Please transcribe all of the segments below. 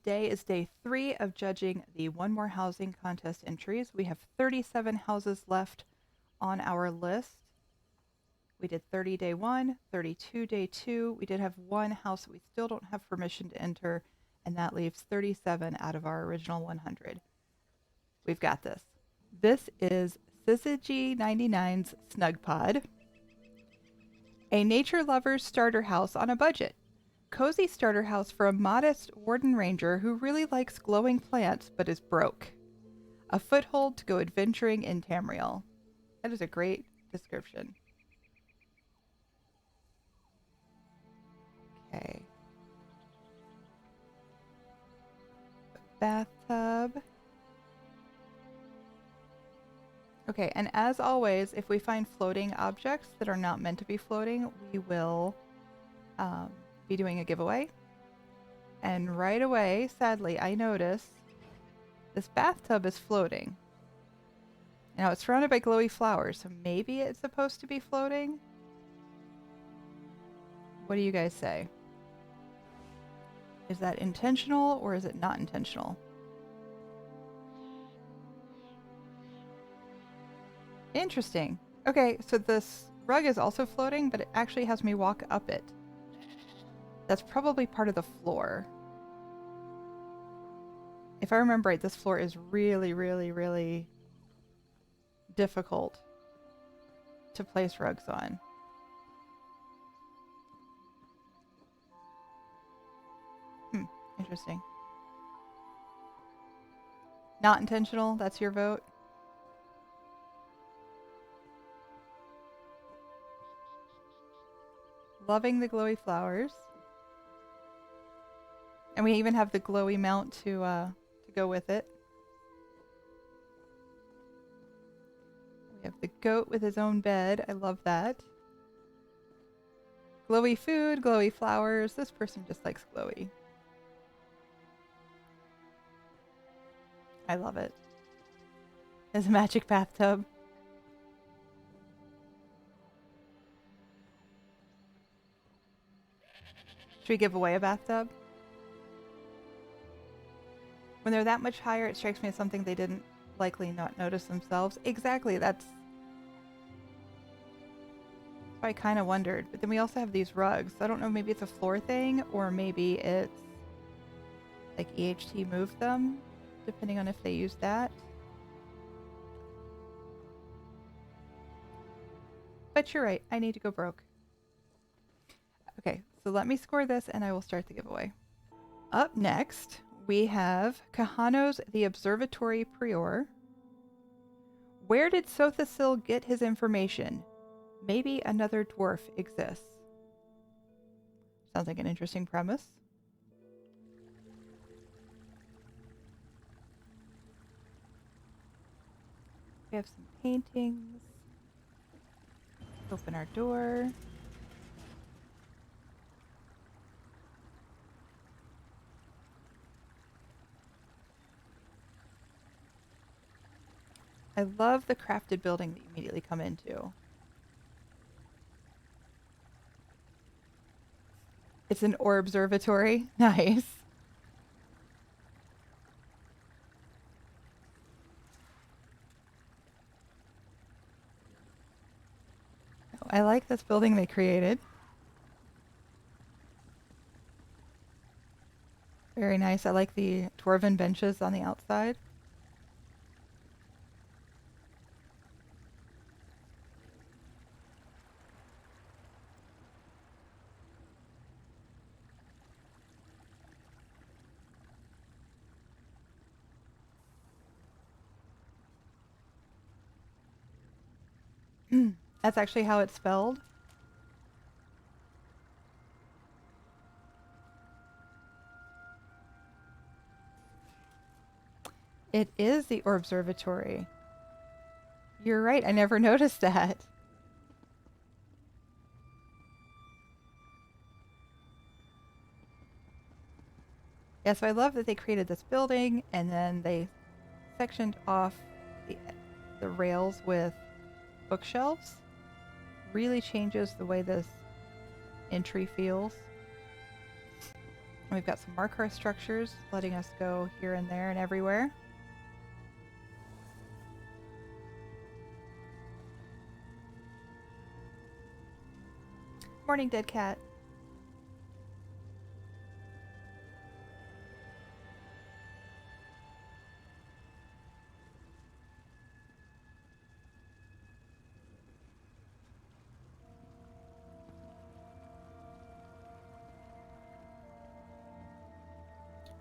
Today is day 3 of judging the One More Housing contest entries. We have 37 houses left on our list. We did 30 day 1, 32 day 2. We did have one house that we still don't have permission to enter, and that leaves 37 out of our original 100. We've got this. This is Psijic 99's Snugpod, a nature lover's starter house on a budget. Cozy starter house for a modest warden ranger who really likes glowing plants but is broke. A foothold to go adventuring in Tamriel. That is a great description. Okay. Bathtub. Okay, and as always, if we find floating objects that are not meant to be floating, we will be doing a giveaway. And right away, sadly, I notice this bathtub is floating. Now it's surrounded by glowy flowers, so maybe it's supposed to be floating? What do you guys say? Is that intentional or is it not intentional? Interesting. Okay, so this rug is also floating, but it actually has me walk up it. That's probably part of the floor. If I remember right, this floor is really, really, really difficult to place rugs on. Interesting. Not intentional, that's your vote? Loving the glowy flowers. And we even have the glowy mount to go with it. We have the goat with his own bed. I love that. Glowy food, glowy flowers. This person just likes glowy. I love it. There's a magic bathtub. Should we give away a bathtub? When they're that much higher, it strikes me as something they didn't likely not notice themselves. Exactly, that's what I kind of wondered. But then we also have these rugs. So I don't know, maybe it's a floor thing, or maybe it's like EHT moved them, depending on if they use that. But you're right, I need to go broke. Okay, so let me score this and I will start the giveaway. Up next, we have Kahano's The Orbservatory Prior. Where did Sothasil get his information? Maybe another dwarf exists. Sounds like an interesting premise. We have some paintings. Open our door. I love the crafted building that you immediately come into. It's an Orbservatory. Nice. Oh, I like this building they created. Very nice. I like the dwarven benches on the outside. That's actually how it's spelled. It is the Orbservatory. You're right, I never noticed that. Yeah, so I love that they created this building and then they sectioned off the rails with bookshelves. Really changes the way this entry feels. We've got some marker structures letting us go here and there and everywhere. Morning, dead cat.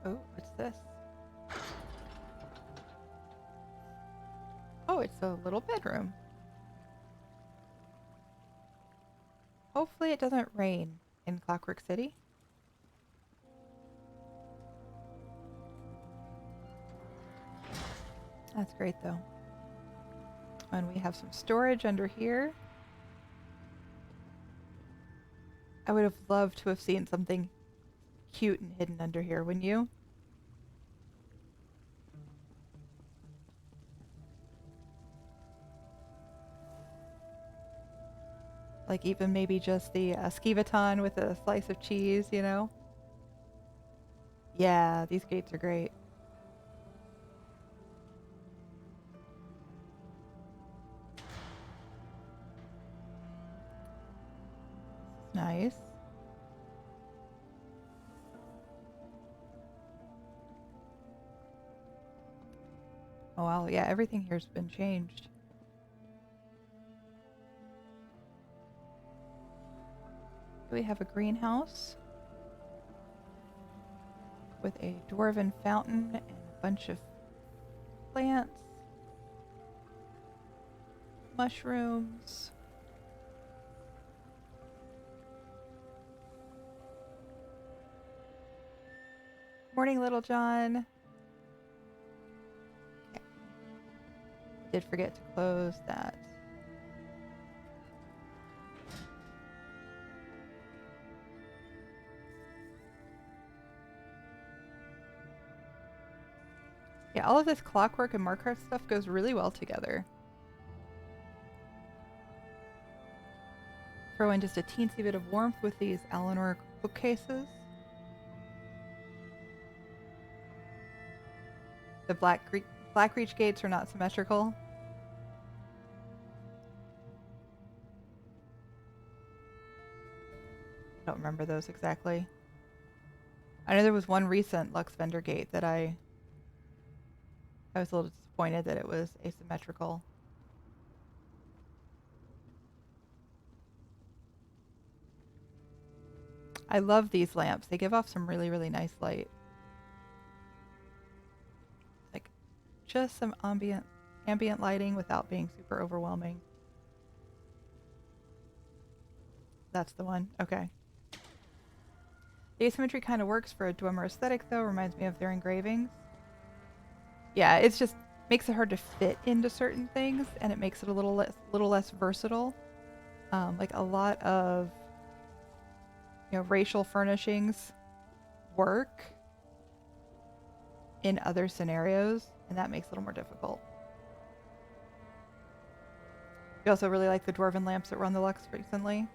Oh, what's this? Oh, it's a little bedroom. Hopefully it doesn't rain in Clockwork City. That's great though. And we have some storage under here. I would have loved to have seen something cute and hidden under here, wouldn't you? Like even maybe just the skivaton with a slice of cheese, you know? Yeah, these gates are great. Nice. Oh wow, yeah, everything here's been changed. We have a greenhouse with a dwarven fountain and a bunch of plants, mushrooms. Morning, Little John. Okay. Did forget to close that. Yeah, all of this clockwork and marker stuff goes really well together. Throw in just a teensy bit of warmth with these Eleanor bookcases. The Blackreach gates are not symmetrical. I don't remember those exactly. I know there was one recent Lux Vendor gate that I was a little disappointed that it was asymmetrical. I love these lamps. They give off some really, really nice light. Like just some ambient lighting without being super overwhelming. That's the one. Okay. The asymmetry kind of works for a Dwemer aesthetic though. Reminds me of their engravings. Yeah, it's just makes it hard to fit into certain things, and it makes it a little less versatile. Like a lot of racial furnishings work in other scenarios, and that makes it a little more difficult. You also really like the dwarven lamps that were on the Lux recently.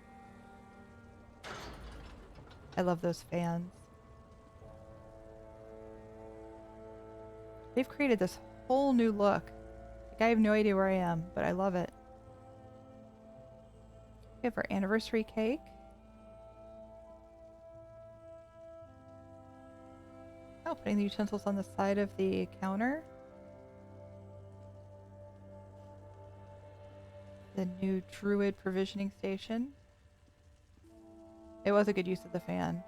I love those fans. They've created this whole new look. Like, I have no idea where I am, but I love it. We have our anniversary cake. Oh, putting the utensils on the side of the counter. The new Druid provisioning station. It was a good use of the fan.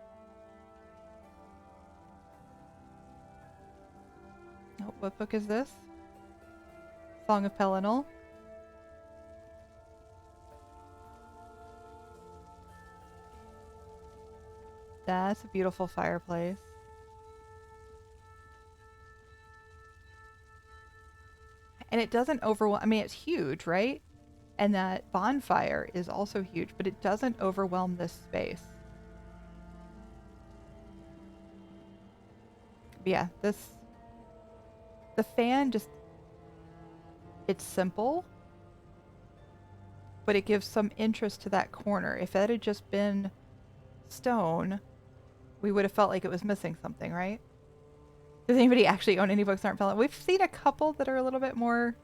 Oh, what book is this? Song of Pelennor. That's a beautiful fireplace. And it doesn't overwhelm. I mean, it's huge, right? And that bonfire is also huge, but it doesn't overwhelm this space. But yeah, the fan just, it's simple, but it gives some interest to that corner. If that had just been stone, we would have felt like it was missing something, right? Does anybody actually own any books that aren't Pelennel? We've seen a couple that are a little bit more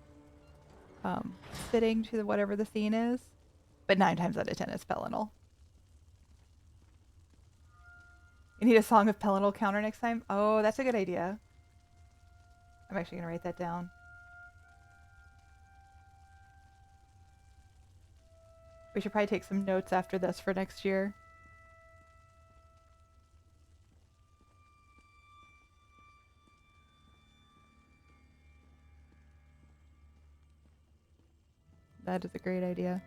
fitting to whatever the scene is, but 9 times out of 10 it's Pelennel. You need a Song of Pelennel counter next time? Oh, that's a good idea. I'm actually going to write that down. We should probably take some notes after this for next year. That is a great idea.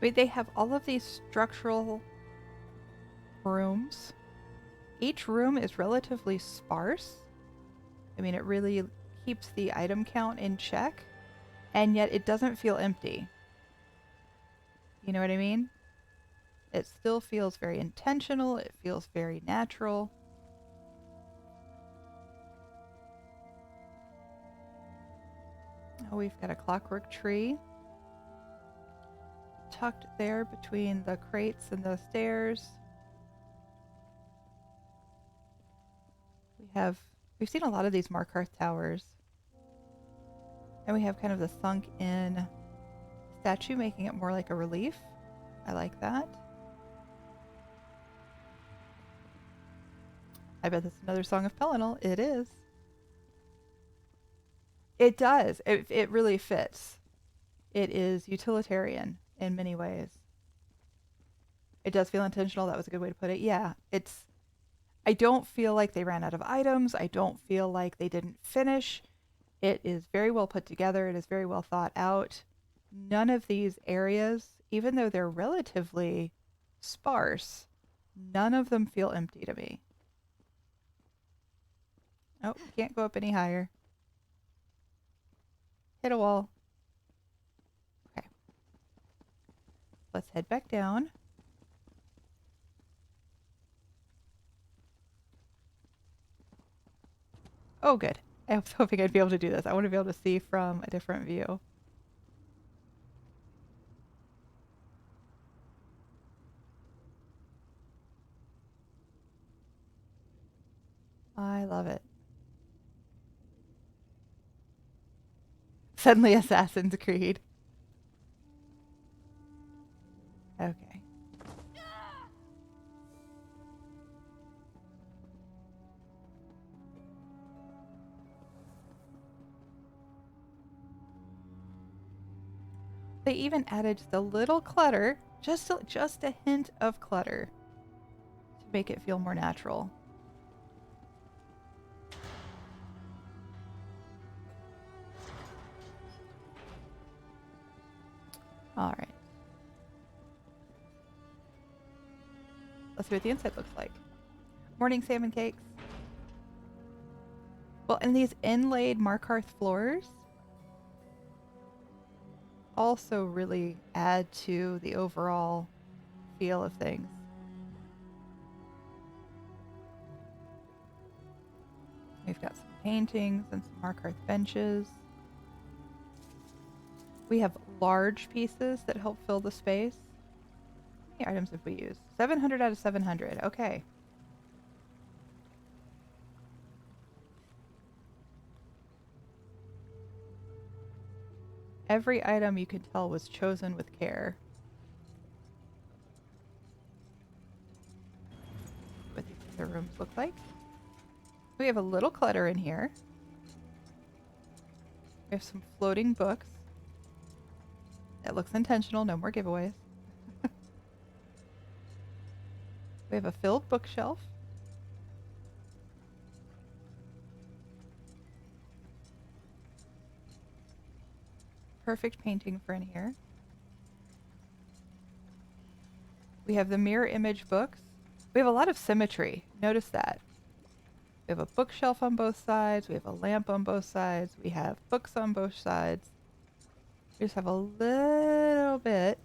Wait, they have all of these structural rooms. Each room is relatively sparse. I mean, it really keeps the item count in check, and yet it doesn't feel empty. You know what I mean? It still feels very intentional. It feels very natural. Oh, we've got a clockwork tree tucked there between the crates and the stairs. We've seen a lot of these Markarth towers. And we have kind of the sunk in statue, making it more like a relief. I like that. I bet that's another Song of Pelennel. It is. It does. It really fits. It is utilitarian in many ways. It does feel intentional. That was a good way to put it. Yeah, I don't feel like they ran out of items. I don't feel like they didn't finish. It is very well put together. It is very well thought out. None of these areas, even though they're relatively sparse, none of them feel empty to me. Oh, can't go up any higher. Hit a wall. Okay. Let's head back down. Oh, good. I was hoping I'd be able to do this. I want to be able to see from a different view. I love it. Suddenly Assassin's Creed. Okay. They even added just a little clutter, just a hint of clutter to make it feel more natural. All right. Let's see what the inside looks like. Morning salmon cakes. Well, and these inlaid Markarth floors also really add to the overall feel of things. We've got some paintings and some Markarth benches. We have large pieces that help fill the space. How many items have we used? 700 out of 700. Okay. Every item you can tell was chosen with care. What these other rooms look like. We have a little clutter in here. We have some floating books. It looks intentional, no more giveaways. We have a filled bookshelf. Perfect painting for in here. We have the mirror image books. We have a lot of symmetry. Notice that. We have a bookshelf on both sides. We have a lamp on both sides. We have books on both sides. We just have a little bit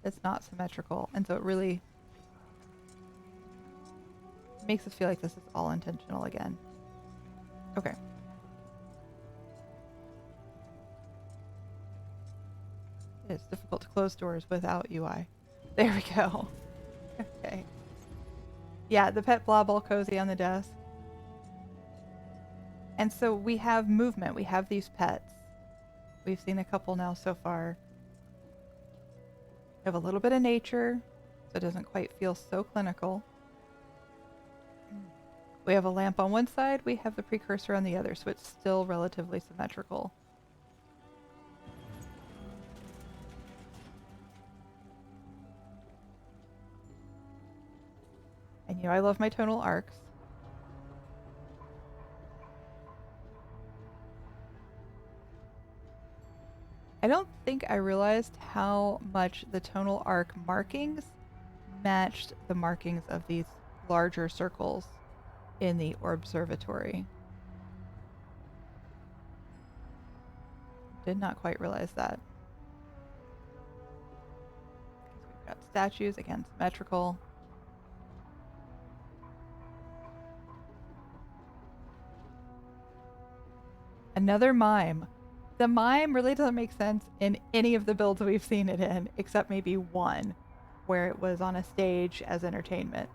that's not symmetrical. And so it really It makes us feel like this is all intentional again. Okay. It's difficult to close doors without UI. There we go. Okay. Yeah, the pet blob all cozy on the desk. And so we have movement. We have these pets. We've seen a couple now so far. We have a little bit of nature, so it doesn't quite feel so clinical. We have a lamp on one side, we have the precursor on the other, so it's still relatively symmetrical. And you know, I love my tonal arcs. I don't think I realized how much the tonal arc markings matched the markings of these larger circles in the Orbservatory. Did not quite realize that. We've got statues, again, symmetrical. Another mime. The mime really doesn't make sense in any of the builds we've seen it in, except maybe one, where it was on a stage as entertainment.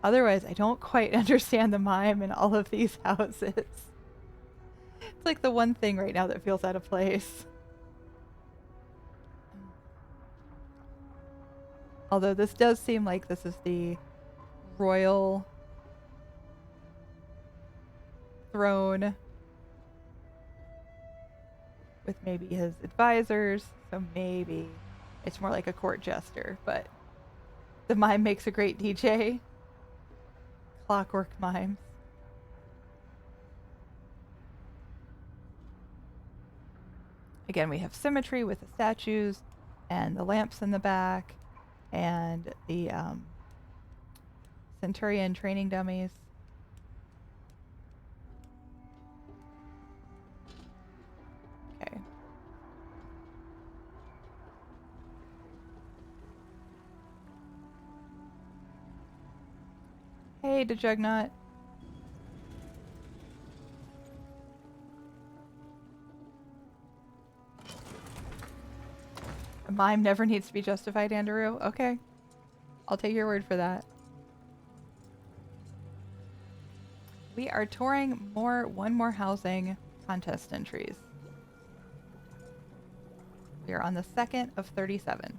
Otherwise, I don't quite understand the mime in all of these houses. It's like the one thing right now that feels out of place. Although this does seem like this is the royal throne with maybe his advisors, so maybe it's more like a court jester, but the mime makes a great DJ. Clockwork mimes. Again, we have symmetry with the statues and the lamps in the back and the Centurion training dummies. Okay. Hey, DeJugnut. A mime never needs to be justified, Andrew. Okay. I'll take your word for that. We are touring one more housing contest entries. We are on the second of 37.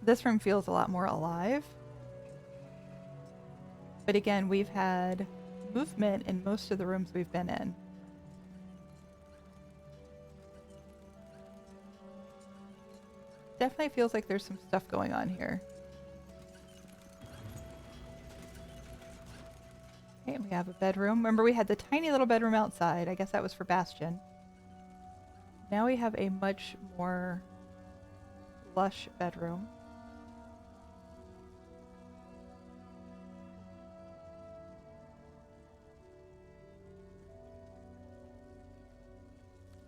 This room feels a lot more alive. But again, we've had movement in most of the rooms we've been in. Definitely feels like there's some stuff going on here. Okay, we have a bedroom. Remember, we had the tiny little bedroom outside. I guess that was for Bastion. Now we have a much more lush bedroom.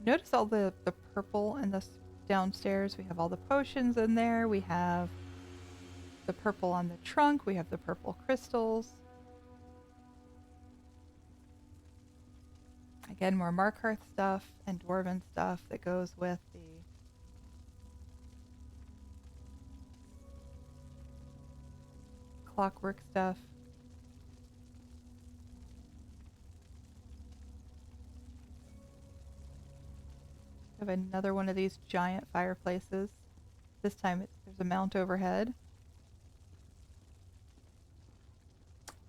Notice all the purple in this downstairs. We have all the potions in there. We have the purple on the trunk. We have the purple crystals. Again, more Markarth stuff and Dwarven stuff that goes with the clockwork stuff. We have another one of these giant fireplaces. This time there's a mount overhead.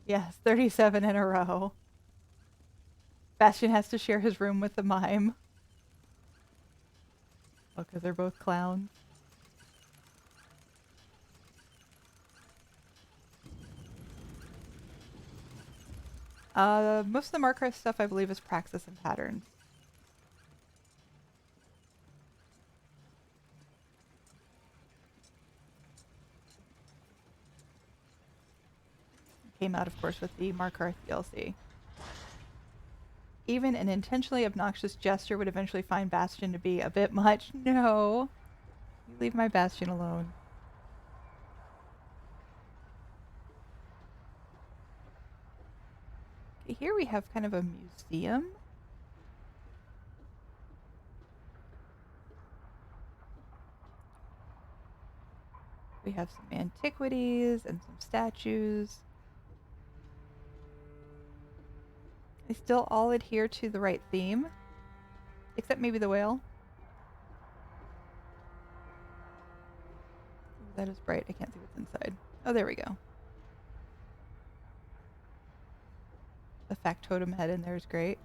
Yes, 37 in a row. Bastion has to share his room with the mime. Oh, because they're both clowns. Most of the Markarth stuff, I believe, is Praxis and Patterns. Came out, of course, with the Markarth DLC. Even an intentionally obnoxious jester would eventually find Bastion to be a bit much. No. You Leave my bastion alone. Okay, here we have kind of a museum. We have some antiquities and some statues. They still all adhere to the right theme, except maybe the whale. Ooh, that is bright. I can't see what's inside. Oh, there we go. The factotum head in there is great.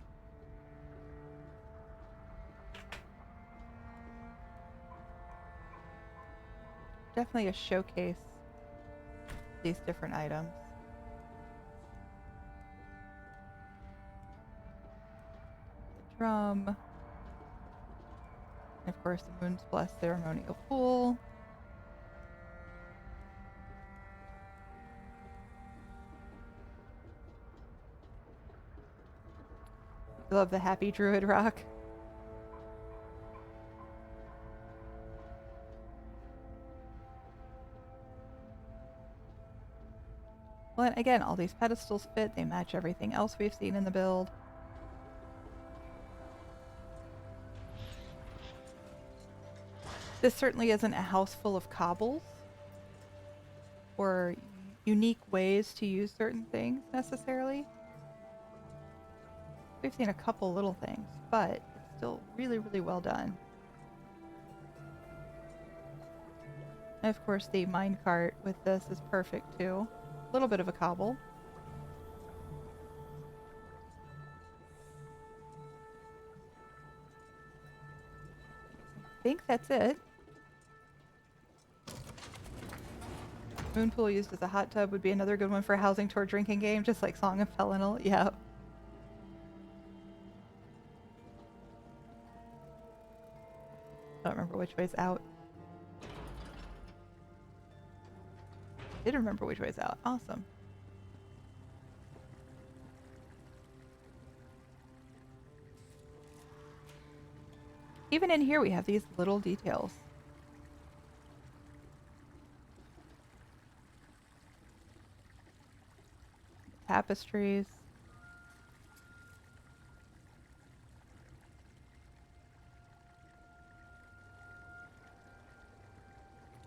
Definitely a showcase of these different items. The drum. And of course the Moon's Blessed ceremonial pool. I love the Happy Druid rock. Well, and again, all these pedestals fit. They match everything else we've seen in the build. This certainly isn't a house full of cobbles or unique ways to use certain things necessarily. We've seen a couple little things, but it's still really, really well done. And of course the minecart with this is perfect too. A little bit of a cobble. I think that's it. Moon pool used as a hot tub would be another good one for a housing tour drinking game, just like Song of Pelinal. Yeah. I don't remember which way's out. I did remember which way's out. Awesome. Even in here we have these little details. Tapestries.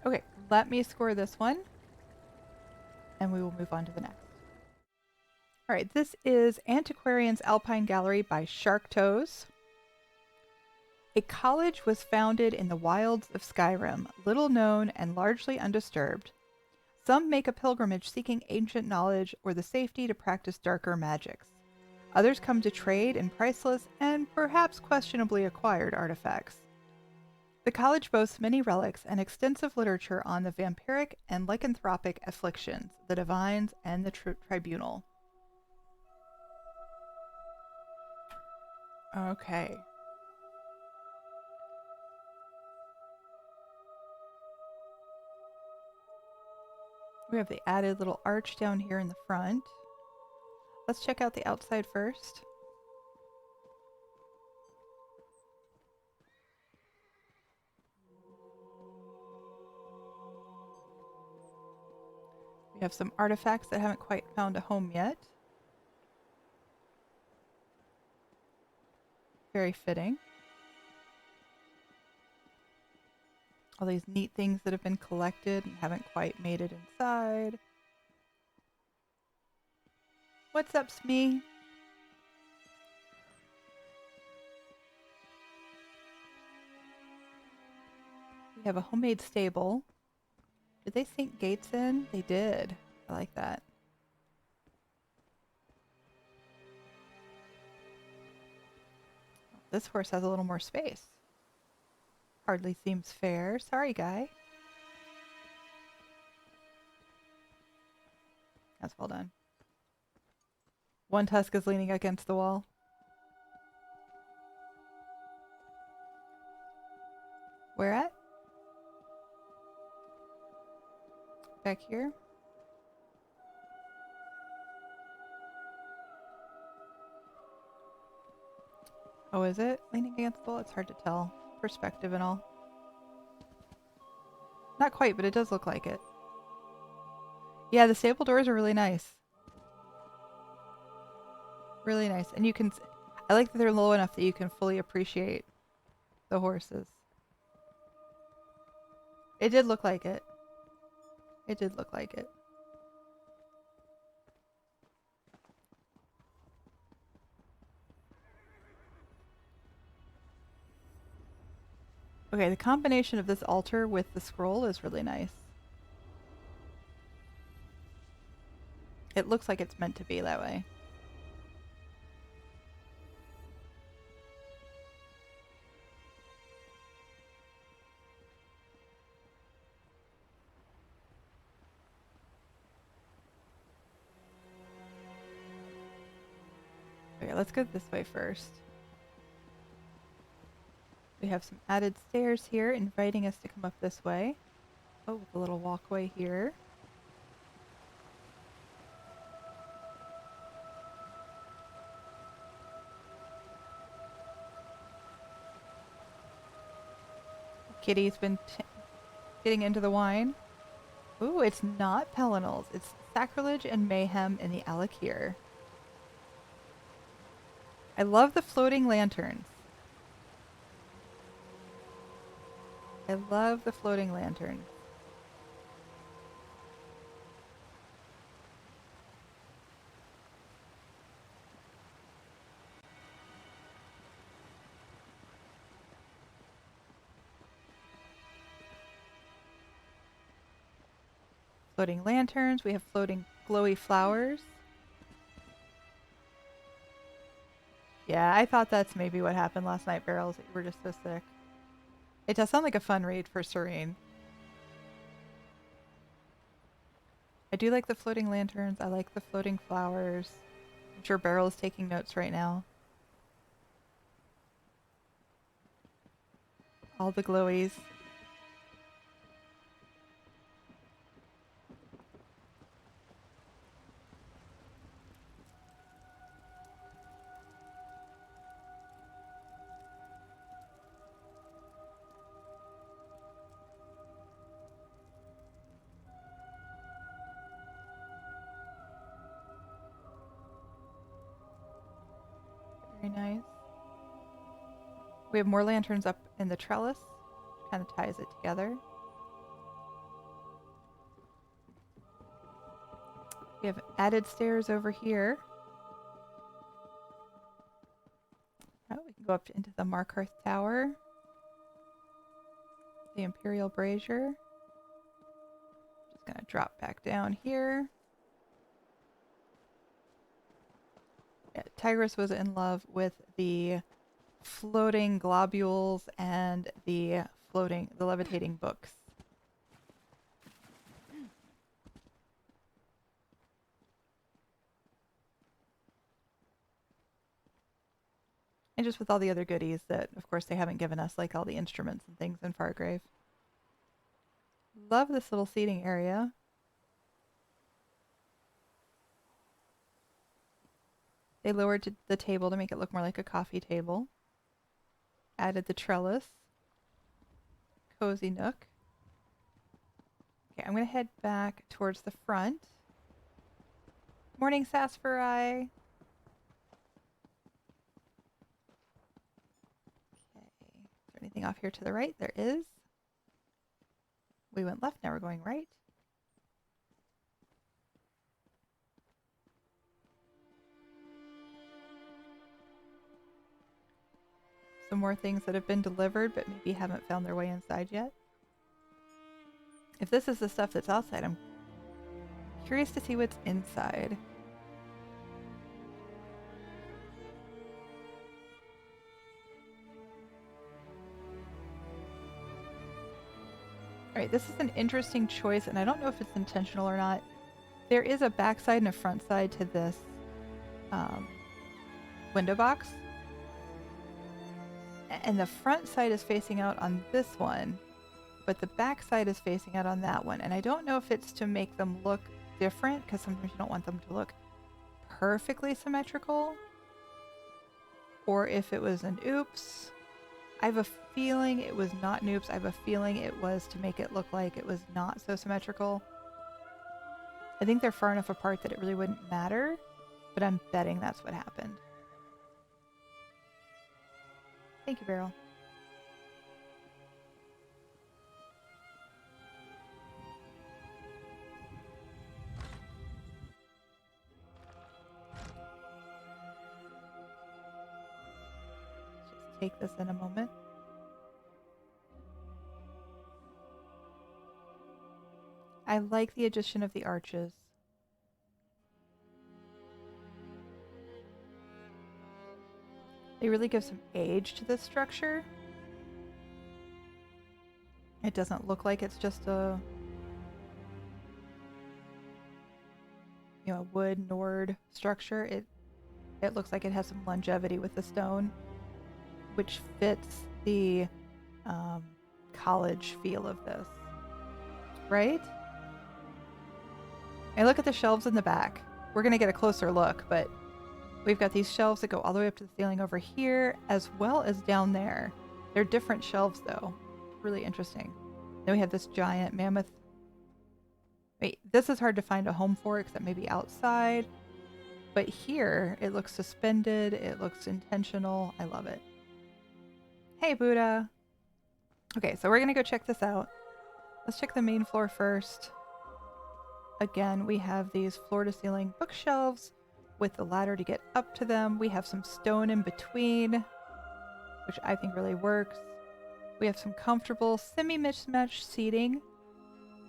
Okay, let me score this one, and we will move on to the next. All right, this is Antiquarian's Alpine Gallery by Sharktoes. A college was founded in the wilds of Skyrim, little known and largely undisturbed. Some make a pilgrimage seeking ancient knowledge or the safety to practice darker magics. Others come to trade in priceless and perhaps questionably acquired artifacts. The college boasts many relics and extensive literature on the vampiric and lycanthropic afflictions, the divines, and the tribunal. Okay. We have the added little arch down here in the front. Let's check out the outside first. We have some artifacts that haven't quite found a home yet. Very fitting. All these neat things that have been collected and haven't quite made it inside. What's up, Smee? We have a homemade stable. Did they sink gates in? They did. I like that. This horse has a little more space. Hardly seems fair. Sorry, guy. That's well done. One tusk is leaning against the wall. Where at? Back here? Oh, is it leaning against the wall? It's hard to tell. Perspective and all. Not quite, but it does look like it. Yeah, the stable doors are really nice. Really nice. And you can... I like that they're low enough that you can fully appreciate the horses. It did look like it. It did look like it. Okay, the combination of this altar with the scroll is really nice. It looks like it's meant to be that way. Okay, let's go this way first. We have some added stairs here, inviting us to come up this way. Oh, with a little walkway here. Kitty's been getting into the wine. Ooh, it's not Pelinals. It's Sacrilege and Mayhem in the Alakir. I love the floating lanterns. I love the floating lanterns. Floating lanterns. We have floating glowy flowers. Yeah, I thought that's maybe what happened last night, Barrels. You were just so sick. It does sound like a fun read for Serene. I do like the floating lanterns. I like the floating flowers. I'm sure Beryl is taking notes right now. All the glowies. Very nice. We have more lanterns up in the trellis, which kind of ties it together. We have added stairs over here. Oh, we can go up into the Markarth Tower. The Imperial Brazier. Just gonna drop back down here. Yeah, Tigress was in love with the floating globules and the levitating books. And just with all the other goodies that, of course, they haven't given us, like all the instruments and things in Fargrave. Love this little seating area. They lowered the table to make it look more like a coffee table. Added the trellis. Cozy nook. Okay, I'm going to head back towards the front. Morning, Sarsaparilla. Is there anything off here to the right? There is. We went left, now we're going right. Some more things that have been delivered but maybe haven't found their way inside yet. If this is the stuff that's outside, I'm curious to see what's inside. Alright, this is an interesting choice, and I don't know if it's intentional or not. There is a backside and a front side to this window box. And the front side is facing out on this one, but the back side is facing out on that one. And I don't know if it's to make them look different, because sometimes you don't want them to look perfectly symmetrical, or if it was an oops. I have a feeling it was not noobs. I have a feeling it was to make it look like it was not so symmetrical. I think they're far enough apart that it really wouldn't matter, but I'm betting that's what happened. Thank you, Beryl. Let's just take this in a moment. I like the addition of the arches. They really give some age to this structure. It doesn't look like it's just a, you know, wood Nord structure. It looks like it has some longevity with the stone, which fits the college feel of this, right? And look at the shelves in the back. We're going to get a closer look, but we've got these shelves that go all the way up to the ceiling over here, as well as down there. They're different shelves, though. Really interesting. Then we have this giant mammoth. Wait, this is hard to find a home for, except maybe outside. But here, it looks suspended. It looks intentional. I love it. Hey, Buddha. Okay, so we're going to go check this out. Let's check the main floor first. Again, we have these floor-to-ceiling bookshelves with the ladder to get up to them. We have some stone in between, which I think really works. We have some comfortable semi-mismatched seating.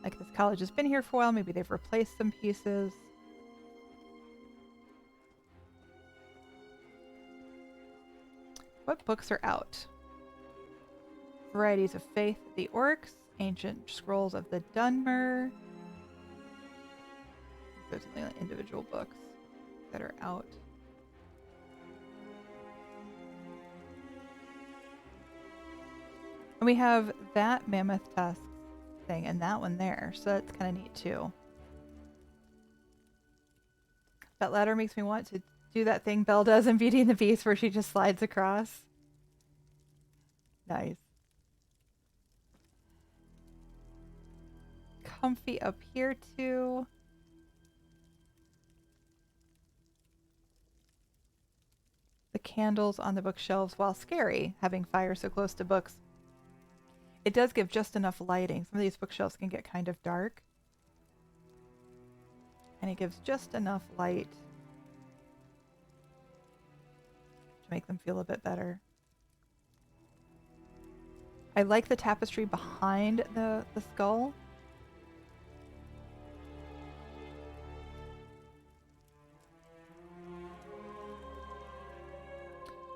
Like this college has been here for a while. Maybe they've replaced some pieces. What books are out? Varieties of Faith, the Orcs, Ancient Scrolls of the Dunmer. There's only like individual books that are out. And we have that mammoth tusk thing and that one there, so that's kind of neat too. That ladder makes me want to do that thing Belle does in Beauty and the Beast where she just slides across. Nice. Comfy up here too. The candles on the bookshelves, while scary, having fire so close to books, it does give just enough lighting. Some of these bookshelves can get kind of dark, and it gives just enough light to make them feel a bit better. I like the tapestry behind the skull.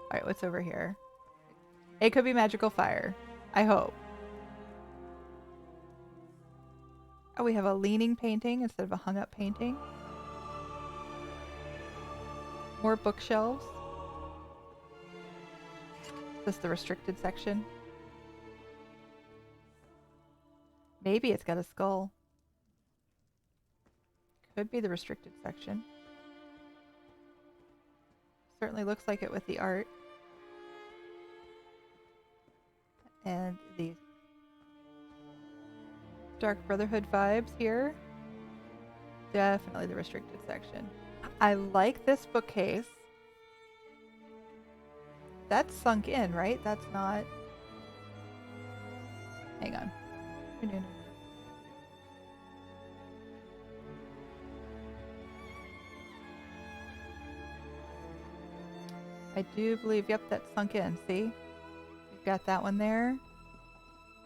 All right, what's over here? It could be magical fire. I hope. Oh, we have a leaning painting instead of a hung-up painting. More bookshelves. This is the restricted section. Maybe it's got a skull. Could be the restricted section. Certainly looks like it with the art. And the Dark Brotherhood vibes here. Definitely the restricted section. I like this bookcase. That's sunk in, right? That's not... Hang on. No. I do believe, yep, that's sunk in. See? We've got that one there.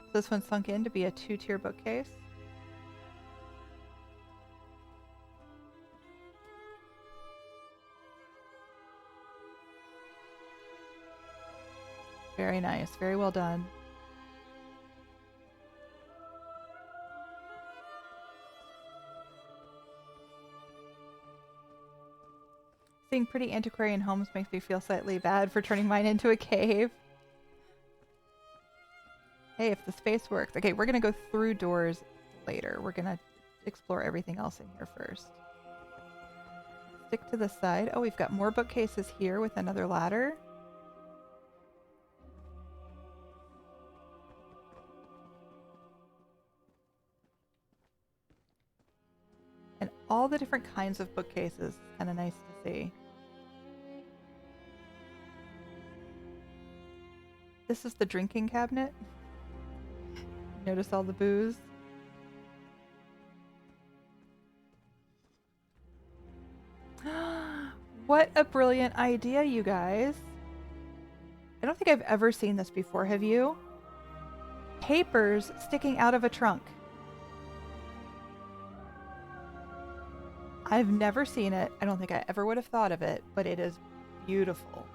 So this one's sunk in to be a 2-tier bookcase. Very nice. Very well done. Seeing pretty antiquarian homes makes me feel slightly bad for turning mine into a cave. Hey, if the space works. Okay, we're going to go through doors later. We're going to explore everything else in here first. Stick to the side. Oh, we've got more bookcases here with another ladder. all the different kinds of bookcases. Kind of nice to see. This is the drinking cabinet. Notice all the booze. What a brilliant idea, you guys. I don't think I've ever seen this before, have you? Papers sticking out of a trunk. I've never seen it. I don't think I ever would have thought of it, but it is beautiful.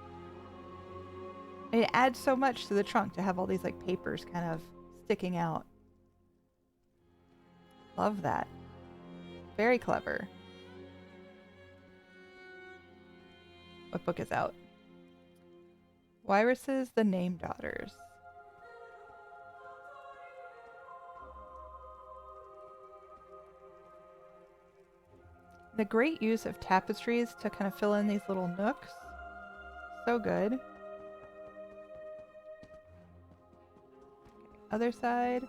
It adds so much to the trunk to have all these like papers kind of sticking out. Love that. Very clever. What book is out? Wyrus's The Name Daughters. The great use of tapestries to kind of fill in these little nooks. So good. Other side.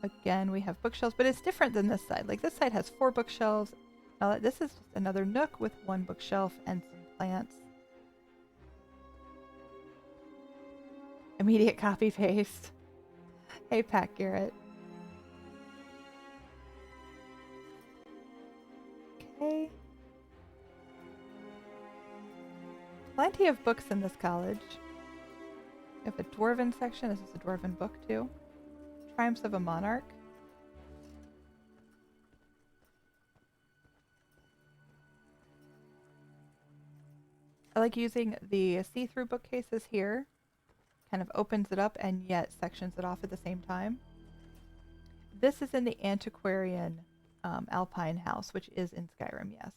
Again, we have bookshelves, but it's different than this side. Like this side has 4 bookshelves. Now this is just another nook with 1 bookshelf and some plants. Immediate copy paste. Hey, Pat Garrett. Okay. Plenty of books in this college. We have a dwarven section. This is a dwarven book too. Triumphs of a Monarch. I like using the see-through bookcases here. Kind of opens it up and yet sections it off at the same time. This is in the Antiquarian Alpine house, which is in Skyrim, yes.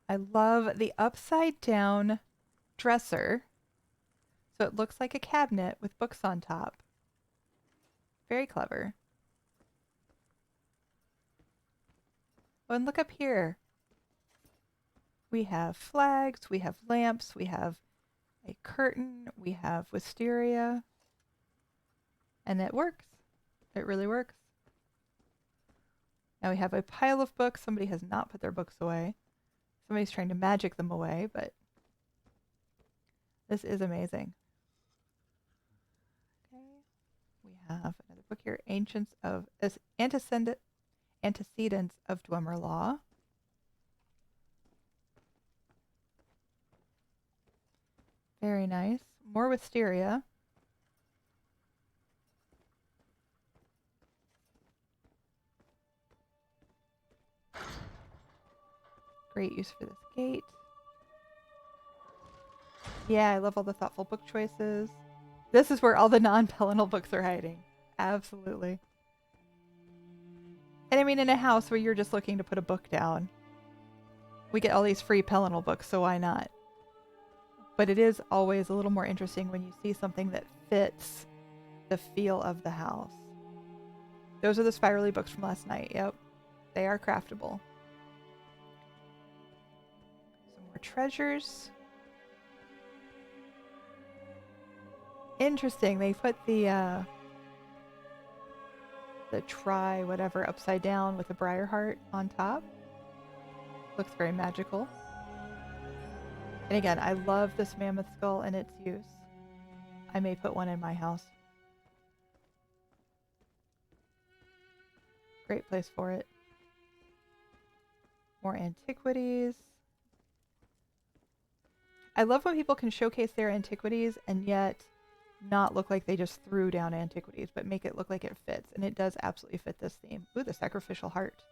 I love the upside down dresser. So it looks like a cabinet with books on top. Very clever. Oh, and look up here. We have flags, we have lamps, we have a curtain, we have wisteria. And it works. It really works. Now we have a pile of books. Somebody has not put their books away. Somebody's trying to magic them away, but this is amazing. Okay. We have another book here, Ancients of Antecedents of Dwemer Law. Very nice. More wisteria. Great use for this gate. Yeah, I love all the thoughtful book choices. This is where all the non-Pelennor books are hiding. Absolutely. And I mean, in a house where you're just looking to put a book down, we get all these free Pelennor books, so why not? But it is always a little more interesting when you see something that fits the feel of the house. Those are the spirally books from last night. Yep. They are craftable. Some more treasures. Interesting. They put the try whatever upside down with a briar heart on top. Looks very magical. And again, I love this mammoth skull and its use. I may put one in my house. Great place for it. More antiquities. I love when people can showcase their antiquities and yet not look like they just threw down antiquities, but make it look like it fits. And it does absolutely fit this theme. Ooh, the sacrificial heart.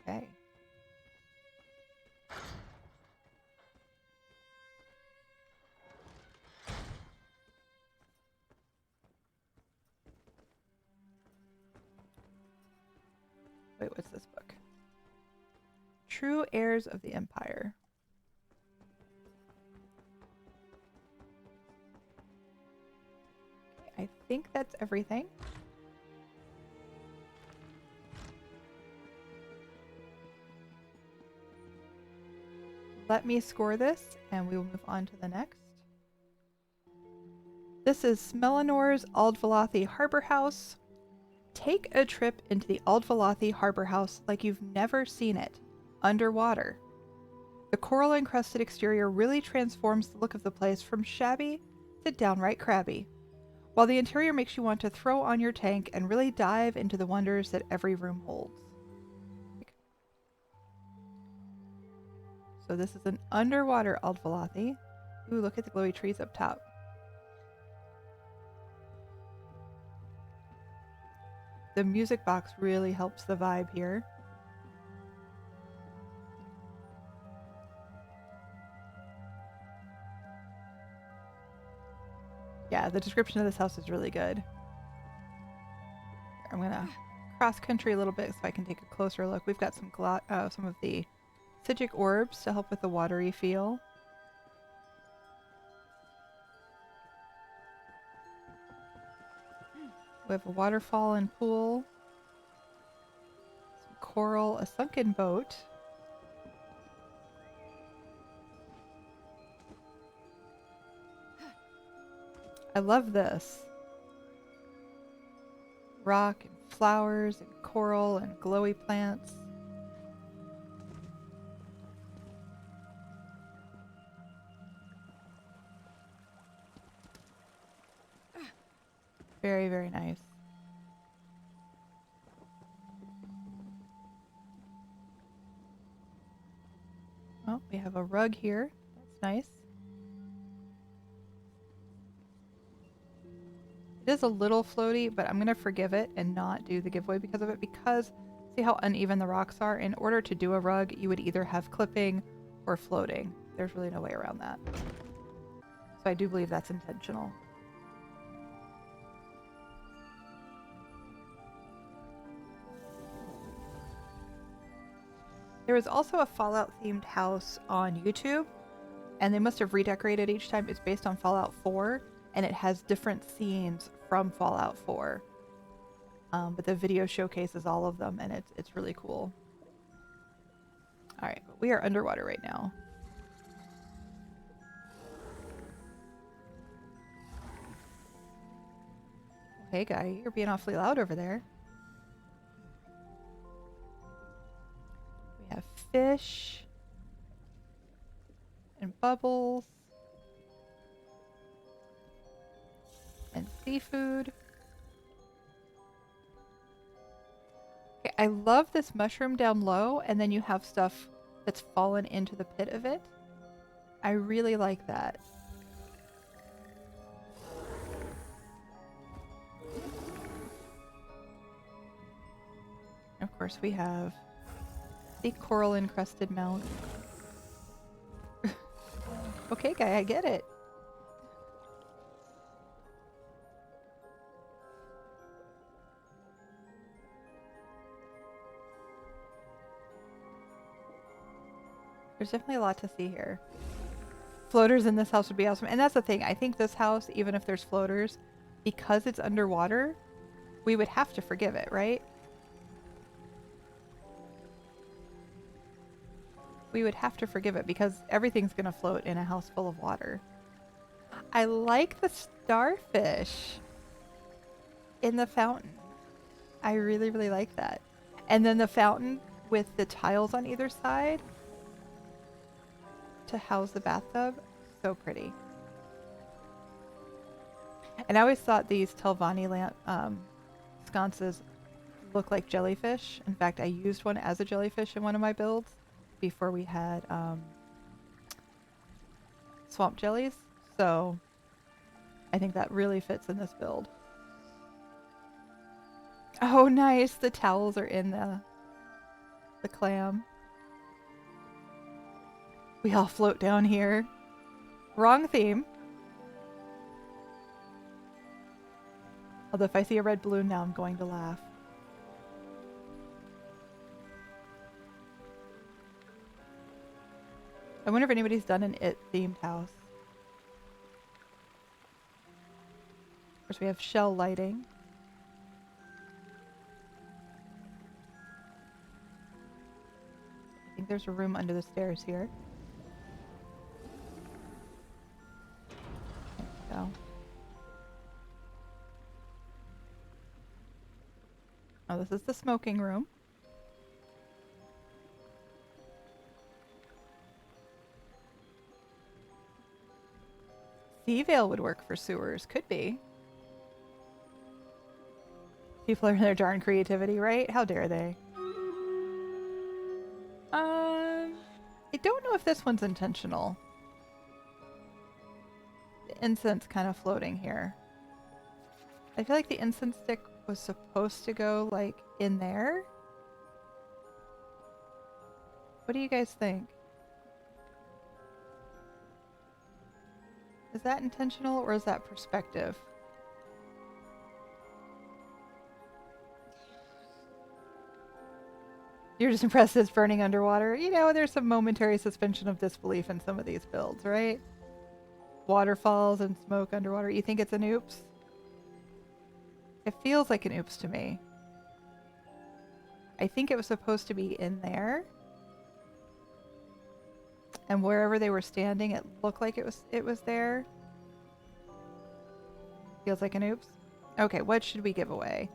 Okay. Wait, what's this book? True Heirs of the Empire. Okay, I think that's everything. Let me score this and we will move on to the next. This is smelanorrr's Ald Velothi Harbor House. Take a trip into the Ald Velothi Harbor House like you've never seen it, underwater. The coral-encrusted exterior really transforms the look of the place from shabby to downright crabby, while the interior makes you want to throw on your tank and really dive into the wonders that every room holds. So this is an underwater Ald Velothi. Ooh, look at the glowy trees up top. The music box really helps the vibe here. Yeah, the description of this house is really good. I'm gonna cross country a little bit so I can take a closer look. We've got some of the Psijic orbs to help with the watery feel. We have a waterfall and pool. Some coral, a sunken boat. I love this. Rock and flowers and coral and glowy plants. Very, very nice. Oh, we have a rug here. That's nice. It is a little floaty, but I'm going to forgive it and not do the giveaway because of it, because see how uneven the rocks are? In order to do a rug, you would either have clipping or floating. There's really no way around that. So I do believe that's intentional. There is also a Fallout themed house on YouTube, and they must have redecorated each time. It's based on Fallout 4, and it has different scenes from Fallout 4. But the video showcases all of them, and it's really cool. Alright, we are underwater right now. Hey guy, you're being awfully loud over there. We have fish and bubbles and seafood. Okay, I love this mushroom down low, and then you have stuff that's fallen into the pit of it. I really like that. Of course, we have the coral encrusted mount. Okay, guy, I get it. There's definitely a lot to see here. Floaters in this house would be awesome. And that's the thing. I think this house, even if there's floaters, because it's underwater, we would have to forgive it, right? We would have to forgive it because everything's going to float in a house full of water. I like the starfish in the fountain. I really, really like that. And then the fountain with the tiles on either side to house the bathtub. So pretty. And I always thought these Telvanni sconces look like jellyfish. In fact, I used one as a jellyfish in one of my builds before we had swamp jellies. So I think that really fits in this build. Oh, nice. The towels are in the clam. We all float down here. Wrong theme. Although if I see a red balloon now, I'm going to laugh. I wonder if anybody's done an It-themed house. Of course, we have shell lighting. I think there's a room under the stairs here. There we go. Oh, this is the smoking room. Seaveil would work for sewers. Could be. People are in their darn creativity, right? How dare they? I don't know if this one's intentional. The incense kind of floating here. I feel like the incense stick was supposed to go, like, in there. What do you guys think? Is that intentional or is that perspective? You're just impressed it's burning underwater? You know, there's some momentary suspension of disbelief in some of these builds, right? Waterfalls and smoke underwater. You think it's an oops? It feels like an oops to me. I think it was supposed to be in there. And wherever they were standing, it looked like it was there. Feels like an oops. Okay, what should we give away?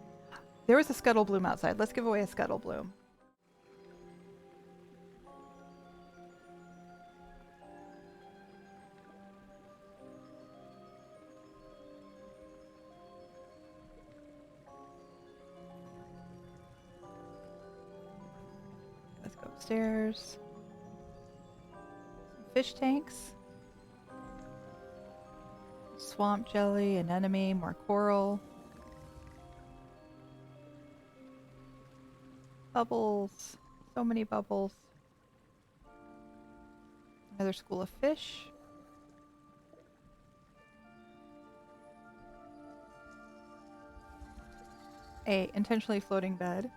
There was a scuttle bloom outside. Let's give away a scuttle bloom. Let's go upstairs. Some fish tanks. Swamp jelly, anemone, more coral. Bubbles. So many bubbles. Another school of fish. A intentionally floating bed.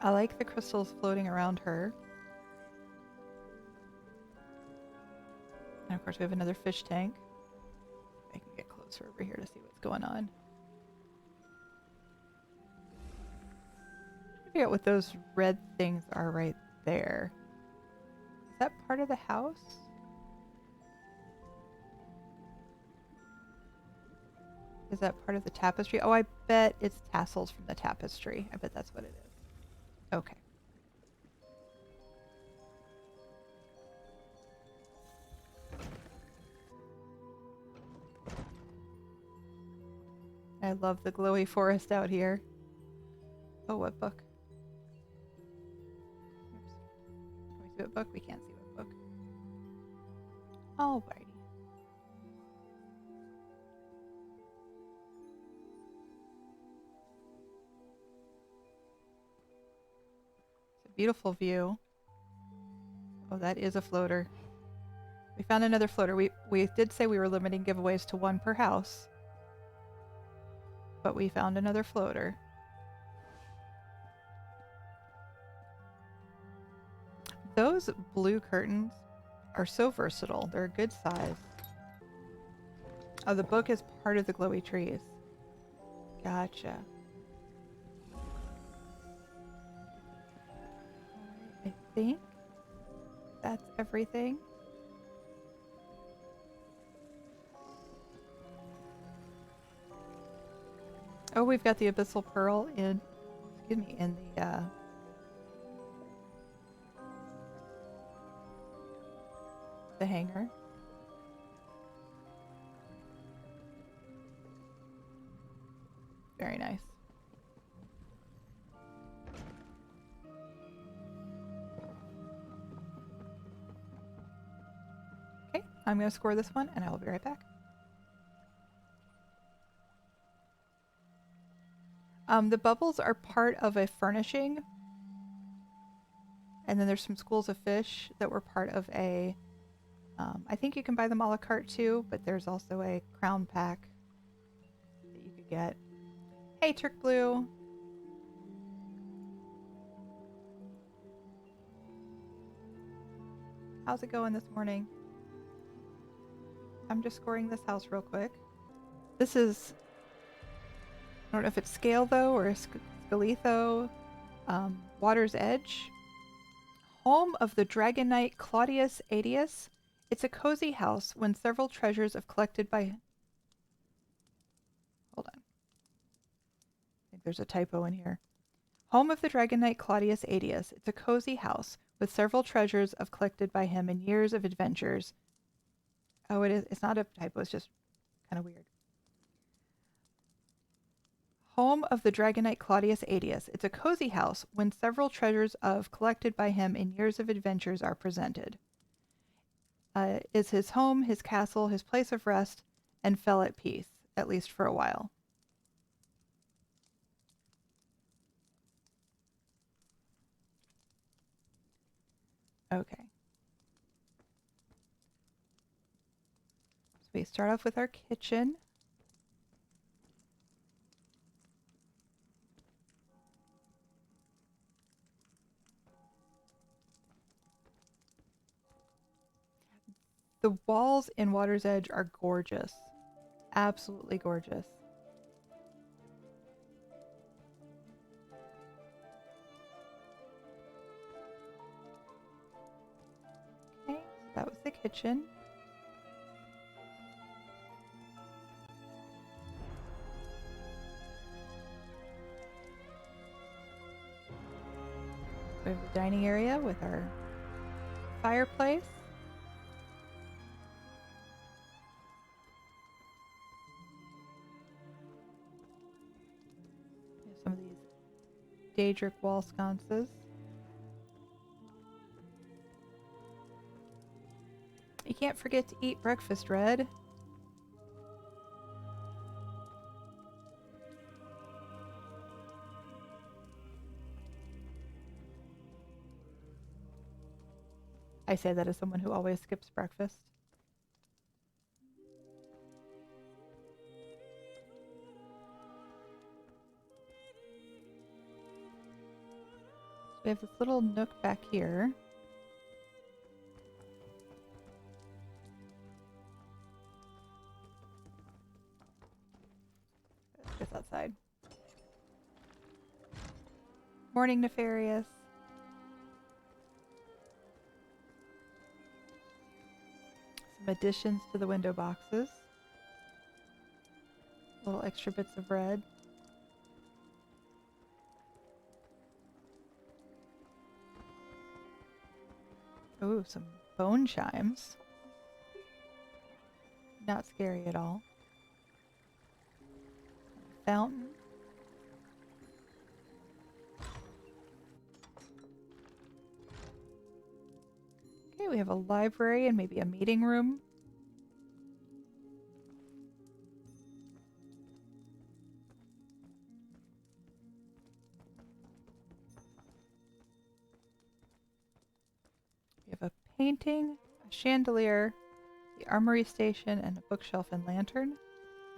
I like the crystals floating around her. And of course we have another fish tank. I can get closer over here to see what's going on. Figure out what those red things are right there. Is that part of the house? Is that part of the tapestry? Oh, I bet it's tassels from the tapestry. I bet that's what it is. Okay. I love the glowy forest out here. Oh, what book? Oops. Can we see what book? We can't see what book. Alrighty. Beautiful view. Oh, that is a floater. We found another floater. We did say we were limiting giveaways to one per house. But we found another floater. Those blue curtains are so versatile. They're a good size. Oh, the book is part of the glowy trees. Gotcha. I think that's everything. Oh, we've got the Abyssal Pearl in, excuse me, in the hanger. Very nice. Okay, I'm going to score this one and I will be right back. The bubbles are part of a furnishing. And then there's some schools of fish that were part of a... I think you can buy them a la carte too, but there's also a crown pack that you could get. Hey, Turk Blue! How's it going this morning? I'm just scoring this house real quick. This is... I don't know if it's scale though or scaletho. Water's Edge. Home of the Dragon Knight Claudius Aetius. It's a cozy house when several treasures of collected by... Hold on. I think there's a typo in here. Home of the Dragon Knight Claudius Aetius. It's a cozy house with several treasures of collected by him in years of adventures. Oh, it is. It's not a typo. It's just kind of weird. Home of the Dragon Knight Claudius Aetius. It's a cozy house when several treasures of collected by him in years of adventures are presented. Is his home, his castle, his place of rest, and fell at peace, at least for a while. Okay. So we start off with our kitchen. The walls in Water's Edge are gorgeous. Absolutely gorgeous. Okay, so that was the kitchen. We have the dining area with our fireplace. We have some of these Daedric wall sconces. You can't forget to eat breakfast, Red. I say that as someone who always skips breakfast. So we have this little nook back here. Let's get outside. Morning, Nefarious. Some additions to the window boxes. Little extra bits of red. Ooh, some bone chimes. Not scary at all. Fountain. Okay, we have a library and maybe a meeting room. We have a painting, a chandelier, the armory station, and a bookshelf and lantern,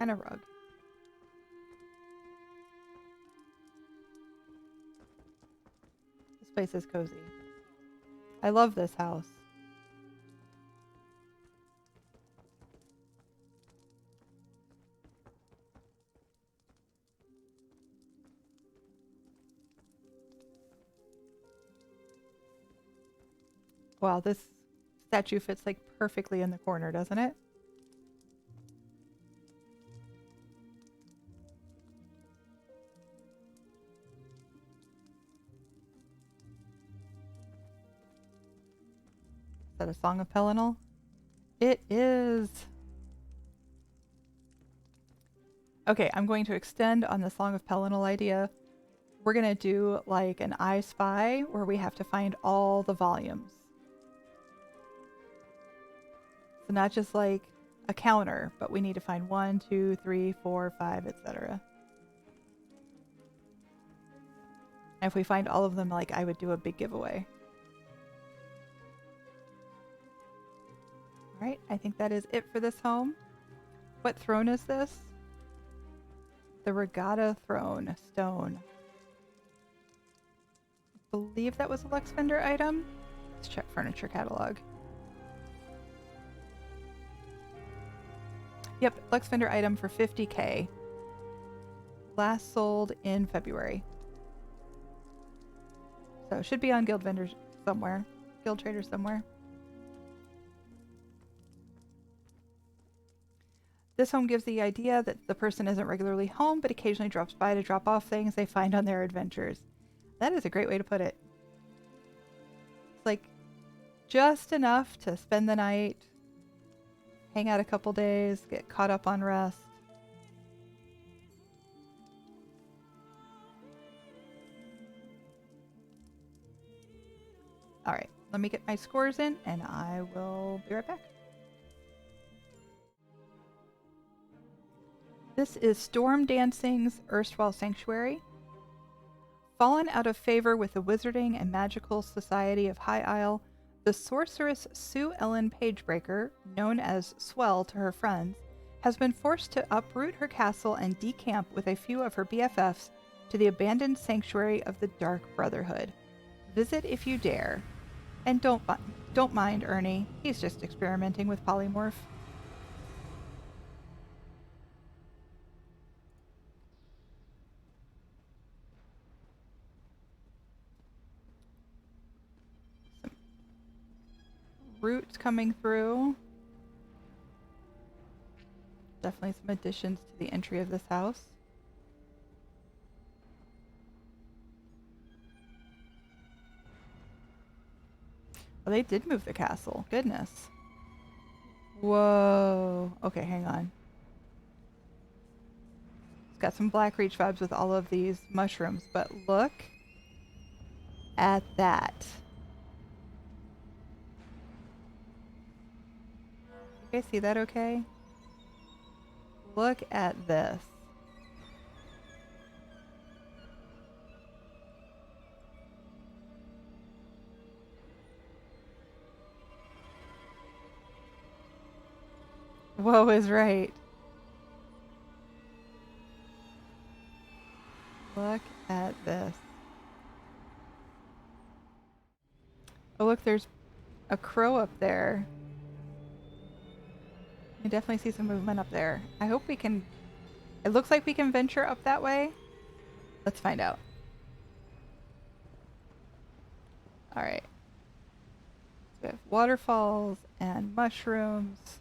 and a rug. This place is cozy. I love this house. Wow, this statue fits like perfectly in the corner, doesn't it? Is that a Song of Pelennor? It is. Okay, I'm going to extend on the Song of Pelennor idea. We're going to do like an I Spy where we have to find all the volumes. So not just like a counter, but we need to find 1, 2, 3, 4, 5, etc. And if we find all of them, like I would do a big giveaway. All right, I think that is it for this home. What throne is this? The Regatta Throne, stone. I believe that was a Lux Vendor item. Let's check furniture catalog. Yep, Lux Vendor item for 50k. Last sold in February. So it should be on Guild Vendors somewhere. Guild Traders somewhere. This home gives the idea that the person isn't regularly home, but occasionally drops by to drop off things they find on their adventures. That is a great way to put it. It's like just enough to spend the night, hang out a couple days, get caught up on rest. All right, let me get my scores in and I will be right back. This is Stormdancing's Erstwhile Sanctuary. Fallen out of favor with the Wizarding and Magical Society of High Isle, the sorceress Sue Ellen Pagebreaker, known as Swell to her friends, has been forced to uproot her castle and decamp with a few of her BFFs to the abandoned sanctuary of the Dark Brotherhood. Visit if you dare. And don't mind Ernie, he's just experimenting with polymorph. Roots coming through. Definitely some additions to the entry of this house. Oh, they did move the castle. Goodness. Whoa. Okay, hang on. It's got some Black Reach vibes with all of these mushrooms, but look at that. You guys see that okay? Look at this. Whoa is right. Look at this. Oh look, there's a crow up there. I definitely see some movement up there. I hope we can... It looks like we can venture up that way. Let's find out. Alright. So we have waterfalls and mushrooms.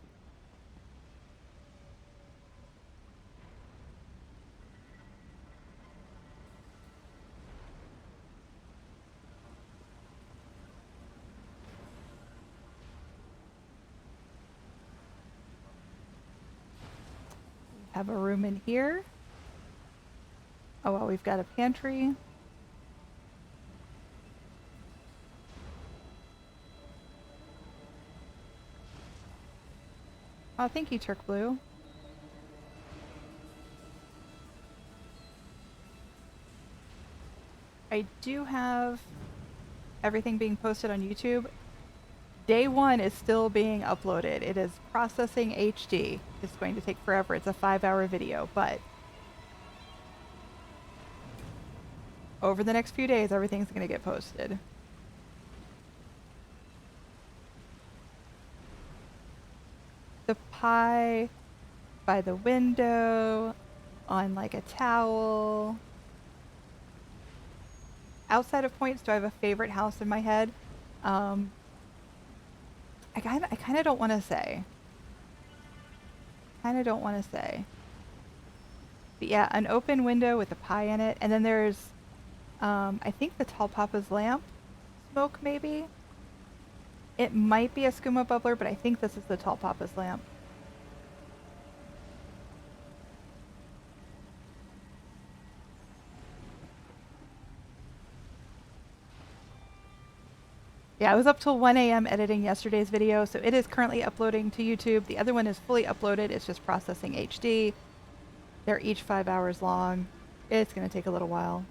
Have a room in here. Oh well, we've got a pantry. Oh, thank you, Turk Blue. I do have everything being posted on YouTube. Day 1 is still being uploaded. It is processing HD. It's going to take forever. It's a 5-hour video, but over the next few days, everything's going to get posted. The pie by the window, on like a towel. Outside of points, do I have a favorite house in my head? I kind of don't want to say. But yeah, an open window with a pie in it. And then there's, I think the Tall Papa's lamp smoke, maybe? It might be a skooma bubbler, but I think this is the Tall Papa's lamp. Yeah, I was up till 1 a.m. editing yesterday's video, so it is currently uploading to YouTube. The other one is fully uploaded. It's just processing HD. They're each 5 hours long. It's going to take a little while.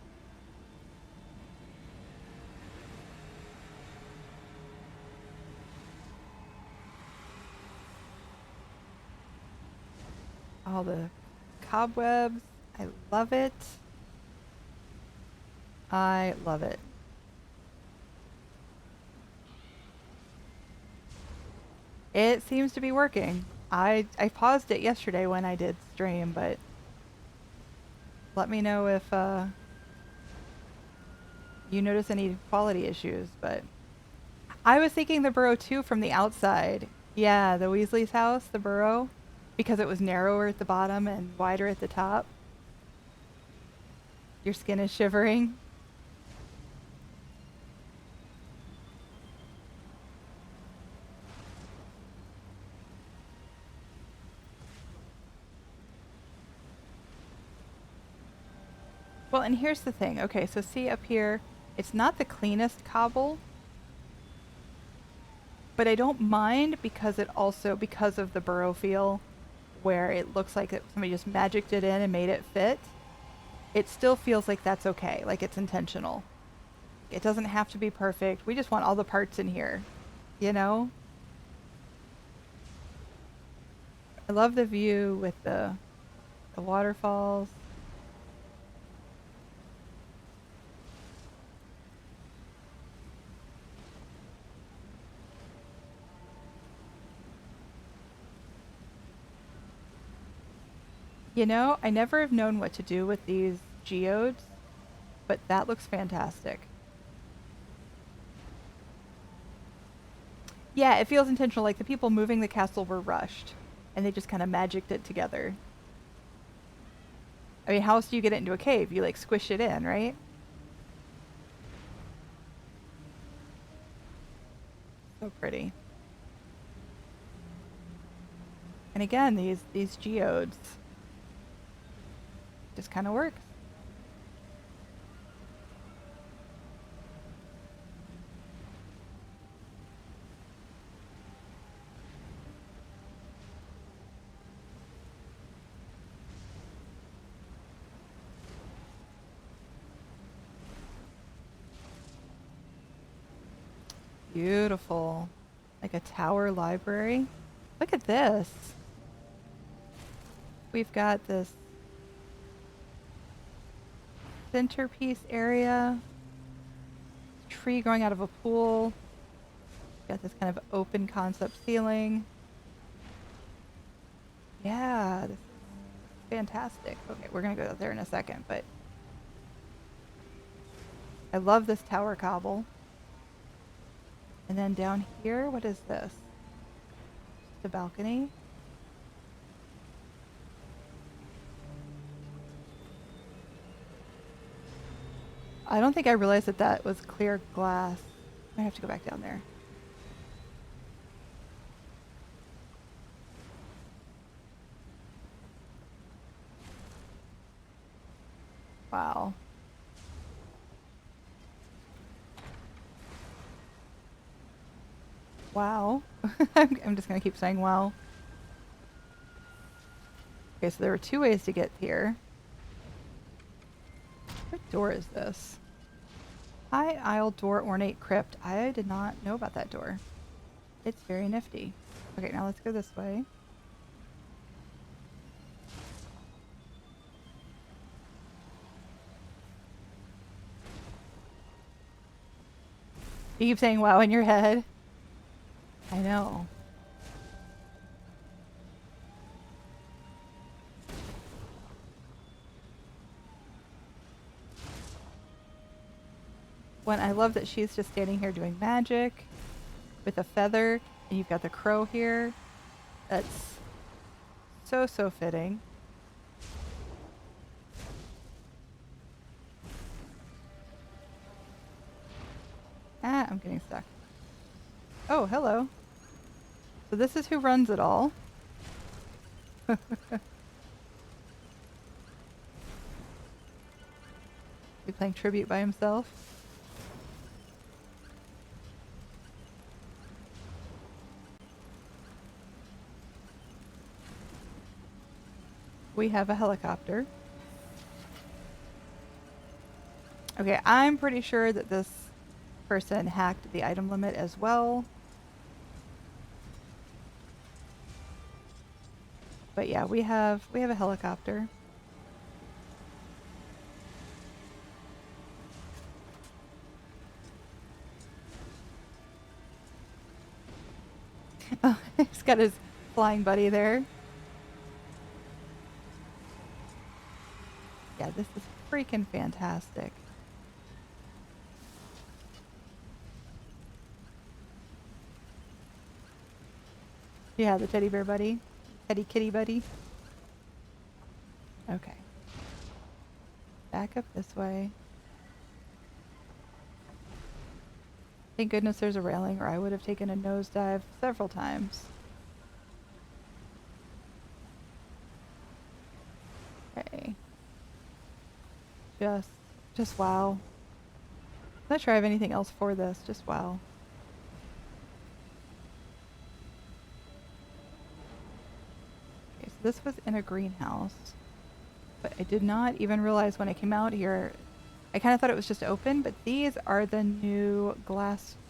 All the cobwebs. I love it. I love it. It seems to be working. I paused it yesterday when I did stream, but let me know if you notice any quality issues, but I was thinking the burrow too from the outside. Yeah, the Weasley's house, the burrow, because it was narrower at the bottom and wider at the top. Your skin is shivering. Well, and here's the thing. Okay, so see up here, it's not the cleanest cobble, but I don't mind because it also, because of the burrow feel, where it looks like somebody just magicked it in and made it fit, it still feels like that's okay, like it's intentional. It doesn't have to be perfect. We just want all the parts in here, you know? I love the view with the waterfalls. You know, I never have known what to do with these geodes, but that looks fantastic. Yeah, it feels intentional, like the people moving the castle were rushed, and they just kind of magicked it together. I mean, how else do you get it into a cave? You like squish it in, right? So pretty. And again, these geodes just kind of works. Beautiful. Like a tower library. Look at this. We've got this centerpiece area. Tree growing out of a pool. Got this kind of open concept ceiling. Yeah, this is fantastic. Okay, we're gonna go out there in a second, but I love this tower cobble. And then down here, what is this? Just a balcony. I don't think I realized that that was clear glass. I have to go back down there. Wow. Wow. I'm just going to keep saying wow. Okay, so there were two ways to get here. What door is this? High aisle door, ornate crypt. I did not know about that door. It's very nifty. Okay, now let's go this way. You keep saying wow in your head. I know. When I love that she's just standing here doing magic with a feather, and you've got the crow here. That's so, so fitting. Ah, I'm getting stuck. Oh, hello. So this is who runs it all. He's playing tribute by himself. We have a helicopter. Okay, I'm pretty sure that this person hacked the item limit as well. But yeah, we have a helicopter. Oh, he's got his flying buddy there. Yeah, this is freaking fantastic. Yeah, the teddy bear buddy. Teddy kitty buddy. Okay. Back up this way. Thank goodness there's a railing, or I would have taken a nosedive several times. Okay. Just wow. I'm not sure I have anything else for this. Just wow. Okay, so this was in a greenhouse. But I did not even realize when I came out here, I kind of thought it was just open, but these are the new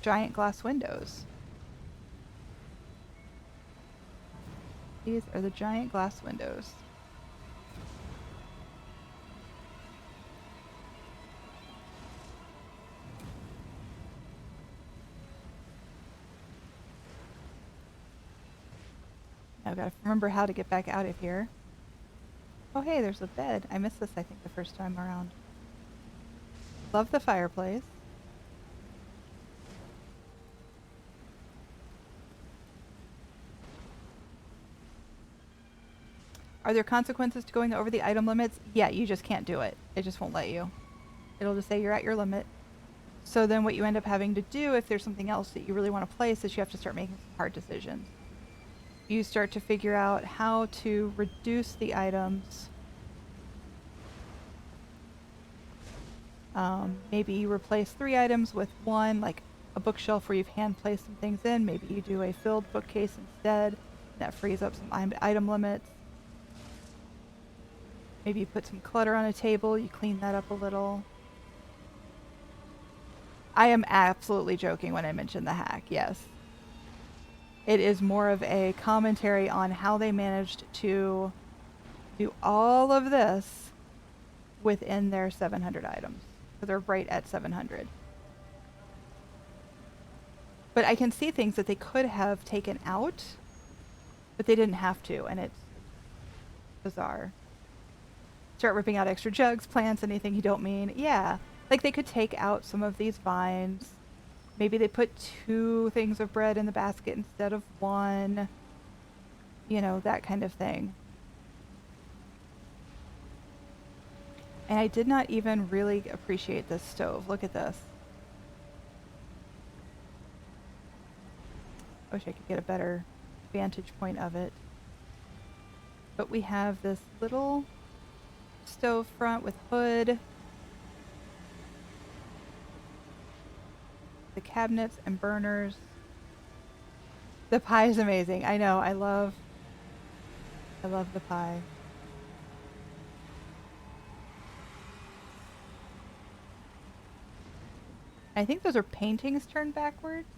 giant glass windows. These are the giant glass windows. Now I've got to remember how to get back out of here. Oh hey, there's a bed. I missed this, I think, the first time around. Love the fireplace. Are there consequences to going over the item limits? Yeah, you just can't do it. It just won't let you. It'll just say you're at your limit. So then what you end up having to do, if there's something else that you really want to place, is you have to start making some hard decisions. You start to figure out how to reduce the items. Maybe you replace 3 items with 1, like a bookshelf where you've hand placed some things in. Maybe you do a filled bookcase instead. That frees up some item limits. Maybe you put some clutter on a table, you clean that up a little. I am absolutely joking when I mention the hack, yes. It is more of a commentary on how they managed to do all of this within their 700 items. So they're right at 700. But I can see things that they could have taken out, but they didn't have to, and it's bizarre. Start ripping out extra jugs, plants, anything you don't mean. Yeah, like they could take out some of these vines. Maybe they put 2 things of bread in the basket instead of 1. You know, that kind of thing. And I did not even really appreciate this stove. Look at this. I wish I could get a better vantage point of it. But we have this little stove front with hood. The cabinets and burners. The pie is amazing. I know. I love the pie. I think those are paintings turned backwards.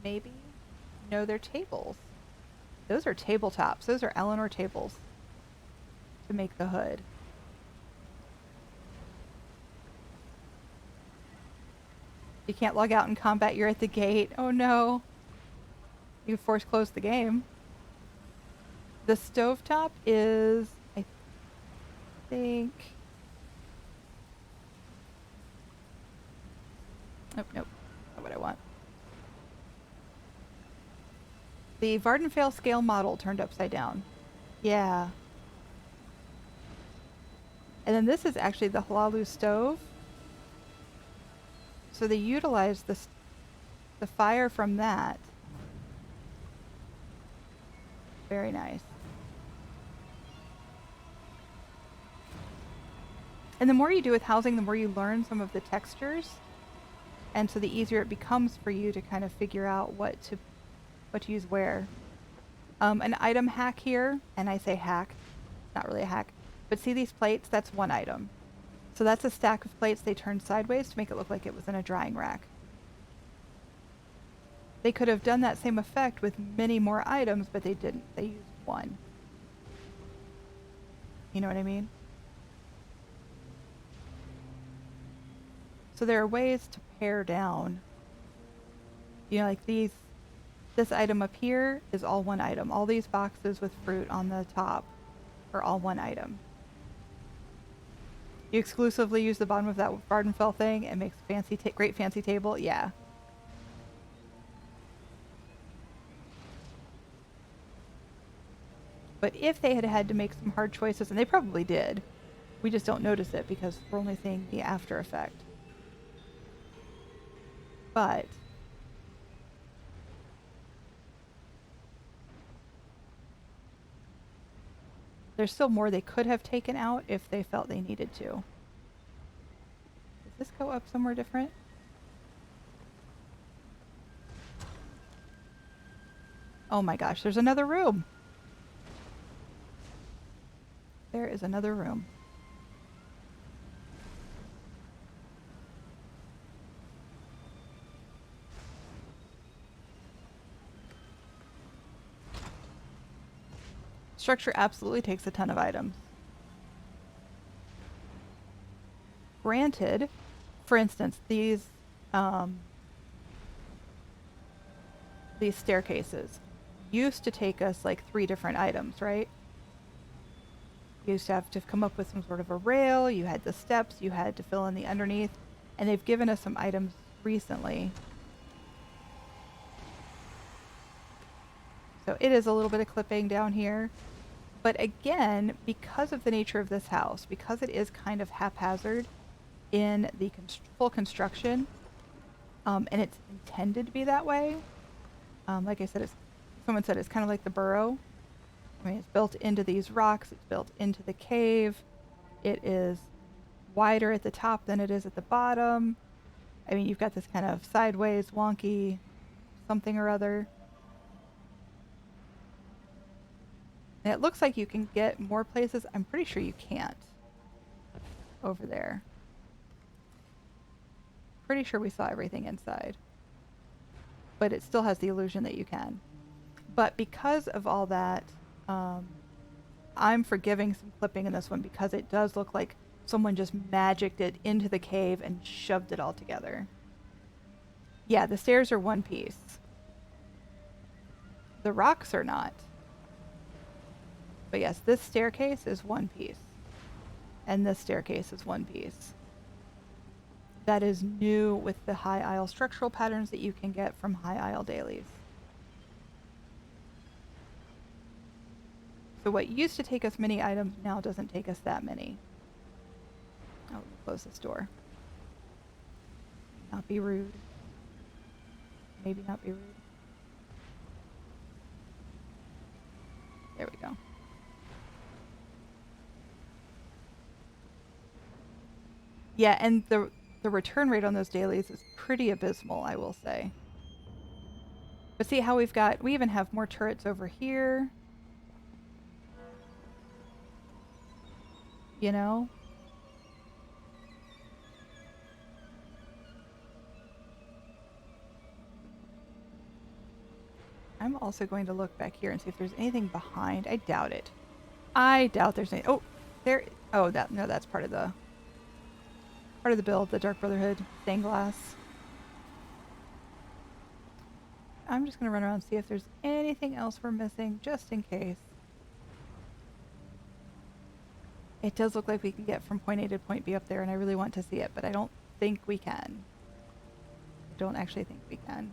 Maybe. No, they're tables. Those are tabletops. Those are Eleanor tables to make the hood. You can't log out in combat. You're at the gate. Oh no. You force close the game. The stovetop is, I think... Nope. Not what I want. The Vardenfale scale model turned upside down. Yeah. And then this is actually the Halalu stove. So they utilized the fire from that. Very nice. And the more you do with housing, the more you learn some of the textures. And so the easier it becomes for you to kind of figure out what to use where. An item hack here, and I say hack, not really a hack, but see these plates? That's 1 item. So that's a stack of plates they turned sideways to make it look like it was in a drying rack. They could have done that same effect with many more items, but they didn't. They used 1. You know what I mean? So there are ways to pare down. You know, like this item up here is all 1 item. All these boxes with fruit on the top are all 1 item. You exclusively use the bottom of that Vardenfell thing and makes great fancy table. Yeah. But if they had had to make some hard choices, and they probably did, we just don't notice it because we're only seeing the after effect. But there's still more they could have taken out if they felt they needed to. Does this go up somewhere different? Oh my gosh, there's another room. There is another room. Structure absolutely takes a ton of items. Granted, for instance, these staircases used to take us like 3 different items, right? You used to have to come up with some sort of a rail, you had the steps, you had to fill in the underneath, and they've given us some items recently. So it is a little bit of clipping down here. But again, because of the nature of this house, because it is kind of haphazard in the full construction, and it's intended to be that way, like I said, someone said it's kind of like the burrow. I mean, it's built into these rocks, it's built into the cave, it is wider at the top than it is at the bottom. I mean, you've got this kind of sideways, wonky something or other. And it looks like you can get more places. I'm pretty sure you can't over there. Pretty sure we saw everything inside. But it still has the illusion that you can. But because of all that, I'm forgiving some clipping in this one because it does look like someone just magicked it into the cave and shoved it all together. Yeah, the stairs are one piece. The rocks are not. But yes, this staircase is one piece. And this staircase is one piece. That is new with the high aisle structural patterns that you can get from high aisle dailies. So what used to take us many items now doesn't take us that many. Oh, close this door. Not be rude. Maybe not be rude. There we go. Yeah, and the return rate on those dailies is pretty abysmal, I will say. But see how we even have more turrets over here. You know? I'm also going to look back here and see if there's anything behind. I doubt it. I doubt there's any. Oh, there. Oh, that's part of the build, the Dark Brotherhood stained glass. I'm just going to run around and see if there's anything else we're missing, just in case. It does look like we can get from point A to point B up there, and I really want to see it, but I don't think we can. I don't actually think we can.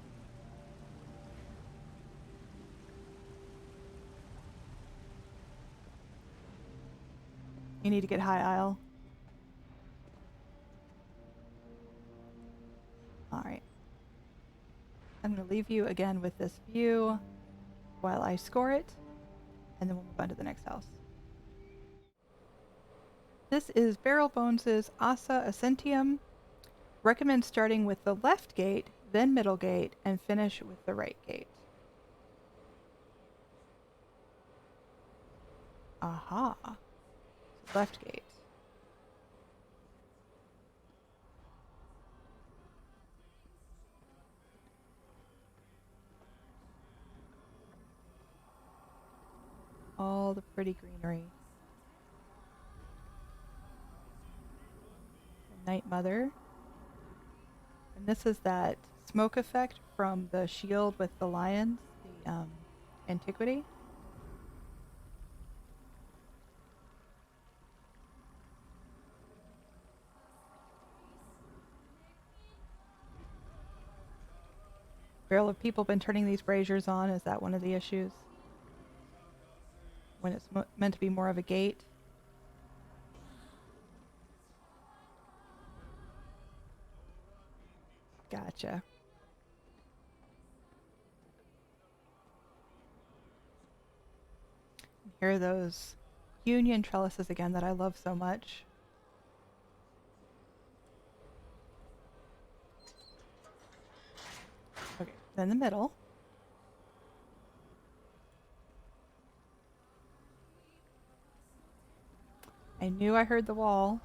You need to get high aisle. Alright. I'm going to leave you again with this view while I score it, and then we'll move on to the next house. This is Barrel Bones' Ossa Accentium. Recommend starting with the left gate, then middle gate, and finish with the right gate. Aha. Left gate. All the pretty greenery. The Night Mother. And this is that smoke effect from the shield with the lions, the Antiquity. Barrel, have people been turning these braziers on? Is that one of the issues? when it's meant to be more of a gate. Gotcha. Here are those union trellises again that I love so much. Okay, in the middle. I knew I heard the wall.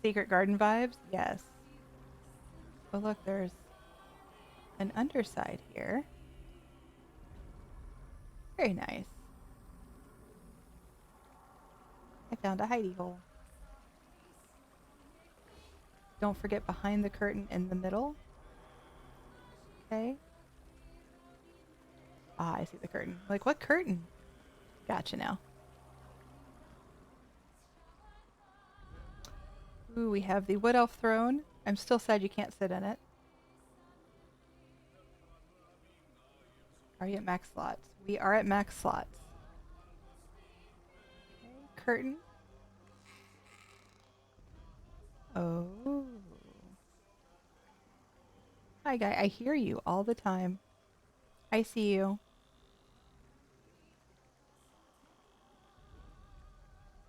Secret garden vibes? Yes. Oh look, there's an underside here. Very nice. I found a hidey hole. Don't forget behind the curtain in the middle. Okay. Ah, I see the curtain. Like, what curtain? Gotcha now. Ooh, we have the Wood Elf throne. I'm still sad you can't sit in it. Are you at max slots? We are at max slots. Okay, curtain. Oh. Hi, guy. I hear you all the time. I see you.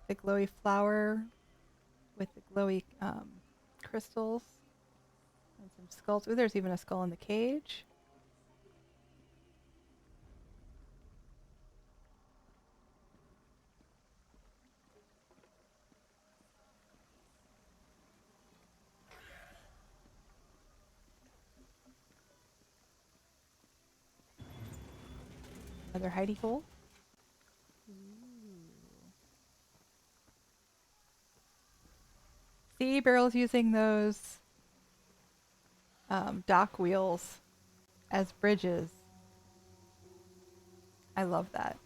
The glowy flower with the glowy crystals and some skulls. Ooh, there's even a skull in the cage. Another hidey hole. See, Barrel's using those dock wheels as bridges. I love that.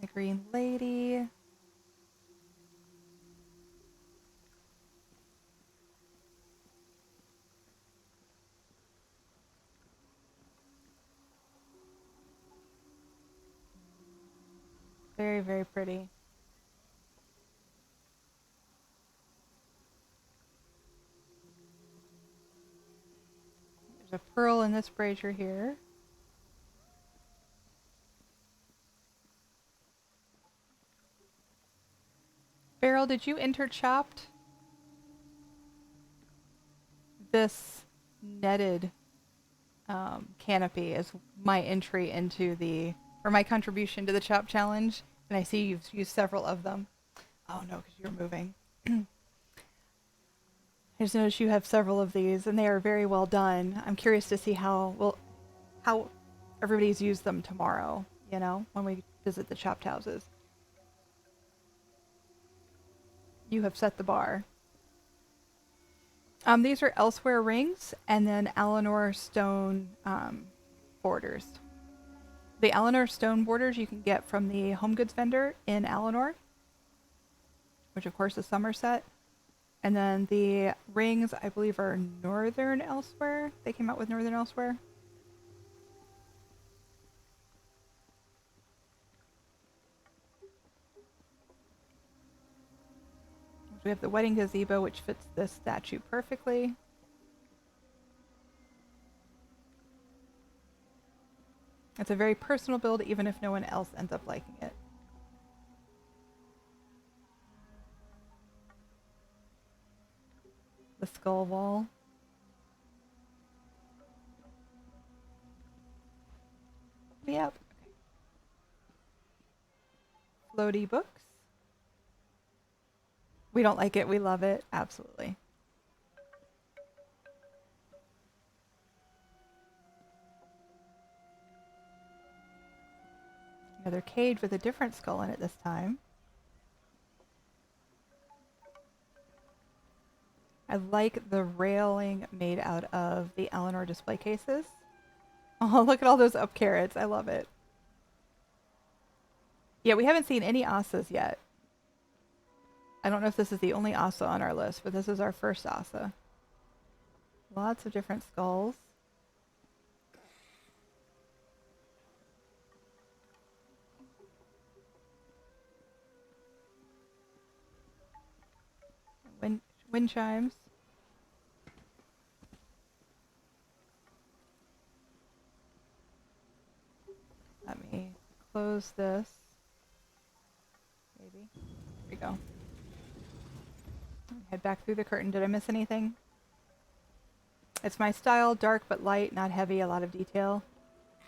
The green lady. Very, very pretty. There's a pearl in this brazier here. Beryl, did you enter chopped? This netted canopy is my entry into the, or my contribution to the chop challenge, and I see you've used several of them. Oh no, because you're moving. I just noticed you have several of these, and they are very well done. I'm curious to see how everybody's used them tomorrow, you know, when we visit the chopped houses. You have set the bar. These are Elsewhere rings, and then Alinor stone borders. The Alinor stone borders you can get from the home goods vendor in Alinor, which of course is Somerset. And then the rings, I believe, are Northern Elsewhere. They came out with Northern Elsewhere. We have the wedding gazebo, which fits this statue perfectly. It's a very personal build, even if no one else ends up liking it. The skull wall. Yep. Okay. Floaty books. We don't like it, we love it. Absolutely. Another cage with a different skull in it this time. I like the railing made out of the Alinor display cases. Oh, look at all those up carrots. I love it. Yeah, we haven't seen any Ossas yet. I don't know if this is the only Ossa on our list, but this is our first Ossa. Lots of different skulls. Wind chimes. Let me close this. Maybe. There we go. Head back through the curtain. Did I miss anything? It's my style, dark but light, not heavy, a lot of detail.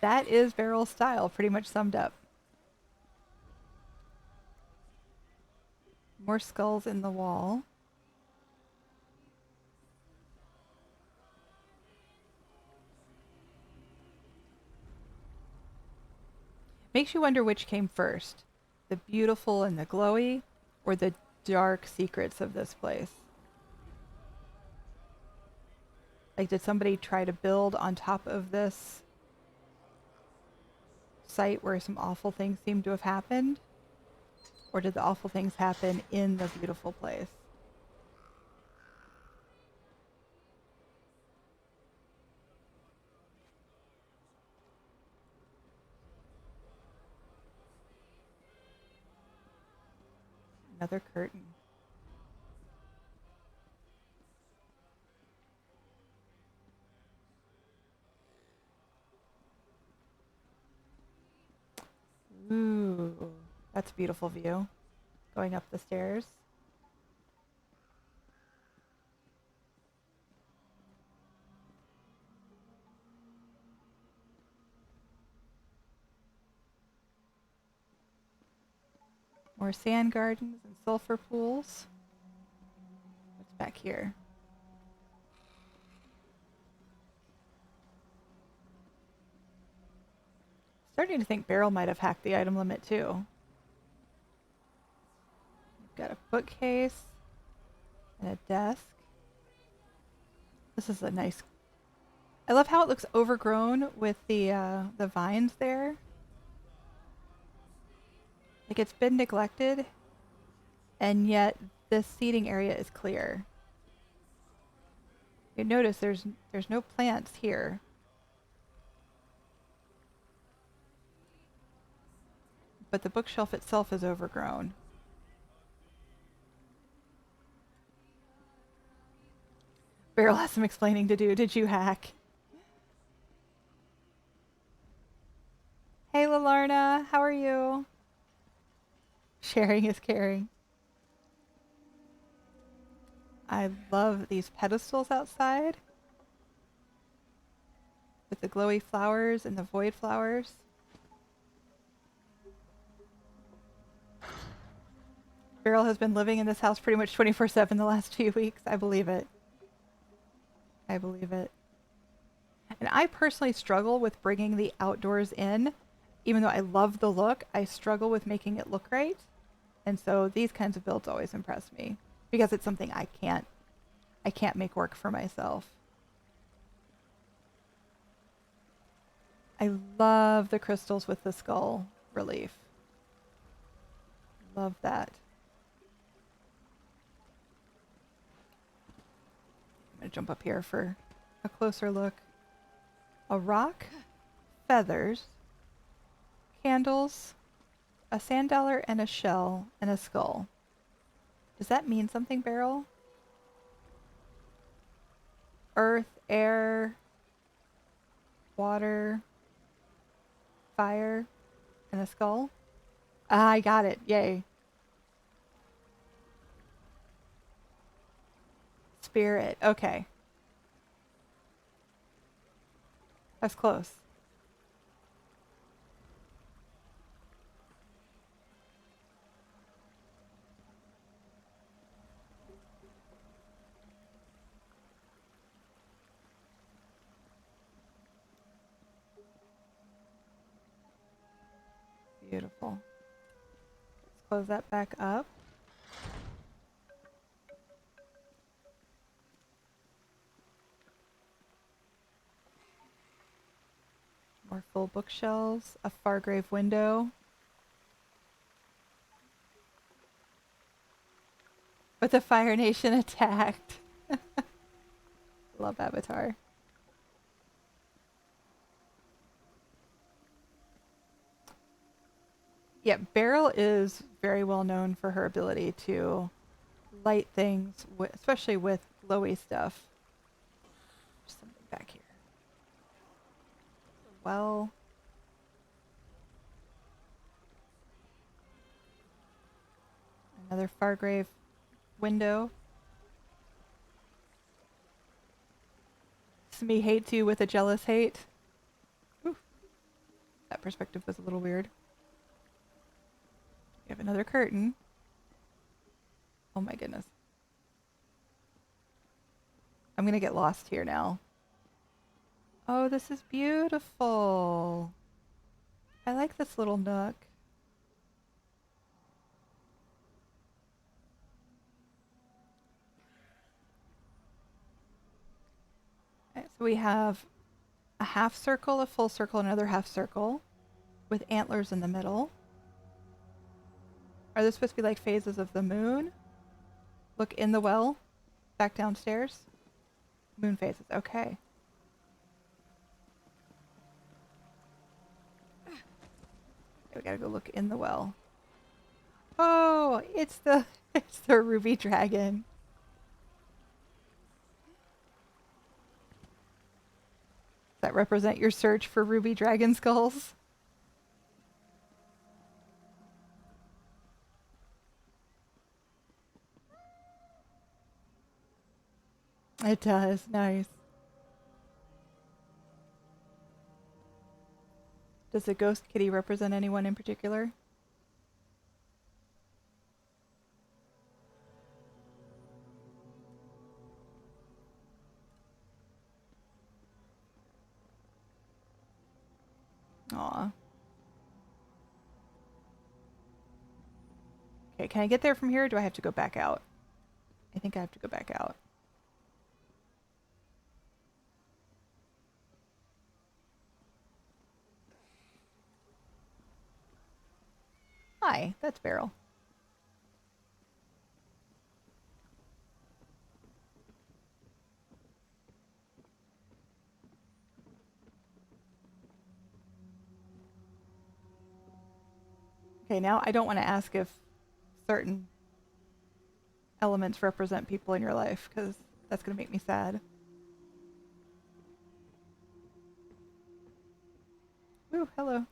That is Beryl's style, pretty much summed up. More skulls in the wall. Makes you wonder which came first, the beautiful and the glowy, or the dark secrets of this place. Like, did somebody try to build on top of this site where some awful things seem to have happened? Or did the awful things happen in the beautiful place? Another curtain. Ooh, that's a beautiful view. Going up the stairs. More sand gardens and sulfur pools. What's back here? Starting to think Beryl might have hacked the item limit too. We've got a bookcase and a desk. This is a nice... I love how it looks overgrown with the vines there. Like, it's been neglected, and yet this seating area is clear. You notice there's no plants here. But the bookshelf itself is overgrown. Beryl has some explaining to do. Did you hack? Hey, Lalarna, how are you? Sharing is caring. I love these pedestals outside with the glowy flowers and the void flowers. Beryl has been living in this house pretty much 24/7 the last few weeks. I believe it. I believe it. And I personally struggle with bringing the outdoors in. Even though I love the look, I struggle with making it look right. And so these kinds of builds always impress me because it's something I can't make work for myself. I love the crystals with the skull relief. Love that. I'm going to jump up here for a closer look. A rock, feathers, candles, a sand dollar and a shell, and a skull. Does that mean something, Beryl? Earth, air, water, fire, and a skull? Ah, I got it. Yay. Spirit. Okay. That's close. Beautiful. Let's close that back up. More full bookshelves, a Fargrave window. But the Fire Nation attacked. Love Avatar. Yeah, Beryl is very well known for her ability to light things, especially with glowy stuff. There's something back here. Well. Another Fargrave window. Smee hates you with a jealous hate. Ooh. That perspective was a little weird. We have another curtain. Oh my goodness. I'm gonna get lost here now. Oh, this is beautiful. I like this little nook. Okay, so we have a half circle, a full circle, another half circle with antlers in the middle. Are those supposed to be like phases of the moon? Look in the well, back downstairs. Moon phases, okay. We gotta go look in the well. Oh, it's the ruby dragon. Does that represent your search for ruby dragon skulls? It does, nice. Does the ghost kitty represent anyone in particular? Aw. Okay, can I get there from here or do I have to go back out? I think I have to go back out. Hi, that's Beryl. Okay, now I don't want to ask if certain elements represent people in your life, because that's going to make me sad. Ooh, hello.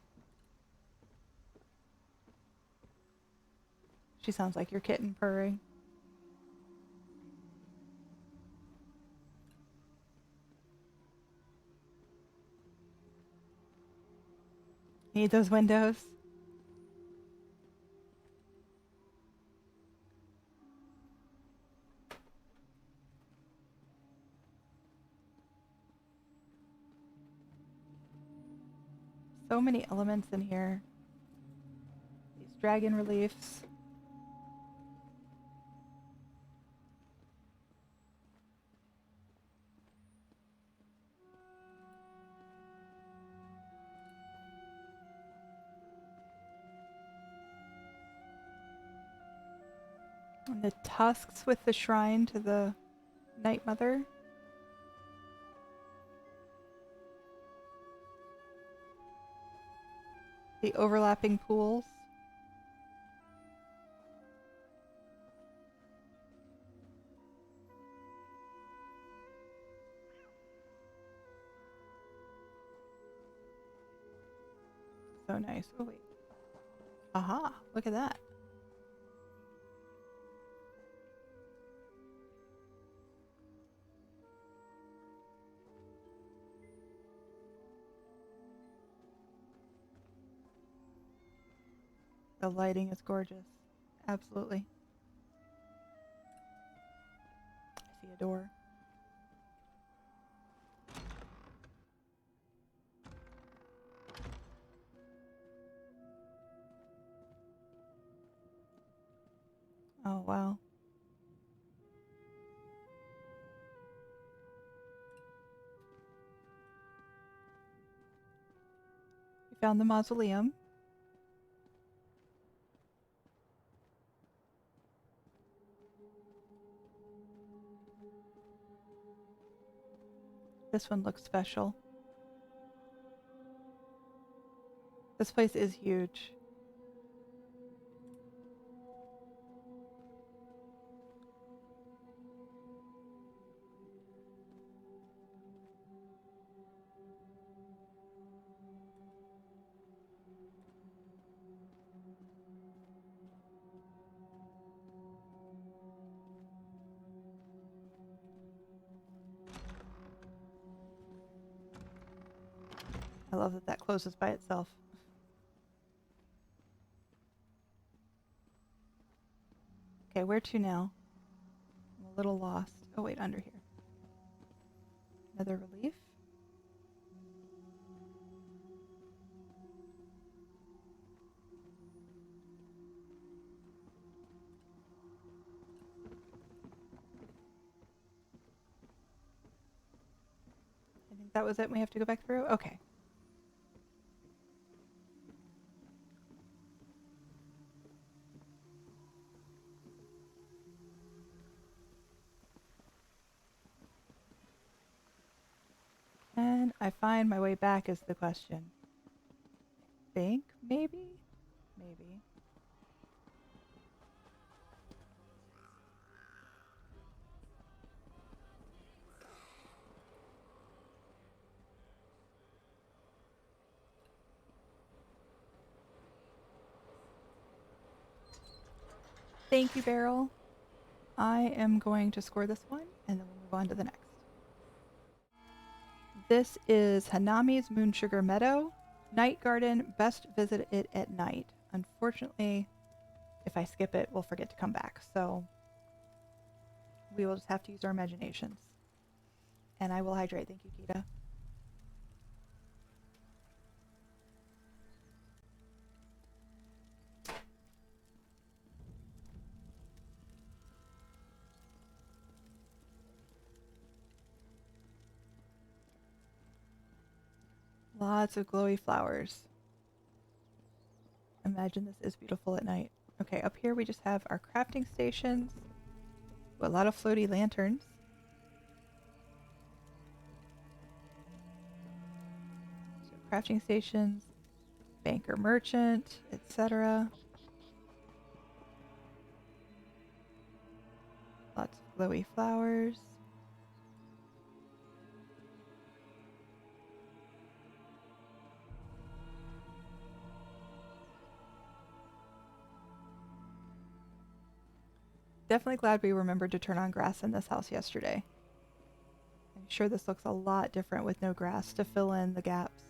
She sounds like your kitten purring. Need those windows? So many elements in here. These dragon reliefs. And the tusks with the shrine to the Night Mother. The overlapping pools. So nice. Oh wait. Aha, look at that. The lighting is gorgeous. Absolutely. I see a door. Oh, wow. We found the mausoleum. This one looks special. This place is huge. I love that that closes by itself. Okay, where to now? I'm a little lost. Oh wait, under here. Another relief. I think that was it. We have to go back through? Okay. And I find my way back is the question. I think, maybe? Maybe. Thank you, Beryl. I am going to score this one, and then we'll move on to the next. This is Hanami's Moon-Sugar Meadow. Night Garden, best visit it at night. Unfortunately, if I skip it, we'll forget to come back. So we will just have to use our imaginations. And I will hydrate. Thank you, Kita. Lots of glowy flowers. Imagine this is beautiful at night. Okay, up here we just have our crafting stations. A lot of floaty lanterns. So crafting stations, banker merchant, etc. Lots of glowy flowers. Definitely glad we remembered to turn on grass in this house yesterday. I'm sure this looks a lot different with no grass to fill in the gaps.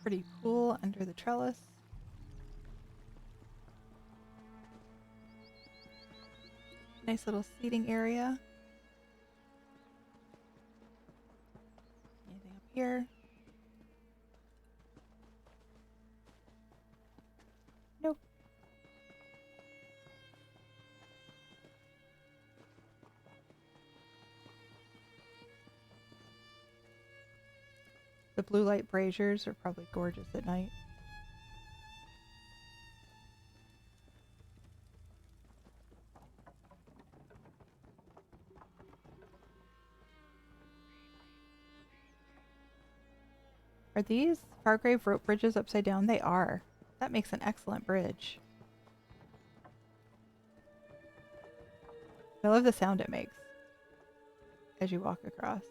Pretty cool under the trellis. Nice little seating area. Anything up here? Nope. The blue light braziers are probably gorgeous at night. Are these Fargrave rope bridges upside down? They are. That makes an excellent bridge. I love the sound it makes as you walk across.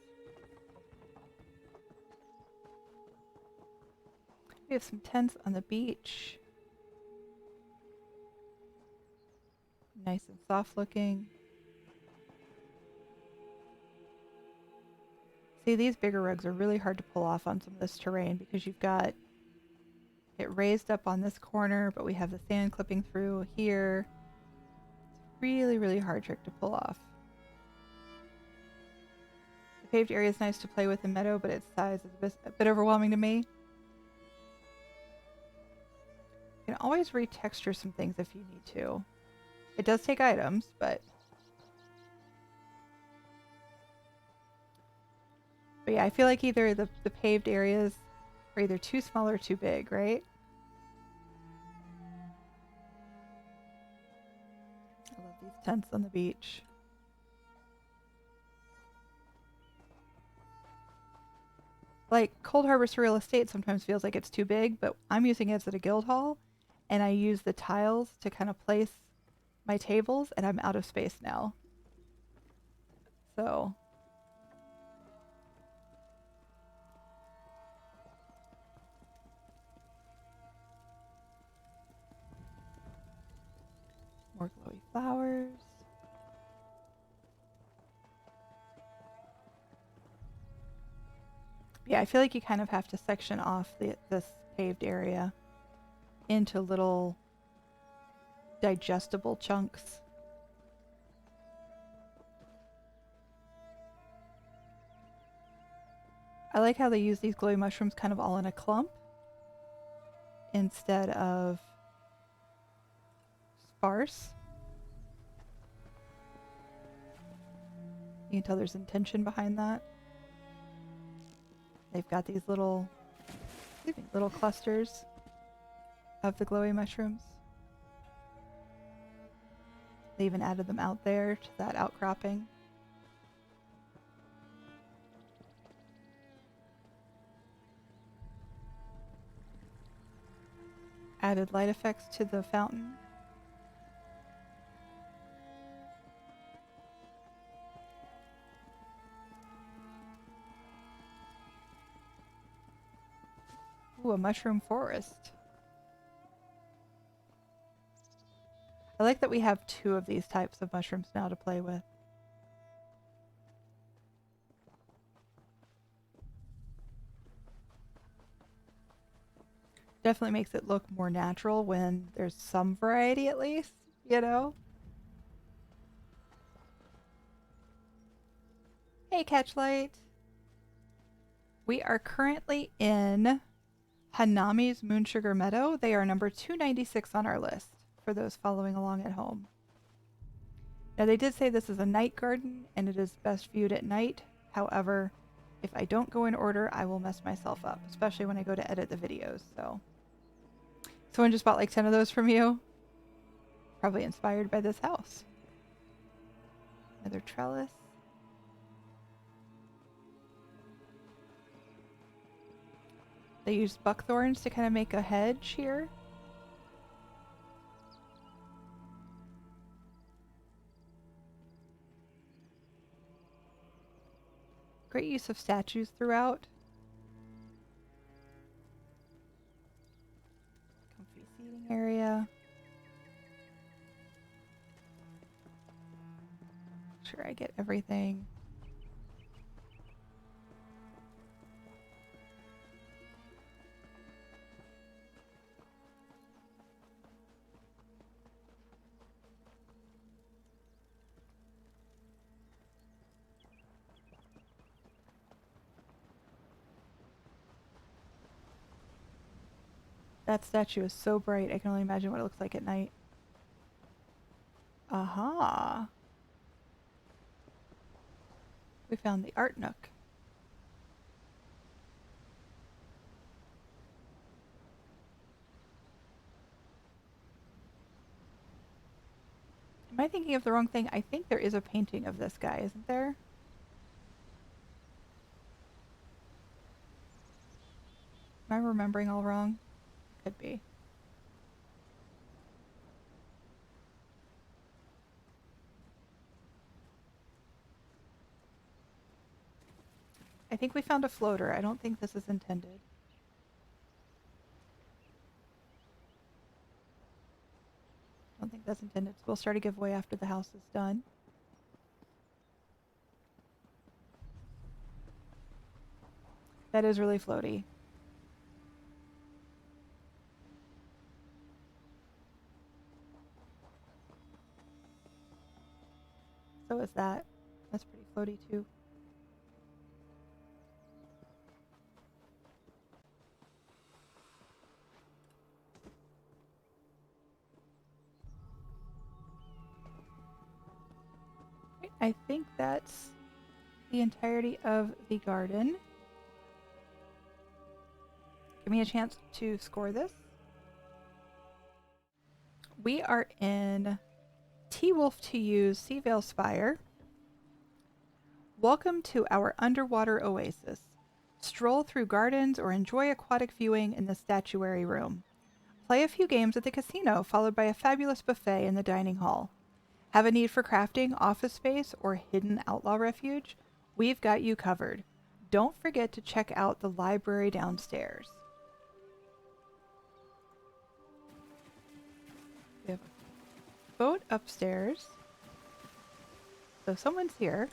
We have some tents on the beach. Nice and soft looking. See, these bigger rugs are really hard to pull off on some of this terrain because you've got it raised up on this corner, but we have the sand clipping through here. It's really, really hard trick to pull off. The paved area is nice to play with in Meadow, but its size is a bit overwhelming to me. You can always retexture some things if you need to. It does take items, but yeah, I feel like either the paved areas are either too small or too big, right? I love these tents on the beach. Like, Coldharbour Surreal Estate sometimes feels like it's too big, but I'm using it as a guild hall, and I use the tiles to kind of place my tables, and I'm out of space now. So more glowy flowers. Yeah, I feel like you kind of have to section off this paved area into little digestible chunks. I like how they use these glowy mushrooms kind of all in a clump instead of sparse. You can tell there's intention behind that. They've got these little clusters of the glowy mushrooms. They even added them out there to that outcropping. Added light effects to the fountain. Ooh, a mushroom forest. I like that we have 2 of these types of mushrooms now to play with. Definitely makes it look more natural when there's some variety at least, you know? Hey, Catchlight! We are currently in Hanami's Moon-Sugar Meadow. They are number 296 on our list, for those following along at home. Now, they did say this is a night garden, and it is best viewed at night. However, if I don't go in order, I will mess myself up, especially when I go to edit the videos, so. Someone just bought like 10 of those from you. Probably inspired by this house. Another trellis. They used buckthorns to kind of make a hedge here. Great use of statues throughout. Comfy seating area. Make sure I get everything. That statue is so bright, I can only imagine what it looks like at night. Aha! We found the art nook. Am I thinking of the wrong thing? I think there is a painting of this guy, isn't there? Am I remembering all wrong? Could be. I think we found a floater. I don't think this is intended. I don't think that's intended. So we'll start a giveaway after the house is done. That is really floaty. So is that. That's pretty floaty too. I think that's the entirety of the garden. Give me a chance to score this. We are in T-Wolf to use Seaveil Spire. Welcome to our underwater oasis. Stroll through gardens or enjoy aquatic viewing in the statuary room. Play a few games at the casino, followed by a fabulous buffet in the dining hall. Have a need for crafting, office space, or hidden outlaw refuge? We've got you covered. Don't forget to check out the library downstairs. We have a boat upstairs. So someone's here.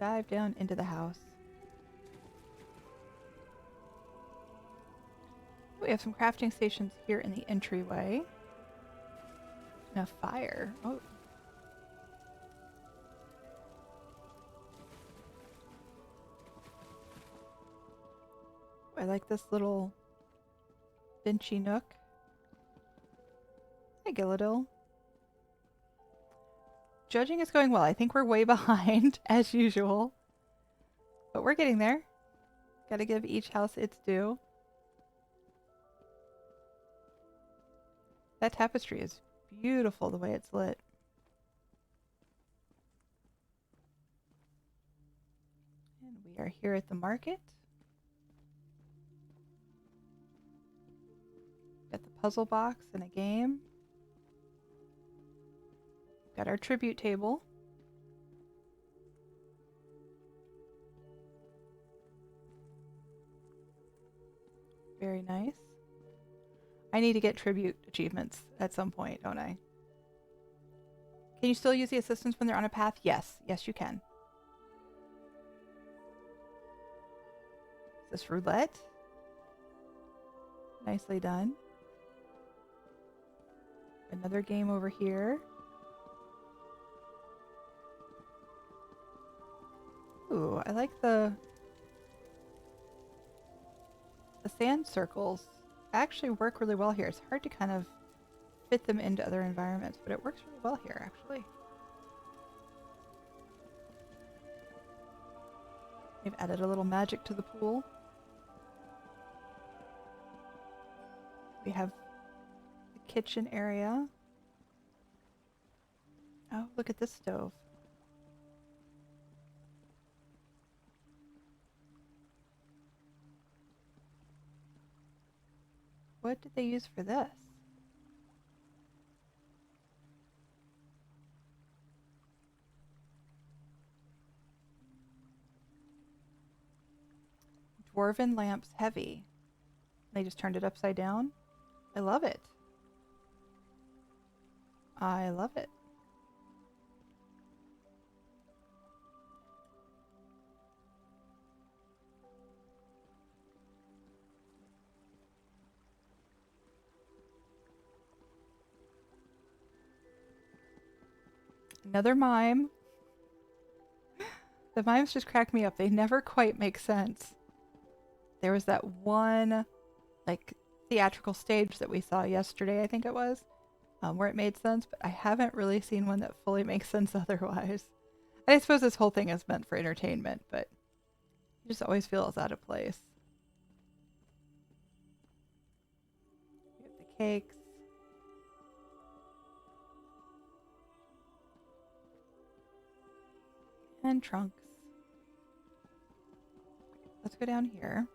dive down into the house. We have some crafting stations here in the entryway. And a fire. Oh. I like this little benchy nook. Hey, Gilladil. Judging is going well. I think we're way behind, as usual. But we're getting there. Gotta give each house its due. That tapestry is beautiful the way it's lit. And we are here at the market. Got the puzzle box and a game. Got our tribute table. Very nice. I need to get tribute achievements at some point, don't I? Can you still use the assistants when they're on a path? Yes. Yes, you can. Is this roulette? Nicely done. Another game over here. Ooh, I like the sand circles. Actually work really well here. It's hard to kind of fit them into other environments, but it works really well here, actually. They've added a little magic to the pool. We have the kitchen area. Oh, look at this stove. What did they use for this? Dwarven lamps heavy. They just turned it upside down. I love it. I love it. Another mime. The mimes just crack me up. They never quite make sense. There was that one, like, theatrical stage that we saw yesterday, I think it was, where it made sense, but I haven't really seen one that fully makes sense otherwise. And I suppose this whole thing is meant for entertainment, but you just always feel it's out of place. We have the cakes. And trunks. Let's go down here.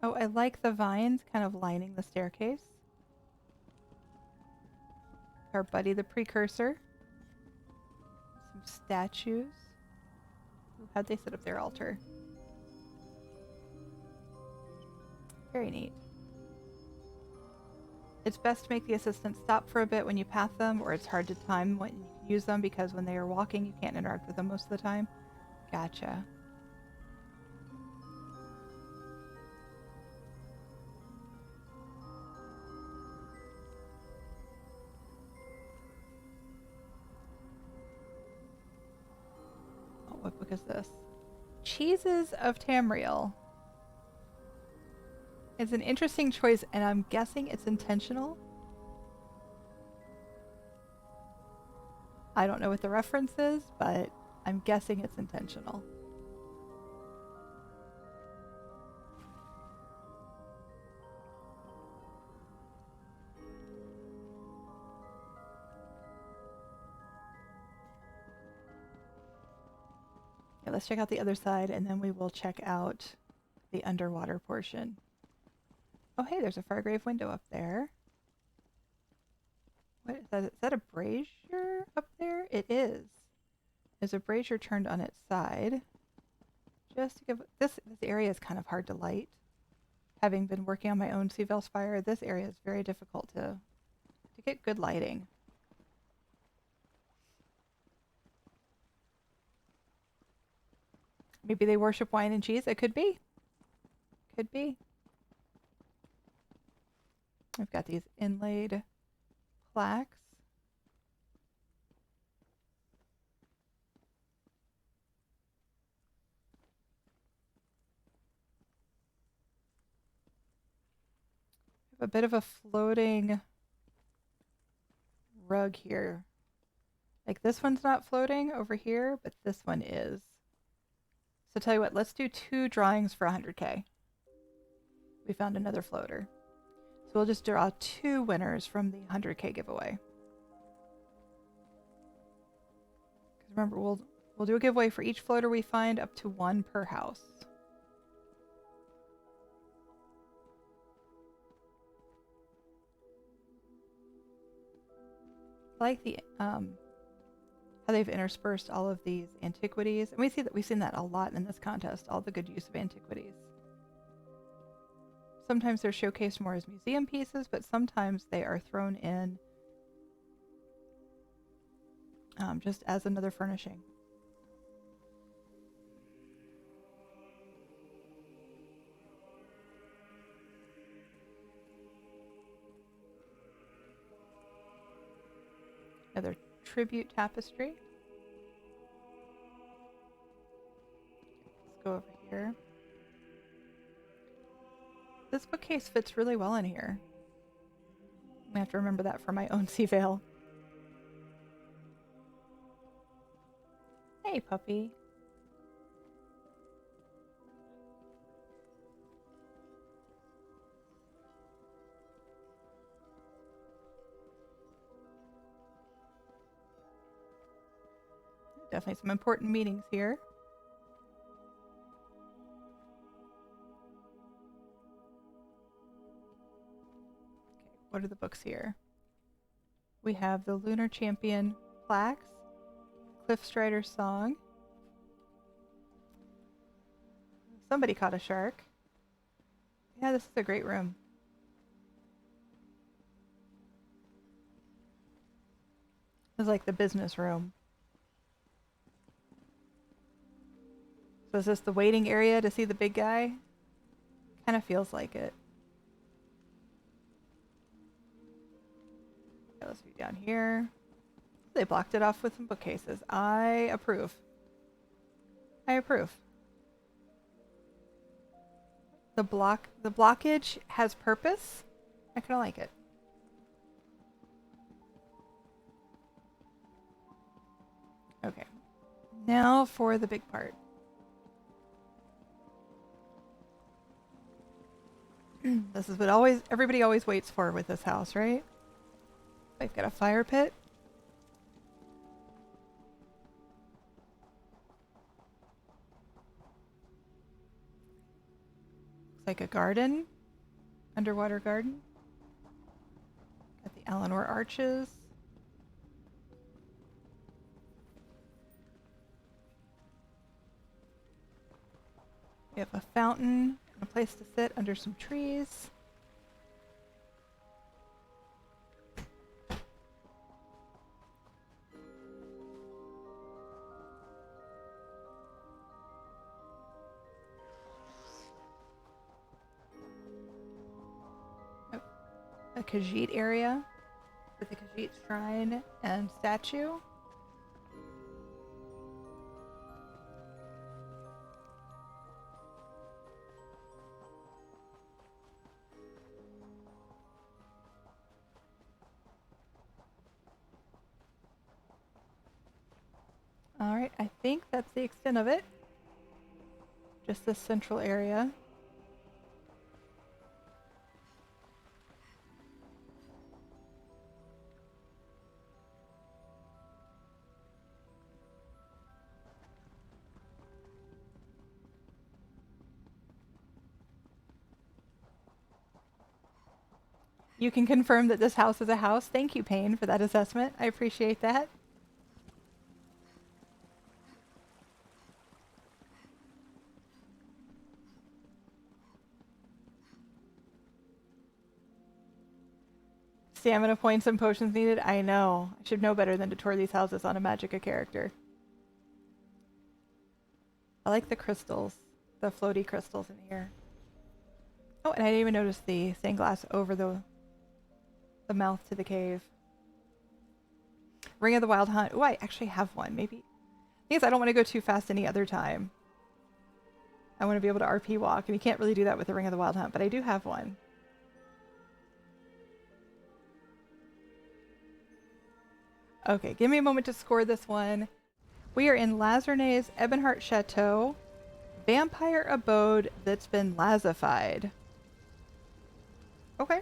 Oh, I like the vines kind of lining the staircase. Our buddy the Precursor. Some statues. Ooh, how'd they set up their altar? Very neat. It's best to make the assistants stop for a bit when you path them, or it's hard to time when you use them because when they are walking, you can't interact with them most of the time. Gotcha. Oh, what book is this? Cheeses of Tamriel. It's an interesting choice, and I'm guessing it's intentional. I don't know what the reference is, but I'm guessing it's intentional. Yeah, let's check out the other side, and then we will check out the underwater portion. Oh, hey, there's a Fargrave window up there. What is that? Is that a brazier up there? It is. There's a brazier turned on its side. Just to give... This area is kind of hard to light. Having been working on my own Seaveil Spire, this area is very difficult to to get good lighting. Maybe they worship wine and cheese. It could be. Could be. I've got these inlaid plaques. A bit of a floating rug here. Like this one's not floating over here, but this one is. So tell you what, let's do 2 drawings for 100K. We found another floater. So we'll just draw 2 winners from the 100K giveaway. Because remember, we'll do a giveaway for each floater we find, up to 1 per house. I like the how they've interspersed all of these antiquities, and we've seen that a lot in this contest. All the good use of antiquities. Sometimes they're showcased more as museum pieces, but sometimes they are thrown in just as another furnishing. Another tribute tapestry. Let's go over here. This bookcase fits really well in here. I have to remember that for my own Seaveil. Hey, puppy. Definitely some important meetings here. Okay, what are the books here? We have the Lunar Champion plaques, Cliffstrider's Song. Somebody caught a shark. Yeah, this is a great room. This is like the business room. So is this the waiting area to see the big guy? Kind of feels like it. Okay, let's be down here. They blocked it off with some bookcases. I approve. I approve. The blockage has purpose. I kind of like it. Okay. Now for the big part. This is what everybody always waits for with this house, right? I've got a fire pit. Looks like a garden. Underwater garden. Got the Eleanor arches. We have a fountain. A place to sit under some trees. Oh, a Khajiit area with a Khajiit shrine and statue. Alright, I think that's the extent of it. Just this central area. You can confirm that this house is a house. Thank you, Payne, for that assessment. I appreciate that. Stamina points and potions needed? I know. I should know better than to tour these houses on a Magicka character. I like the crystals. The floaty crystals in here. Oh, and I didn't even notice the stained glass over the mouth to the cave. Ring of the Wild Hunt. Oh, I actually have one. Maybe. The thing is, I don't want to go too fast any other time. I want to be able to RP walk, and you can't really do that with the Ring of the Wild Hunt, but I do have one. Okay, give me a moment to score this one. We are in Lazarnay's Ebonheart Chateau, vampire abode that's been lazified. Okay.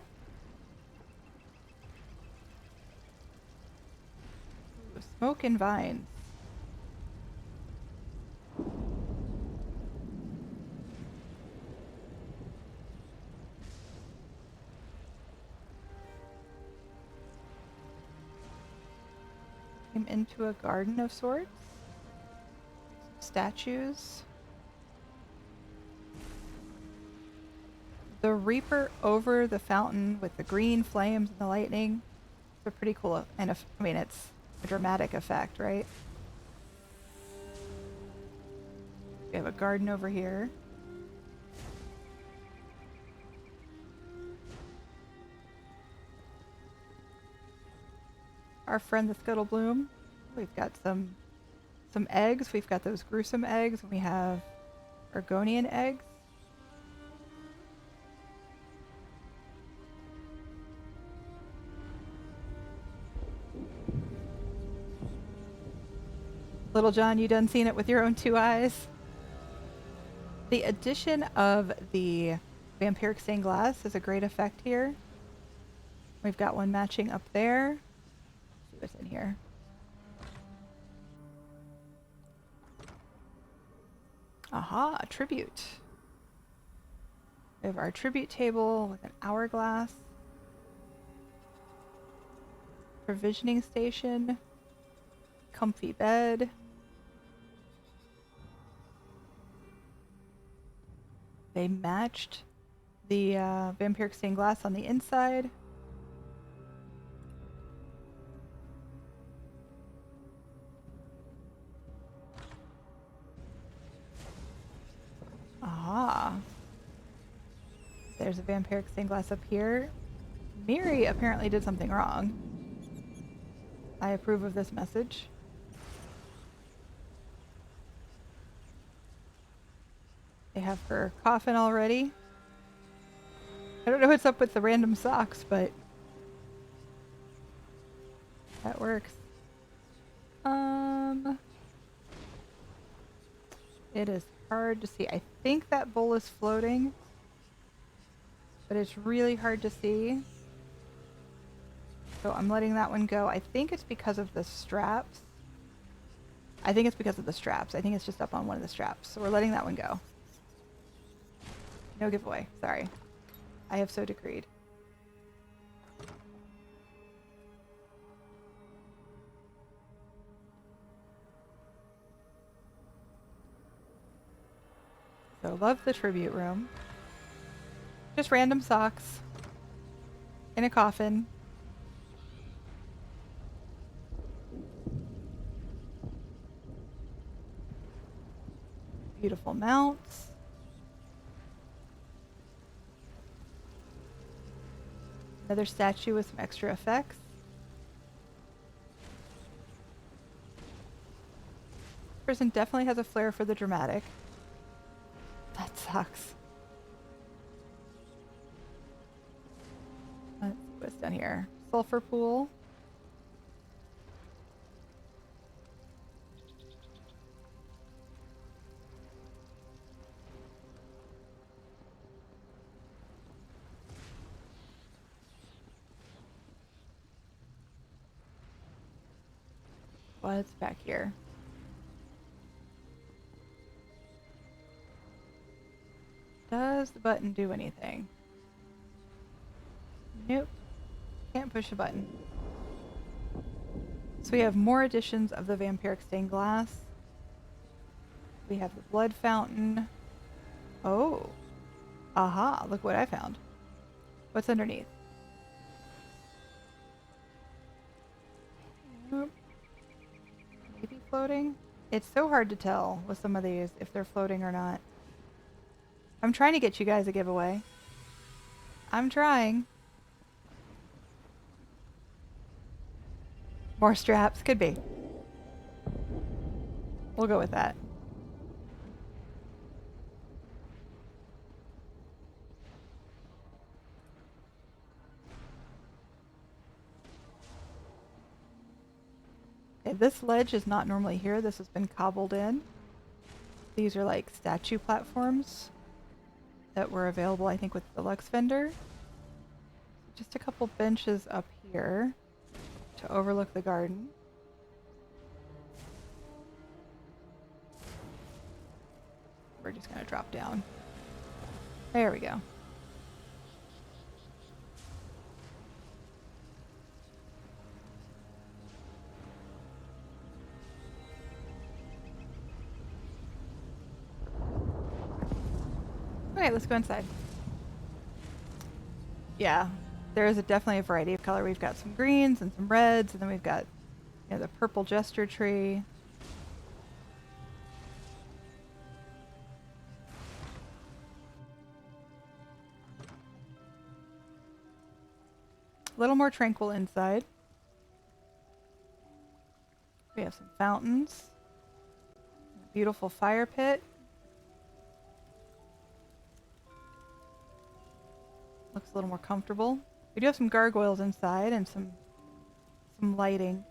Ooh, smoke and vines. Came into a garden of sorts. Statues. The Reaper over the fountain with the green flames and the lightning. It's a pretty cool, and I mean, it's a dramatic effect, right? We have a garden over here. Our friend the Scuttlebloom. We've got some eggs. We've got those gruesome eggs, and we have Argonian eggs. Little John, you done seen it with your own two eyes? The addition of the vampiric stained glass is a great effect here. We've got one matching up there. Let's see what's in here. Aha, a tribute. We have our tribute table with an hourglass. Provisioning station. Comfy bed. They matched the vampiric stained glass on the inside. Ah. There's a vampiric stained glass up here. Miri apparently did something wrong. I approve of this message. They have her coffin already. I don't know what's up with the random socks, but that works. It is hard to see. I think that bowl is floating, but it's really hard to see. So I'm letting that one go. I think it's because of the straps. I think it's just up on one of the straps. So we're letting that one go. No giveaway. Sorry. I have so decreed. So love the tribute room. Just random socks. In a coffin. Beautiful mounts. Another statue with some extra effects. This person definitely has a flair for the dramatic. That sucks. Let's see what's down here. Sulfur pool. What's back here? Does the button do anything? Nope. Can't push a button. So we have more editions of the vampiric stained glass. We have the blood fountain. Oh. Aha, look what I found. What's underneath? Nope. Maybe floating? It's so hard to tell with some of these if they're floating or not. I'm trying to get you guys a giveaway. I'm trying. More straps? Could be. We'll go with that. Okay, this ledge is not normally here. This has been cobbled in. These are like statue platforms that were available, I think, with the Deluxe vendor. Just a couple benches up here to overlook the garden. We're just going to drop down. There we go. Okay, let's go inside. Yeah, there is definitely a variety of color. We've got some greens and some reds, and then we've got, you know, the purple jester tree. A little more tranquil inside. We have some fountains, a beautiful fire pit. Looks a little more comfortable. We do have some gargoyles inside and some lighting.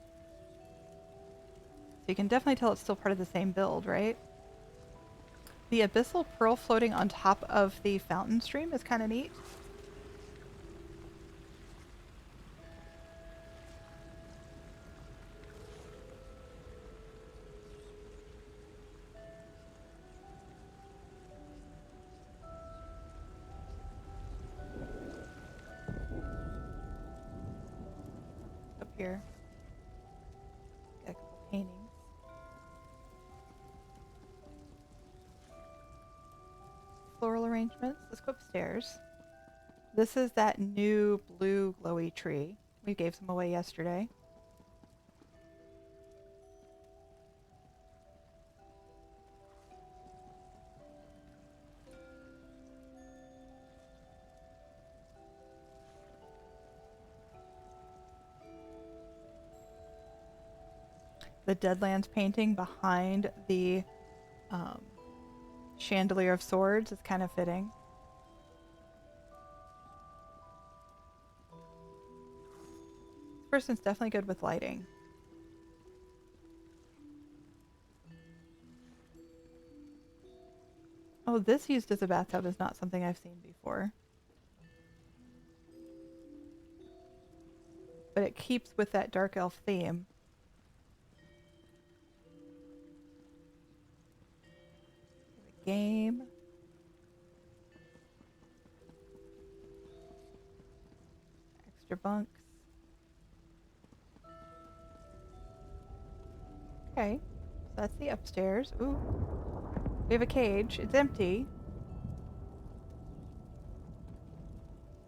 So you can definitely tell it's still part of the same build, right? The abyssal pearl floating on top of the fountain stream is kind of neat. Here. Got a couple paintings. Floral arrangements. Let's go upstairs. This is that new blue glowy tree. We gave some away yesterday. The Deadlands painting behind the Chandelier of Swords is kind of fitting. This person's definitely good with lighting. Oh, this used as a bathtub is not something I've seen before. But it keeps with that dark elf theme. Game. Extra bunks. Okay, so that's the upstairs. Ooh. We have a cage. It's empty.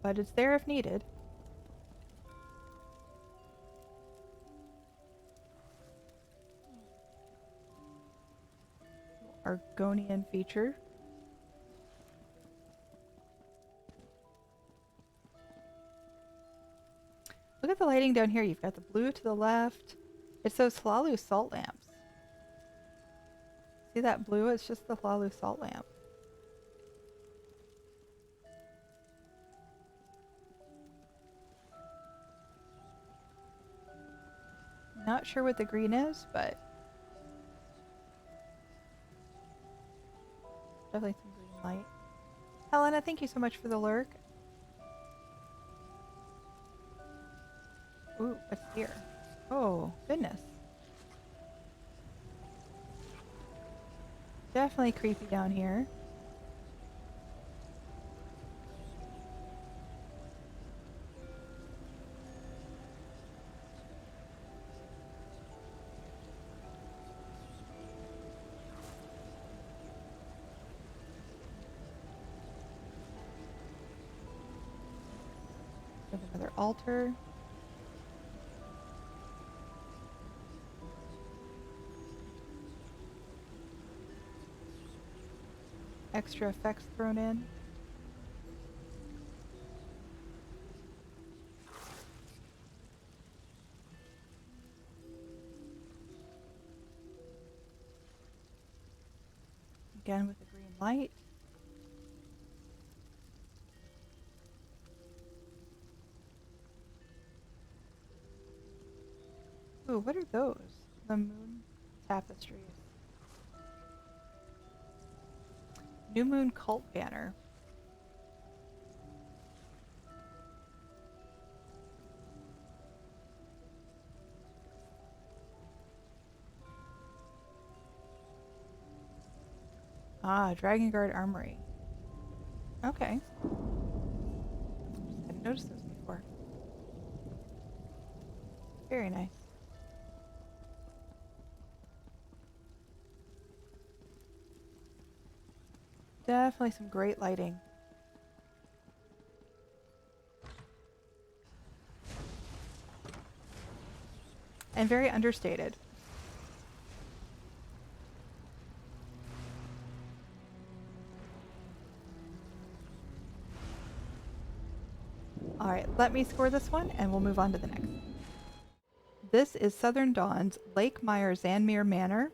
But it's there if needed. Argonian feature. Look at the lighting down here. You've got the blue to the left. It's those Hlalu salt lamps. See that blue? It's just the Hlalu salt lamp. Not sure what the green is, but definitely some green light. Helena, thank you so much for the lurk. Ooh, what's here? Oh, goodness. Definitely creepy down here. There's another altar. extra effects thrown in. Again with the green light. Ooh, what are those? The moon tapestries. New Moon Cult Banner. Ah, Dragon Guard Armory. Okay. Just hadn't noticed those before. Very nice. Definitely some great lighting. And very understated. Alright, let me score this one and we'll move on to the next. This is Southern Dawn's Lakemire Xanmeer Manor.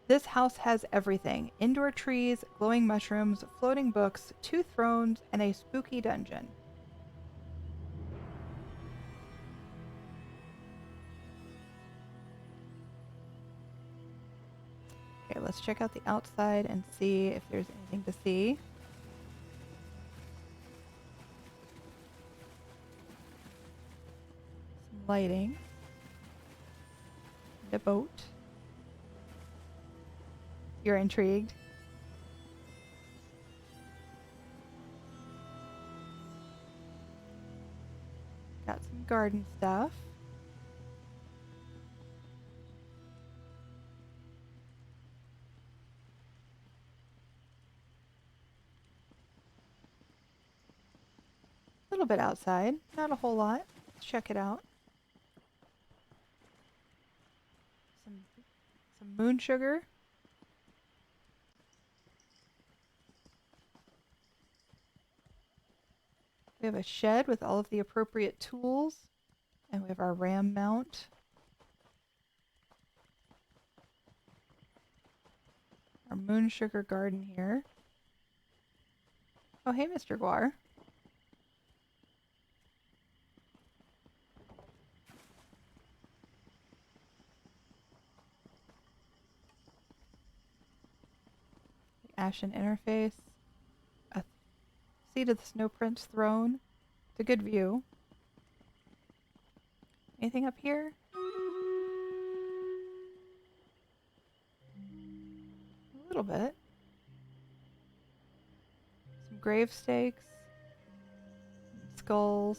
This house has everything. Indoor trees, glowing mushrooms, floating books, 2 thrones, and a spooky dungeon. Okay, let's check out the outside and see if there's anything to see. Some lighting. The boat. You're intrigued? Got some garden stuff. A little bit outside, not a whole lot. Let's check it out. Some Moon-Sugar. We have a shed with all of the appropriate tools, and we have our ram mount. Our Moon-Sugar garden here. Oh, hey, Mr. Guar. The Ashen interface. A seat of the Snow Prince throne. It's a good view. Anything up here? A little bit. Some grave stakes. Skulls.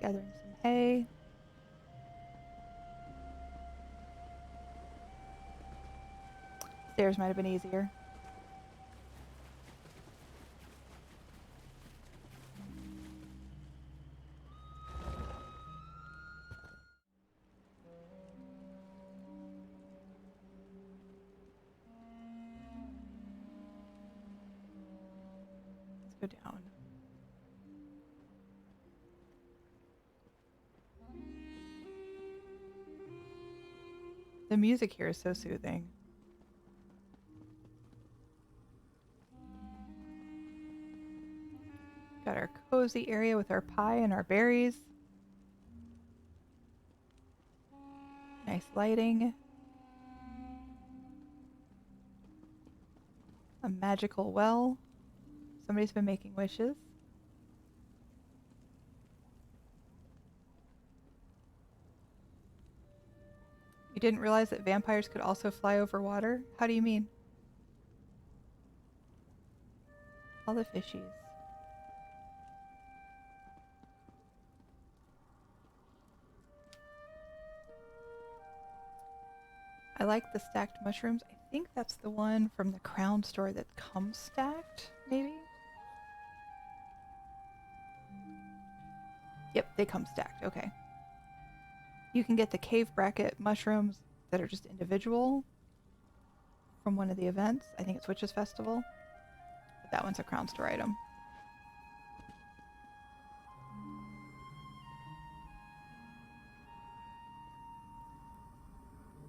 Gathering some hay. Stairs might have been easier. Let's go down. The music here is so soothing. Got our cozy area with our pie and our berries. Nice lighting. A magical well. Somebody's been making wishes. You didn't realize that vampires could also fly over water? How do you mean? All the fishies. I like the stacked mushrooms. I think that's the one from the Crown store that comes stacked, maybe? Yep, they come stacked. Okay. You can get the cave bracket mushrooms that are just individual from one of the events. I think it's Witches Festival. But that one's a Crown store item.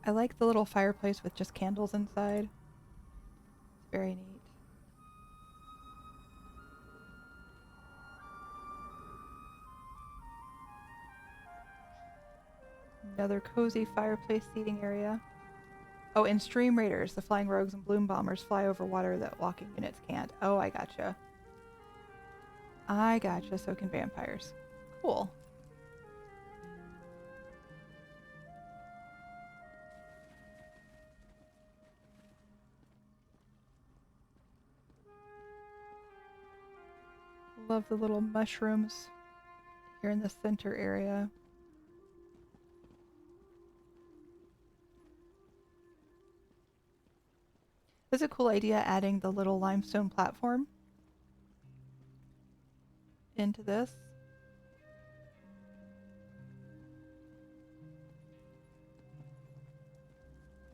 I like the little fireplace with just candles inside. It's very neat. Another cozy fireplace seating area. Oh, and Stream Raiders, the flying rogues and bloom bombers fly over water that walking units can't. Oh, I gotcha. I gotcha, so can vampires. Cool. Love the little mushrooms here in the center area. That's a cool idea, adding the little limestone platform into this.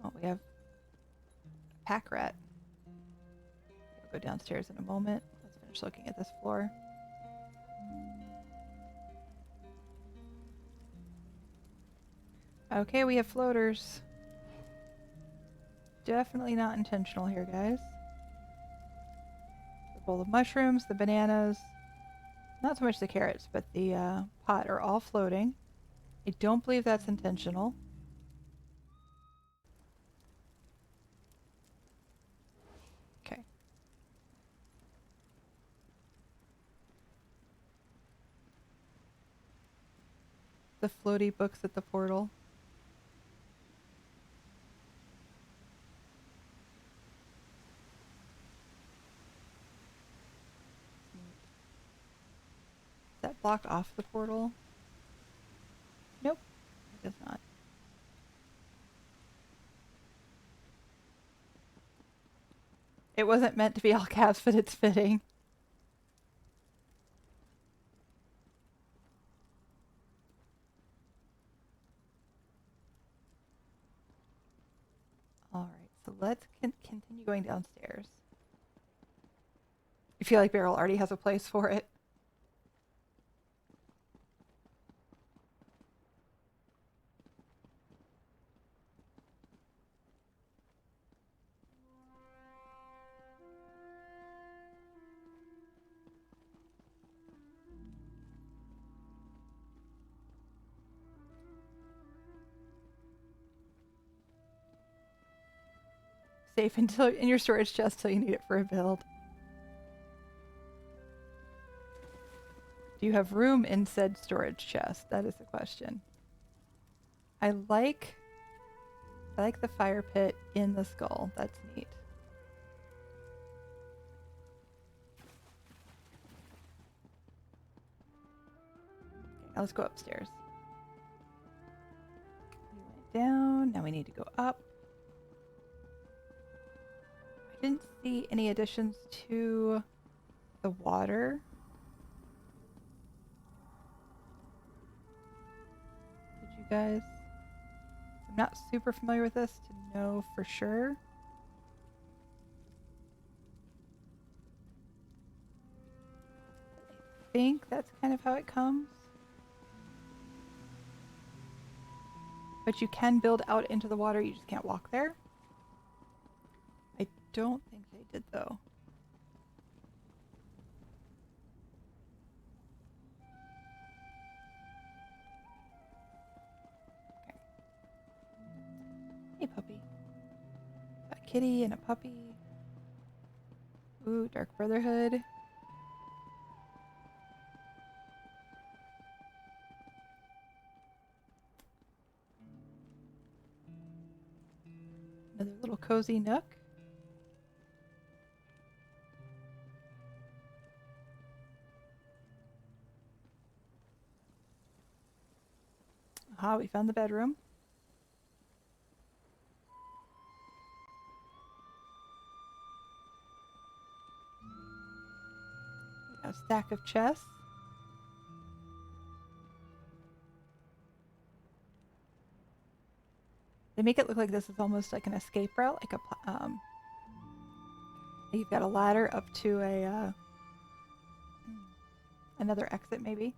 Oh, we have a pack rat. We'll go downstairs in a moment. Let's finish looking at this floor. Okay, we have floaters. Definitely not intentional here, guys. The bowl of mushrooms, the bananas, not so much the carrots, but the pot are all floating. I don't believe that's intentional. Okay. The floaty books at the portal. Is that blocked off the portal? Nope, it does not. It wasn't meant to be all caps, but it's fitting. Alright, so let's continue going downstairs. I feel like Beryl already has a place for it. Safe until in your storage chest till you need it for a build. Do you have room in said storage chest? That is the question. I like the fire pit in the skull. That's neat. Okay, now let's go upstairs. We went down. Now we need to go up. I didn't see any additions to the water. Did you guys? I'm not super familiar with this to know for sure. I think that's kind of how it comes. But you can build out into the water, you just can't walk there. I don't think they did though. Okay. Hey puppy. Got a kitty and a puppy. Ooh, Dark Brotherhood. Another little cozy nook. Aha, we found the bedroom. A stack of chests. They make it look like this is almost like an escape route, like a you've got a ladder up to a another exit maybe.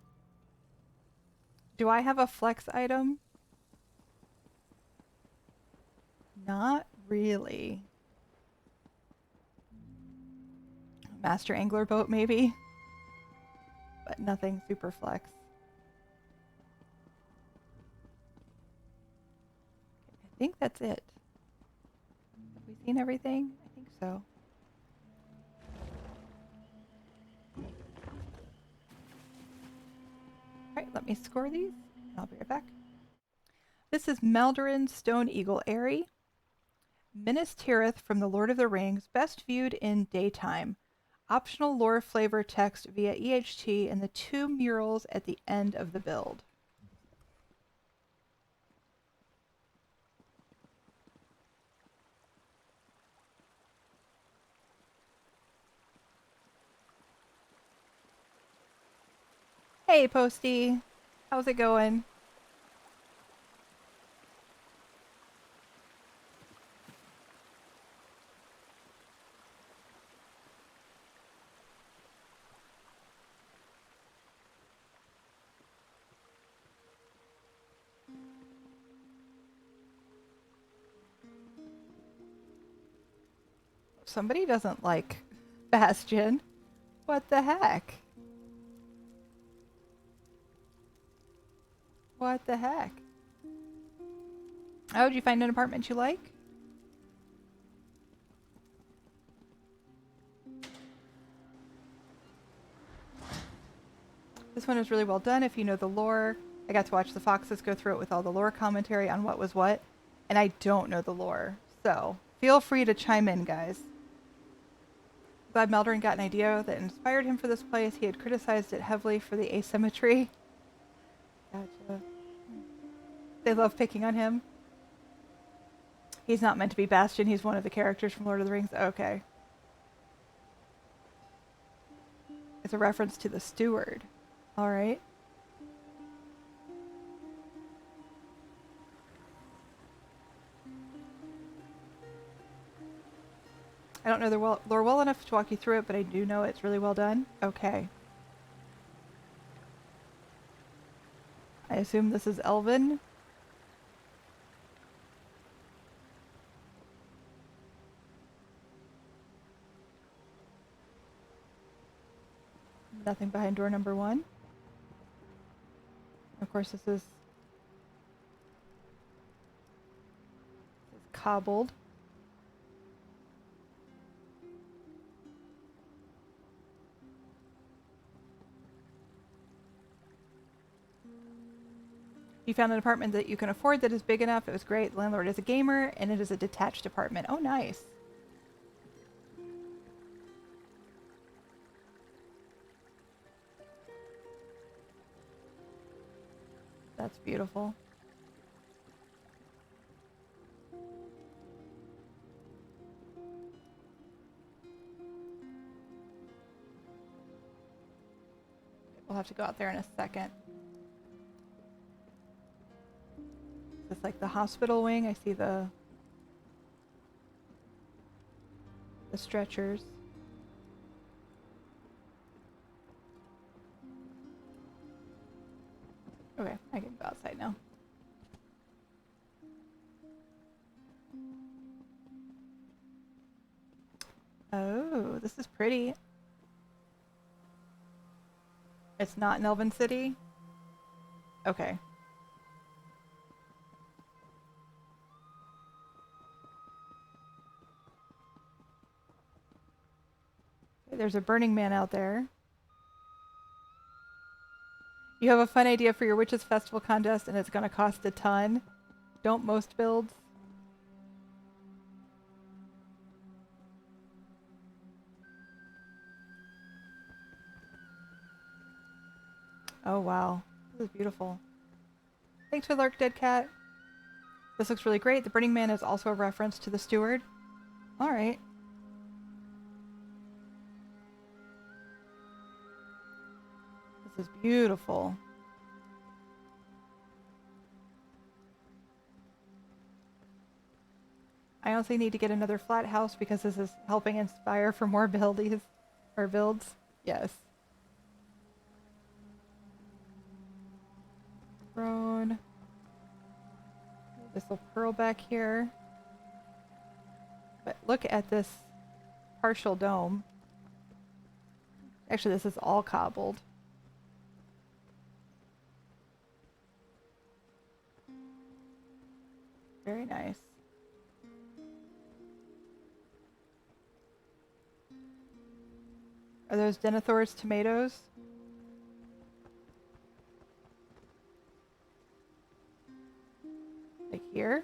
Do I have a flex item? Not really. Master angler boat maybe, but nothing super flex. I think that's it. Have we seen everything? I think so. Alright, let me score these. I'll be right back. This is Maldoran's Stone Eagle Aerie. Minas Tirith from the Lord of the Rings, best viewed in daytime. Optional lore flavor text via EHT and the 2 murals at the end of the build. Hey, Posty. How's it going? Somebody doesn't like Bastion. What the heck? What the heck? Oh, did you find an apartment you like? This one is really well done if you know the lore. I got to watch the Foxes go through it with all the lore commentary on what was what, and I don't know the lore, so feel free to chime in, guys. Glad Maldoran got an idea that inspired him for this place. He had criticized it heavily for the asymmetry. Gotcha. They love picking on him. He's not meant to be Bastion. He's one of the characters from Lord of the Rings. Okay. It's a reference to the steward. All right. I don't know the lore well enough to walk you through it, but I do know it's really well done. Okay. I assume this is Elven. Nothing behind door number 1. Of course, this is cobbled. You found an apartment that you can afford that is big enough. It was great. The landlord is a gamer, and it is a detached apartment. Oh, nice. That's beautiful. We'll have to go out there in a second. Is this like the hospital wing? I see the stretchers. Okay, I can go outside now. Oh, this is pretty. It's not an Elven city? Okay. There's a Burning Man out there. You have a fun idea for your Witches Festival contest and it's going to cost a ton. Don't most builds? Oh wow, this is beautiful. Thanks for the Lark, Dead Cat. This looks really great. The Burning Man is also a reference to the Steward. Alright. This is beautiful. I honestly need to get another flat house because this is helping inspire for more builds. Yes. Throne. This will curl back here. But look at this partial dome. Actually, this is all cobbled. Very nice. Are those Denethor's tomatoes? Like here?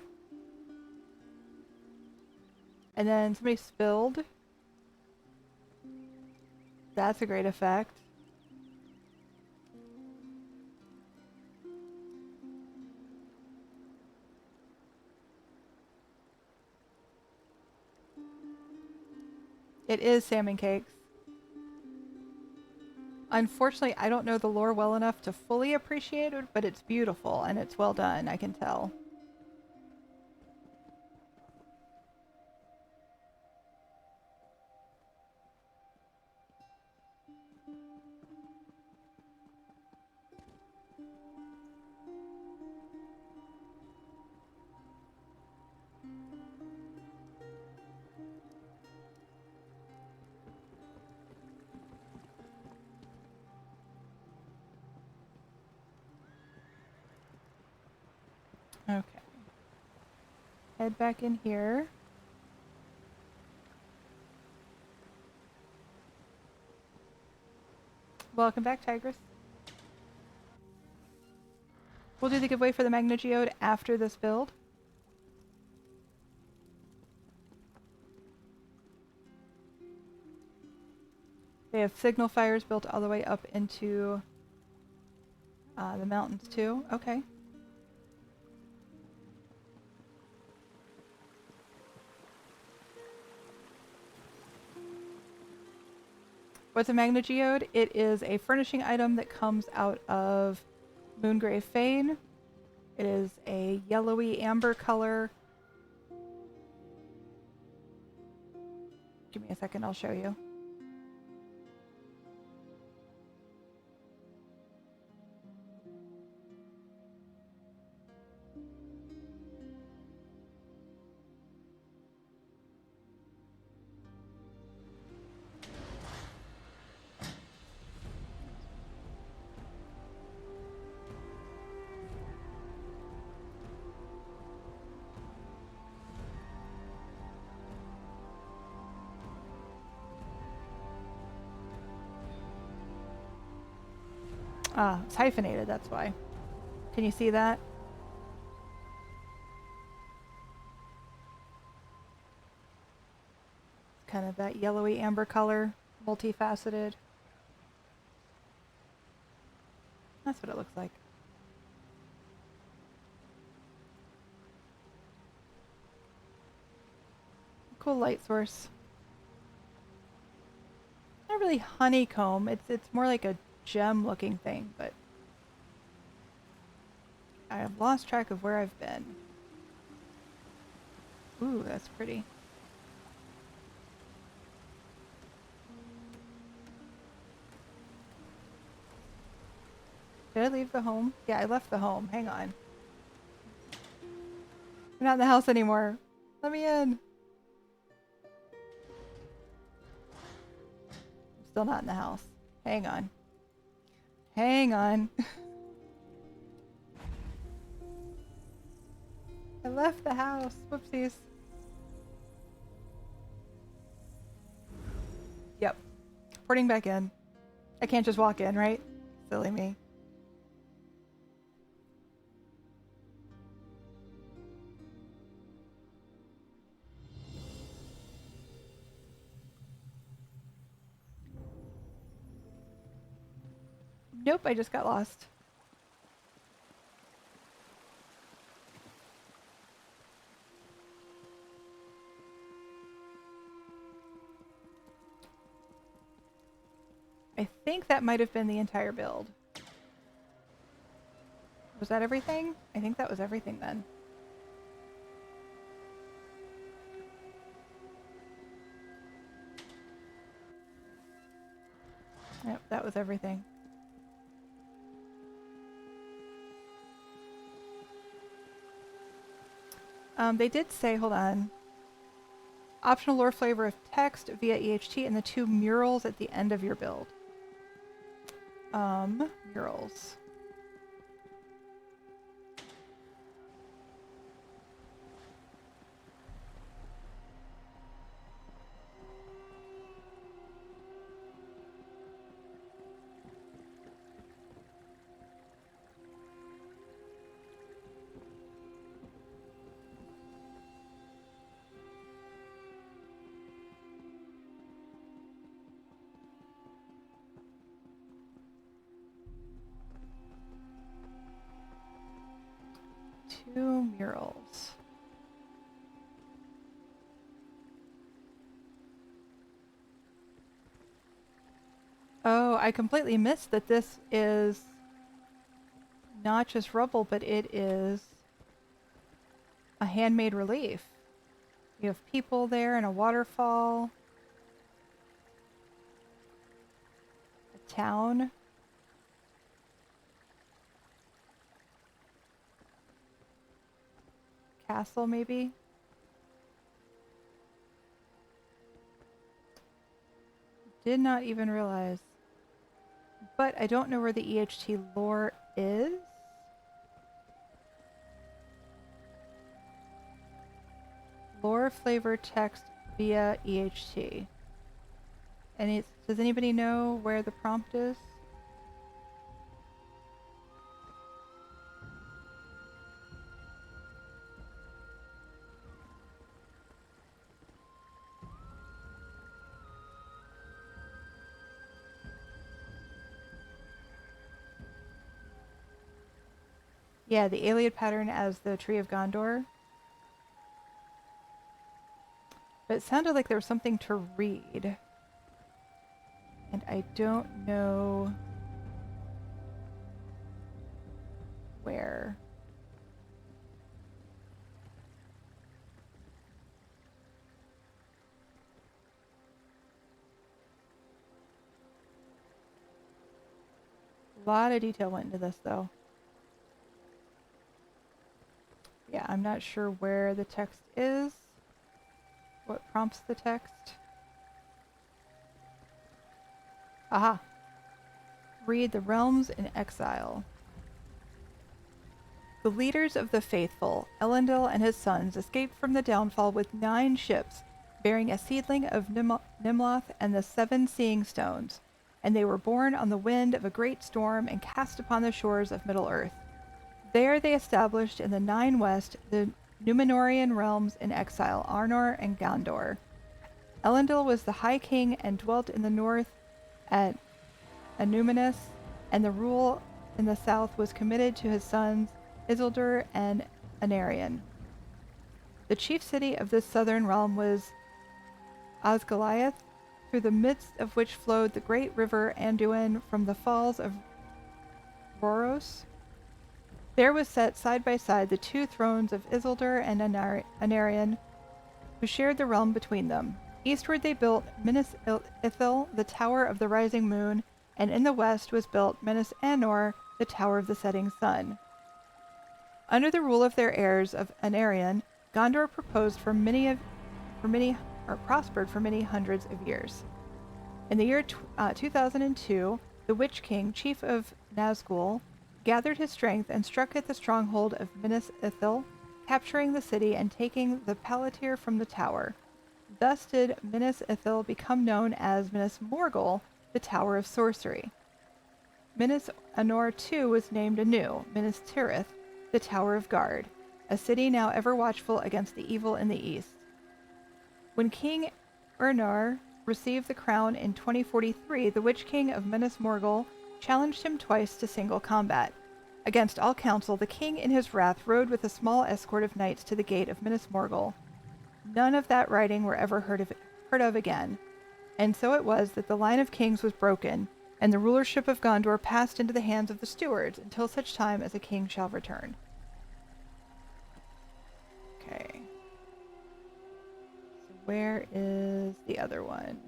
And then somebody spilled. That's a great effect. It is salmon cakes. Unfortunately, I don't know the lore well enough to fully appreciate it, but it's beautiful and it's well done, I can tell. Okay. Head back in here. Welcome back, Tigress. We'll do the giveaway for the Magna Geode after this build. They have signal fires built all the way up into the mountains too. Okay. What's a Magna Geode? It is a furnishing item that comes out of Moongrave Fane. It is a yellowy amber color. Give me a second, I'll show you. Ah, it's hyphenated, that's why. Can you see that? Kind of that yellowy amber color, multifaceted. That's what it looks like. Cool light source. Not really honeycomb, it's more like a gem looking thing, but I have lost track of where I've been. Ooh, that's pretty. Did I leave the home? Yeah, I left the home. Hang on. I'm not in the house anymore. Let me in. I'm still not in the house. Hang on. Hang on. I left the house. Whoopsies. Yep. Porting back in. I can't just walk in, right? Silly me. Nope, I just got lost. I think that might have been the entire build. Was that everything? I think that was everything then. Yep, that was everything. They did say, hold on, optional lore flavor of text via EHT and the 2 murals at the end of your build. Murals. Two murals. Oh, I completely missed that this is not just rubble, but it is a handmade relief. You have people there and a waterfall. A town. Castle, maybe? Did not even realize. But I don't know where the EHT lore is. Lore flavor text via EHT. And does anybody know where the prompt is? Yeah, the Iliad pattern as the Tree of Gondor. But it sounded like there was something to read. And I don't know where. A lot of detail went into this, though. Yeah, I'm not sure where the text is. What prompts the text? Aha! Read the realms in exile. The leaders of the faithful, Elendil and his sons, escaped from the downfall with 9 ships, bearing a seedling of Nimloth and the 7 seeing stones, and they were born on the wind of a great storm and cast upon the shores of Middle-earth. There they established in the 9 West the Númenórean realms in exile, Arnor and Gondor. Elendil was the High King and dwelt in the north at Annúminas, and the rule in the south was committed to his sons Isildur and Anarion. The chief city of this southern realm was Osgiliath, through the midst of which flowed the great river Anduin from the falls of Rhoros. There was set side by side the 2 thrones of Isildur and Anarion, who shared the realm between them. Eastward they built Minas Ithil, the Tower of the Rising Moon, and in the west was built Minas Anor, the Tower of the Setting Sun. Under the rule of their heirs of Anarion, Gondor prospered for many hundreds of years. In the year 2002, the Witch King, chief of Nazgul, gathered his strength and struck at the stronghold of Minas Ithil, capturing the city and taking the Palantir from the tower. Thus did Minas Ithil become known as Minas Morgul, the Tower of Sorcery. Minas Anor too was named anew, Minas Tirith, the Tower of Guard, a city now ever watchful against the evil in the east. When King Ernor received the crown in 2043, the Witch King of Minas Morgul challenged him twice to single combat. Against all counsel, the king in his wrath rode with a small escort of knights to the gate of Minas Morgul. None of that riding were ever heard of again, and so it was that the line of kings was broken, and the rulership of Gondor passed into the hands of the stewards until such time as a king shall return. Okay. So where is the other one?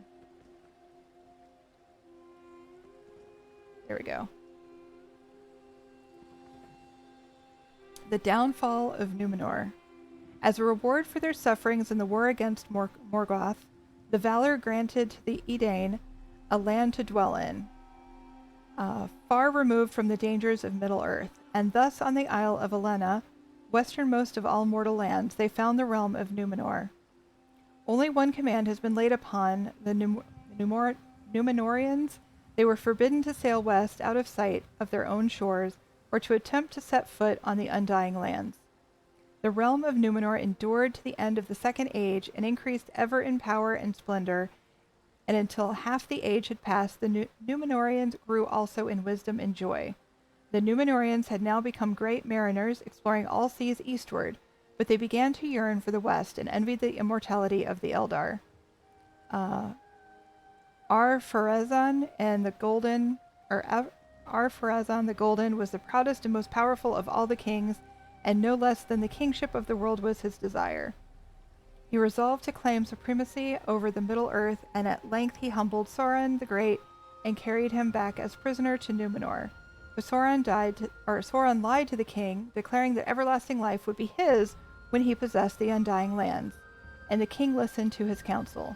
There we go. The downfall of Numenor. As a reward for their sufferings in the war against Morgoth, the Valar granted to the Edain a land to dwell in, far removed from the dangers of Middle-earth, and thus on the Isle of Elena, westernmost of all mortal lands, they found the realm of Numenor. Only one command has been laid upon the Numenorians. They were forbidden to sail west out of sight of their own shores, or to attempt to set foot on the Undying Lands. The realm of Numenor endured to the end of the Second Age and increased ever in power and splendor, and until half the age had passed, the Numenorians grew also in wisdom and joy. The Numenorians had now become great mariners, exploring all seas eastward, but they began to yearn for the west and envied the immortality of the Eldar. Ar-Pharazôn and the Golden, Ar-Pharazôn the Golden was the proudest and most powerful of all the kings, and no less than the kingship of the world was his desire. He resolved to claim supremacy over the Middle-earth, and at length he humbled Sauron the Great and carried him back as prisoner to Numenor. But Sauron lied to the king, declaring that everlasting life would be his when he possessed the Undying Lands, and the king listened to his counsel.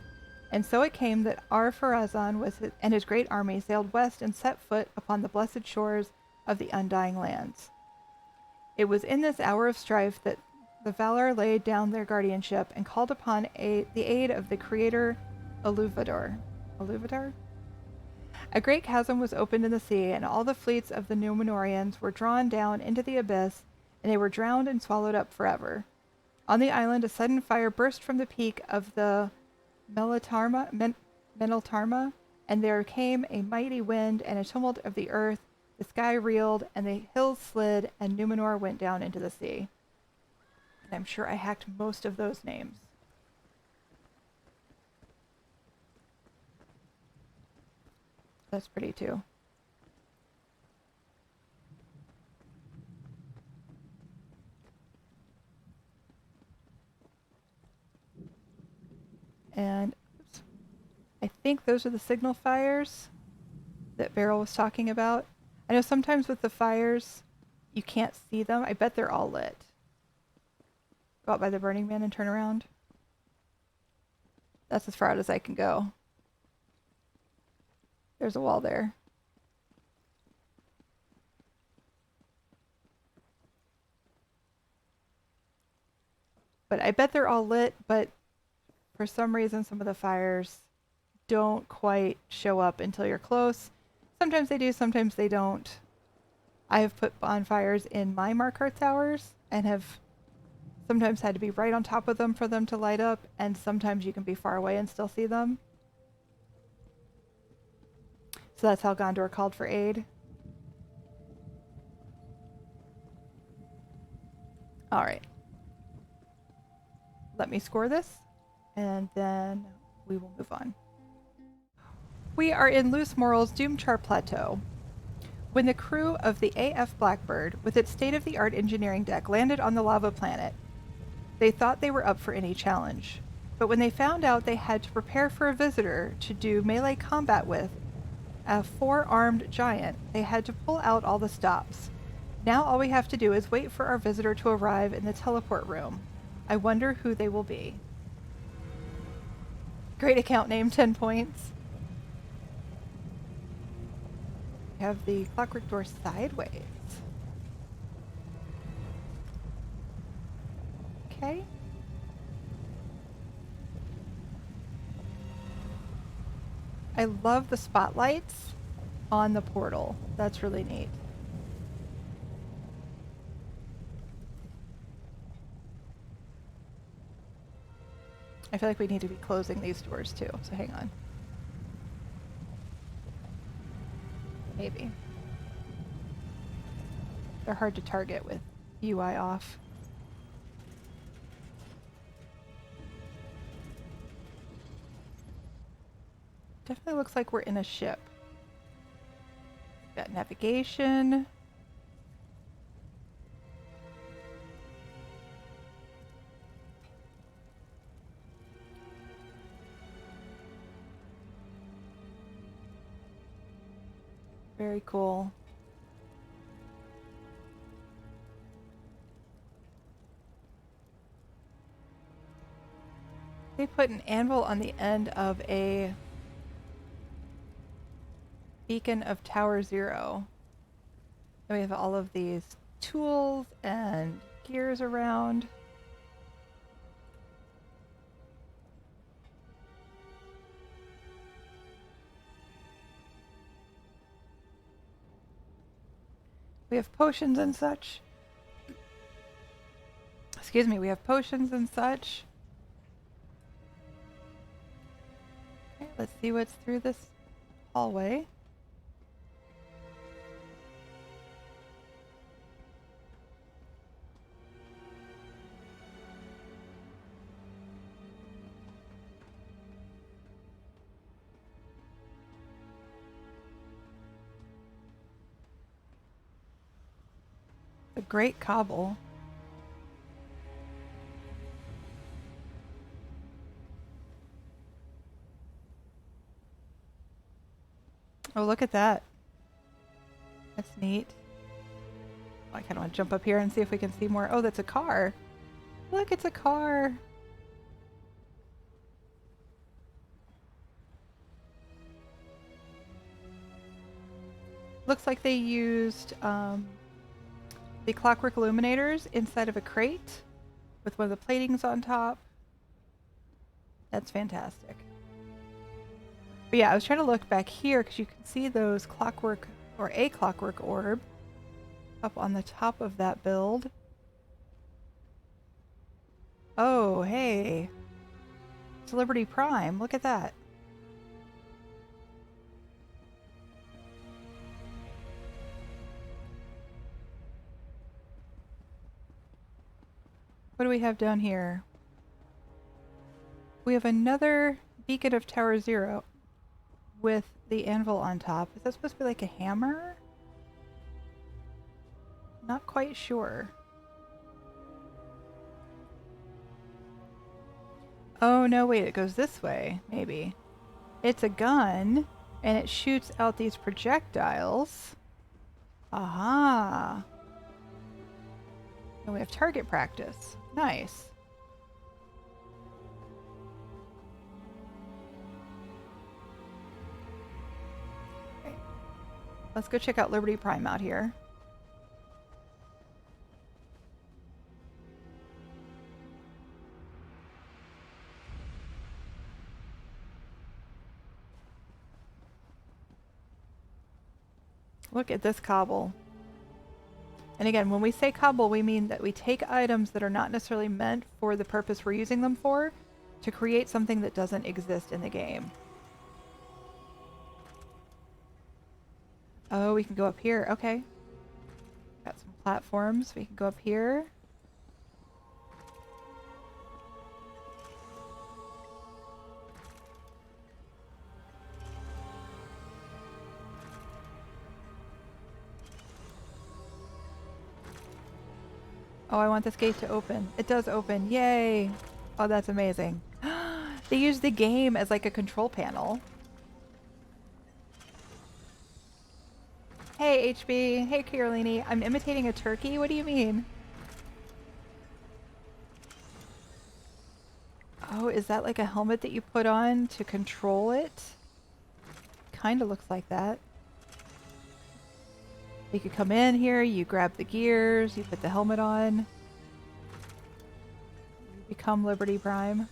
And so it came that Ar-Pharazôn and his great army sailed west and set foot upon the blessed shores of the Undying Lands. It was in this hour of strife that the Valar laid down their guardianship and called upon the aid of the creator Ilúvatar. A great chasm was opened in the sea, and all the fleets of the Numenorians were drawn down into the abyss, and they were drowned and swallowed up forever. On the island, a sudden fire burst from the peak of the Meneltarma, and there came a mighty wind and a tumult of the earth. The sky reeled, and the hills slid, and Numenor went down into the sea. And I'm sure I hacked most of those names. That's pretty too. And oops, I think those are the signal fires that Beryl was talking about. I know sometimes with the fires, you can't see them. I bet they're all lit. Go out by the Burning Man and turn around. That's as far out as I can go. There's a wall there. But I bet they're all lit, but for some reason some of the fires don't quite show up until you're close. Sometimes they do, sometimes they don't. I have put bonfires in my Markarth towers and have sometimes had to be right on top of them for them to light up, and sometimes you can be far away and still see them. So that's how Gondor called for aid. Alright. Let me score this, and then we will move on. We are in Lys Morel's Doomchar Plateau. When the crew of the AF Blackbird, with its state-of-the-art engineering deck, landed on the lava planet, they thought they were up for any challenge. But when they found out they had to prepare for a visitor to do melee combat with, a 4-armed giant, they had to pull out all the stops. Now all we have to do is wait for our visitor to arrive in the teleport room. I wonder who they will be. Great account name, 10 points. We have the clockwork door sideways. Okay. I love the spotlights on the portal. That's really neat. I feel like we need to be closing these doors too, so hang on. Maybe. They're hard to target with UI off. Definitely looks like we're in a ship. Got navigation. Very cool. They put an anvil on the end of a beacon of Tower 0. And we have all of these tools and gears around. We have potions and such. Excuse me, we have potions and such. Okay, let's see what's through this hallway. A great cobble. Oh, look at that. That's neat. I kind of want to jump up here and see if we can see more. Oh, that's a car. Look, it's a car. Looks like they used the clockwork illuminators inside of a crate with one of the platings on top. That's fantastic. But yeah, I was trying to look back here because you can see those clockwork, or a clockwork orb, up on the top of that build. Oh, hey. It's Liberty Prime. Look at that. What do we have down here? We have another beacon of Tower 0 with the anvil on top. Is that supposed to be like a hammer? Not quite sure. Oh no, wait, it goes this way, maybe. It's a gun, and it shoots out these projectiles. Aha! And we have target practice. Nice. Okay. Let's go check out Liberty Prime out here. Look at this cobble. And again, when we say cobble, we mean that we take items that are not necessarily meant for the purpose we're using them for to create something that doesn't exist in the game. Oh, we can go up here. Okay. Got some platforms. We can go up here. Oh, I want this gate to open. It does open. Yay! Oh, that's amazing. They use the game as like a control panel. Hey, HB. Hey, Carolini. I'm imitating a turkey? What do you mean? Oh, is that like a helmet that you put on to control it? Kinda looks like that. You could come in here, you grab the gears, you put the helmet on. You become Liberty Prime.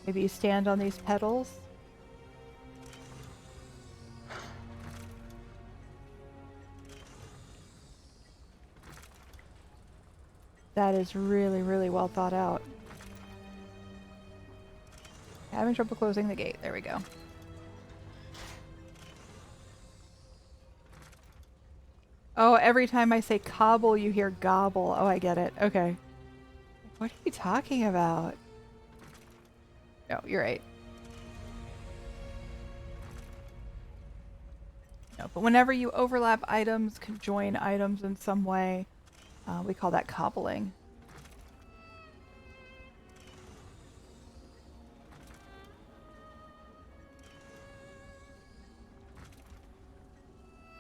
Maybe you stand on these pedals. That is really, really well thought out. Having trouble closing the gate. There we go. Oh, every time I say cobble, you hear gobble. Oh, I get it. Okay. What are you talking about? No, you're right. No, but whenever you overlap items, conjoin items in some way, we call that cobbling.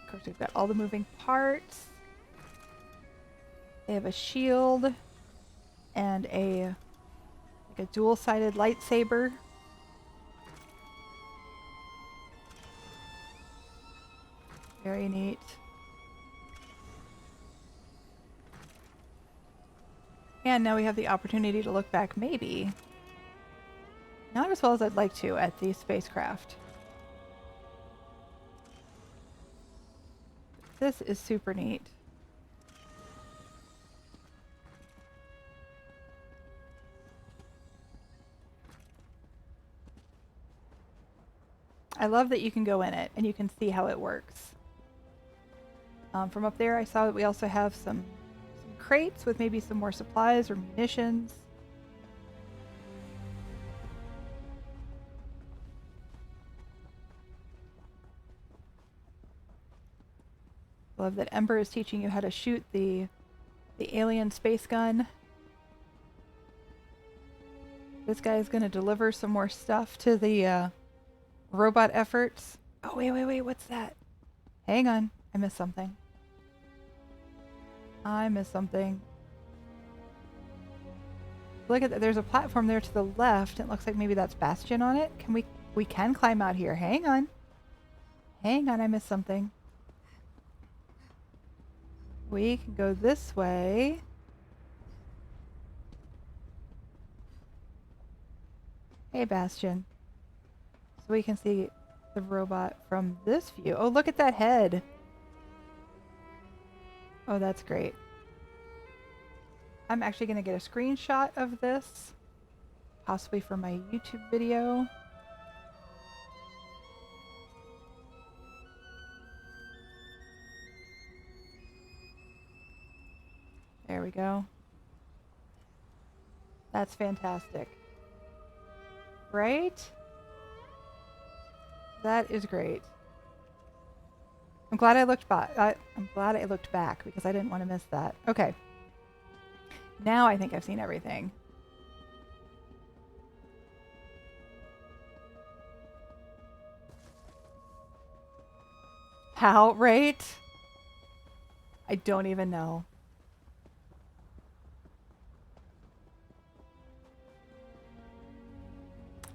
Of course, we've got all the moving parts. They have a shield and a dual-sided lightsaber. Very neat. And now we have the opportunity to look back, maybe, not as well as I'd like to, at the spacecraft. This is super neat. I love that you can go in it and you can see how it works. From up there, I saw that we also have some crates with maybe some more supplies or munitions. Love that Ember is teaching you how to shoot the alien space gun. This guy is going to deliver some more stuff to the robot efforts. Oh, wait, what's that? Hang on, I missed something. Look at that, there's a platform there to the left. It looks like maybe that's Bastion on it. We can climb out here. Hang on, I missed something. We can go this way. Hey, Bastion. So we can see the robot from this view. Oh, look at that head. Oh, that's great. I'm actually going to get a screenshot of this, possibly for my YouTube video. There we go. That's fantastic. Right? That is great. I'm glad I looked back. I'm glad I looked back because I didn't want to miss that. Okay. Now I think I've seen everything. How, right? I don't even know.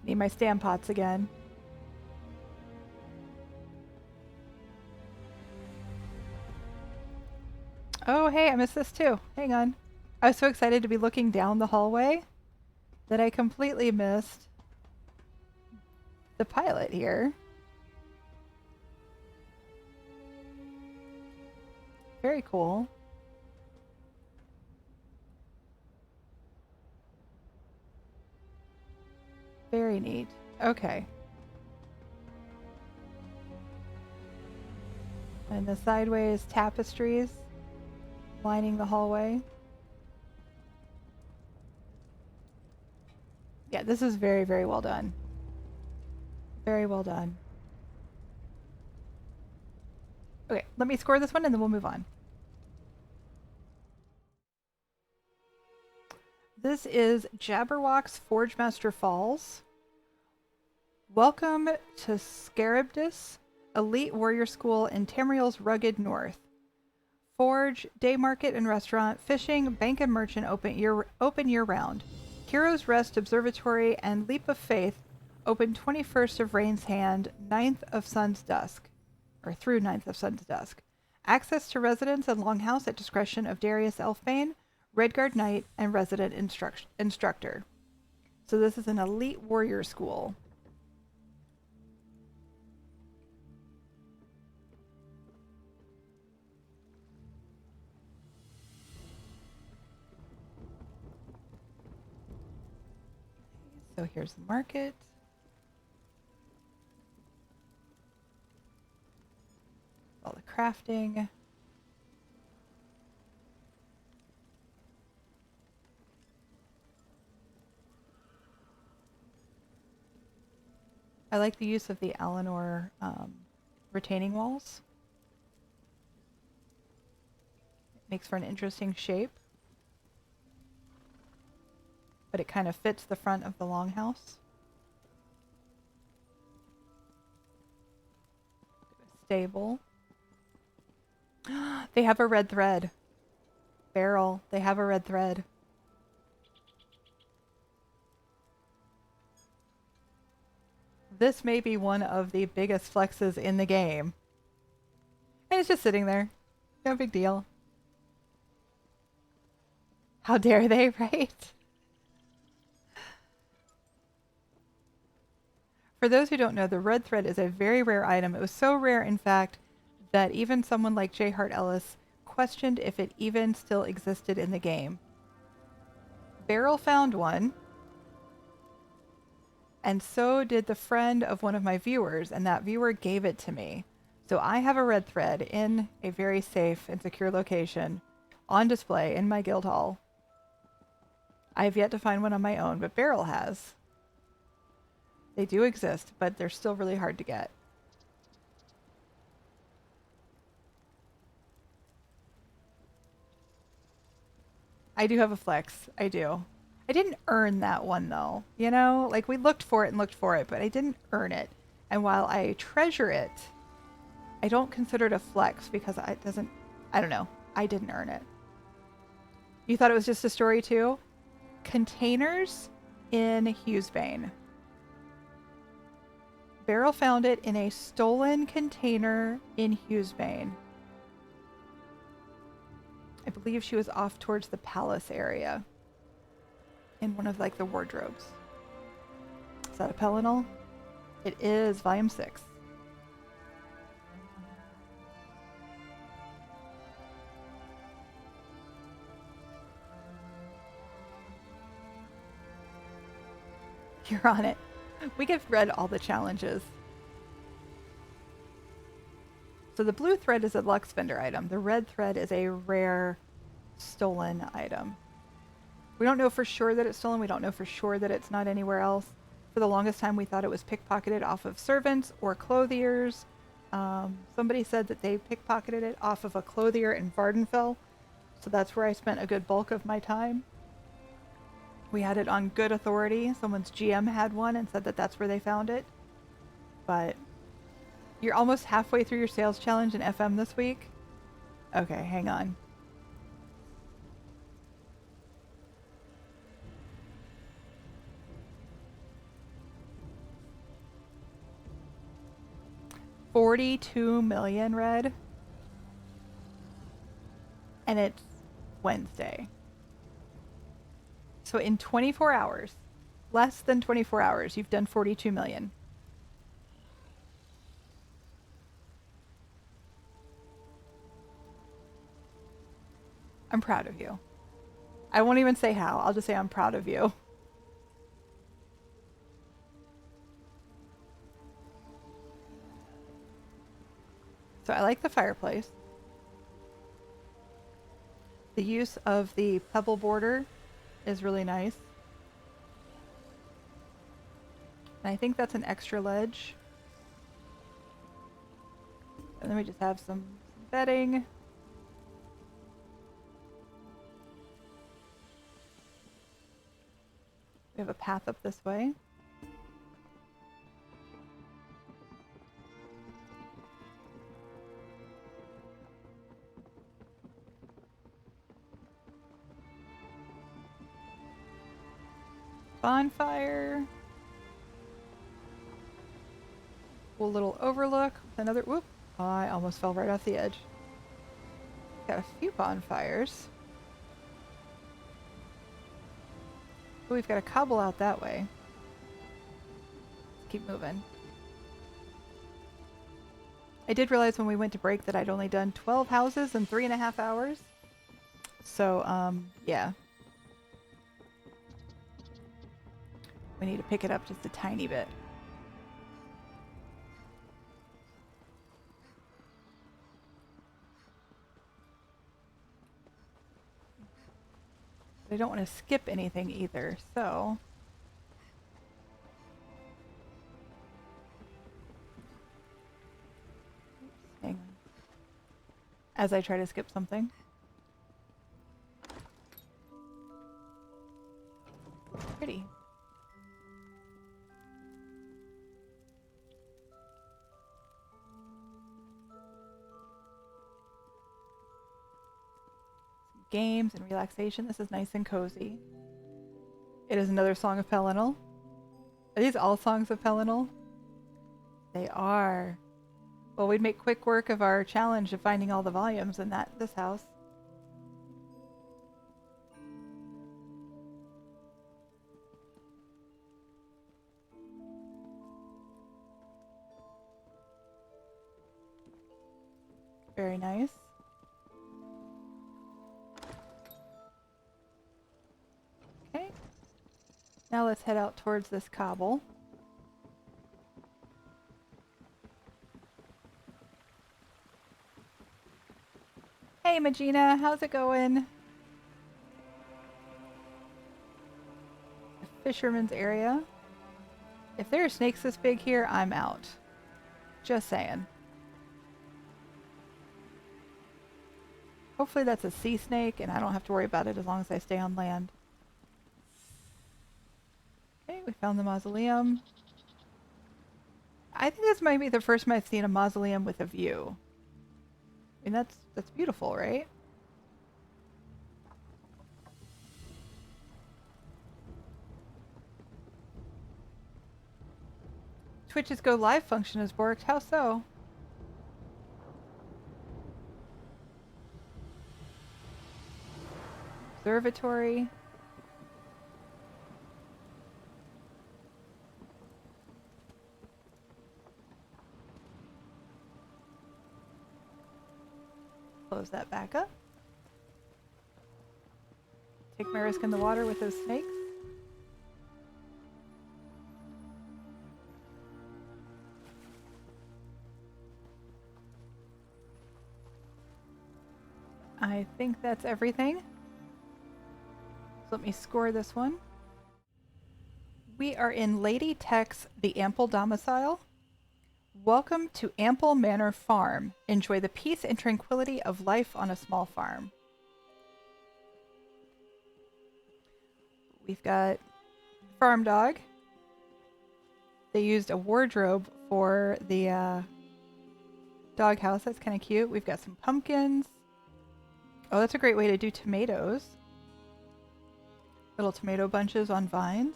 Need my stand pots again. Oh, hey, I missed this too. Hang on. I was so excited to be looking down the hallway that I completely missed the pilot here. Very cool. Very neat. Okay. And the sideways tapestries lining the hallway. Yeah, this is very, very well done. Very well done. Okay, let me score this one and then we'll move on. This is Jabberwock's Forgemaster Falls. Welcome to Scarabdus, elite warrior school in Tamriel's rugged north. Forge, day market and restaurant, fishing, bank and merchant open year round. Heroes Rest Observatory and Leap of Faith open 21st of Rain's Hand, 9th of Sun's Dusk, or through 9th of Sun's Dusk. Access to residence and longhouse at discretion of Darius Elfbane, Redguard Knight, and resident instructor. So this is an elite warrior school. So here's the market. All the crafting. I like the use of the Eleanor retaining walls. Makes for an interesting shape. But it kind of fits the front of the longhouse. Stable. They have a red thread. Barrel. They have a red thread. This may be one of the biggest flexes in the game. And it's just sitting there. No big deal. How dare they, right? For those who don't know, the red thread is a very rare item. It was so rare, in fact, that even someone like J. Hart Ellis questioned if it even still existed in the game. Beryl found one, and so did the friend of one of my viewers, and that viewer gave it to me. So I have a red thread in a very safe and secure location on display in my guild hall. I have yet to find one on my own, but Beryl has. They do exist, but they're still really hard to get. I do have a flex. I do. I didn't earn that one, though. You know? Like, we looked for it and looked for it, but I didn't earn it. And while I treasure it, I don't consider it a flex because it doesn't... I don't know. I didn't earn it. You thought it was just a story, too? Containers in Hughesbane. Beryl found it in a stolen container in Hughesbane. I believe she was off towards the palace area. In one of, like, the wardrobes. Is that a Pellinol? It is, volume 6. You're on it. We get read all the challenges. So the blue thread is a Lux vendor item. The red thread is a rare stolen item. We don't know for sure that it's stolen. We don't know for sure that it's not anywhere else. For the longest time, we thought it was pickpocketed off of servants or clothiers. Somebody said that they pickpocketed it off of a clothier in Vardenfell. So that's where I spent a good bulk of my time. We had it on good authority. Someone's GM had one and said that that's where they found it. But you're almost halfway through your sales challenge in FM this week. Okay, hang on. $42 million red. And it's Wednesday. So in 24 hours, less than 24 hours, you've done 42 million. I'm proud of you. I won't even say how. I'll just say I'm proud of you. So I like the fireplace. The use of the pebble border is really nice. And I think that's an extra ledge. And then we just have some bedding. We have a path up this way. Bonfire. Cool little overlook. Another, whoop. Oh, I almost fell right off the edge. Got a few bonfires. Oh, we've got a cobble out that way. Let's keep moving. I did realize when we went to break that I'd only done 12 houses in 3.5 hours. So, yeah. We need to pick it up just a tiny bit. But I don't want to skip anything either, so... Hang on. As I try to skip something. Pretty. Some games and relaxation. This is nice and cozy. It is another song of Pelennor. Are these all songs of Pelennor? They are. Well, we'd make quick work of our challenge of finding all the volumes in this house. Very nice. Okay. Now let's head out towards this cobble. Hey Magina, how's it going? The fisherman's area. If there are snakes this big here, I'm out. Just saying. Hopefully that's a sea snake and I don't have to worry about it as long as I stay on land. Okay, we found the mausoleum. I think this might be the first time I've seen a mausoleum with a view. I mean, that's beautiful, right? Twitch's Go Live function is borked. How so? Observatory. Close that back up. Take my risk in the water with those snakes. I think that's everything. So let me score this one. We are in Lady Tech's The Ample Domicile. Welcome to Ample Manor Farm. Enjoy the peace and tranquility of life on a small farm. We've got farm dog. They used a wardrobe for the doghouse. That's kind of cute. We've got some pumpkins. Oh, that's a great way to do tomatoes. Little tomato bunches on vines.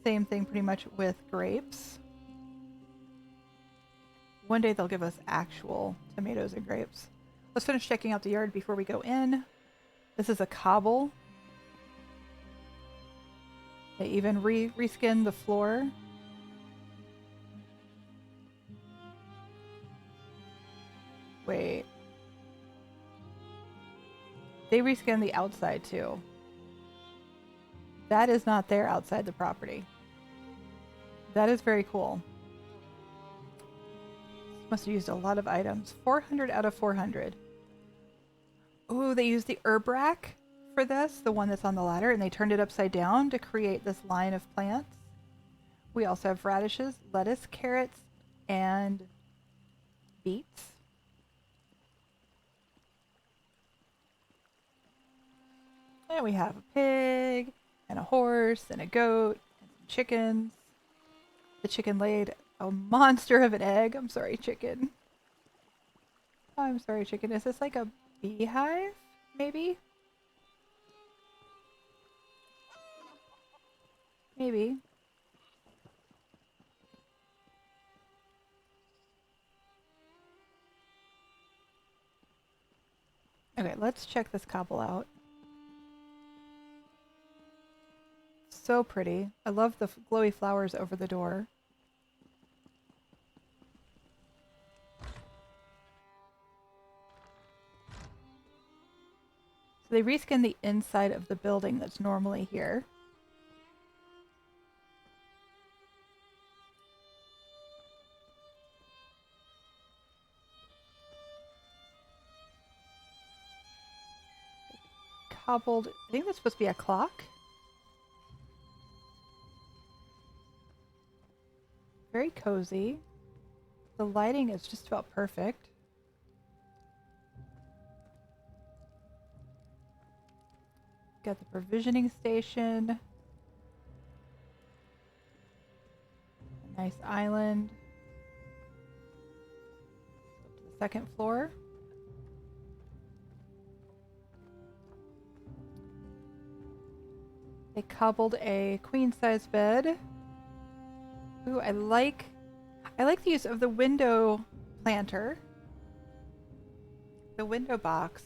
Same thing pretty much with grapes. One day they'll give us actual tomatoes and grapes. Let's finish checking out the yard before we go in. This is a cobble. They even reskinned the floor. Wait. They reskinned the outside too. That is not there outside the property. That is very cool. Must have used a lot of items. 400 out of 400. Ooh, they used the herb rack for this, the one that's on the ladder, and they turned it upside down to create this line of plants. We also have radishes, lettuce, carrots, and beets. And we have a pig, and a horse, and a goat, and some chickens. The chicken laid a monster of an egg. I'm sorry, chicken. I'm sorry, chicken. Is this like a beehive? Maybe? Maybe. Okay, let's check this cobble out. So pretty. I love the glowy flowers over the door. So they reskinned the inside of the building that's normally here. Cobbled, I think that's supposed to be a clock. Very cozy. The lighting is just about perfect. Got the provisioning station. A nice island. Let's go to the second floor. They cobbled a queen-size bed. Ooh, I like the use of the window planter. The window box.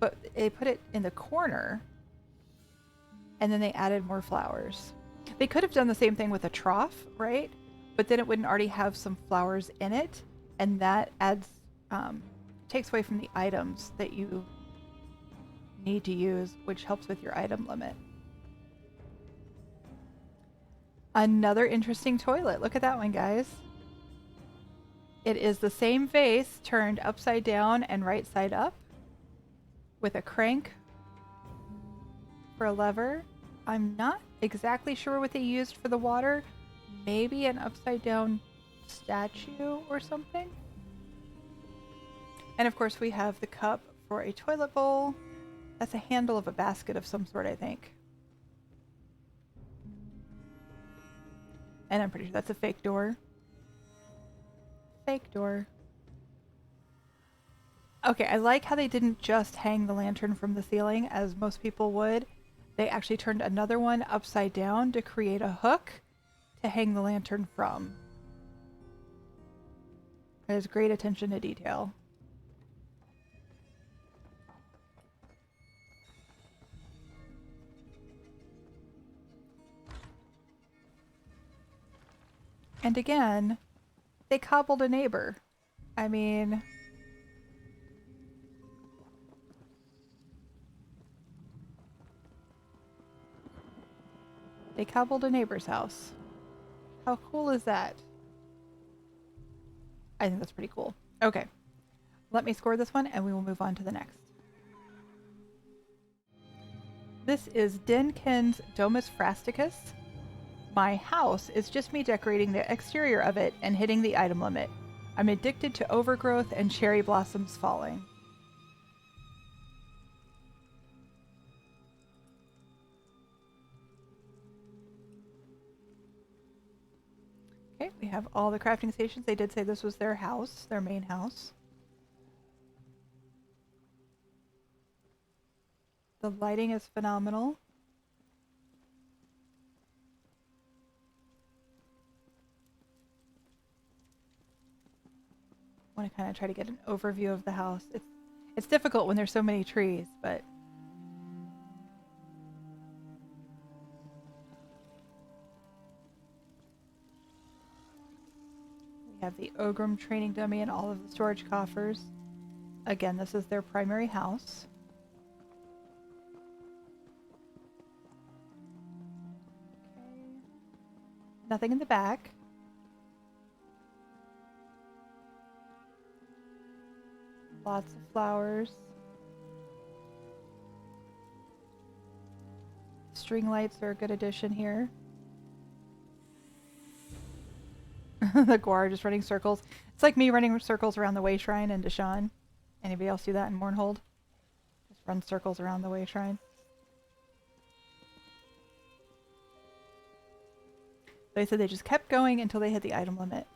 But they put it in the corner. And then they added more flowers. They could have done the same thing with a trough, right? But then it wouldn't already have some flowers in it. And that adds, takes away from the items that you need to use, which helps with your item limit. Another interesting toilet. Look at that one, guys. It is the same vase turned upside down and right side up with a crank for a lever. I'm not exactly sure what they used for the water. Maybe an upside down statue or something. And of course we have the cup for a toilet bowl. That's a handle of a basket of some sort, I think. And I'm pretty sure that's a fake door. Fake door. Okay, I like how they didn't just hang the lantern from the ceiling as most people would. They actually turned another one upside down to create a hook to hang the lantern from. There's great attention to detail. And again, they cobbled a neighbor. I mean, they cobbled a neighbor's house. How cool is that? I think that's pretty cool. Okay, let me score this one and we will move on to the next. This is Denkin's Domus Phrasticus. My house is just me decorating the exterior of it and hitting the item limit. I'm addicted to overgrowth and cherry blossoms falling. Okay, we have all the crafting stations. They did say this was their house, their main house. The lighting is phenomenal. I want to kind of try to get an overview of the house. It's difficult when there's so many trees, but we have the Ogrim training dummy and all of the storage coffers. Again, this is their primary house. Okay. Nothing in the back. Lots of flowers. String lights are a good addition here. The Guar just running circles. It's like me running circles around the Way Shrine in Deshaun. Anybody else do that in Mournhold? Just run circles around the Way Shrine. They said they just kept going until they hit the item limit.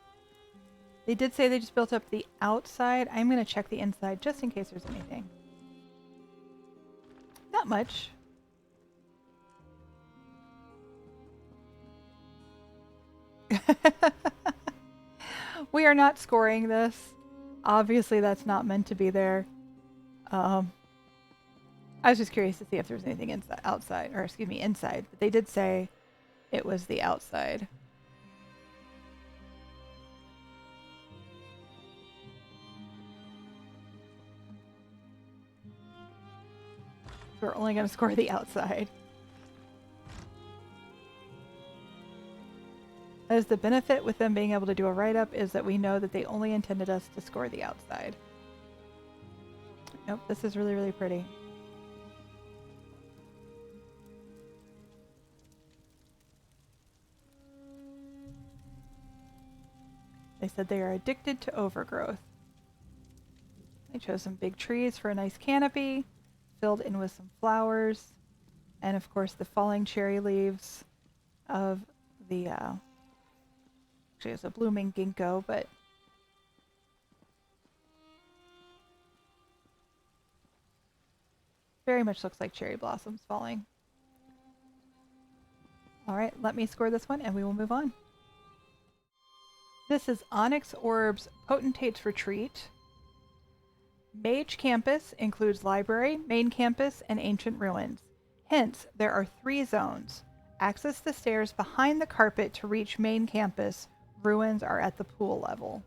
They did say they just built up the outside. I'm going to check the inside just in case there's anything. Not much. We are not scoring this. Obviously, that's not meant to be there. I was just curious to see if there was anything inside, outside, or excuse me, inside. But they did say it was the outside. We're only going to score the outside. As the benefit with them being able to do a write-up is that we know that they only intended us to score the outside. Nope, this is really, really pretty. They said they are addicted to overgrowth. They chose some big trees for a nice canopy, filled in with some flowers. And of course the falling cherry leaves of the, actually it's a blooming ginkgo, but very much looks like cherry blossoms falling. All right, let me score this one and we will move on. This is Onyx Orb's Potentate's Retreat. Mage Campus includes library, main campus, and ancient ruins. Hence, there are 3 zones. Access the stairs behind the carpet to reach main campus. Ruins are at the pool level.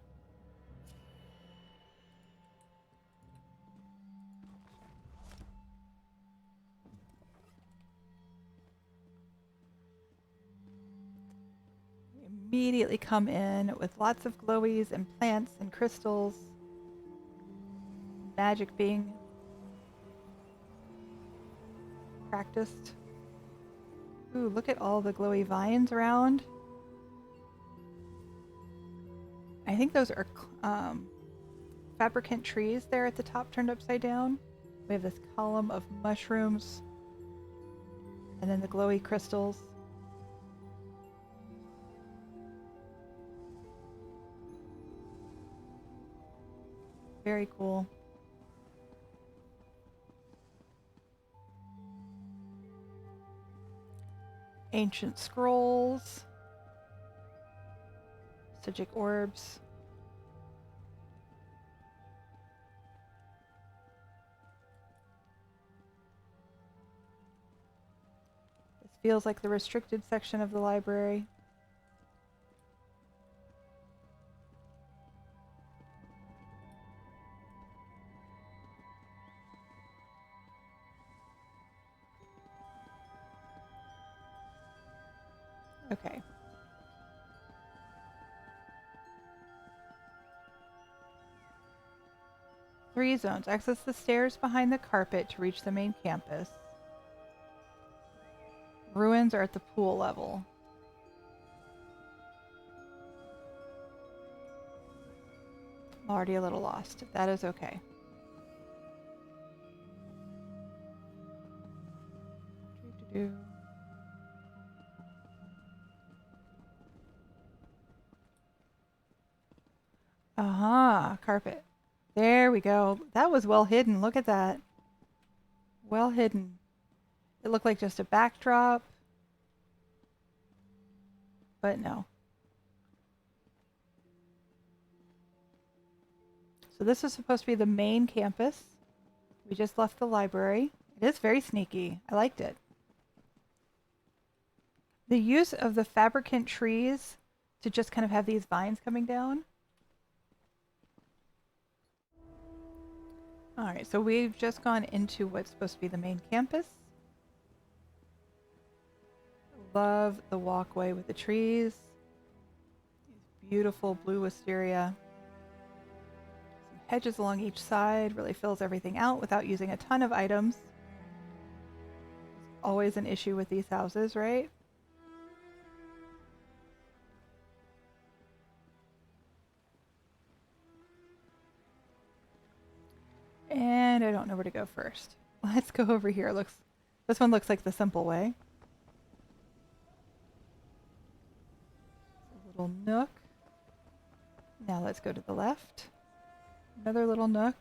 Immediately come in with lots of glowies and plants and crystals. Magic being practiced. Ooh, look at all the glowy vines around. I think those are fabricant trees there at the top turned upside down. We have this column of mushrooms and then the glowy crystals. Very cool. Ancient scrolls. Psijic orbs. This feels like the restricted section of the library. Okay. Three zones. Access the stairs behind the carpet to reach the main campus. Ruins are at the pool level. I'm already a little lost. That is okay. Aha, carpet. There we go. That was well hidden. Look at that. Well hidden. It looked like just a backdrop. But no. So this is supposed to be the main campus. We just left the library. It is very sneaky. I liked it. The use of the fabricant trees to just kind of have these vines coming down. All right, so we've just gone into what's supposed to be the main campus. Love the walkway with the trees. These beautiful blue wisteria. Some hedges along each side really fills everything out without using a ton of items. It's always an issue with these houses, right? And I don't know where to go first. Let's go over here. This one looks like the simple way. A little nook. Now let's go to the left. Another little nook.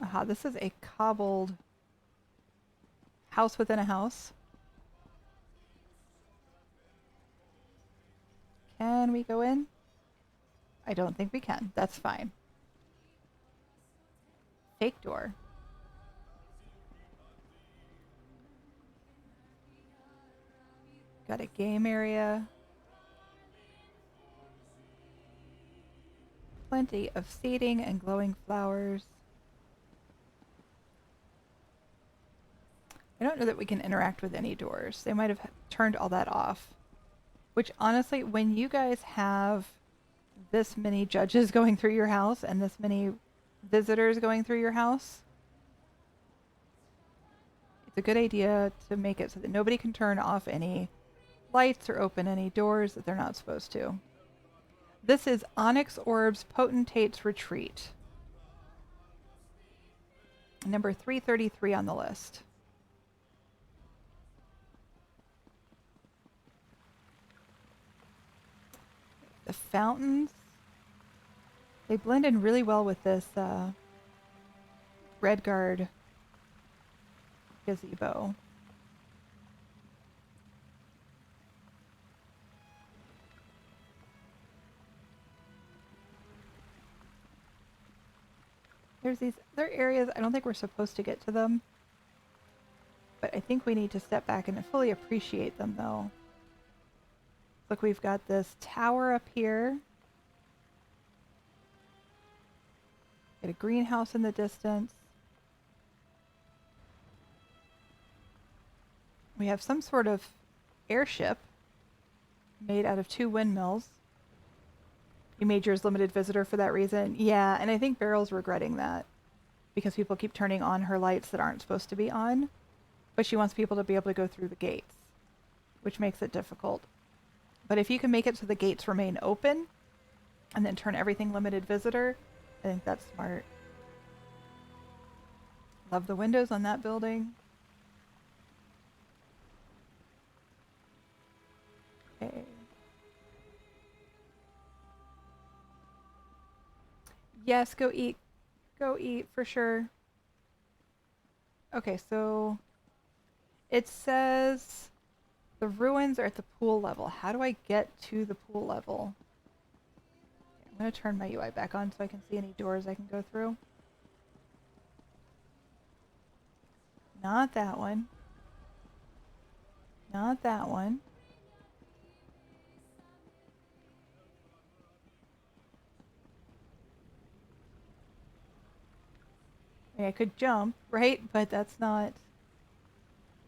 Aha, this is a cobbled house within a house. Can we go in? I don't think we can. That's fine. Fake door. Got a game area. Plenty of seating and glowing flowers. I don't know that we can interact with any doors. They might have turned all that off. Which honestly, when you guys have this many judges going through your house and this many visitors going through your house, it's a good idea to make it so that nobody can turn off any lights or open any doors that they're not supposed to. This is Onyx Orb's Potentate's Retreat. Number 333 on the list. The fountains, they blend in really well with this Redguard gazebo. There's these other areas, I don't think we're supposed to get to them, but I think we need to step back and fully appreciate them though. Look, we've got this tower up here. Got a greenhouse in the distance. We have some sort of airship made out of 2 windmills. You made yours limited visitor for that reason? Yeah, and I think Beryl's regretting that because people keep turning on her lights that aren't supposed to be on, but she wants people to be able to go through the gates, which makes it difficult. But if you can make it so the gates remain open and then turn everything limited visitor, I think that's smart. Love the windows on that building. Okay. Yes, go eat. Go eat for sure. Okay, so it says the ruins are at the pool level. How do I get to the pool level? Okay, I'm going to turn my UI back on so I can see any doors I can go through. Not that one. Not that one. I mean, I could jump, right? But that's not...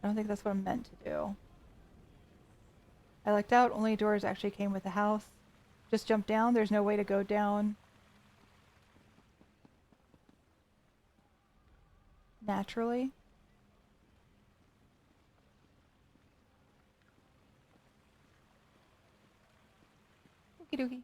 I don't think that's what I'm meant to do. I lucked out. Only doors actually came with the house. Just jump down. There's no way to go down naturally. Okie dokie.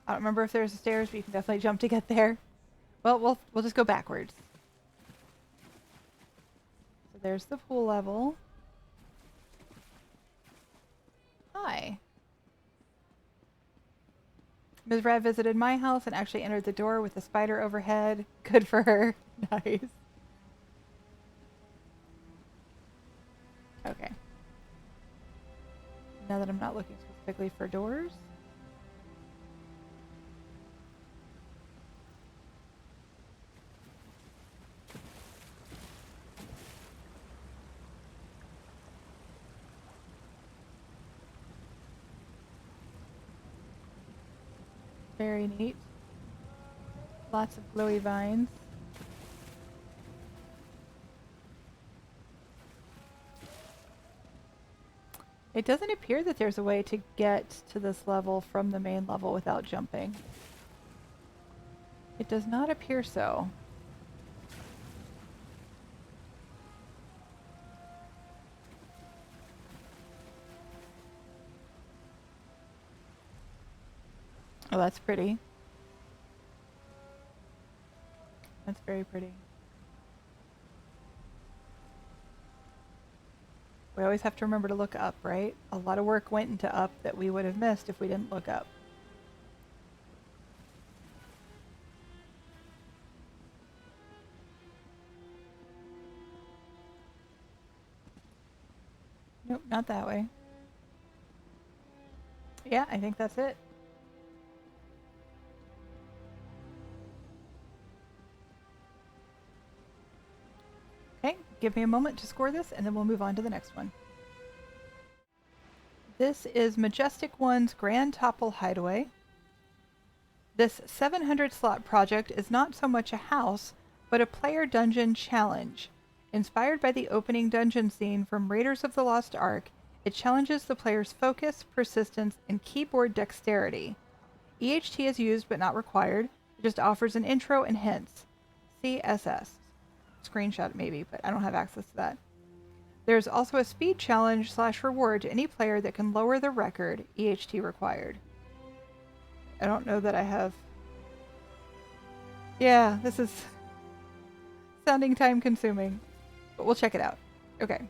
I don't remember if there's stairs, but you can definitely jump to get there. Well, we'll just go backwards. So there's the pool level. Hi. Ms. Rad visited my house and actually entered the door with a spider overhead. Good for her. Nice. Okay. Now that I'm not looking specifically for doors. Very neat. Lots of glowy vines. It doesn't appear that there's a way to get to this level from the main level without jumping. It does not appear so. Oh, that's pretty. That's very pretty. We always have to remember to look up, right? A lot of work went into up that we would have missed if we didn't look up. Nope, not that way. Yeah, I think that's it. Okay, give me a moment to score this and then we'll move on to the next one. This is Majestic One's Grand Topal Hideaway. This 700 slot project is not so much a house, but a player dungeon challenge. Inspired by the opening dungeon scene from Raiders of the Lost Ark, it challenges the player's focus, persistence, and keyboard dexterity. EHT is used but not required. It just offers an intro and hints. CSS. Screenshot it maybe, but I don't have access to that. There's also a speed challenge / reward to any player that can lower the record, EHT required. I don't know that I have. Yeah, this is sounding time consuming, but we'll check it out. Okay.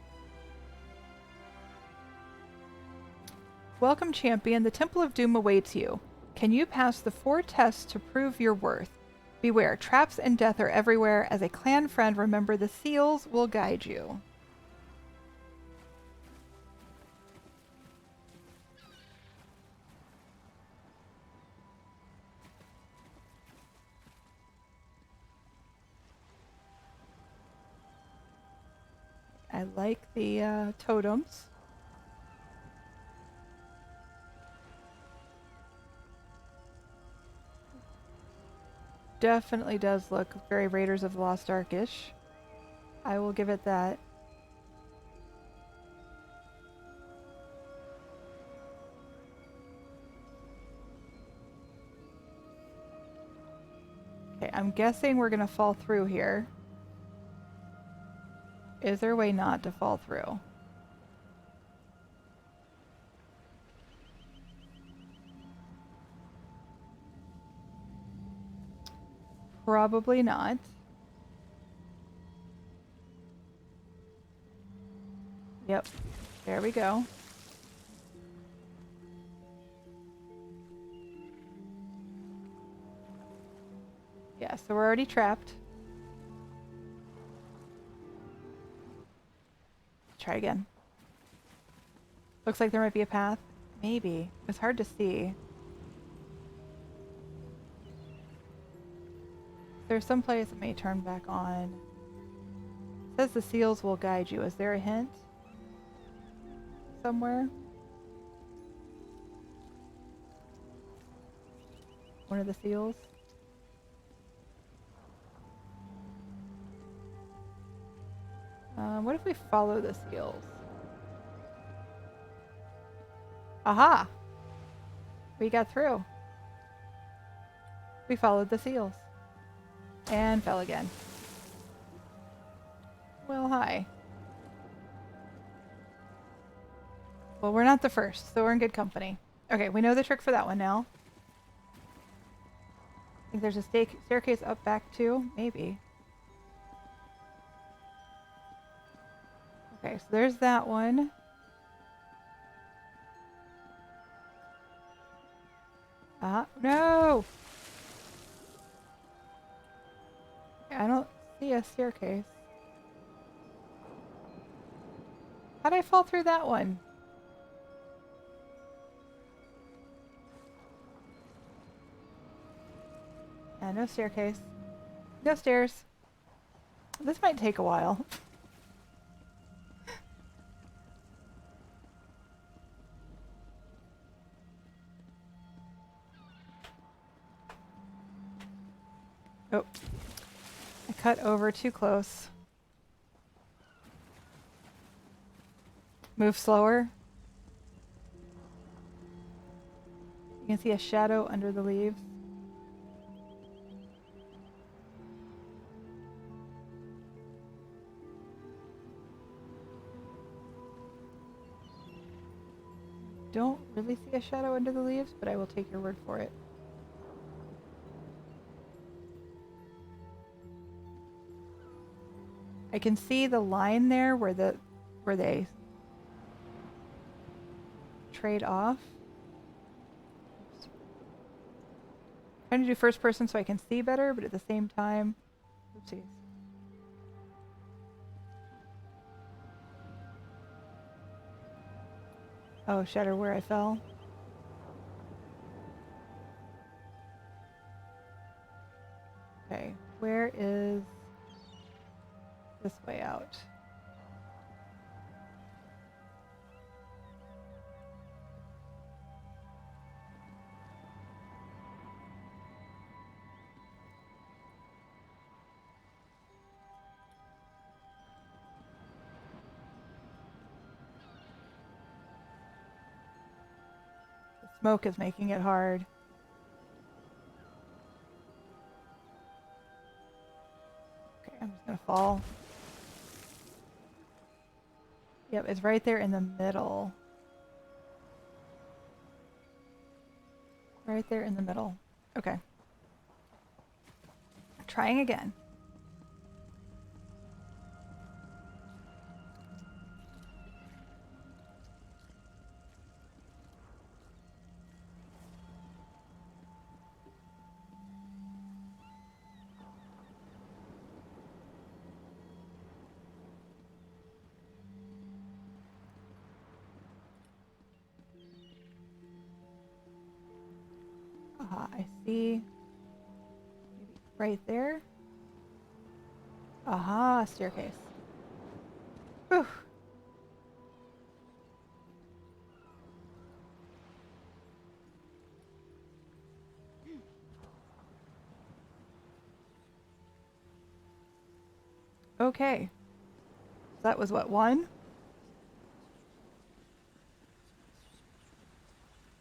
Welcome, champion. The Temple of Doom awaits you. Can you pass the 4 tests to prove your worth? Beware, traps and death are everywhere. As a clan friend, remember the seals will guide you. I like the totems. Definitely does look very Raiders of the Lost Ark-ish. I will give it that. Okay, I'm guessing we're gonna fall through here. Is there a way not to fall through? Probably not. Yep. There we go. Yeah, so we're already trapped. Try again. Looks like there might be a path. Maybe. It's hard to see. There's some place that may turn back on. It says the seals will guide you. Is there a hint? Somewhere? One of the seals? What if we follow the seals? Aha! We got through. We followed the seals. And fell again. Well, hi. Well, we're not the first, so we're in good company. Okay, we know the trick for that one now. I think there's a staircase up back too. Maybe. Okay, so there's that one. No! I don't see a staircase. How'd I fall through that one? No staircase. No stairs. This might take a while. Oh. I cut over too close. Move slower. You can see a shadow under the leaves. Don't really see a shadow under the leaves, but I will take your word for it. I can see the line there where they trade off. Oops. Trying to do first person so I can see better, but at the same time, oopsies. Oh, shadow where I fell. Okay, where is this way out? Smoke is making it hard. Okay, I'm just gonna fall. Yep, it's right there in the middle. Right there in the middle. Okay. Trying again. Aha, I see. Maybe right there. Aha, staircase. Whew. Okay. So that was what, one?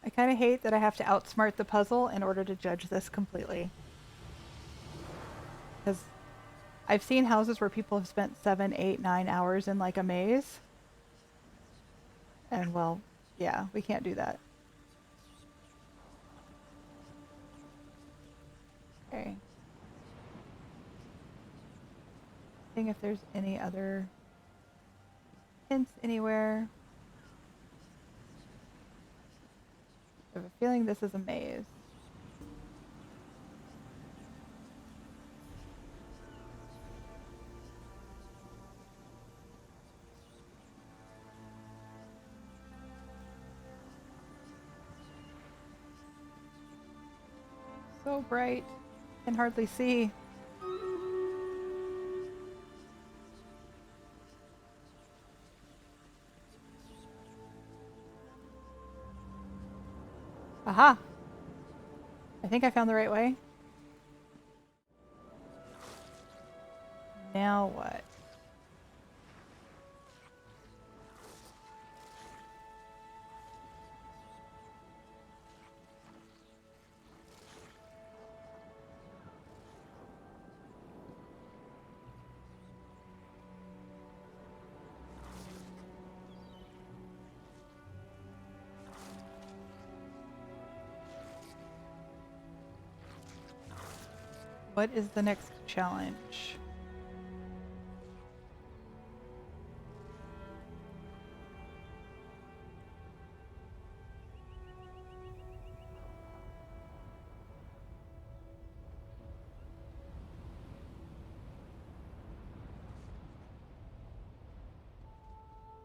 I kind of hate that I have to outsmart the puzzle in order to judge this completely. Because I've seen houses where people have spent 7, 8, 9 hours in like a maze. And well, yeah, we can't do that. Okay. Seeing if there's any other hints anywhere. I have a feeling this is a maze. So bright, can hardly see. Aha! I think I found the right way. Now what? What is the next challenge?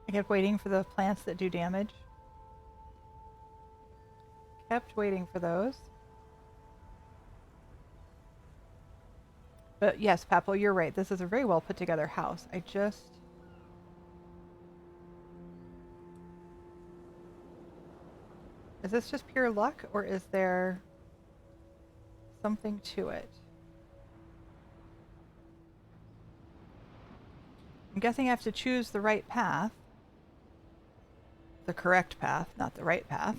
I kept waiting for the plants that do damage. Kept waiting for those. But yes, Papel, you're right. This is a very well put together house. I just... Is this just pure luck, or is there something to it? I'm guessing I have to choose the right path. The correct path, not the right path.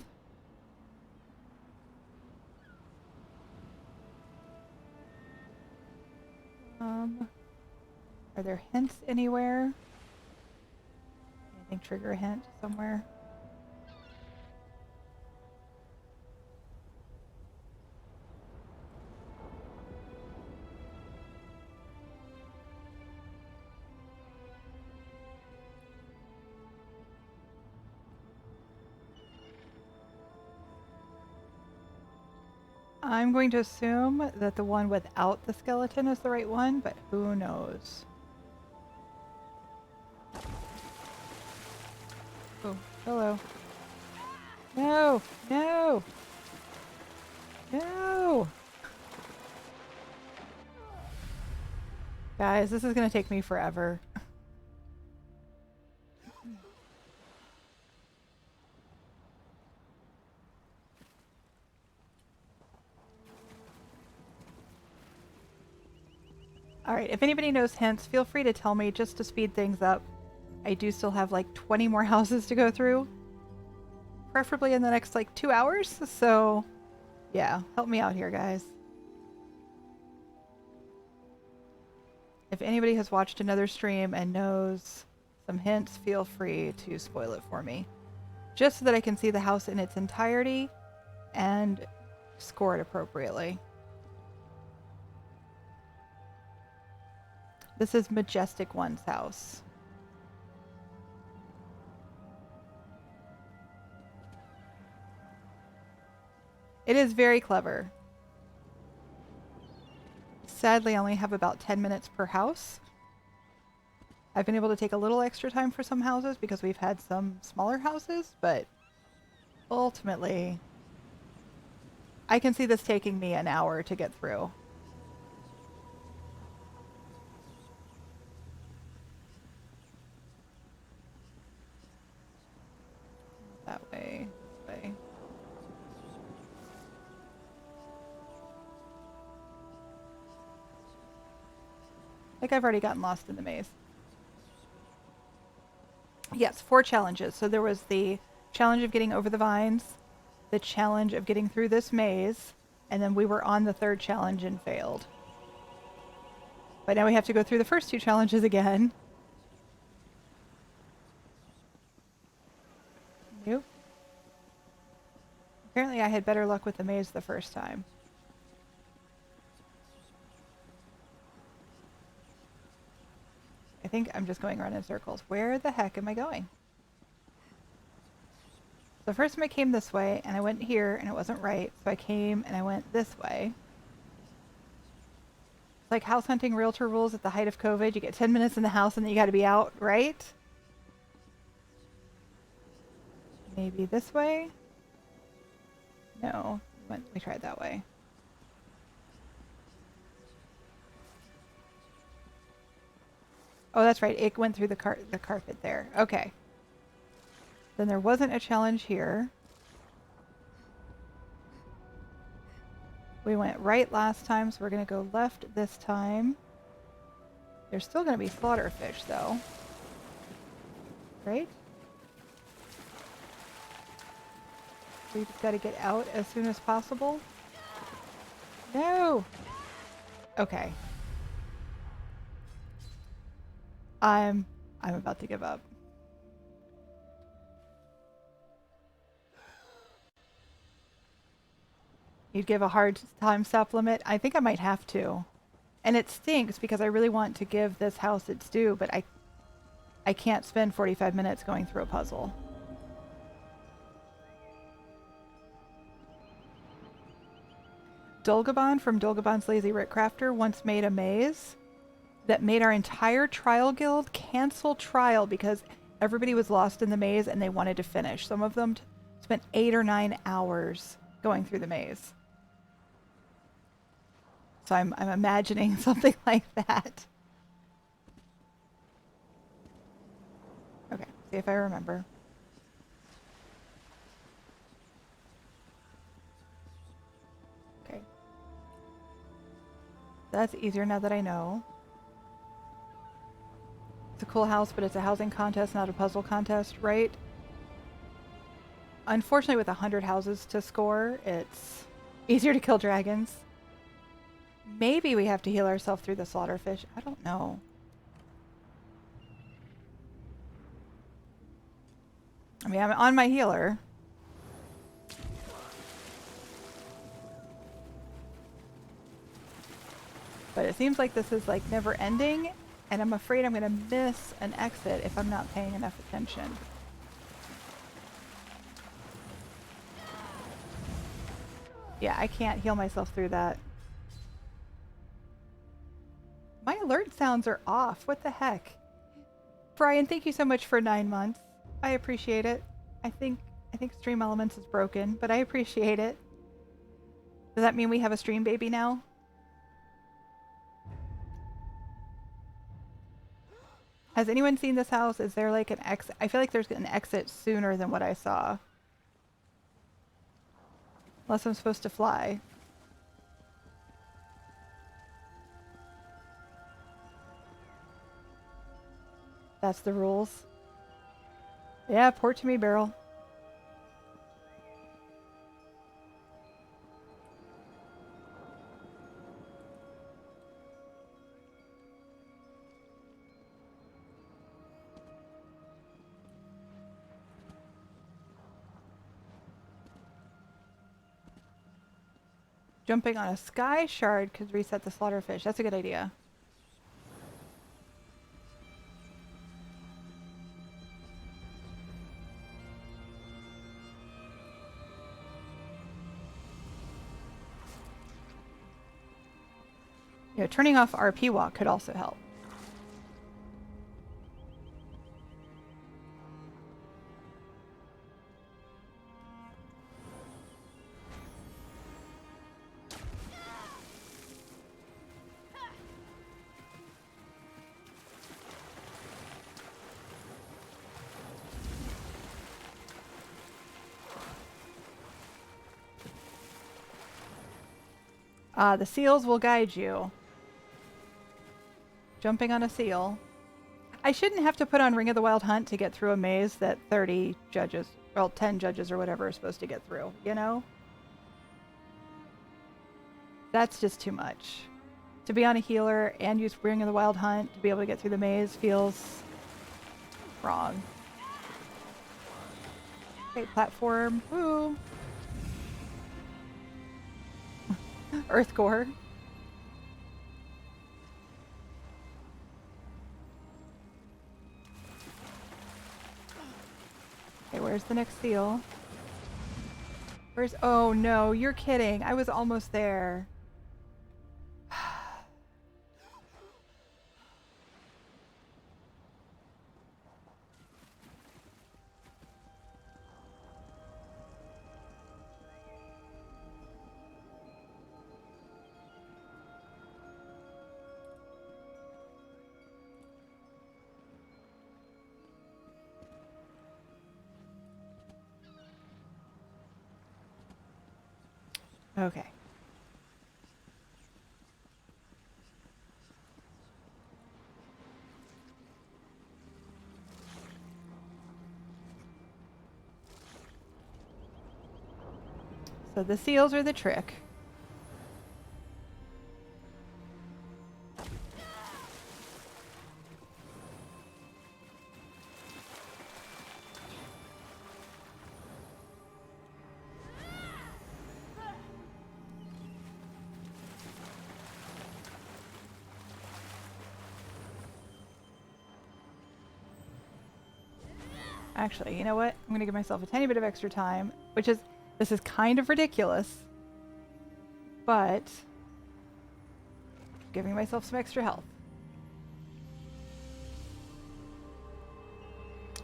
Are there hints anywhere? Anything trigger a hint somewhere? I'm going to assume that the one without the skeleton is the right one, but who knows? Oh, hello. No! No! No! Guys, this is going to take me forever. Alright, if anybody knows hints, feel free to tell me just to speed things up. I do still have like 20 more houses to go through. Preferably in the next like 2 hours, so yeah, help me out here, guys. If anybody has watched another stream and knows some hints, feel free to spoil it for me. Just so that I can see the house in its entirety and score it appropriately. This is Majestic One's house. It is very clever. Sadly, I only have about 10 minutes per house. I've been able to take a little extra time for some houses because we've had some smaller houses, but ultimately, I can see this taking me an hour to get through. That way, this way. Like I've already gotten lost in the maze. Yes, 4 challenges. So there was the challenge of getting over the vines, the challenge of getting through this maze, and then we were on the 3rd challenge and failed. But now we have to go through the first 2 challenges again. Nope. Apparently I had better luck with the maze the first time. I think I'm just going around in circles. Where the heck am I going? So first time I came this way, and I went here, and it wasn't right, so I came and I went this way. It's like house hunting realtor rules at the height of COVID. You get 10 minutes in the house, and then you gotta be out, right? Maybe this way? No, we tried that way. Oh, that's right. It went through the carpet there. Okay. Then there wasn't a challenge here. We went right last time, so we're going to go left this time. There's still going to be slaughterfish, though. Right? We just got to get out as soon as possible. No! Okay. I'm about to give up. You'd give a hard time stop limit? I think I might have to. And it stinks because I really want to give this house its due, but I can't spend 45 minutes going through a puzzle. Dulgabon from Dulgabon's Lazy Rick Crafter once made a maze that made our entire trial guild cancel trial because everybody was lost in the maze and they wanted to finish. Some of them spent 8 or 9 hours going through the maze. So I'm imagining something like that. Okay, see if I remember. Okay. That's easier now that I know. It's a cool house, but it's a housing contest, not a puzzle contest, right? Unfortunately, with 100 houses to score, it's easier to kill dragons. Maybe we have to heal ourselves through the slaughterfish. I don't know. I mean, I'm on my healer. But it seems like this is like never ending, and I'm afraid I'm going to miss an exit if I'm not paying enough attention. Yeah, I can't heal myself through that. My alert sounds are off. What the heck? Brian, thank you so much for 9 months. I appreciate it. I think Stream Elements is broken, but I appreciate it. Does that mean we have a stream baby now? Has anyone seen this house? Is there like an exit? I feel like there's an exit sooner than what I saw. Unless I'm supposed to fly. That's the rules. Yeah, port to me, Beryl. Jumping on a sky shard could reset the slaughterfish. That's a good idea. You know, turning off RP walk could also help. The seals will guide you. Jumping on a seal. I shouldn't have to put on Ring of the Wild Hunt to get through a maze that 30 judges, well, 10 judges or whatever are supposed to get through, you know? That's just too much. To be on a healer and use Ring of the Wild Hunt to be able to get through the maze feels wrong. Okay, platform. Woo! Earth Gore. Okay, where's the next seal? Where's... Oh no, you're kidding. I was almost there. Okay. So the seals are the trick. Actually, you know what? I'm going to give myself a tiny bit of extra time, which is, this is kind of ridiculous, but giving myself some extra health.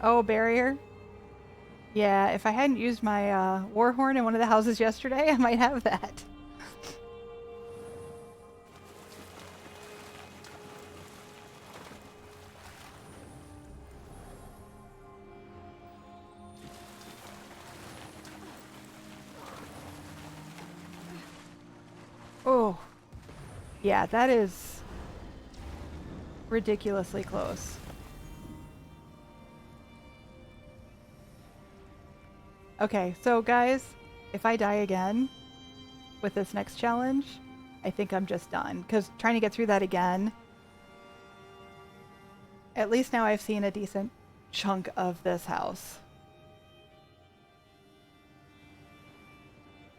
Oh, barrier? Yeah, if I hadn't used my war horn in one of the houses yesterday, I might have that. Oh, yeah, that is ridiculously close. Okay, so guys, if I die again with this next challenge, I think I'm just done. Because trying to get through that again, at least now I've seen a decent chunk of this house.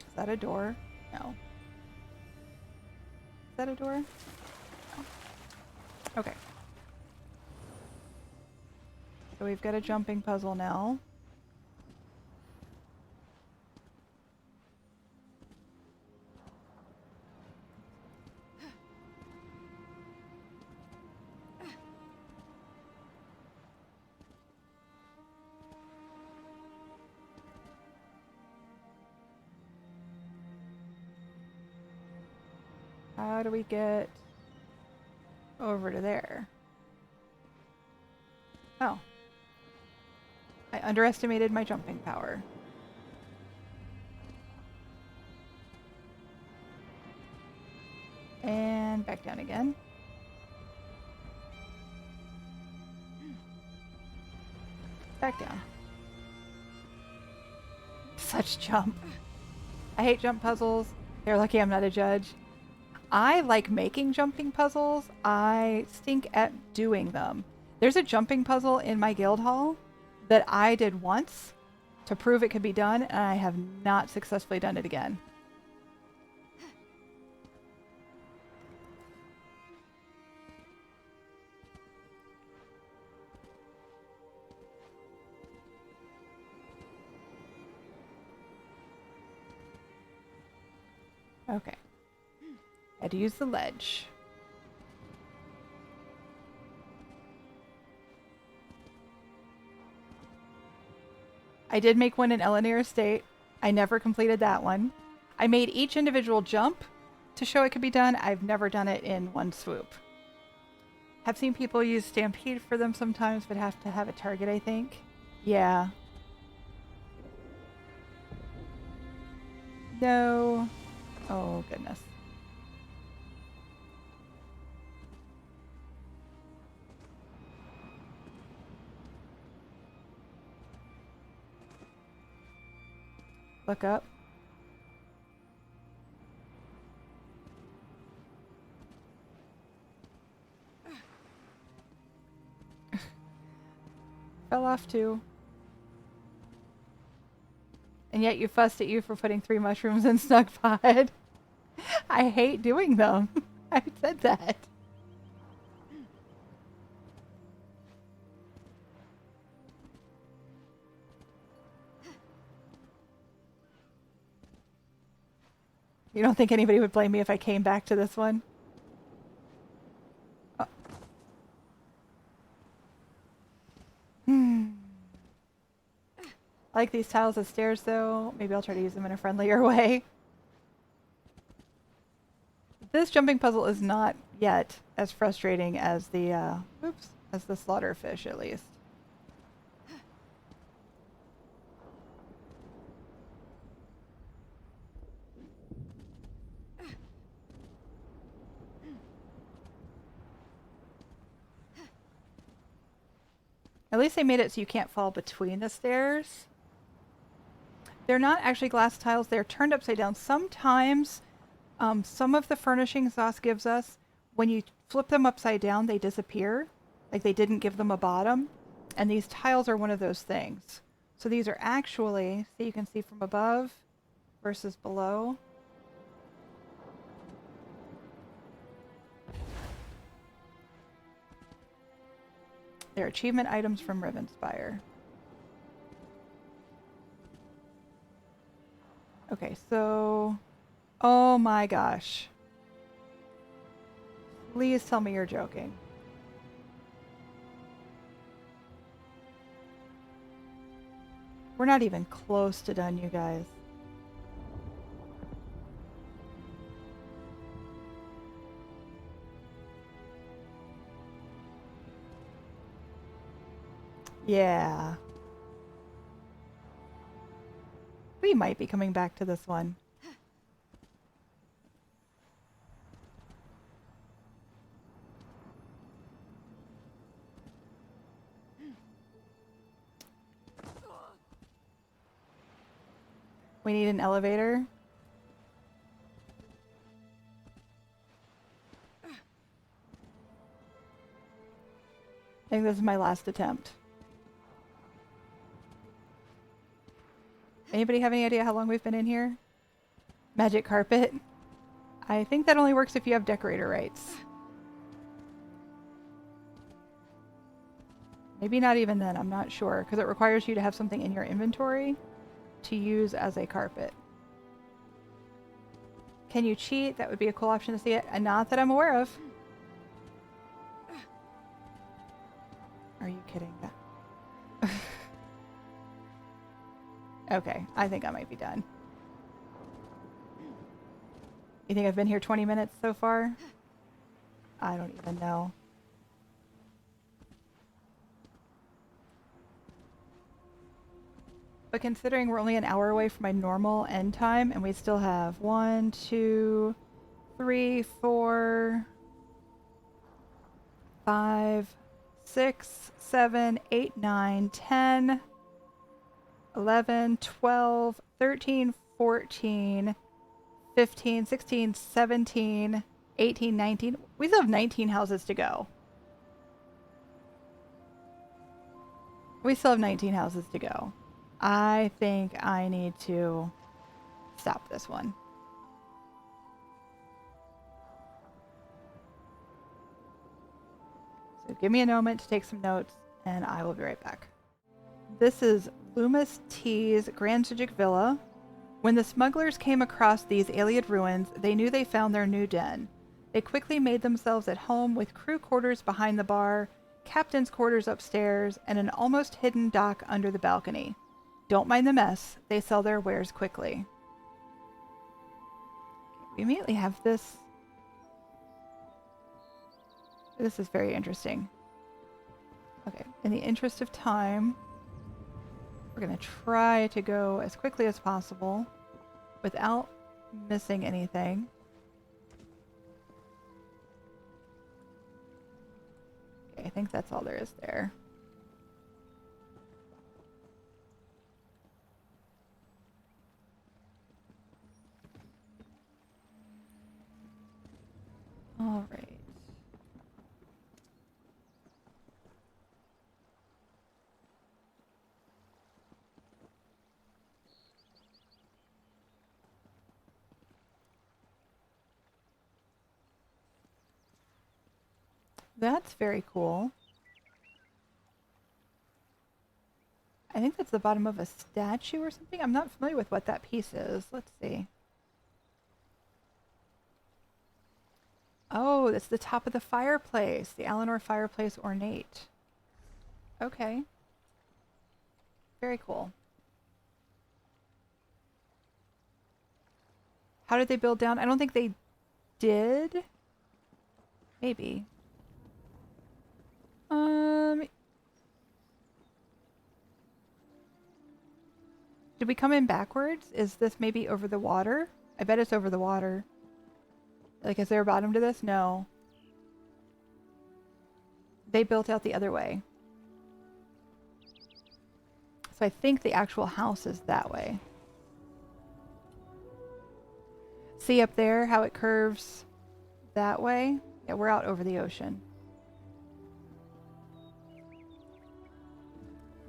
Is that a door? No. Is that a door? No. Okay. So we've got a jumping puzzle now. How do we get over to there? Oh. I underestimated my jumping power. And back down again. Back down. Such jump. I hate jump puzzles. They're lucky I'm not a judge. I like making jumping puzzles. I stink at doing them. There's a jumping puzzle in my guild hall that I did once to prove it could be done, and I have not successfully done it again. Okay. Had to use the ledge. I did make one in Eleanor Estate. I never completed that one. I made each individual jump to show it could be done. I've never done it in one swoop. Have seen people use Stampede for them sometimes, but have to have a target, I think. Yeah. No. Oh, goodness. Look up. Fell off too. And yet you fussed at you for putting 3 mushrooms in Snugpod. I hate doing them. I said that. You don't think anybody would blame me if I came back to this one? Oh. I like these tiles as stairs, though. Maybe I'll try to use them in a friendlier way. This jumping puzzle is not yet as frustrating as the, as the slaughterfish, at least. At least they made it so you can't fall between the stairs. They're not actually glass tiles. They're turned upside down. Sometimes some of the furnishings Zos gives us, when you flip them upside down, they disappear. Like they didn't give them a bottom. And these tiles are one of those things. So these are actually, so you can see from above versus below. They're achievement items from Rivenspire. Okay, so... Oh my gosh. Please tell me you're joking. We're not even close to done, you guys. Yeah. We might be coming back to this one. We need an elevator. I think this is my last attempt. Anybody have any idea how long we've been in here? Magic carpet? I think that only works if you have decorator rights. Maybe not even then, I'm not sure, because it requires you to have something in your inventory to use as a carpet. Can you cheat? That would be a cool option to see it. And not that I'm aware of. Are you kidding? Okay, I think I might be done. You think I've been here 20 minutes so far? I don't even know. But considering we're only an hour away from my normal end time, and we still have 1, 2, 3, 4, 5, 6, 7, 8, 9, 10, 11, 12, 13, 14, 15, 16, 17, 18, 19. We still have 19 houses to go. We still have 19 houses to go. I think I need to stop this one. So give me a moment to take some notes, and I will be right back. This is Leumas.t's Grand Psijic Villa. When the smugglers came across these alien ruins, they knew they found their new den. They quickly made themselves at home with crew quarters behind the bar, captain's quarters upstairs, and an almost hidden dock under the balcony. Don't mind the mess. They sell their wares quickly. We immediately have this. This is very interesting. Okay, in the interest of time, we're going to try to go as quickly as possible without missing anything. Okay, I think that's all there is there. All right. That's very cool. I think that's the bottom of a statue or something. I'm not familiar with what that piece is. Let's see. Oh, that's the top of the fireplace. The Eleanor fireplace ornate. Okay. Very cool. How did they build down? I don't think they did. Maybe. Did we come in backwards? Is this maybe over the water? I bet it's over the water. Like, is there a bottom to this? No. They built out the other way. So I think the actual house is that way. See up there how it curves that way? Yeah, we're out over the ocean.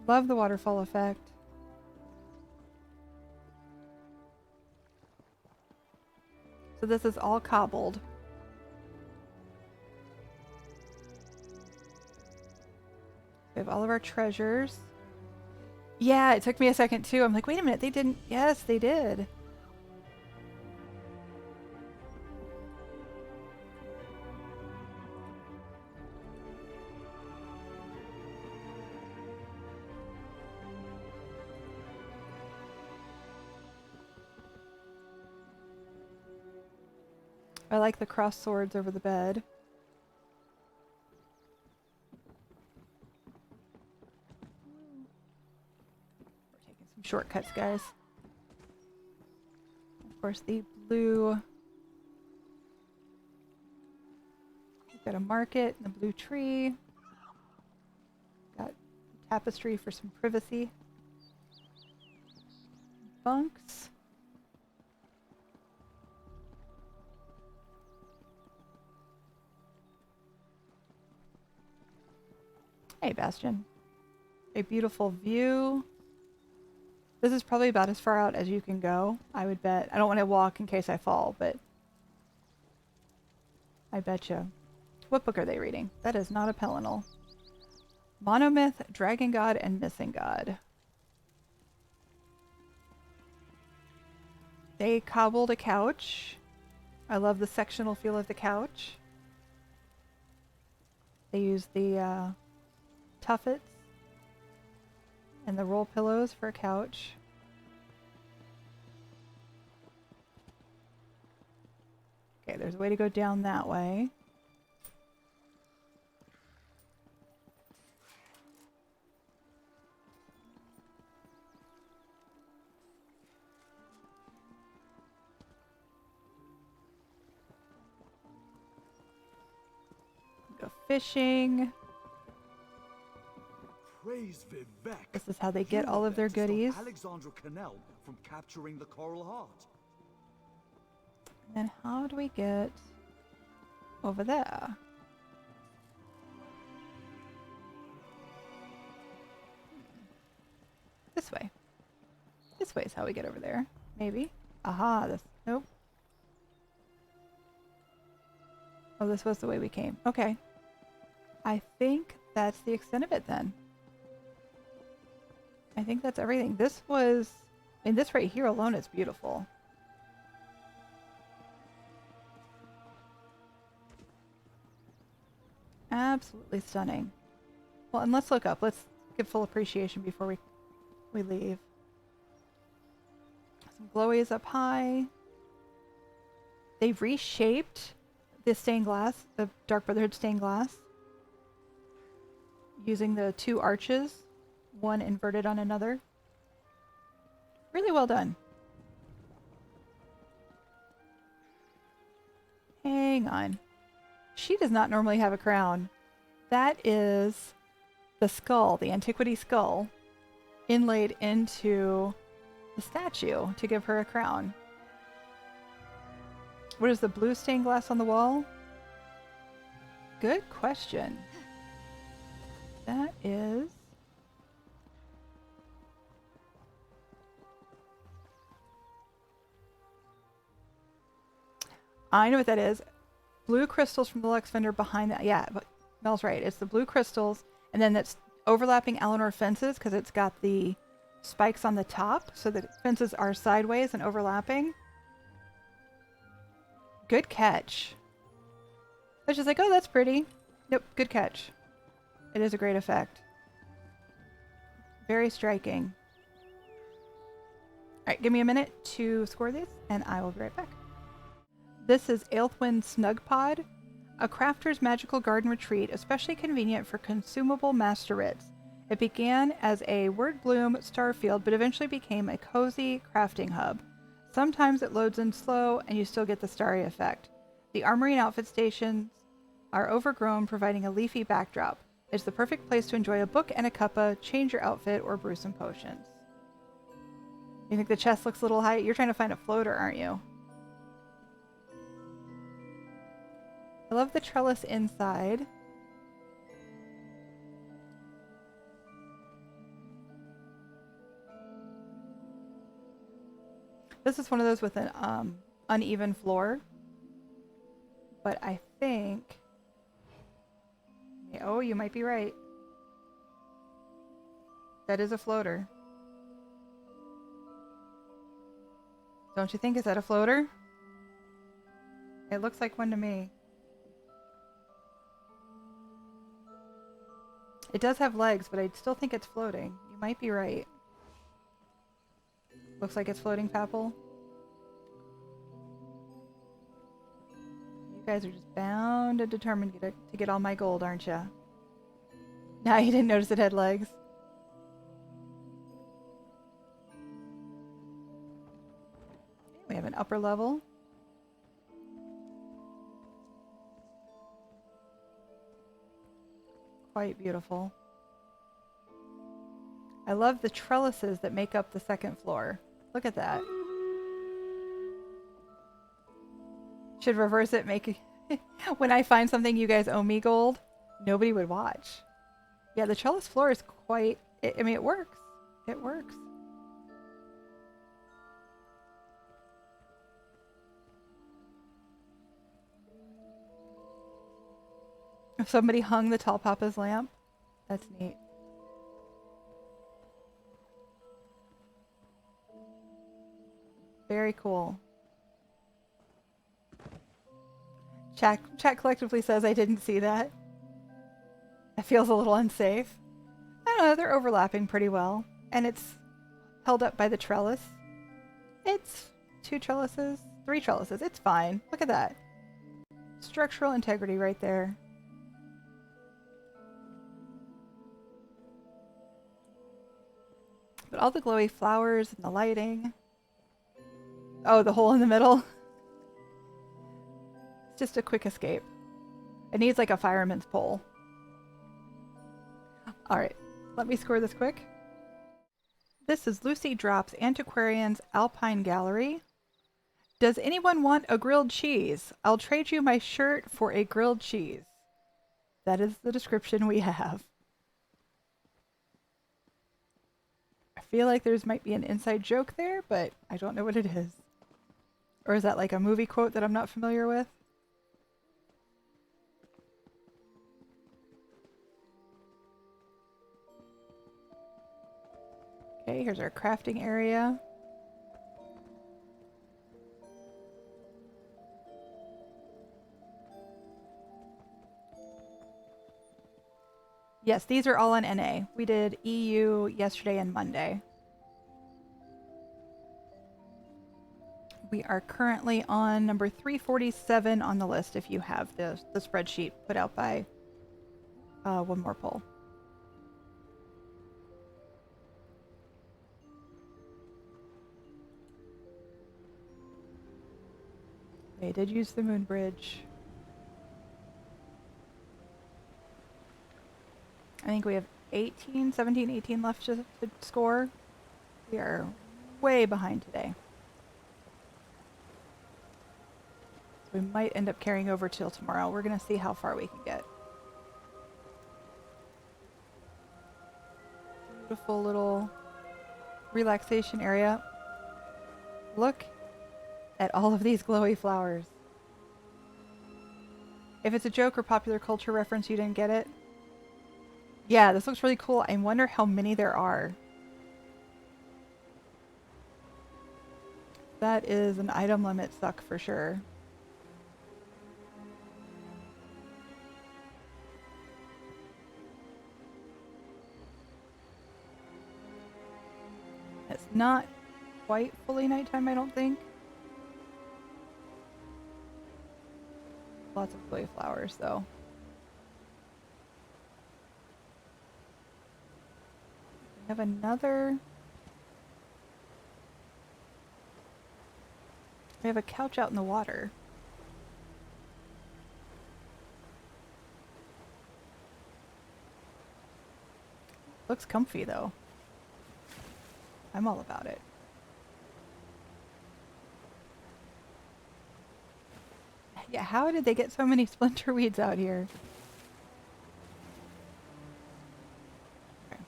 Love the waterfall effect. So this is all cobbled. We have all of our treasures. Yeah, it took me a second too. I'm like, wait a minute, they didn't. Yes, they did. I like the cross swords over the bed. We're taking some shortcuts, guys. Of course, the blue. We've got a market and the blue tree. Got tapestry for some privacy. Bunks. Hey, Bastion. A beautiful view. This is probably about as far out as you can go, I would bet. I don't want to walk in case I fall, but I betcha. What book are they reading? That is not a Pelennel. Monomyth, Dragon God, and Missing God. They cobbled a couch. I love the sectional feel of the couch. They used the tuffets and the roll pillows for a couch. Okay, there's a way to go down that way. Go fishing. This is how they get all of their goodies. Alexandra Canal from capturing the Coral Heart. And how do we get over there? This way. This way is how we get over there. Maybe. Aha, this. Nope. Oh, this was the way we came. Okay. I think that's the extent of it then. I think that's everything. This was I mean, this right here alone is beautiful. Absolutely stunning. Well, and let's look up. Let's give full appreciation before we leave. Some glowies up high. They've reshaped the stained glass, the Dark Brotherhood stained glass, using the two arches, one inverted on another. Really well done. Hang on. She does not normally have a crown. That is the skull, the antiquity skull, inlaid into the statue to give her a crown. What is the blue stained glass on the wall? Good question. That is... I know what that is. Blue crystals from the Lux vendor behind that. Yeah, but Mel's right. It's the blue crystals, and then that's overlapping Eleanor fences because it's got the spikes on the top, so the fences are sideways and overlapping. Good catch. I was just like, oh, that's pretty. Nope, good catch. It is a great effect. Very striking. Alright, give me a minute to score these, and I will be right back. This is Aelthwyn's Snugpod, a crafter's magical garden retreat, especially convenient for consumable master-writs. It began as a word-bloom starfield, but eventually became a cozy crafting hub. Sometimes it loads in slow, and you still get the starry effect. The armory and outfit stations are overgrown, providing a leafy backdrop. It's the perfect place to enjoy a book and a cuppa, change your outfit, or brew some potions. You think the chest looks a little high? You're trying to find a floater, aren't you? I love the trellis inside. This is one of those with an uneven floor. But I think... Oh, you might be right. That is a floater. Don't you think? Is that a floater? It looks like one to me. It does have legs, but I still think it's floating. You might be right. Looks like it's floating, Papple. You guys are just bound and determined to get all my gold, aren't you? Nah, you didn't notice it had legs. We have an upper level. Quite beautiful. I love the trellises that make up the second floor. Look at that. Should reverse it, make when I find something you guys owe me gold, nobody would watch. Yeah, the trellis floor is quite... I mean, it works. It works. If somebody hung the Tall Papa's lamp, that's neat. Very cool. Chat collectively says I didn't see that. It feels a little unsafe. I don't know, they're overlapping pretty well. And it's held up by the trellis. It's 2 trellises, 3 trellises. It's fine. Look at that. Structural integrity right there. But all the glowy flowers and the lighting. Oh, the hole in the middle. It's just a quick escape. It needs like a fireman's pole. Alright, let me score this quick. This is Lucy Drop's Antiquarian's Alpine Gallery. Does anyone want a grilled cheese? I'll trade you my shirt for a grilled cheese. That is the description we have. I feel like there's might be an inside joke there, but I don't know what it is. Or is that like a movie quote that I'm not familiar with? Okay, here's our crafting area. Yes, these are all on NA. We did EU yesterday and Monday. We are currently on number 347 on the list if you have the spreadsheet put out by One More Poll. They did use the moon bridge. I think we have 17, 18 left to score. We are way behind today. So we might end up carrying over till tomorrow. We're going to see how far we can get. Beautiful little relaxation area. Look at all of these glowy flowers. If it's a joke or popular culture reference, you didn't get it. Yeah, this looks really cool. I wonder how many there are. That is an item limit suck for sure. It's not quite fully nighttime, I don't think. Lots of glowy flowers, though. We have another... We have a couch out in the water. Looks comfy, though. I'm all about it. Yeah, how did they get so many splinter weeds out here? Okay,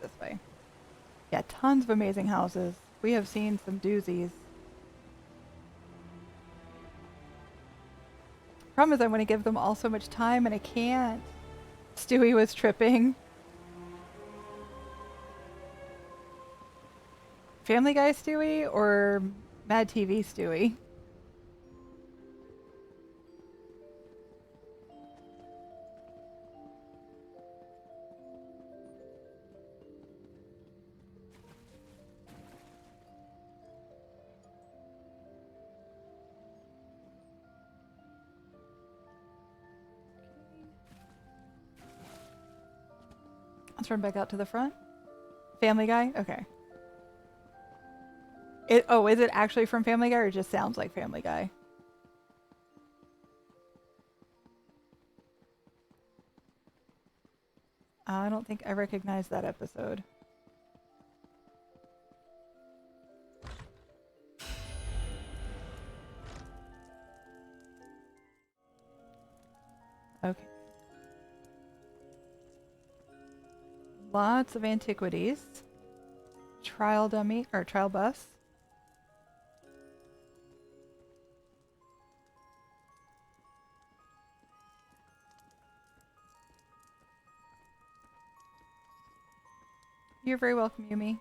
this way. Yeah, tons of amazing houses. We have seen some doozies. Problem is I want to give them all so much time and I can't. Stewie was tripping. Family Guy Stewie or Mad TV Stewie? Let's run back out to the front. Family Guy? Okay. Is it actually from Family Guy or it just sounds like Family Guy? I don't think I recognize that episode. Okay. Lots of antiquities. Trial dummy, or trial bus. You're very welcome, Yumi.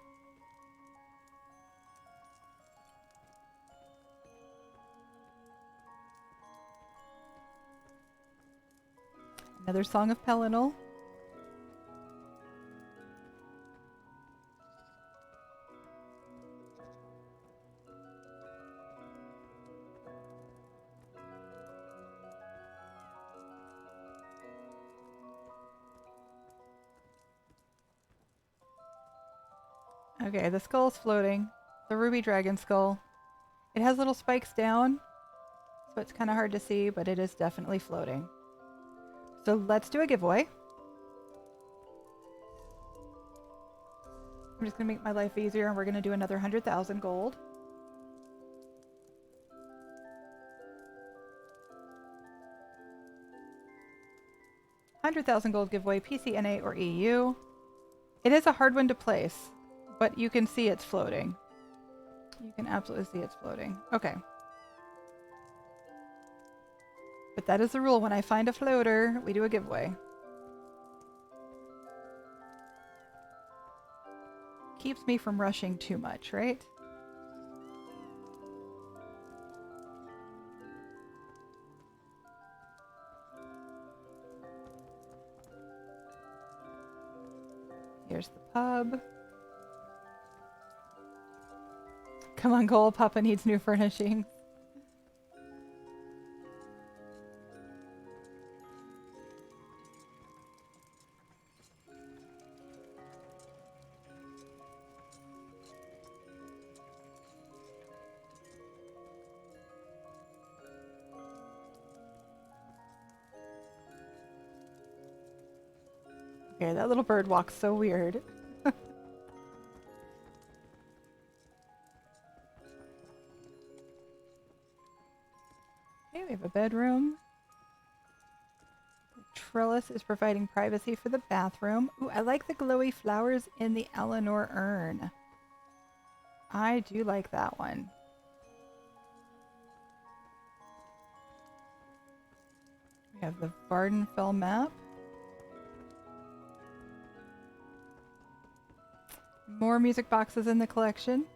Another Song of Pelennor. Okay, the skull's floating. The ruby dragon skull. It has little spikes down, so it's kind of hard to see, but it is definitely floating. So let's do a giveaway. I'm just going to make my life easier, and we're going to do another 100,000 gold. $100,000 gold giveaway, PC, NA, or EU. It is a hard one to place, but you can see it's floating. You can absolutely see it's floating. Okay. But that is the rule. When I find a floater, we do a giveaway. Keeps me from rushing too much, right? pub. Come on, Cole. Papa needs new furnishings. Okay, that little bird walks so weird. Okay, we have a bedroom. The trellis is providing privacy for the bathroom. Ooh, I like the glowy flowers in the Eleanor urn. I do like that one. We have the Vardenfell map. More music boxes in the collection.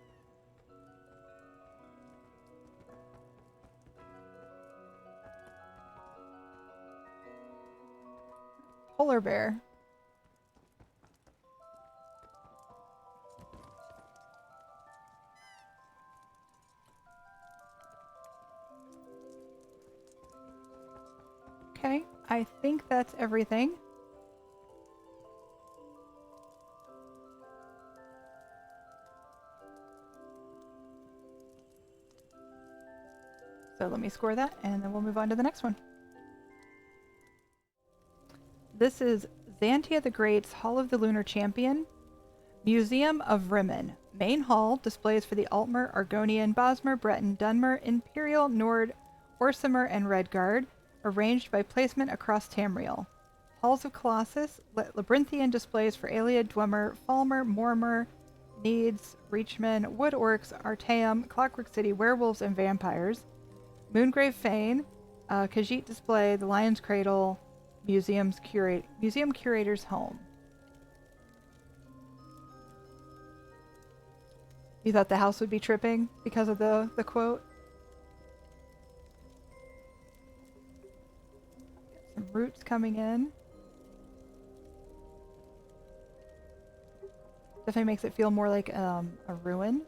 Polar bear. Okay, I think that's everything. So let me score that, and then we'll move on to the next one. This is Xantia the Great's Hall of the Lunar Champion, Museum of Rimmen. Main hall displays for the Altmer, Argonian, Bosmer, Breton, Dunmer, Imperial, Nord, Orsimer, and Redguard, arranged by placement across Tamriel. Halls of Colossus, Labyrinthian displays for Aelia, Dwemer, Falmer, Mormer, Needs, Reachman, Wood Orcs, Artaeum, Clockwork City, Werewolves, and Vampires. Moongrave Fane, Khajiit display, the Lion's Cradle, Museum Curator's Home. You thought the house would be tripping because of the quote? Some roots coming in. Definitely makes it feel more like a ruin.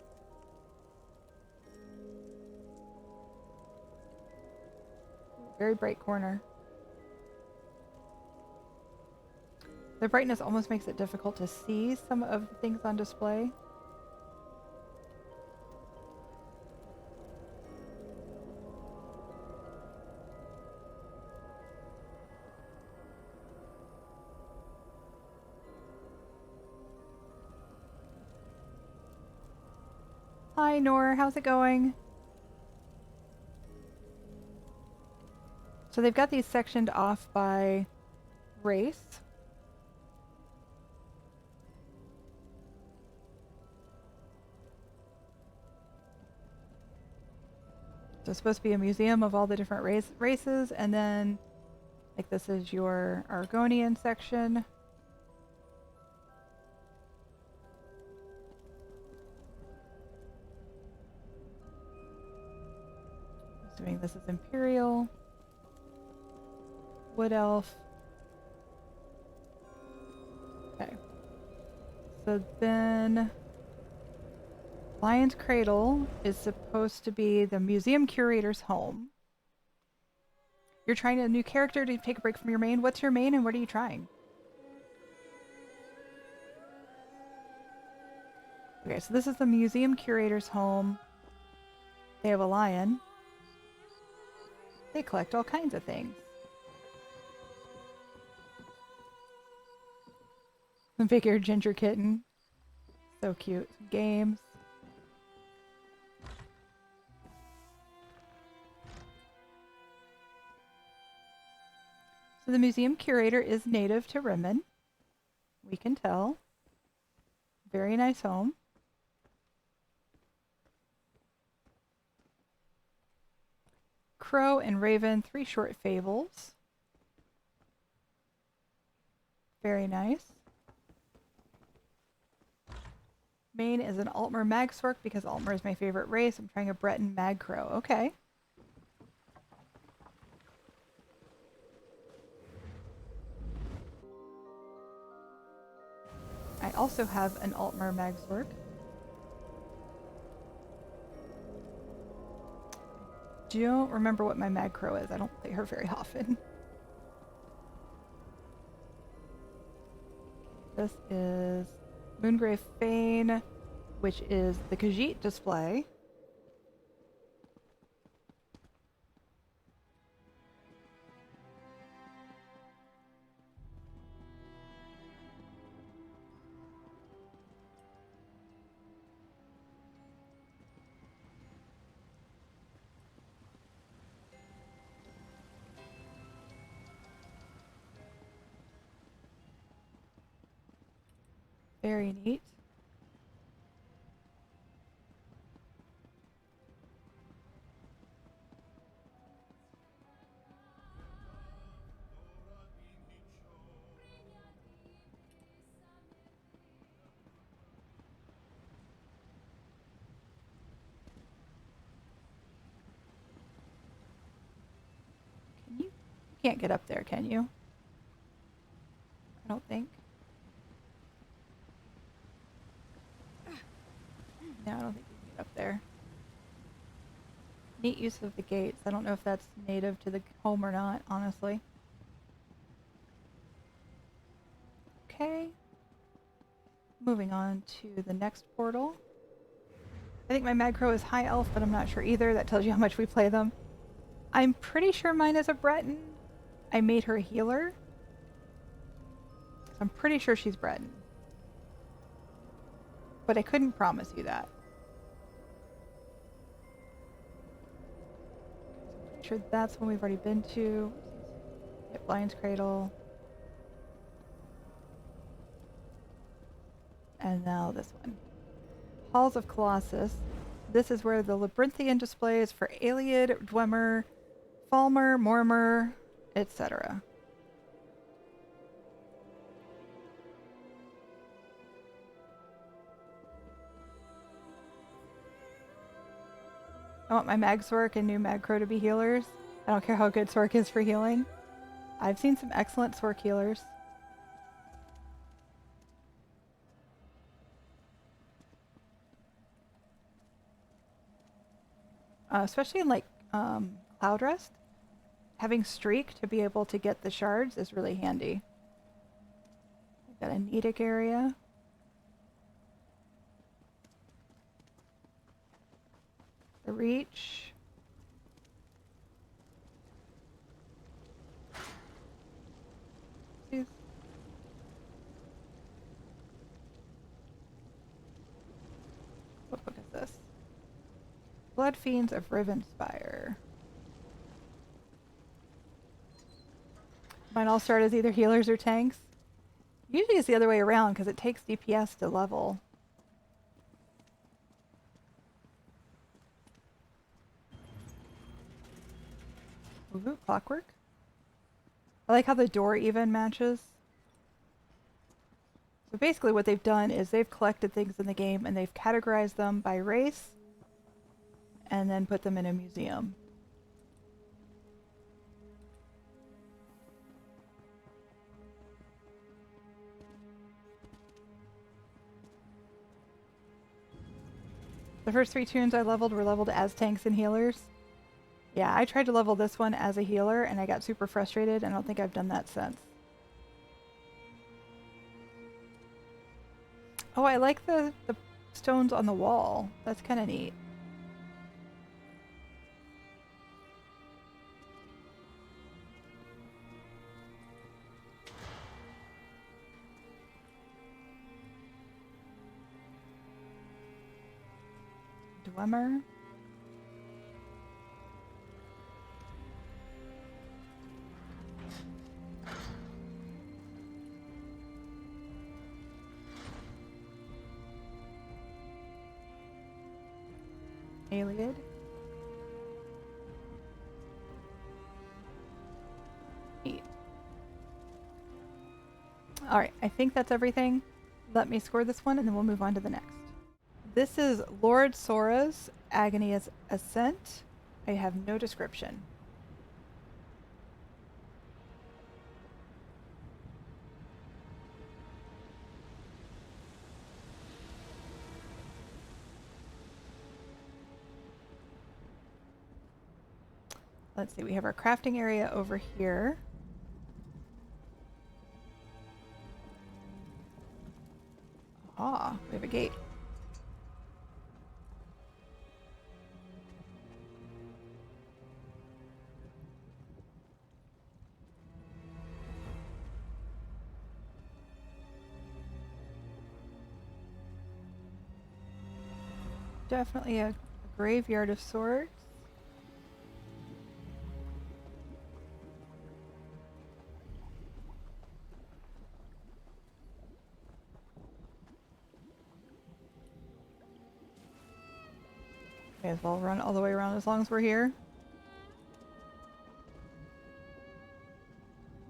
Very bright corner. The brightness almost makes it difficult to see some of the things on display. Hi, Nor. How's it going? So they've got these sectioned off by race. So it's supposed to be a museum of all the different races, and then, like, this is your Argonian section. Assuming this is Imperial. Wood Elf. Okay. So then Lion's Cradle is supposed to be the museum curator's home. You're trying a new character to take a break from your main. What's your main and what are you trying? Okay, so this is the museum curator's home. They have a lion. They collect all kinds of things. The figure ginger kitten. So cute. Some games. So the museum curator is native to Rimmen. We can tell. Very nice home. Crow and Raven, 3 short fables. Very nice. Main is an Altmer Magsork because Altmer is my favorite race. I'm trying a Breton Mag Crow. Okay. I also have an Altmer Magzork. Don't remember what my Mag Crow is. I don't play her very often. This is Moongrave Fane, which is the Khajiit display. Very neat. You can't get up there, can you? I don't think. No, I don't think you can get up there. Neat use of the gates. I don't know if that's native to the home or not, honestly. Okay. Moving on to the next portal. I think my Magcrow is High Elf, but I'm not sure either. That tells you how much we play them. I'm pretty sure mine is a Breton. I made her a healer. So I'm pretty sure she's Breton. But I couldn't promise you that. I'm sure that's one we've already been to. Yep, Lion's Cradle. And now this one. Halls of Colossus. This is where the Labyrinthian display is for Ayleid, Dwemer, Falmer, Mormer, etc. I want my Magsork and new Magcrow to be healers. I don't care how good Sork is for healing. I've seen some excellent Sork healers. Especially in like Cloud Rest. Having Streak to be able to get the shards is really handy. We've got a Nedic area. The Reach. Please. What book is this? Blood Fiends of Rivenspire. Mine all start as either healers or tanks. Usually it's the other way around because it takes DPS to level. Ooh, clockwork. I like how the door even matches. So basically what they've done is they've collected things in the game and they've categorized them by race and then put them in a museum. The first 3 tunes I leveled were leveled as tanks and healers. Yeah, I tried to level this one as a healer and I got super frustrated and I don't think I've done that since. Oh, I like the stones on the wall. That's kind of neat. Dwemer. Ayleid. Neat. Alright, I think that's everything. Let me score this one and then we'll move on to the next. This is Lord-Saura's Agony Ascent. I have no description. Let's see, we have our crafting area over here. Ah, we have a gate. Definitely a graveyard of sorts. May as well run all the way around as long as we're here.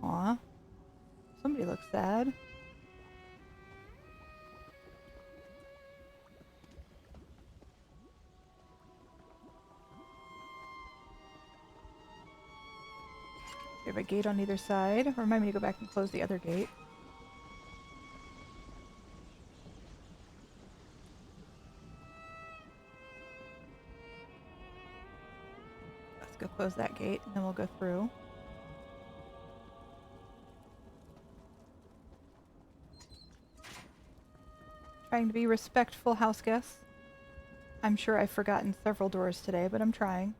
Aw. Somebody looks sad. We have a gate on either side. Remind me to go back and close the other gate. Let's go close that gate, and then we'll go through. Trying to be respectful house guests. I'm sure I've forgotten several doors today, but I'm trying.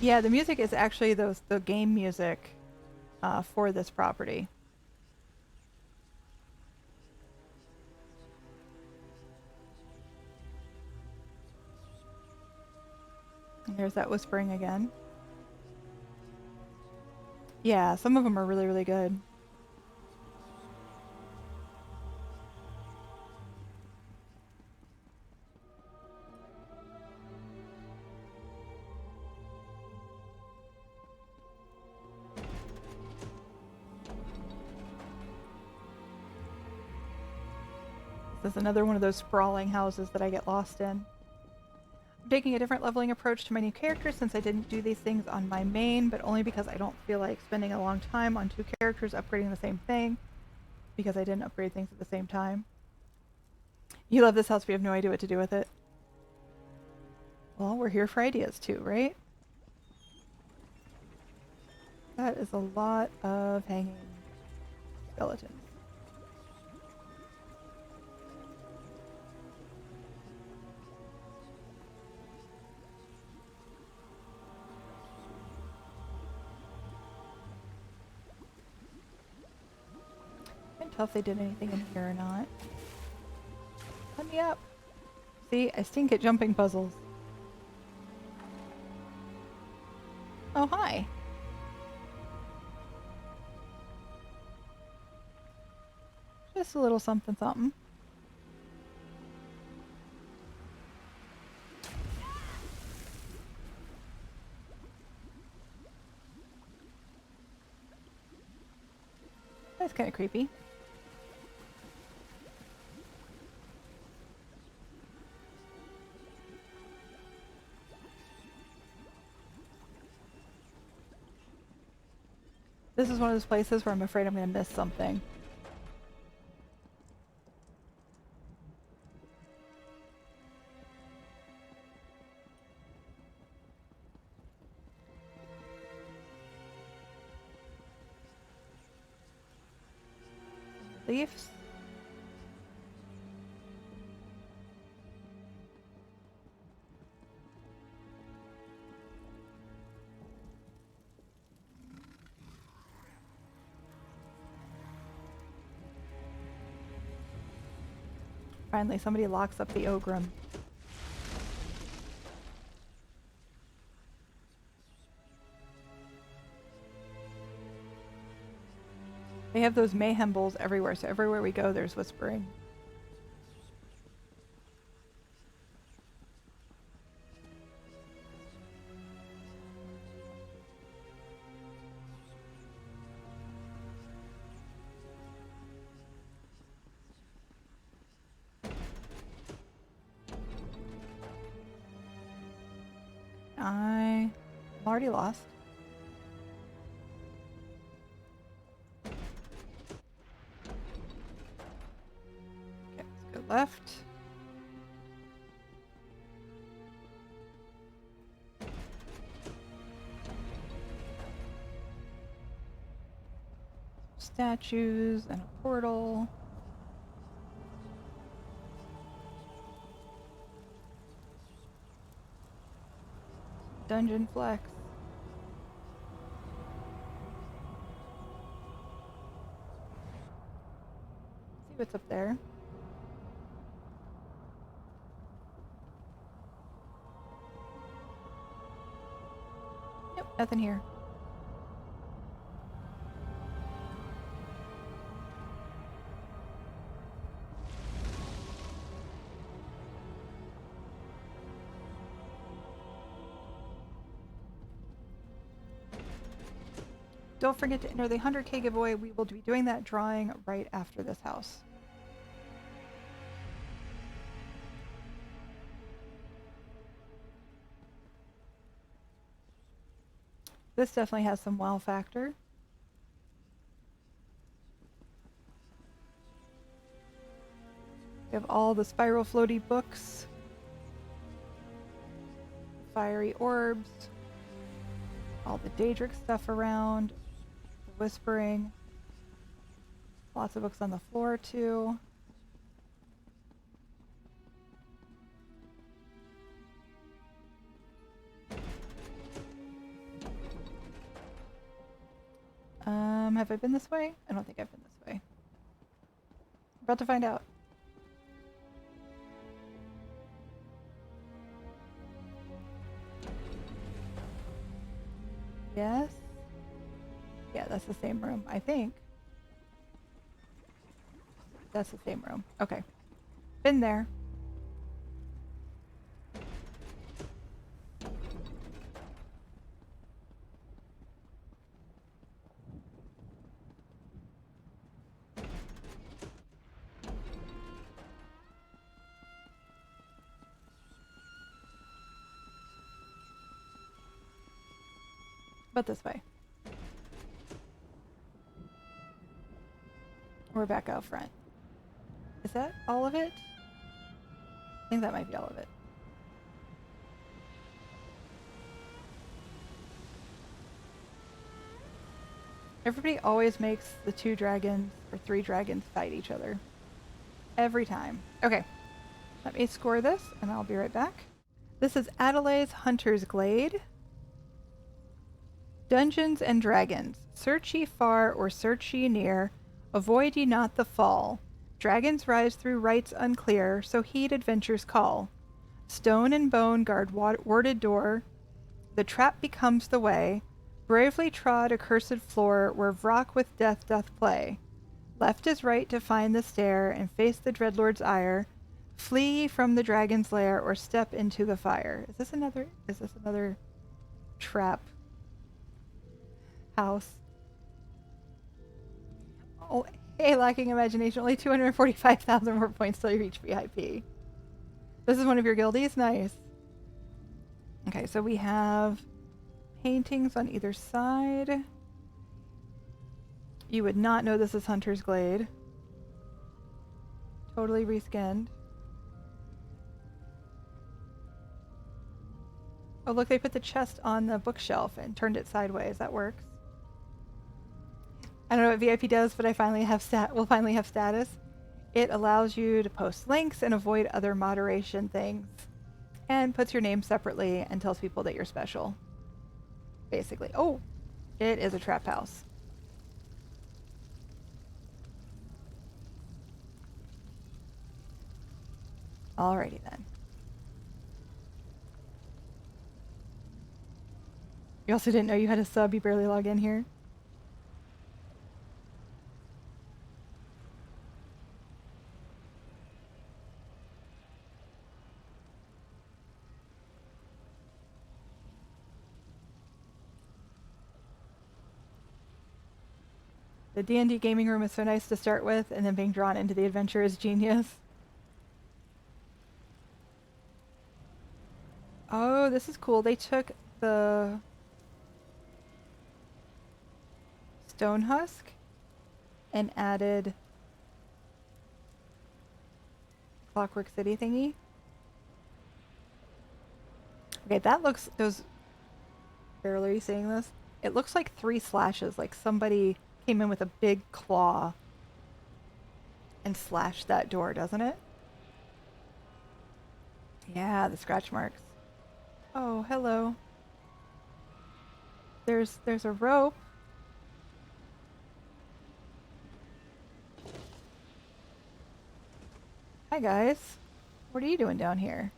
Yeah, the music is actually the game music for this property. And there's that whispering again. Yeah, some of them are really, really good. This is another one of those sprawling houses that I get lost in. I'm taking a different leveling approach to my new characters since I didn't do these things on my main, but only because I don't feel like spending a long time on two characters upgrading the same thing, because I didn't upgrade things at the same time. You love this house, but you have no idea what to do with it. Well, we're here for ideas too, right? That is a lot of hanging skeletons. Can't tell if they did anything in here or not. Let me up. See, I stink at jumping puzzles. Oh, hi. Just a little something something. That's kind of creepy. This is one of those places where I'm afraid I'm going to miss something. Leaves. Finally, somebody locks up the Ogrim. They have those mayhem bowls everywhere, so everywhere we go, there's whispering. I'm already lost. Okay, let's go left. statues and a portal. Dungeon flex. See what's up there. Nope, nothing here. Don't forget to enter the 100k giveaway. We will be doing that drawing right after this house. This definitely has some wow factor. We have all the spiral floaty books, fiery orbs, all the Daedric stuff around, the whispering, lots of books on the floor too. Have I been this way? I don't think I've been this way. About to find out. Yes? Yeah, that's the same room, I think. That's the same room. Okay. Been there. But this way. We're back out front. Is that all of it? I think that might be all of it. Everybody always makes the 2 dragons or 3 dragons fight each other. Every time. Okay. Let me score this and I'll be right back. This is Adelaide's Hunter's Glade. Dungeons and Dragons. Search ye far or search ye near, avoid ye not the fall. Dragons rise through rites unclear, so heed adventure's call. Stone and bone guard warded door, the trap becomes the way. Bravely trod accursed floor, where Vrock with death doth play. Left is right to find the stair, and face the dreadlord's ire. Flee ye from the dragon's lair, or step into the fire. Is this another trap house? Oh, hey, lacking imagination. Only 245,000 more points till you reach VIP. This is one of your guildies? Nice. Okay, so we have paintings on either side. You would not know this is Hunter's Glade. Totally reskinned. Oh, look, they put the chest on the bookshelf and turned it sideways. That works. I don't know what VIP does, but I finally have we'll finally have status. It allows you to post links and avoid other moderation things, and puts your name separately and tells people that you're special. Basically. Oh, it is a trap house. Alrighty then. You also didn't know you had a sub, you barely log in here? The D&D gaming room is so nice to start with, and then being drawn into the adventure is genius. Oh, this is cool. They took the stone husk and added Clockwork City thingy. Okay, that looks... Barely, are you seeing this? It looks like 3 slashes, like somebody Came in with a big claw and slashed that door, doesn't it? Yeah, the scratch marks. Oh, hello. There's a rope. Hi guys. What are you doing down here?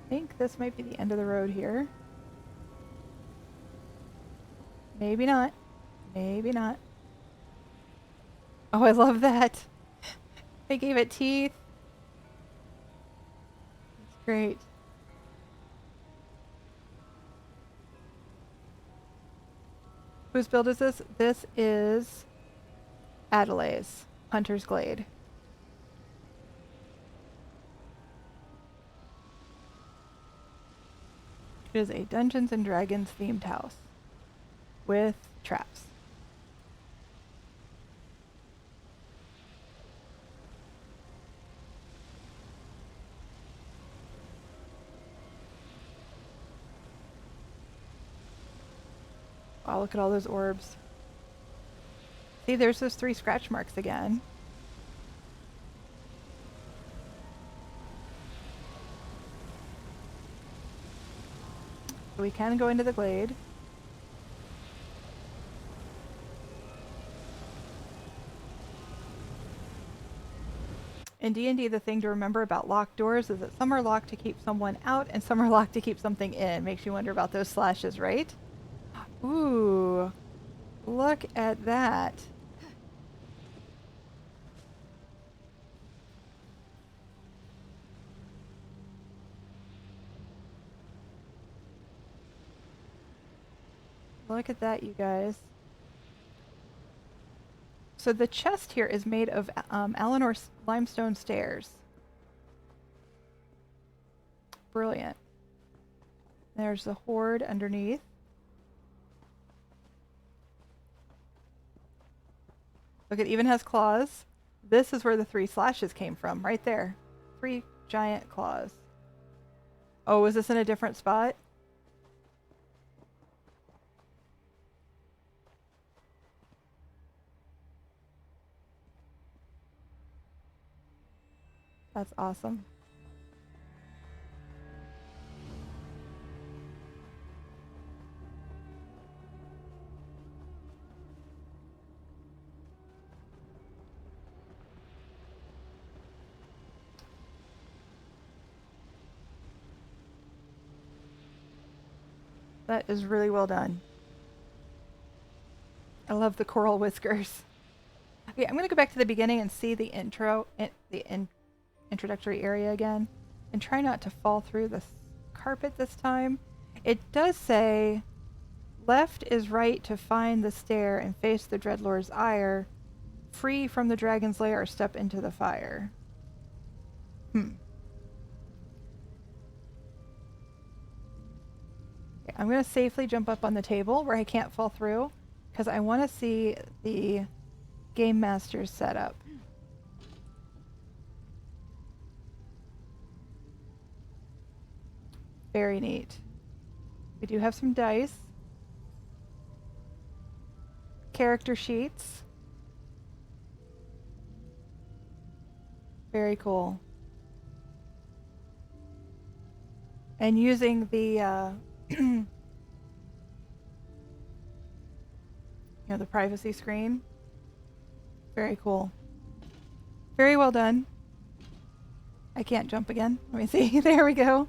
I think this might be the end of the road here. Maybe not. Maybe not. Oh, I love that. They gave it teeth. It's great. Whose build is this? This is Adelaide's Hunter's Glade. It is a Dungeons and Dragons themed house with traps. Wow, look at all those orbs. See, there's those 3 scratch marks again. So we can go into the glade. In D&D, the thing to remember about locked doors is that some are locked to keep someone out and some are locked to keep something in. Makes you wonder about those slashes, right? Ooh, look at that. Look at that, you guys. So the chest here is made of Alinor limestone stairs. Brilliant. There's the hoard underneath. Look, it even has claws. This is where the 3 slashes came from, right there. 3 giant claws. Oh, is this in a different spot? That's awesome. That is really well done. I love the coral whiskers. Okay, I'm going to go back to the beginning and see the introductory area again, and try not to fall through the carpet this time. It does say, left is right to find the stair and face the Dreadlord's ire. Free from the dragon's lair or step into the fire. Okay, I'm going to safely jump up on the table where I can't fall through, because I want to see the Game Master's setup. Very neat. We do have some dice. Character sheets. Very cool. And using the you know, the privacy screen. Very cool. Very well done. I can't jump again. Let me see. There we go.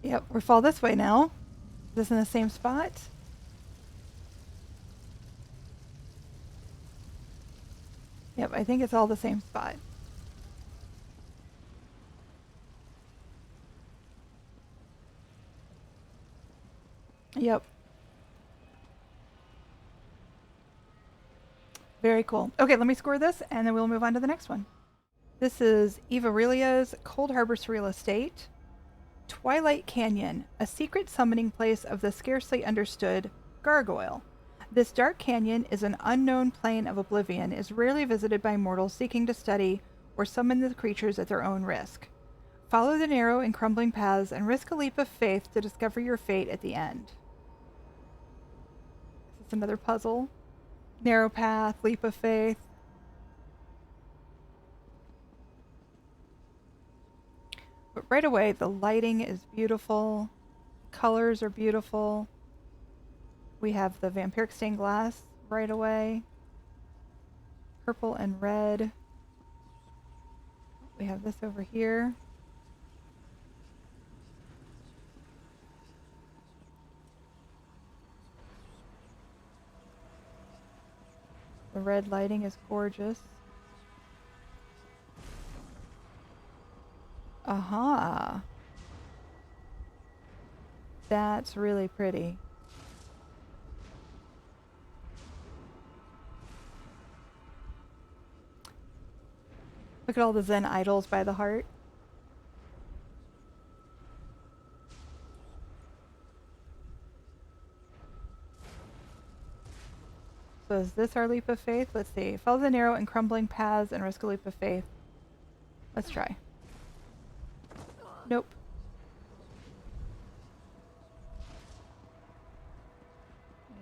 Yep, we fall this way now. Is this in the same spot? Yep, I think it's all the same spot. Yep. Very cool. Okay, let me score this, and then we'll move on to the next one. This is Evorilia's Coldharbour Surreal Estate. Twilight Canyon, a secret summoning place of the scarcely understood gargoyle. This dark canyon is an unknown plane of oblivion, is rarely visited by mortals seeking to study or summon the creatures at their own risk. Follow the narrow and crumbling paths and risk a leap of faith to discover your fate at the end. This is another puzzle. Narrow path, leap of faith. But right away, the lighting is beautiful. Colors are beautiful. We have the vampiric stained glass right away. Purple and red. We have this over here. The red lighting is gorgeous. Aha. That's really pretty. Look at all the Zen idols by the heart. So is this our leap of faith? Let's see. Follow the narrow and crumbling paths and risk a leap of faith. Let's try. Nope.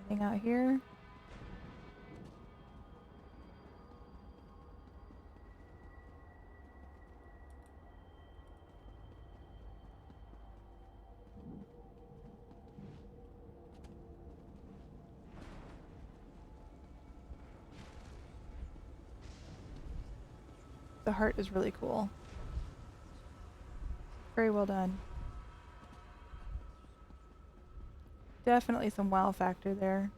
Anything out here? The heart is really cool. Very well done. Definitely some wow factor there.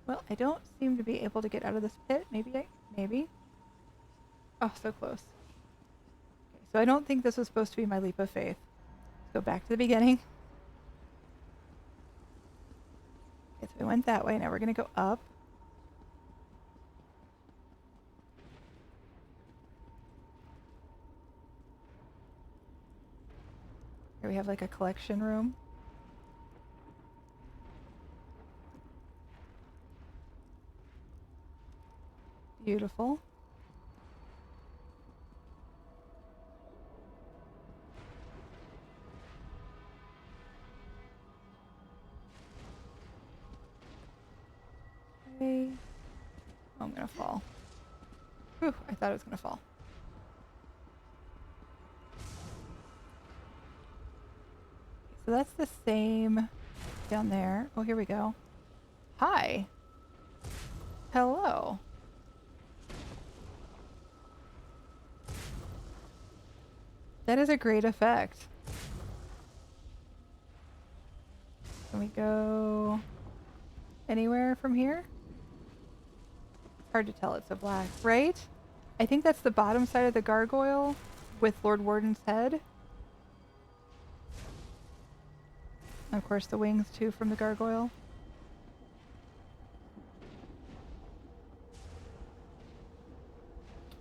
Well, I don't seem to be able to get out of this pit. Maybe. Oh, so close. Okay, so I don't think this was supposed to be my leap of faith. Let's go back to the beginning. Okay, so we went that way. Now we're going to go up. Here we have like a collection room. Beautiful. Okay. Oh, I'm gonna fall. Whew, I thought it was gonna fall. So that's the same down there. Oh, here we go. Hi. Hello. That is a great effect. Can we go anywhere from here? Hard to tell, it's so black, right? I think that's the bottom side of the gargoyle with Lord Warden's head. And of course the wings too from the gargoyle.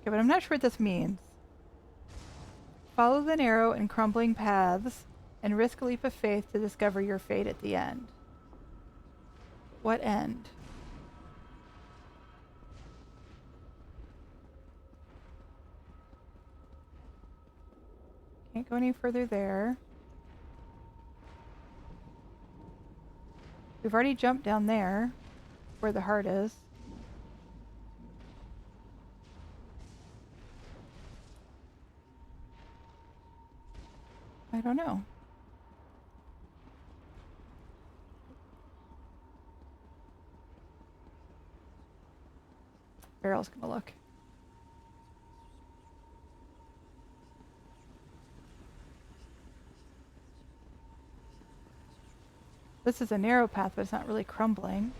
Okay, but I'm not sure what this means. Follow the narrow and crumbling paths and risk a leap of faith to discover your fate at the end. What end? Can't go any further there. We've already jumped down there, where the heart is. I don't know. Barrel's gonna look. This is a narrow path, but it's not really crumbling.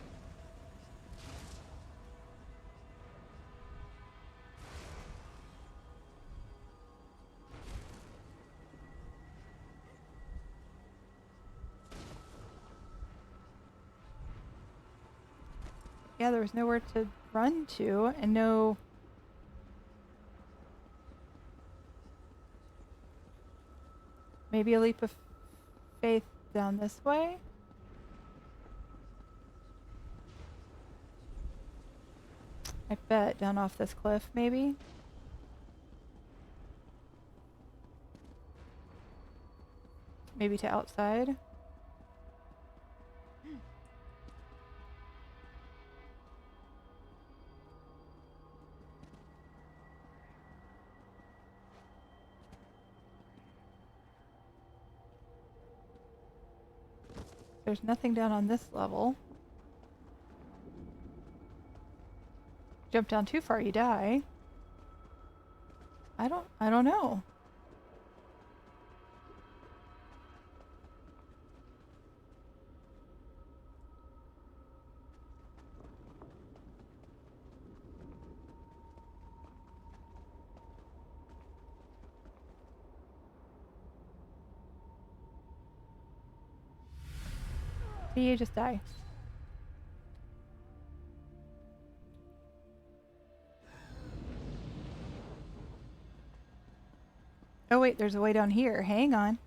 Yeah, there was nowhere to run to, and no... Maybe a leap of faith down this way? I bet down off this cliff, maybe? Maybe to outside? There's nothing down on this level. Jump down too far, you die. I don't know. See, you just die. Oh wait, there's a way down here. Hang on.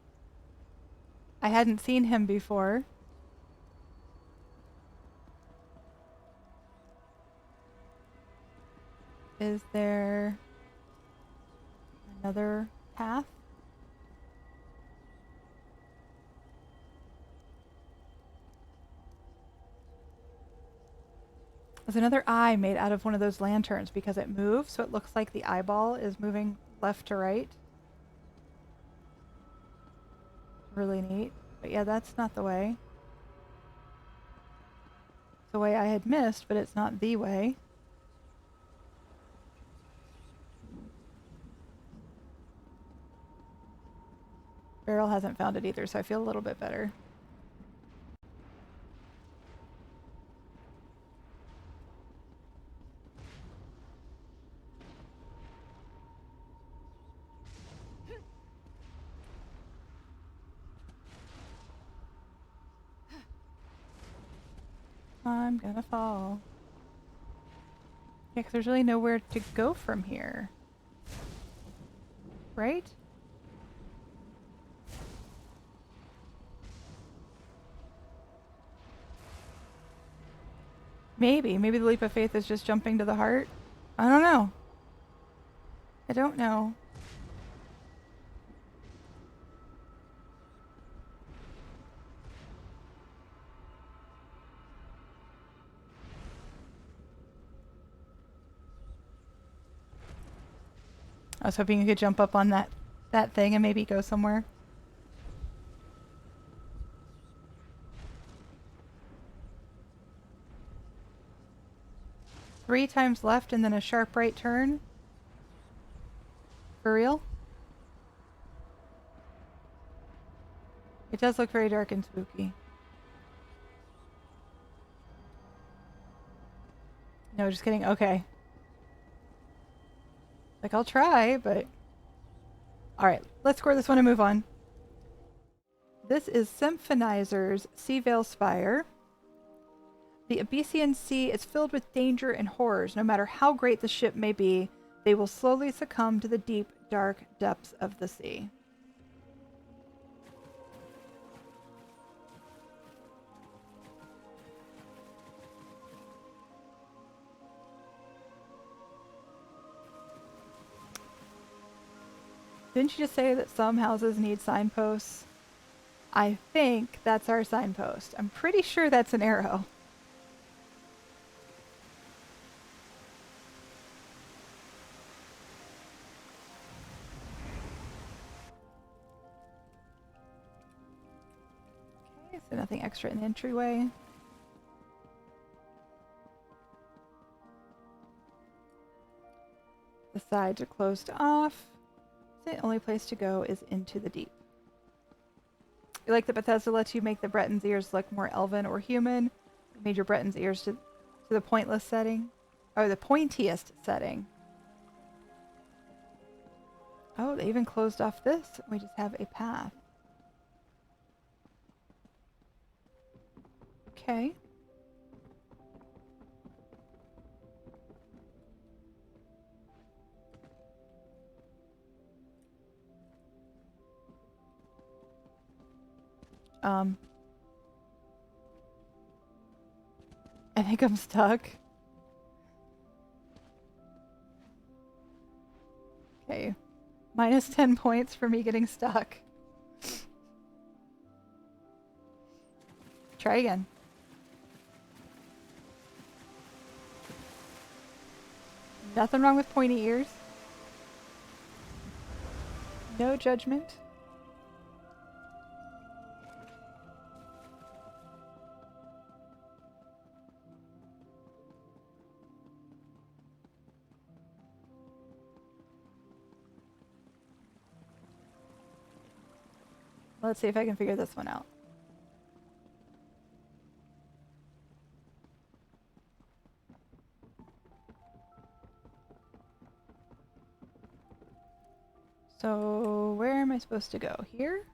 I hadn't seen him before. Is there another path? There's another eye made out of one of those lanterns because it moves, so it looks like the eyeball is moving left to right. Really neat. But yeah, that's not the way. It's the way I had missed, but it's not the way. Beryl hasn't found it either, so I feel a little bit better. I'm gonna fall. Yeah, because there's really nowhere to go from here. Right? Maybe. Maybe the leap of faith is just jumping to the heart. I don't know. I don't know. I was hoping you could jump up on that thing and maybe go somewhere. Three times left and then a sharp right turn. For real? It does look very dark and spooky. No, just kidding. Okay. Like, I'll try, but... Alright, let's score this one and move on. This is Symphonizer's Seaveil Spire. The Abyssian Sea is filled with danger and horrors. No matter how great the ship may be, they will slowly succumb to the deep, dark depths of the sea. Didn't you just say that some houses need signposts? I think that's our signpost. I'm pretty sure that's an arrow. Okay, so nothing extra in the entryway. The sides are closed off. The only place to go is into the deep. You like that Bethesda lets you make the Breton's ears look more elven or human. You made your Breton's ears to the pointless setting. Or the pointiest setting. Oh, they even closed off this. We just have a path. Okay. I think I'm stuck. Okay. Minus 10 points for me getting stuck. Try again. Nothing wrong with pointy ears. No judgment. Let's see if I can figure this one out. So, where am I supposed to go? Here?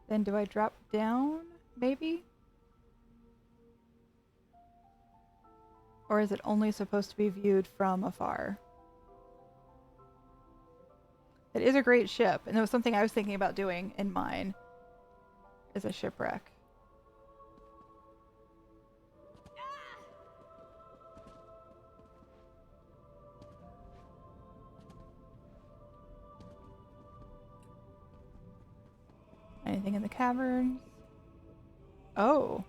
Then do I drop down, maybe? Or is it only supposed to be viewed from afar? It is a great ship, and it was something I was thinking about doing in mine, is a shipwreck. Anything in the caverns? Oh.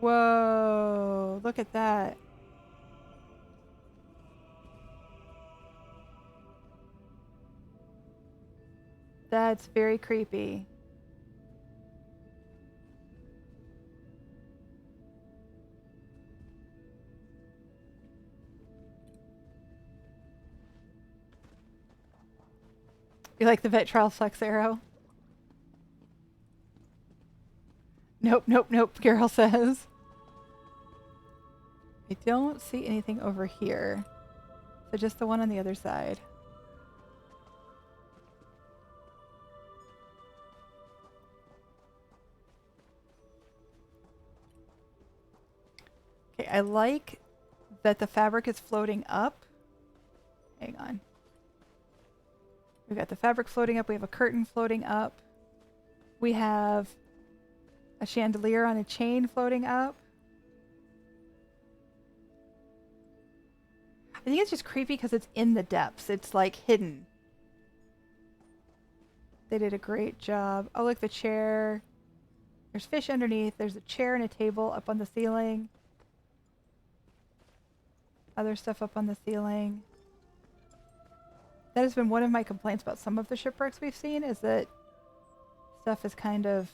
Whoa, look at that. That's very creepy. You like the Vitral Flex arrow? Nope, nope, nope, Carol says. I don't see anything over here. So just the one on the other side. Okay, I like that the fabric is floating up. Hang on. We've got the fabric floating up. We have a curtain floating up. We have a chandelier on a chain floating up. I think it's just creepy because it's in the depths. It's like hidden. They did a great job. Oh, look, the chair. There's fish underneath. There's a chair and a table up on the ceiling. Other stuff up on the ceiling. That has been one of my complaints about some of the shipwrecks we've seen, is that stuff is kind of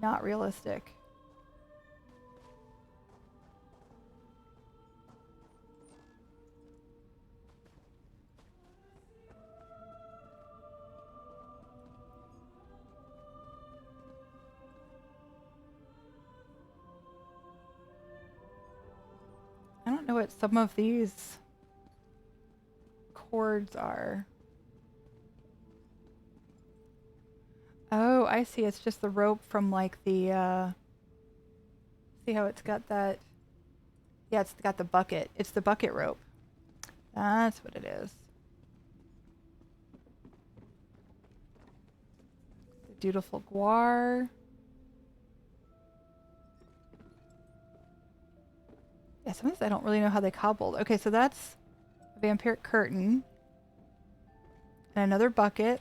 not realistic. I don't know what some of these cords are. Oh, I see. It's just the rope from like the, see how it's got that? Yeah, it's got the bucket. It's the bucket rope. That's what it is. The dutiful guar. Yeah, some of this I don't really know how they cobbled. Okay, so that's a vampiric curtain. And another bucket.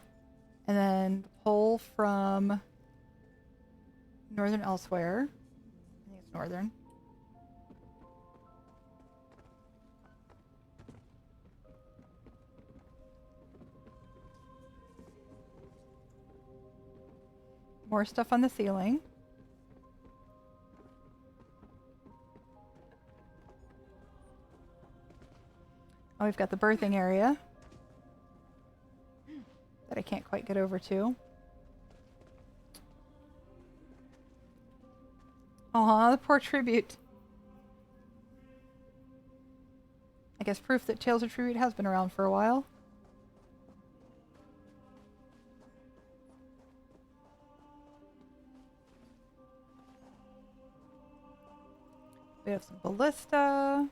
And then the pole from Northern Elsewhere. I think it's Northern. More stuff on the ceiling. Oh, we've got the birthing area that I can't quite get over to. Aw, the poor tribute. I guess proof that Tales of Tribute has been around for a while. We have some ballista.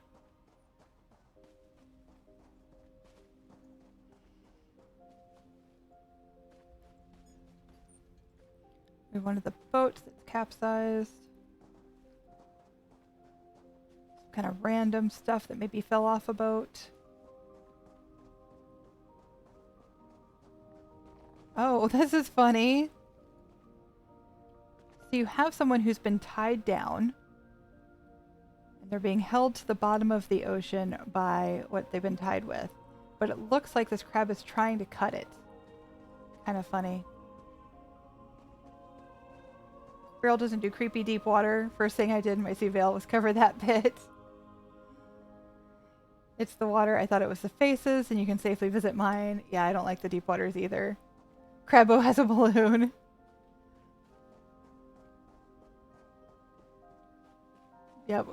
We wanted the boat that's capsized. Some kind of random stuff that maybe fell off a boat. Oh, this is funny. So you have someone who's been tied down. And they're being held to the bottom of the ocean by what they've been tied with. But it looks like this crab is trying to cut it. Kind of funny. Grail doesn't do creepy deep water. First thing I did in my Seaveil was cover that bit. It's the water. I thought it was the faces, and you can safely visit mine. Yeah, I don't like the deep waters either. Crabbo has a balloon. Yep,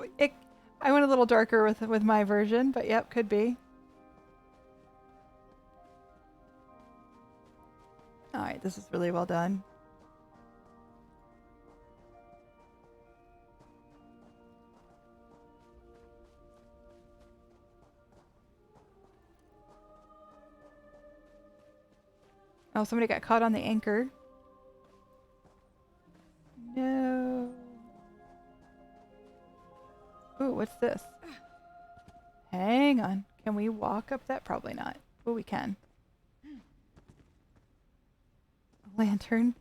I went a little darker with my version, but yep, could be. Alright, this is really well done. Oh, somebody got caught on the anchor. No. Ooh, what's this? Hang on. Can we walk up that? Probably not. Oh, we can. A lantern.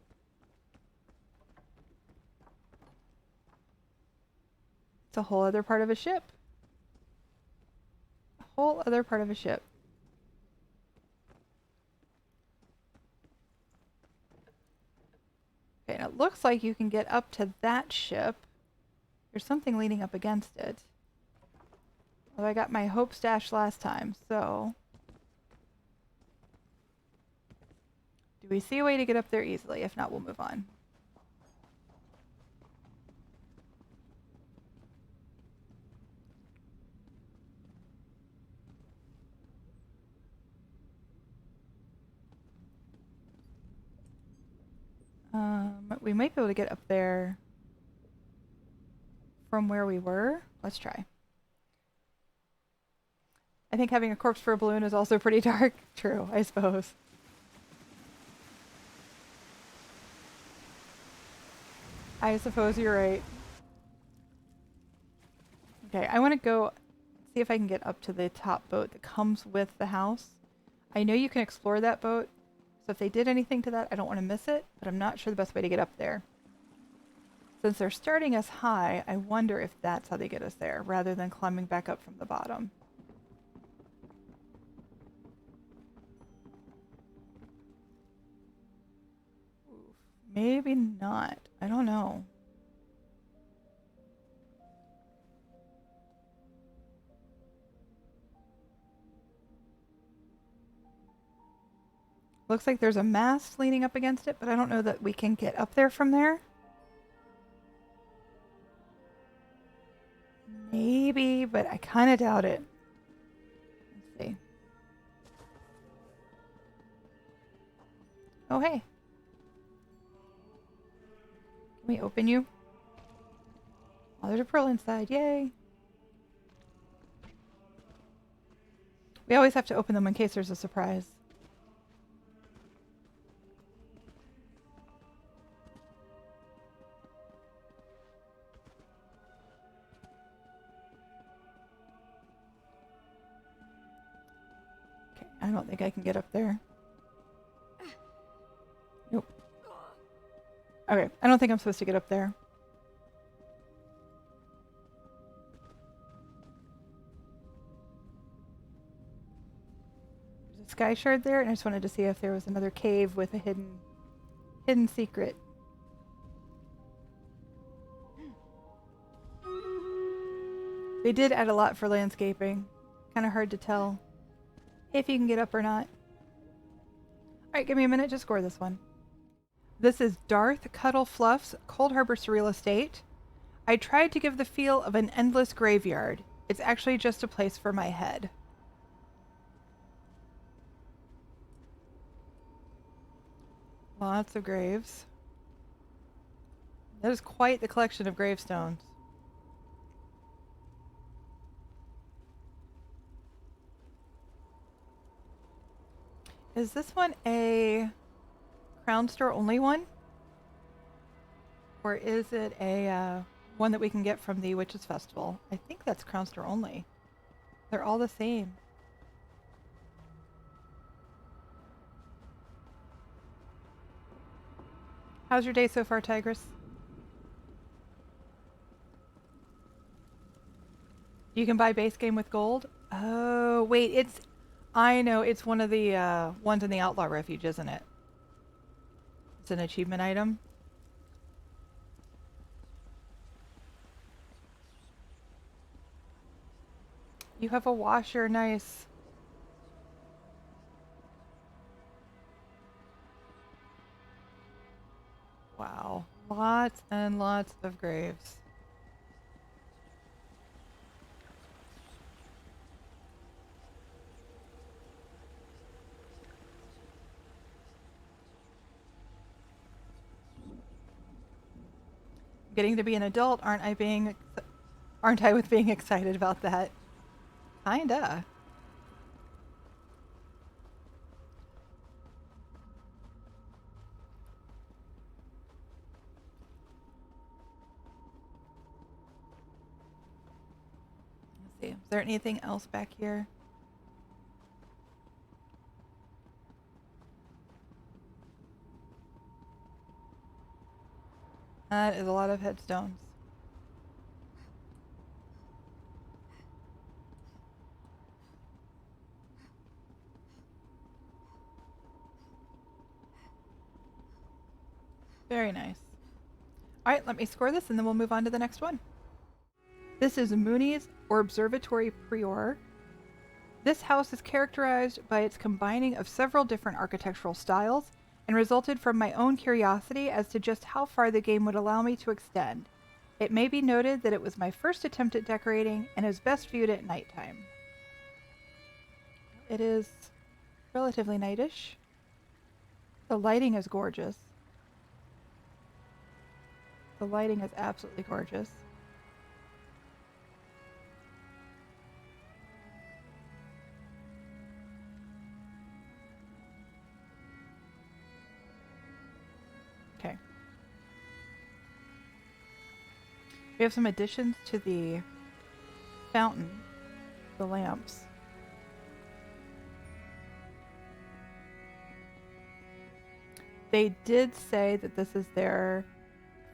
It's a whole other part of a ship. A whole other part of a ship. Okay, and it looks like you can get up to that ship. There's something leaning up against it. Well, I got my hope stash last time, so... Do we see a way to get up there easily? If not, we'll move on. We might be able to get up there from where we were. Let's try. I think having a corpse for a balloon is also pretty dark. True, I suppose. I suppose you're right. Okay, I want to go see if I can get up to the top boat that comes with the house. I know you can explore that boat, so if they did anything to that, I don't want to miss it, but I'm not sure the best way to get up there. Since they're starting us high, I wonder if that's how they get us there, rather than climbing back up from the bottom. Oof, maybe not. I don't know. Looks like there's a mast leaning up against it, but I don't know that we can get up there from there. Maybe, but I kind of doubt it. Let's see. Oh, hey. Can we open you? Oh, there's a pearl inside. Yay. We always have to open them in case there's a surprise. I don't think I can get up there. Nope. Okay, I don't think I'm supposed to get up there. There's a sky shard there, and I just wanted to see if there was another cave with a hidden secret. They did add a lot for landscaping. Kind of hard to tell if you can get up or not. Alright, give me a minute to score this one. This is Darth Cuddle Fluff's Coldharbour Surreal Estate. I tried to give the feel of an endless graveyard. It's actually just a place for my head. Lots of graves. That is quite the collection of gravestones. Is this one a Crown Store only one? Or is it a one that we can get from the Witches Festival? I think that's Crown Store only. They're all the same. How's your day so far, Tigress? You can buy base game with gold? Oh, wait, it's... I know, it's one of the ones in the Outlaw Refuge, isn't it? It's an achievement item. You have a washer, nice. Wow, lots and lots of graves. Getting to be an adult, aren't I with being excited about that? Kinda. Let's see. Is there anything else back here? That is a lot of headstones. Very nice. Alright, let me score this and then we'll move on to the next one. This is Mooney's Orbservatory Prior. This house is characterized by its combining of several different architectural styles and resulted from my own curiosity as to just how far the game would allow me to extend. It may be noted that it was my first attempt at decorating and is best viewed at nighttime. It is relatively nightish. The lighting is gorgeous. The lighting is absolutely gorgeous. Okay. We have some additions to the fountain, the lamps. They did say that this is their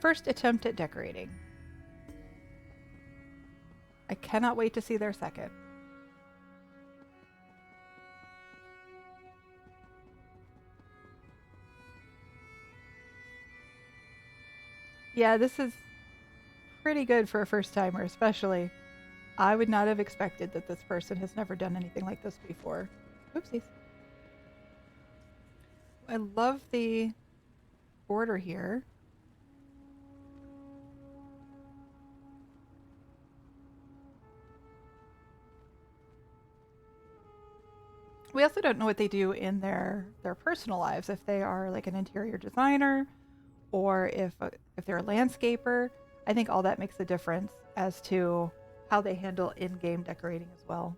first attempt at decorating. I cannot wait to see their second. Yeah, this is pretty good for a first timer, especially. I would not have expected that this person has never done anything like this before. Oopsies. I love the border here. We also don't know what they do in their personal lives, if they are like an interior designer or if they're a landscaper. I think all that makes a difference as to how they handle in-game decorating as well.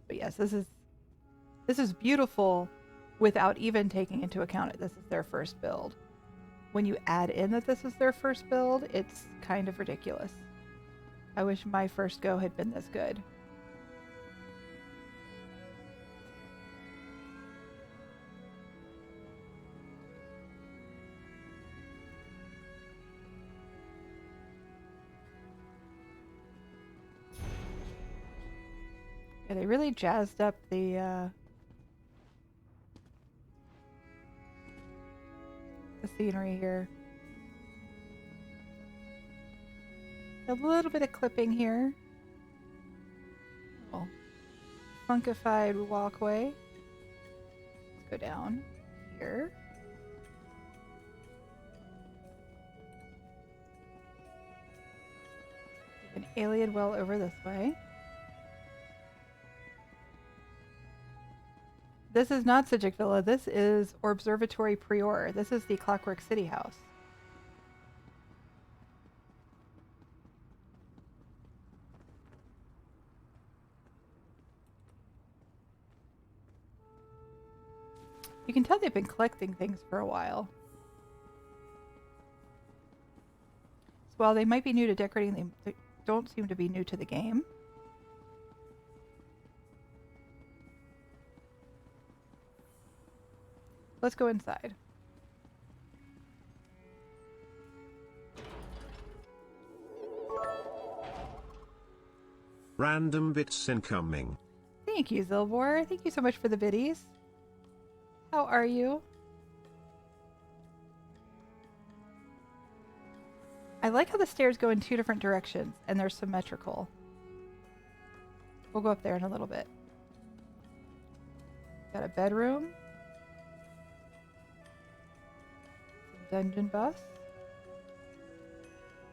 But yes, this is beautiful without even taking into account that this is their first build. When you add in that this is their first build, it's kind of ridiculous. I wish my first go had been this good. Yeah, they really jazzed up the scenery here. A little bit of clipping here. Oh, funkified walkway. Let's go down here. An alien well over this way. This is not Psijic Villa. This is Orbservatory Prior. This is the Clockwork City house. You can tell they've been collecting things for a while. while they might be new to decorating, they don't seem to be new to the game. Let's go inside. Random bits incoming. Thank you, Zilbor. Thank you so much for the biddies. How are you? I like how the stairs go in two different directions and they're symmetrical. We'll go up there in a little bit. Got a bedroom. Some dungeon bus.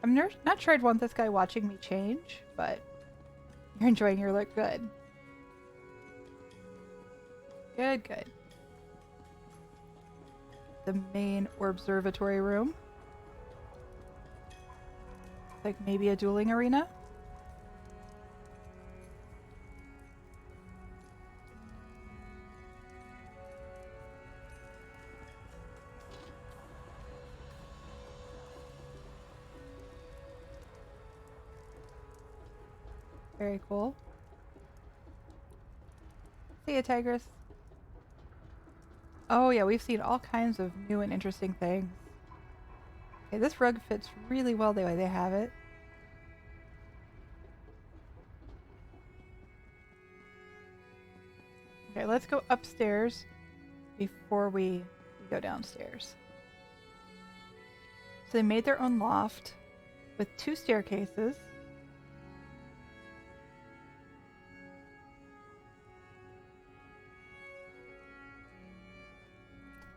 I'm not sure I'd want this guy watching me change, but you're enjoying your look. Good. Good, good. The main Orbservatory room. Like maybe a dueling arena. Very cool. See ya, Tigress. Oh yeah, we've seen all kinds of new and interesting things. Okay, this rug fits really well the way they have it. Okay, let's go upstairs before we go downstairs. So they made their own loft with 2 staircases.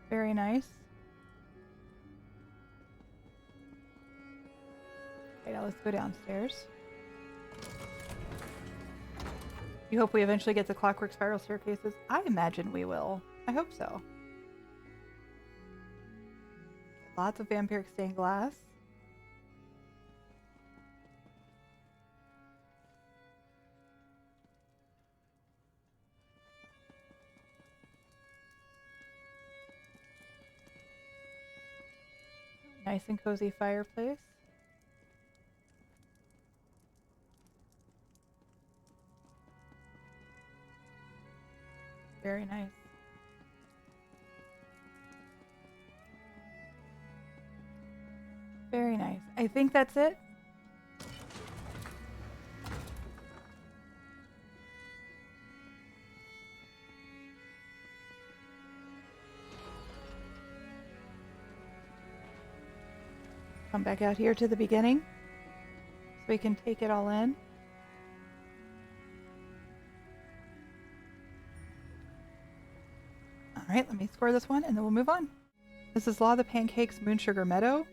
Very nice. Okay, now let's go downstairs. You hope we eventually get the clockwork spiral staircases? I imagine we will. I hope so. Lots of vampiric stained glass. Nice and cozy fireplace. Very nice. Very nice. I think that's it. Come back out here to the beginning so we can take it all in. All right, let me score this one and then we'll move on. This is Law of the Pancakes Moon-Sugar Meadow.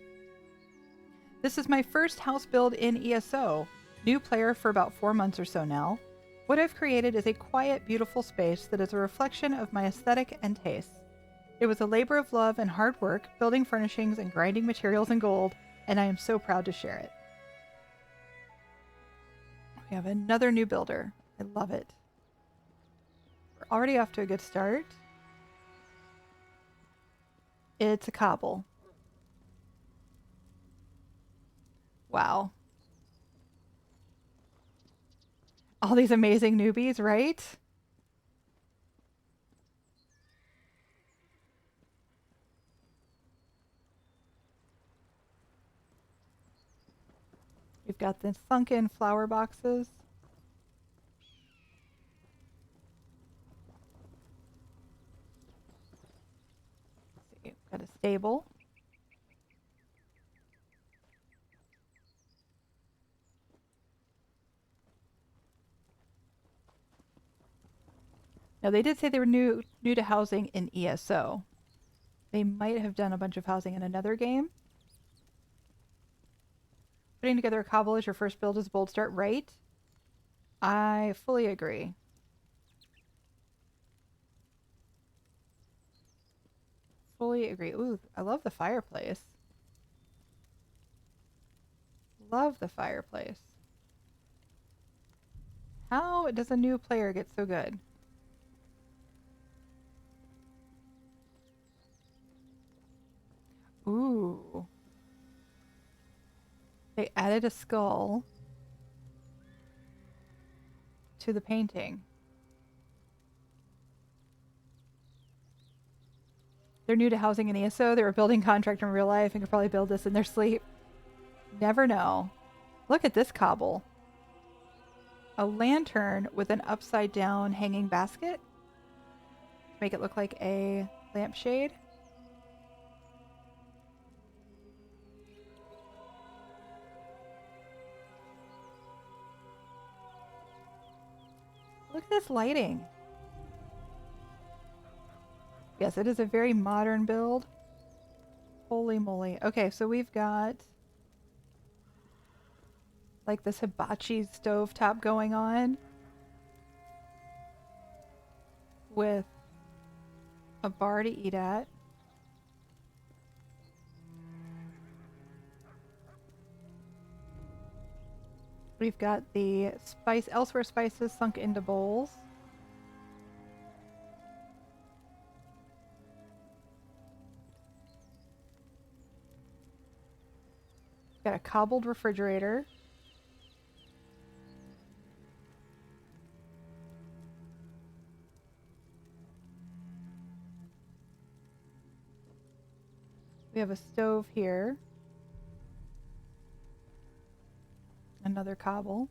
This is my first house build in ESO. New player for about 4 months or so now. What I've created is a quiet, beautiful space that is a reflection of my aesthetic and tastes. It was a labor of love and hard work, building furnishings and grinding materials in gold, and I am so proud to share it. We have another new builder. I love it. We're already off to a good start. It's a cobble. Wow. All these amazing newbies, right? We've got the sunken flower boxes. Let's see, we've got a stable. Now they did say they were new to housing in ESO. They might have done a bunch of housing in another game. Putting together a cobble as your first build is a bold start, right? I fully agree. Fully agree. Ooh, I love the fireplace. Love the fireplace. How does a new player get so good? Ooh. They added a skull to the painting. They're new to housing in ESO. They were a building contractor in real life and could probably build this in their sleep. Never know. Look at this cobble. A lantern with an upside down hanging basket. Make it look like a lampshade. Look at this lighting. Yes, it is a very modern build. Holy moly. Okay, so we've got like this hibachi stovetop going on with a bar to eat at. We've got the elsewhere spices sunk into bowls. Got a cobbled refrigerator. We have a stove here. Another cobble.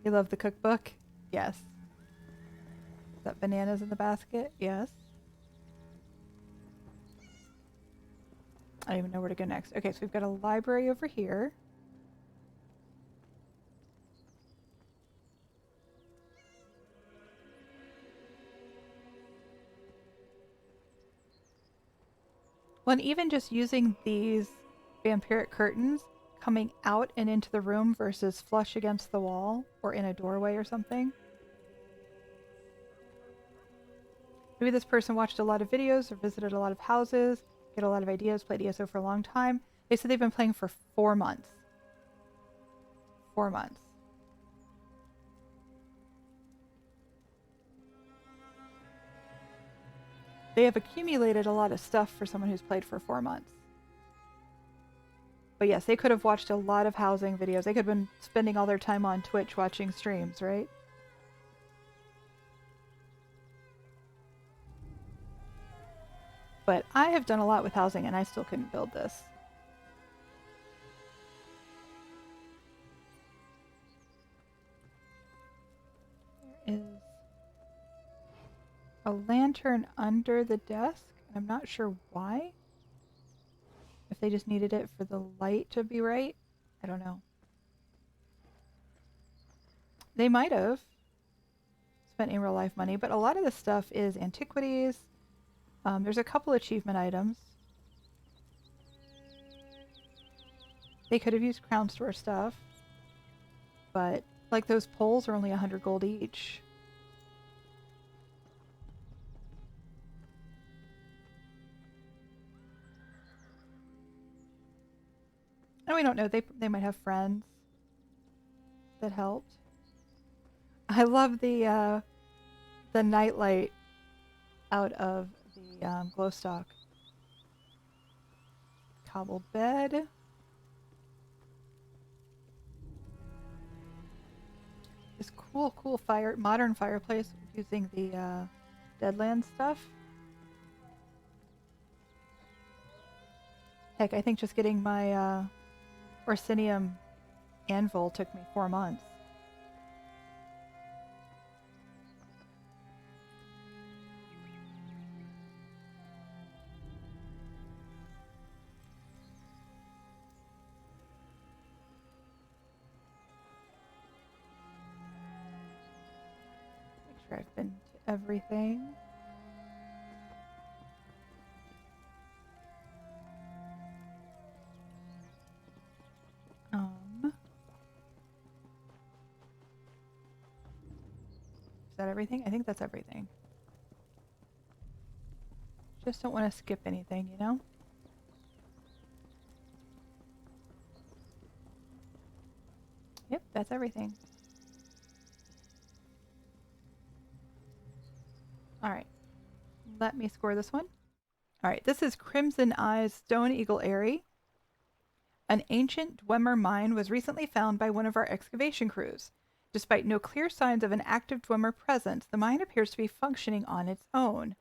You love the cookbook? Yes. Is that bananas in the basket? Yes. I don't even know where to go next. Okay, so we've got a library over here. Well, and even just using these vampiric curtains coming out and into the room versus flush against the wall or in a doorway or something. Maybe this person watched a lot of videos or visited a lot of houses, get a lot of ideas, played ESO for a long time. They said they've been playing for 4 months. 4 months. They have accumulated a lot of stuff for someone who's played for 4 months. But yes, they could have watched a lot of housing videos. They could have been spending all their time on Twitch watching streams, right? But I have done a lot with housing and I still couldn't build this. There is a lantern under the desk. I'm not sure why. If they just needed it for the light to be right. I don't know. They might have spent in real life money, but a lot of this stuff is antiquities. There's a couple achievement items. They could have used Crown Store stuff, but like those poles are only 100 gold each. And we don't know. They might have friends that helped. I love the nightlight out of the glow stalk. Cobbled bed. This cool modern fireplace using the Deadlands stuff. Heck, I think just getting my Orsinium anvil took me 4 months. Make sure I've been to everything. Is that everything? I think that's everything. Just don't want to skip anything, you know? Yep, that's everything. Alright. Let me score this one. Alright, this is Crimson Eyes Stone Eagle Aerie. An ancient Dwemer mine was recently found by one of our excavation crews. Despite no clear signs of an active Dwemer presence, the mine appears to be functioning on its own.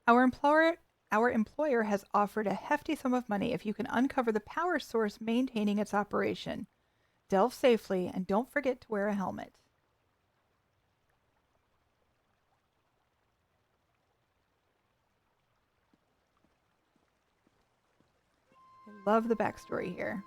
Our employer has offered a hefty sum of money if you can uncover the power source maintaining its operation. Delve safely and don't forget to wear a helmet. I love the backstory here.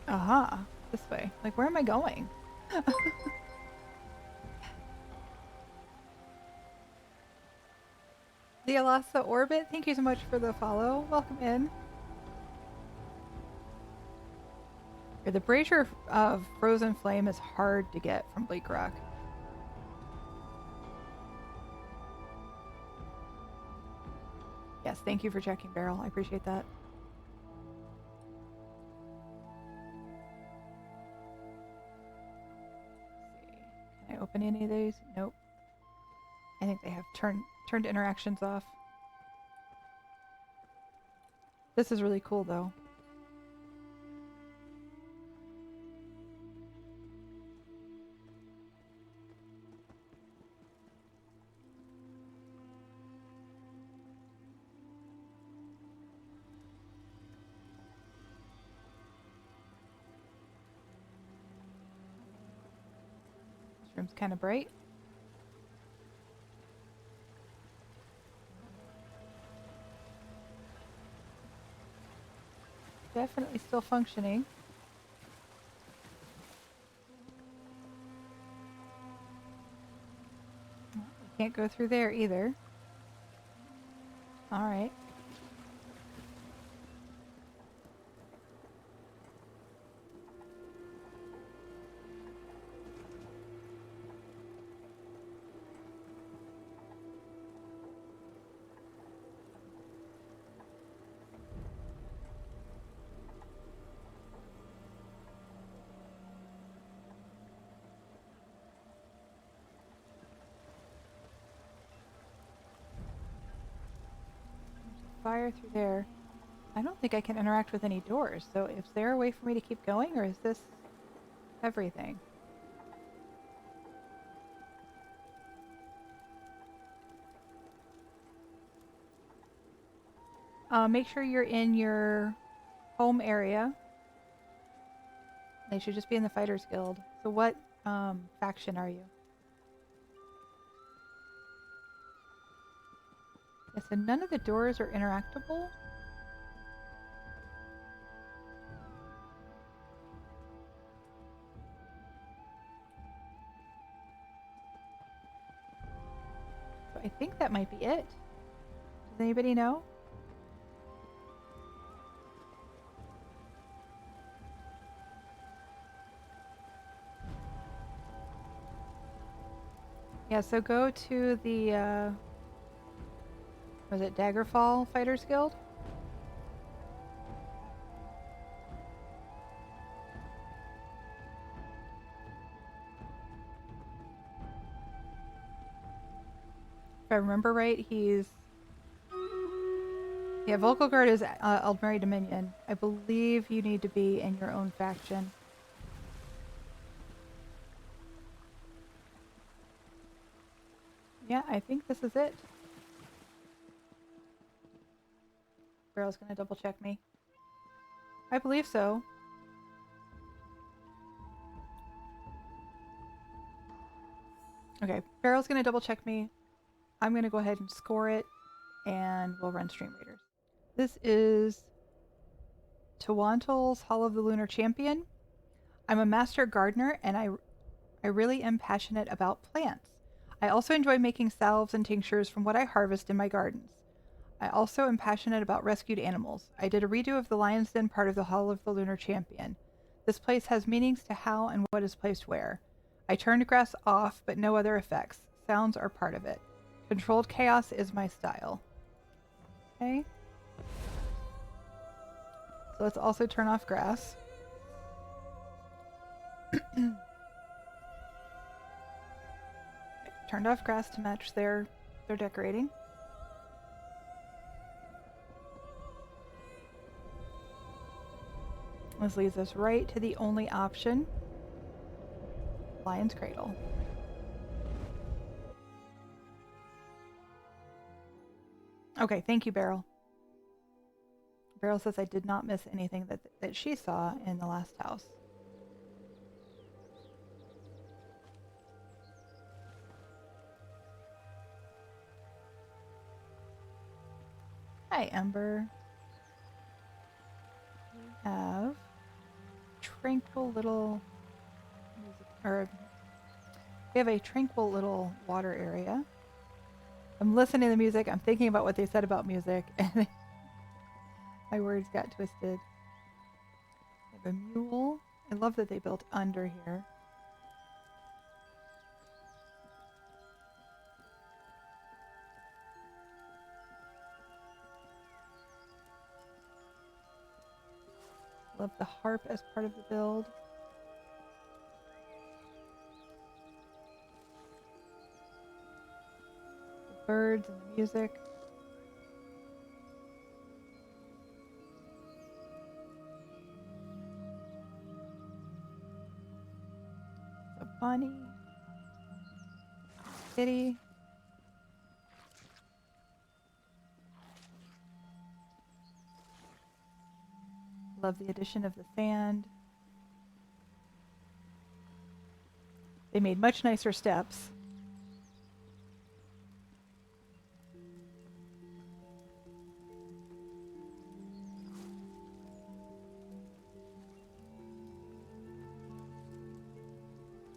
Aha, this way. Like, where am I going? The Alasa Orbit, thank you so much for the follow. Welcome in. The Brazier of Frozen Flame is hard to get from Bleak Rock. Yes, thank you for checking, Beryl. I appreciate that. Let's see. Can I open any of these? Nope. I think they have turned interactions off. This is really cool, though. This room's kind of bright. Definitely still functioning. Can't go through there either. All right. Fire through there. I don't think I can interact with any doors, so is there a way for me to keep going, or is this everything? Make sure you're in your home area. They should just be in the Fighters Guild. So what faction are you? Yeah, so none of the doors are interactable. So I think that might be it. Does anybody know? Yeah, so go to the was it Daggerfall Fighters Guild? If I remember right, he's... Yeah, Volkogard is Aldmeri Dominion. I believe you need to be in your own faction. Yeah, I think this is it. Barrel's gonna double check me. I believe so. Okay, Barrel's gonna double check me. I'm gonna go ahead and score it, and we'll run Stream Raiders. This is Tawantle's Hall of the Lunar Champion. I'm a master gardener, and I really am passionate about plants. I also enjoy making salves and tinctures from what I harvest in my gardens. I also am passionate about rescued animals. I did a redo of the Lion's Den part of the Hall of the Lunar Champion. This place has meanings to how and what is placed where. I turned grass off, but no other effects. Sounds are part of it. Controlled chaos is my style. Okay. So let's also turn off grass. Turned off grass to match their decorating. This leads us right to the only option. Lion's Cradle. Okay, thank you, Beryl. Beryl says I did not miss anything that she saw in the last house. Hi, Ember. We have tranquil little music, or we have a tranquil little water area. I'm listening to the music. I'm thinking about what they said about music, and my words got twisted. We have a mule. I love that they built under here. Love the harp as part of the build. The birds and the music. The bunny. Kitty. Love the addition of the sand. They made much nicer steps.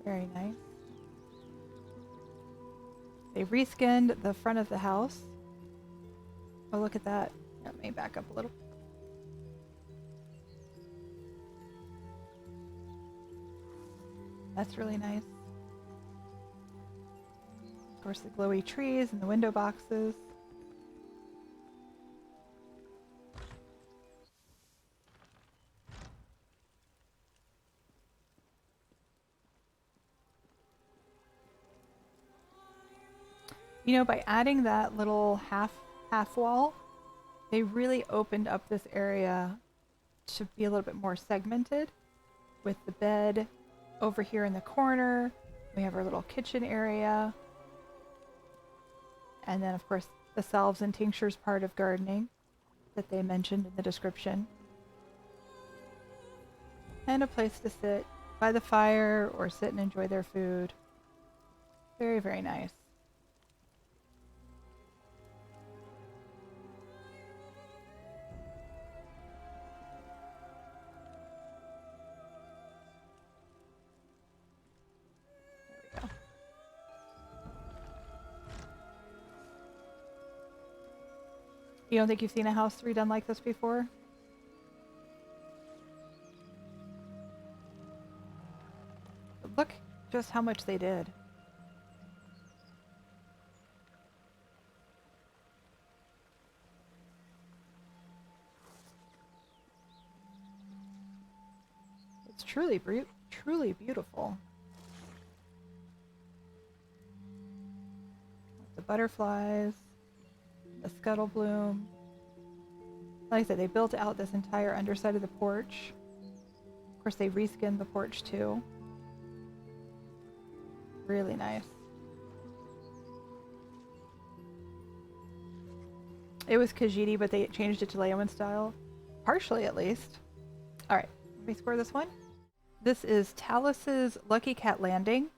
Very nice. They reskinned the front of the house. Oh, look at that. Let me back up a little. That's really nice. Of course, the glowy trees and the window boxes. You know, by adding that little half wall, they really opened up this area to be a little bit more segmented with the bed over here in the corner. We have our little kitchen area. And then, of course, the salves and tinctures part of gardening that they mentioned in the description. And a place to sit by the fire or sit and enjoy their food. Very, very nice. You don't think you've seen a house redone like this before? But look just how much they did. It's truly beautiful. The butterflies. The scuttle bloom. Like I said, they built out this entire underside of the porch. Of course, they reskinned the porch too. Really nice. It was Khajiit, but they changed it to Leumas style. Partially, at least. Alright, let me score this one. This is Talus's Lucky Cat Landing.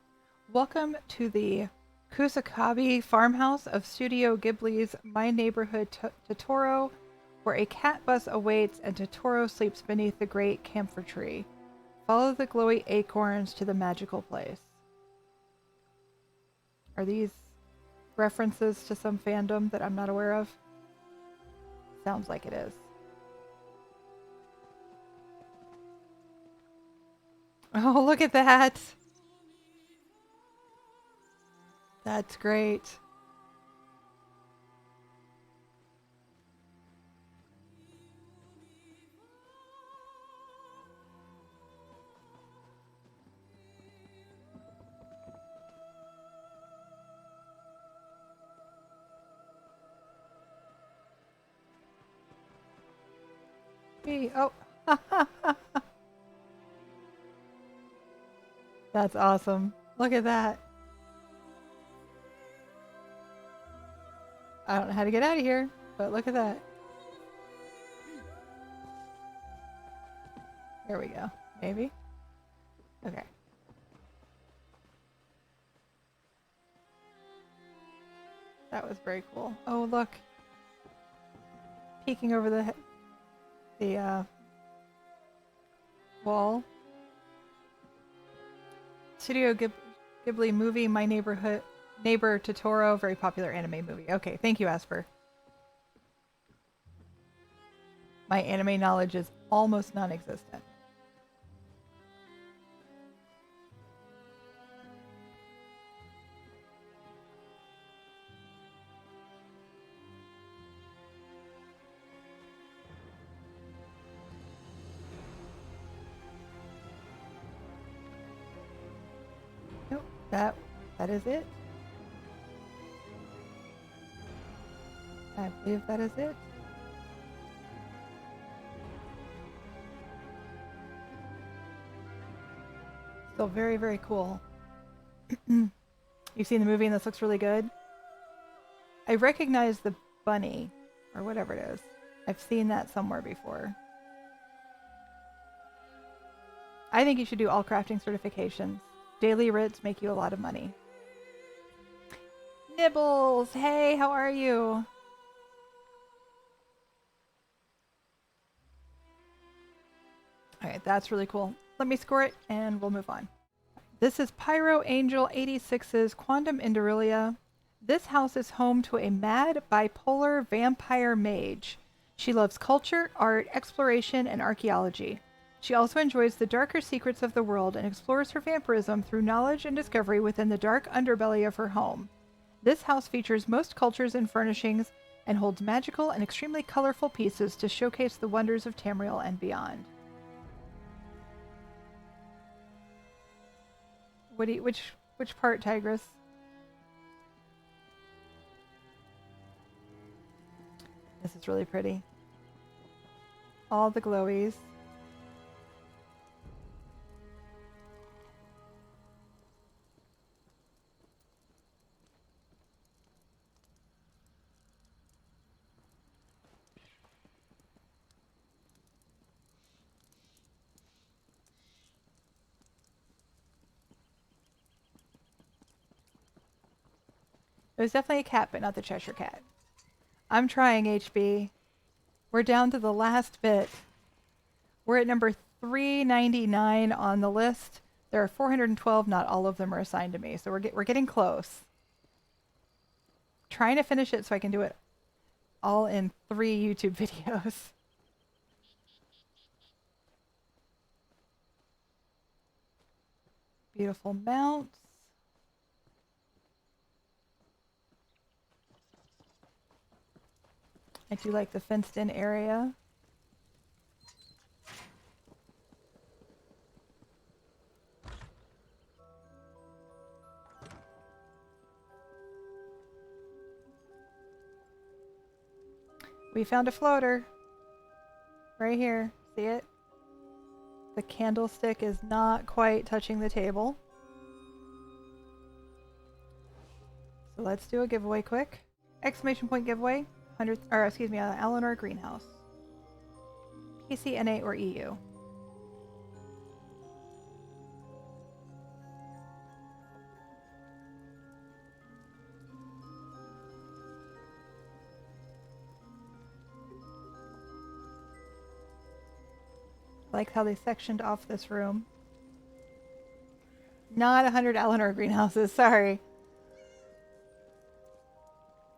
Welcome to the Kusakabe farmhouse of Studio Ghibli's My Neighborhood Totoro, where a cat bus awaits and Totoro sleeps beneath the great camphor tree. Follow the glowy acorns to the magical place. Are these references to some fandom that I'm not aware of? sounds like it is. Oh, look at that. That's great. Oh. That's awesome. Look at that. I don't know how to get out of here, but look at that. There we go. Maybe. Okay. That was very cool. Oh, look. Peeking over the wall. Studio Ghibli movie, My Neighbor Totoro, very popular anime movie. Okay, thank you, Asper. My anime knowledge is almost non-existent. That is it. I believe that is it. Still very, very cool. You've seen the movie and this looks really good? I recognize the bunny, or whatever it is. I've seen that somewhere before. I think you should do all crafting certifications. Daily writs make you a lot of money. Nibbles! Hey, how are you? Alright, that's really cool. Let me score it and we'll move on. This is Pyro Angel 86's Quondam Indorilia. This house is home to a mad, bipolar vampire mage. She loves culture, art, exploration, and archaeology. She also enjoys the darker secrets of the world and explores her vampirism through knowledge and discovery within the dark underbelly of her home. This house features most cultures and furnishings and holds magical and extremely colorful pieces to showcase the wonders of Tamriel and beyond. Which part, Tigress? This is really pretty. All the glowies. It was definitely a cat, but not the Cheshire Cat. I'm trying, HB. We're down to the last bit. We're at number 399 on the list. There are 412. Not all of them are assigned to me, so we're getting close. Trying to finish it so I can do it all in 3 YouTube videos. Beautiful mounts. I do like the fenced-in area. We found a floater. Right here. See it? The candlestick is not quite touching the table. So let's do a giveaway quick. Exclamation point giveaway. Eleanor Greenhouse. PC, NA, or EU. I like how they sectioned off this room. Not 100 Eleanor greenhouses, sorry.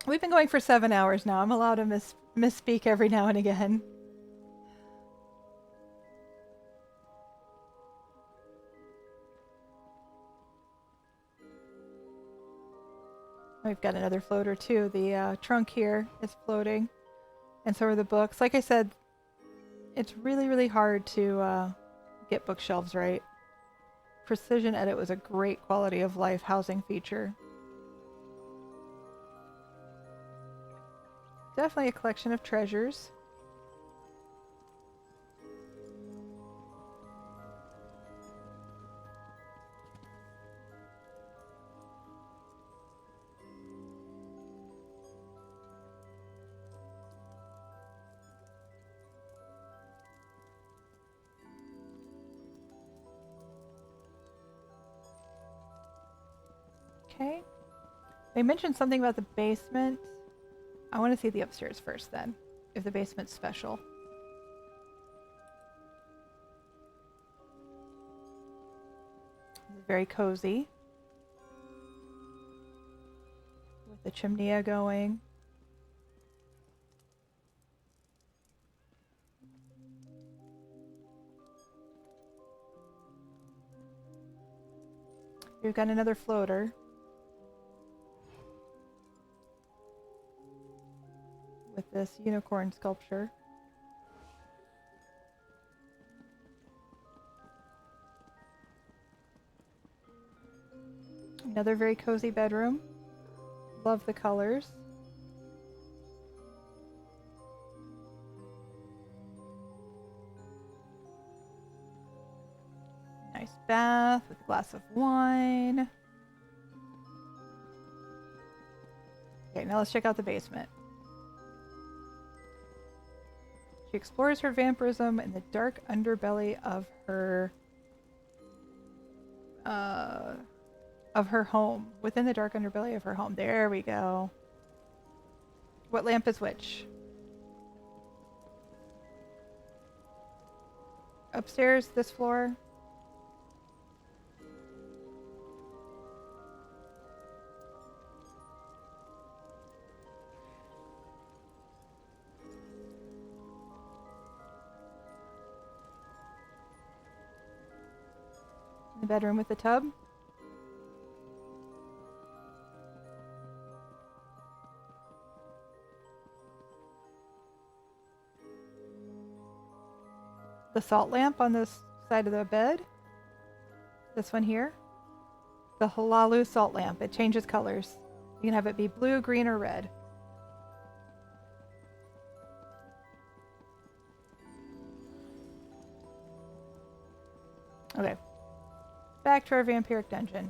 We've been going for 7 hours now. I'm allowed to misspeak every now and again. We've got another floater too. The trunk here is floating, and so are the books. Like I said, it's really, really hard to get bookshelves right. Precision Edit was a great quality of life housing feature. Definitely a collection of treasures. Okay. They mentioned something about the basement. I want to see the upstairs first then, if the basement's special. It's very cozy. With the chimney going. We've got another floater. With this unicorn sculpture. Another very cozy bedroom. Love the colors. Nice bath with a glass of wine. Okay, now let's check out the basement. She explores her vampirism in the dark underbelly of her home. Within the dark underbelly of her home. There we go. What lamp is which? Upstairs, this floor. The bedroom with the tub. The salt lamp on this side of the bed. This one here. The Halalu salt lamp. It changes colors. You can have it be blue, green, or red. Okay. Back to our vampiric dungeon.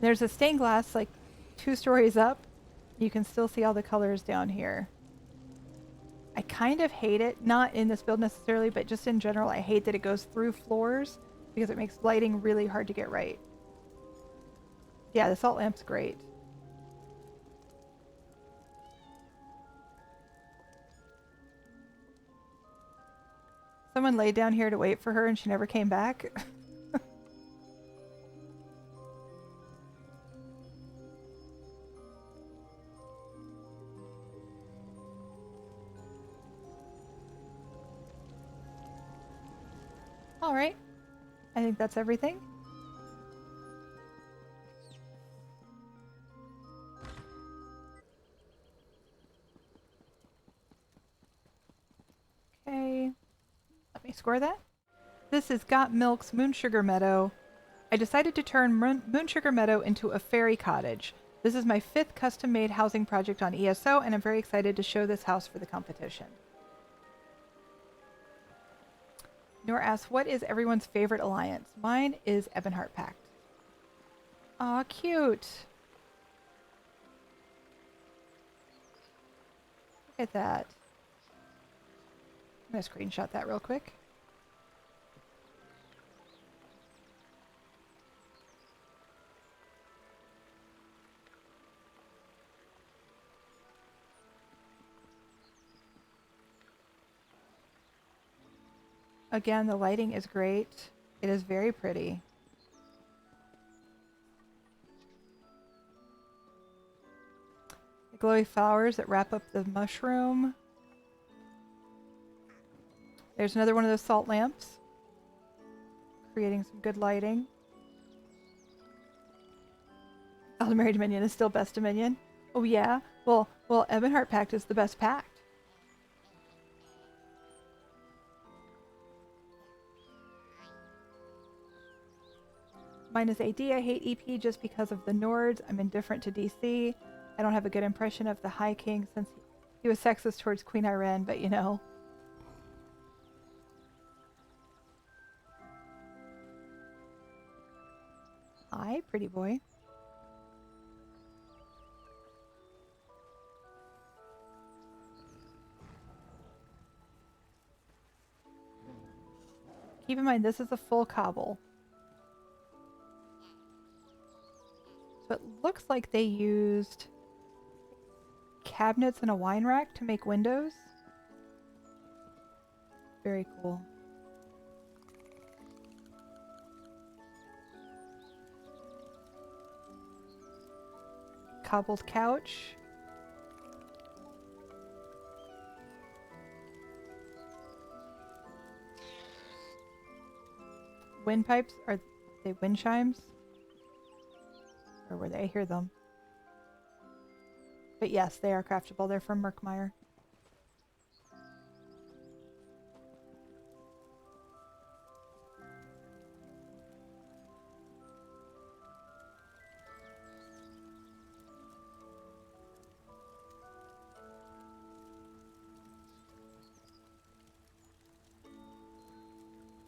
There's a stained glass like 2 stories up. You can still see all the colors down here. I kind of hate it, not in this build necessarily, but just in general, I hate that it goes through floors because it makes lighting really hard to get right. Yeah, the salt lamp's great. Someone laid down here to wait for her and she never came back. All right. I think that's everything. Okay. Let me score that. This is Got Milk's Moon-Sugar Meadow. I decided to turn Moon-Sugar Meadow into a fairy cottage. This is my 5th custom-made housing project on ESO, and I'm very excited to show this house for the competition. Nor asks, what is everyone's favorite alliance? Mine is Ebonheart Pact. Aw, cute. Look at that. I'm going to screenshot that real quick. Again, the lighting is great. It is very pretty. The glowy flowers that wrap up the mushroom. There's another one of those salt lamps, creating some good lighting. Aldmeri Dominion is still best Dominion. Oh yeah? Well, Ebonheart Pact is the best pact. Mine is AD. I hate EP just because of the Nords. I'm indifferent to DC. I don't have a good impression of the High King since he was sexist towards Queen Irene, but you know. Hi, pretty boy. Keep in mind, this is a full cobble. So it looks like they used cabinets and a wine rack to make windows. Very cool. Cobbled couch. Windpipes, are they wind chimes? Or were they? I hear them. But yes, they are craftable. They're from Merkmire.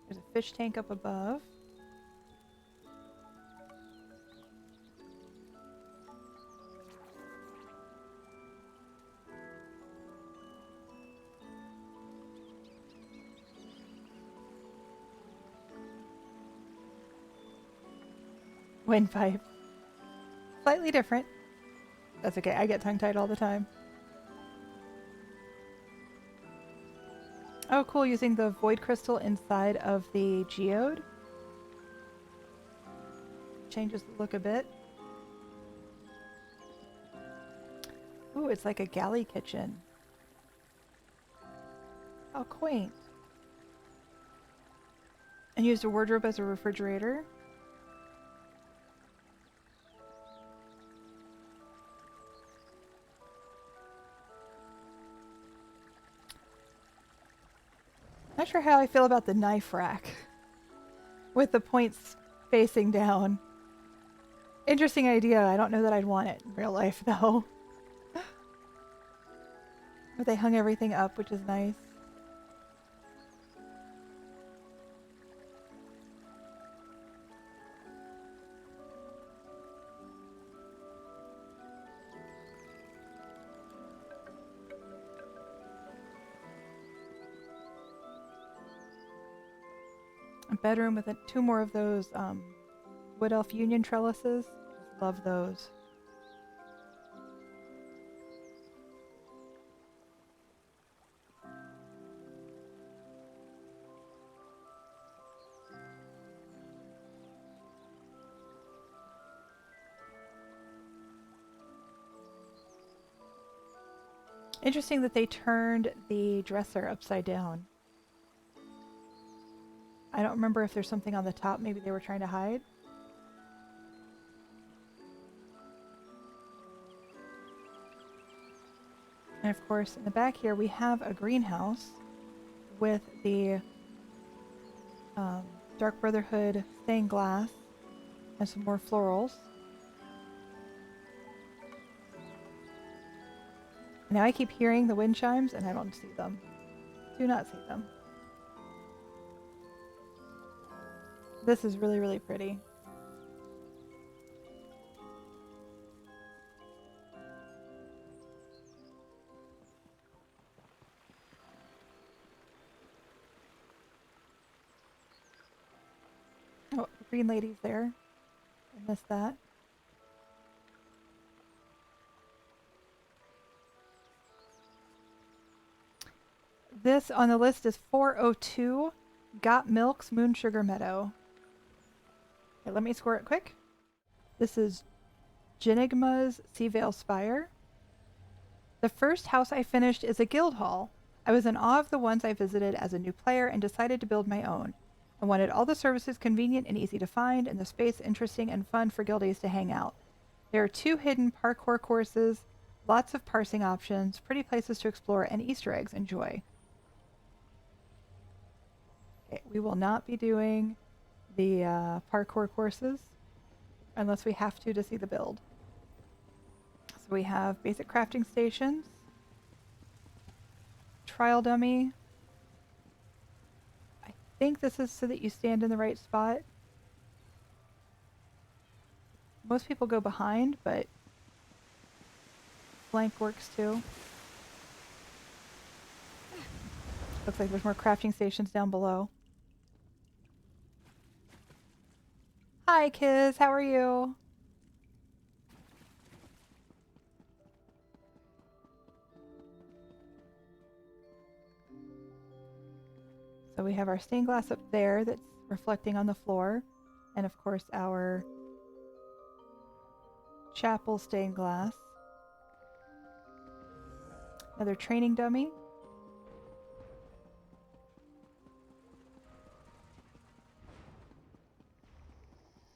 There's a fish tank up above. Windpipe. Slightly different. That's okay. I get tongue-tied all the time. Oh, cool. Using the void crystal inside of the geode. Changes the look a bit. Ooh, it's like a galley kitchen. How quaint. And used a wardrobe as a refrigerator. Not sure how I feel about the knife rack with the points facing down. Interesting idea. I don't know that I'd want it in real life though. But they hung everything up, which is nice. A bedroom with two more of those Wood Elf Union trellises. Just love those. Interesting that they turned the dresser upside down. I don't remember if there's something on the top maybe they were trying to hide. And of course, in the back here, we have a greenhouse with the Dark Brotherhood stained glass and some more florals. Now I keep hearing the wind chimes and I don't see them. Do not see them. This is really, really pretty. Oh, the green lady's there. I missed that. This on the list is 402. Got Milk's Moon-Sugar Meadow. Okay, let me score it quick. This is Jinigma's Seaveil Spire. The first house I finished is a guild hall. I was in awe of the ones I visited as a new player and decided to build my own. I wanted all the services convenient and easy to find, and the space interesting and fun for guildies to hang out. There are 2 hidden parkour courses, lots of parsing options, pretty places to explore, and Easter eggs. Enjoy. Okay, we will not be doing the parkour courses unless we have to see the build. So we have basic crafting stations, trial dummy. I think this is so that you stand in the right spot. Most people go behind, but flank works too. Looks like there's more crafting stations down below. Hi, Kiz. How are you? So we have our stained glass up there that's reflecting on the floor. And of course our chapel stained glass. Another training dummy.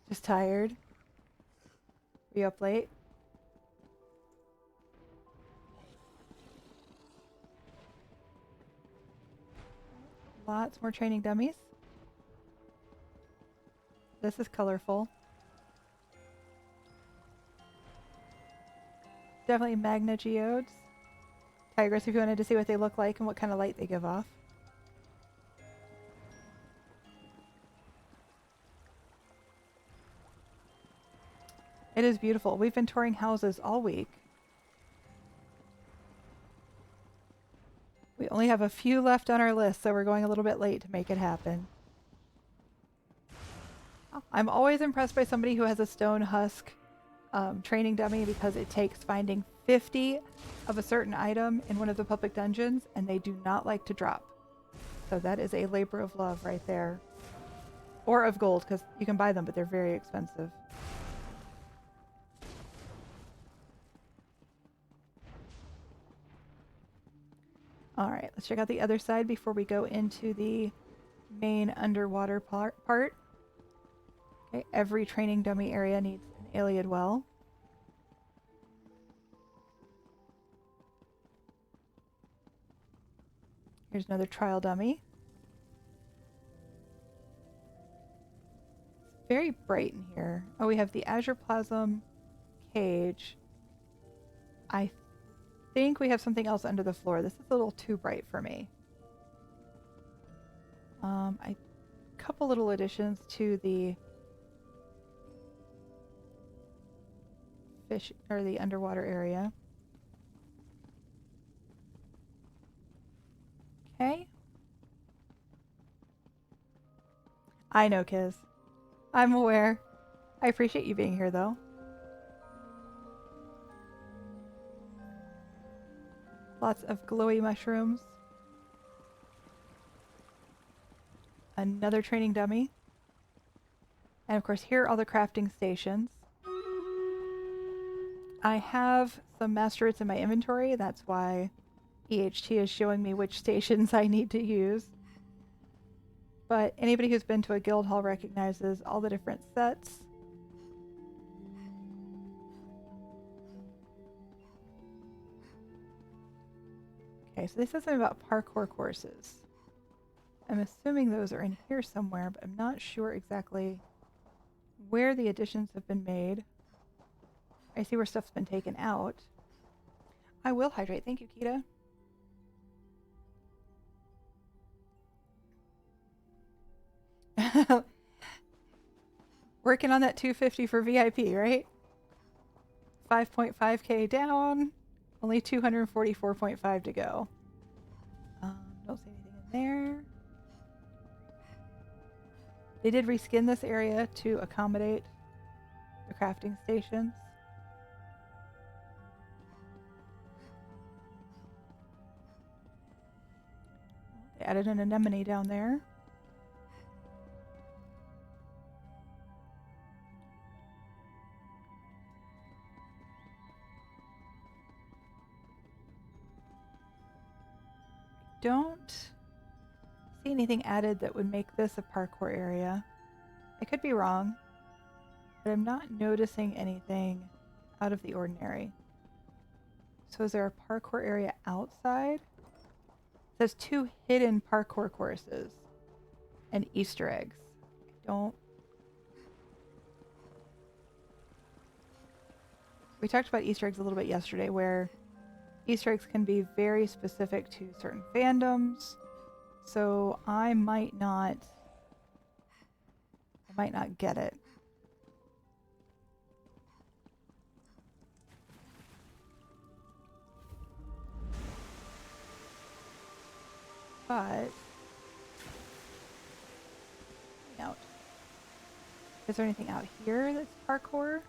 Just tired. Were you up late? Lots more training dummies. This is colorful. Definitely Magna Geodes. Tigers if you wanted to see what they look like and what kind of light they give off. It is beautiful. We've been touring houses all week. We only have a few left on our list, so we're going a little bit late to make it happen. I'm always impressed by somebody who has a stone husk training dummy because it takes finding 50 of a certain item in one of the public dungeons, and they do not like to drop. So that is a labor of love right there. Or of gold, because you can buy them, but they're very expensive. All right, let's check out the other side before we go into the main underwater part. Okay, every training dummy area needs an Iliad well. Here's another trial dummy. It's very bright in here. Oh, we have the Azure Plasm cage. I think we have something else under the floor. This is a little too bright for me. A couple little additions to the fish or the underwater area. Okay. I know, Kiz. I'm aware. I appreciate you being here, though. Lots of glowy mushrooms. Another training dummy. And of course, here are all the crafting stations. I have some macerates in my inventory. That's why EHT is showing me which stations I need to use. But anybody who's been to a guild hall recognizes all the different sets. Okay, so this is something about parkour courses. I'm assuming those are in here somewhere, but I'm not sure exactly where the additions have been made. I see where stuff's been taken out. I will hydrate. Thank you, Kita. Working on that 250 for VIP, right? 5.5k down. Only 244.5 to go. Don't see anything in there. They did reskin this area to accommodate the crafting stations. They added an anemone down there. don't see anything added that would make this a parkour area. I could be wrong, but I'm not noticing anything out of the ordinary. So is there a parkour area outside? It says 2 hidden parkour courses and Easter eggs. I don't... We talked about Easter eggs a little bit yesterday, where Easter eggs can be very specific to certain fandoms. So I might not get it. But out. Is there anything out here that's parkour?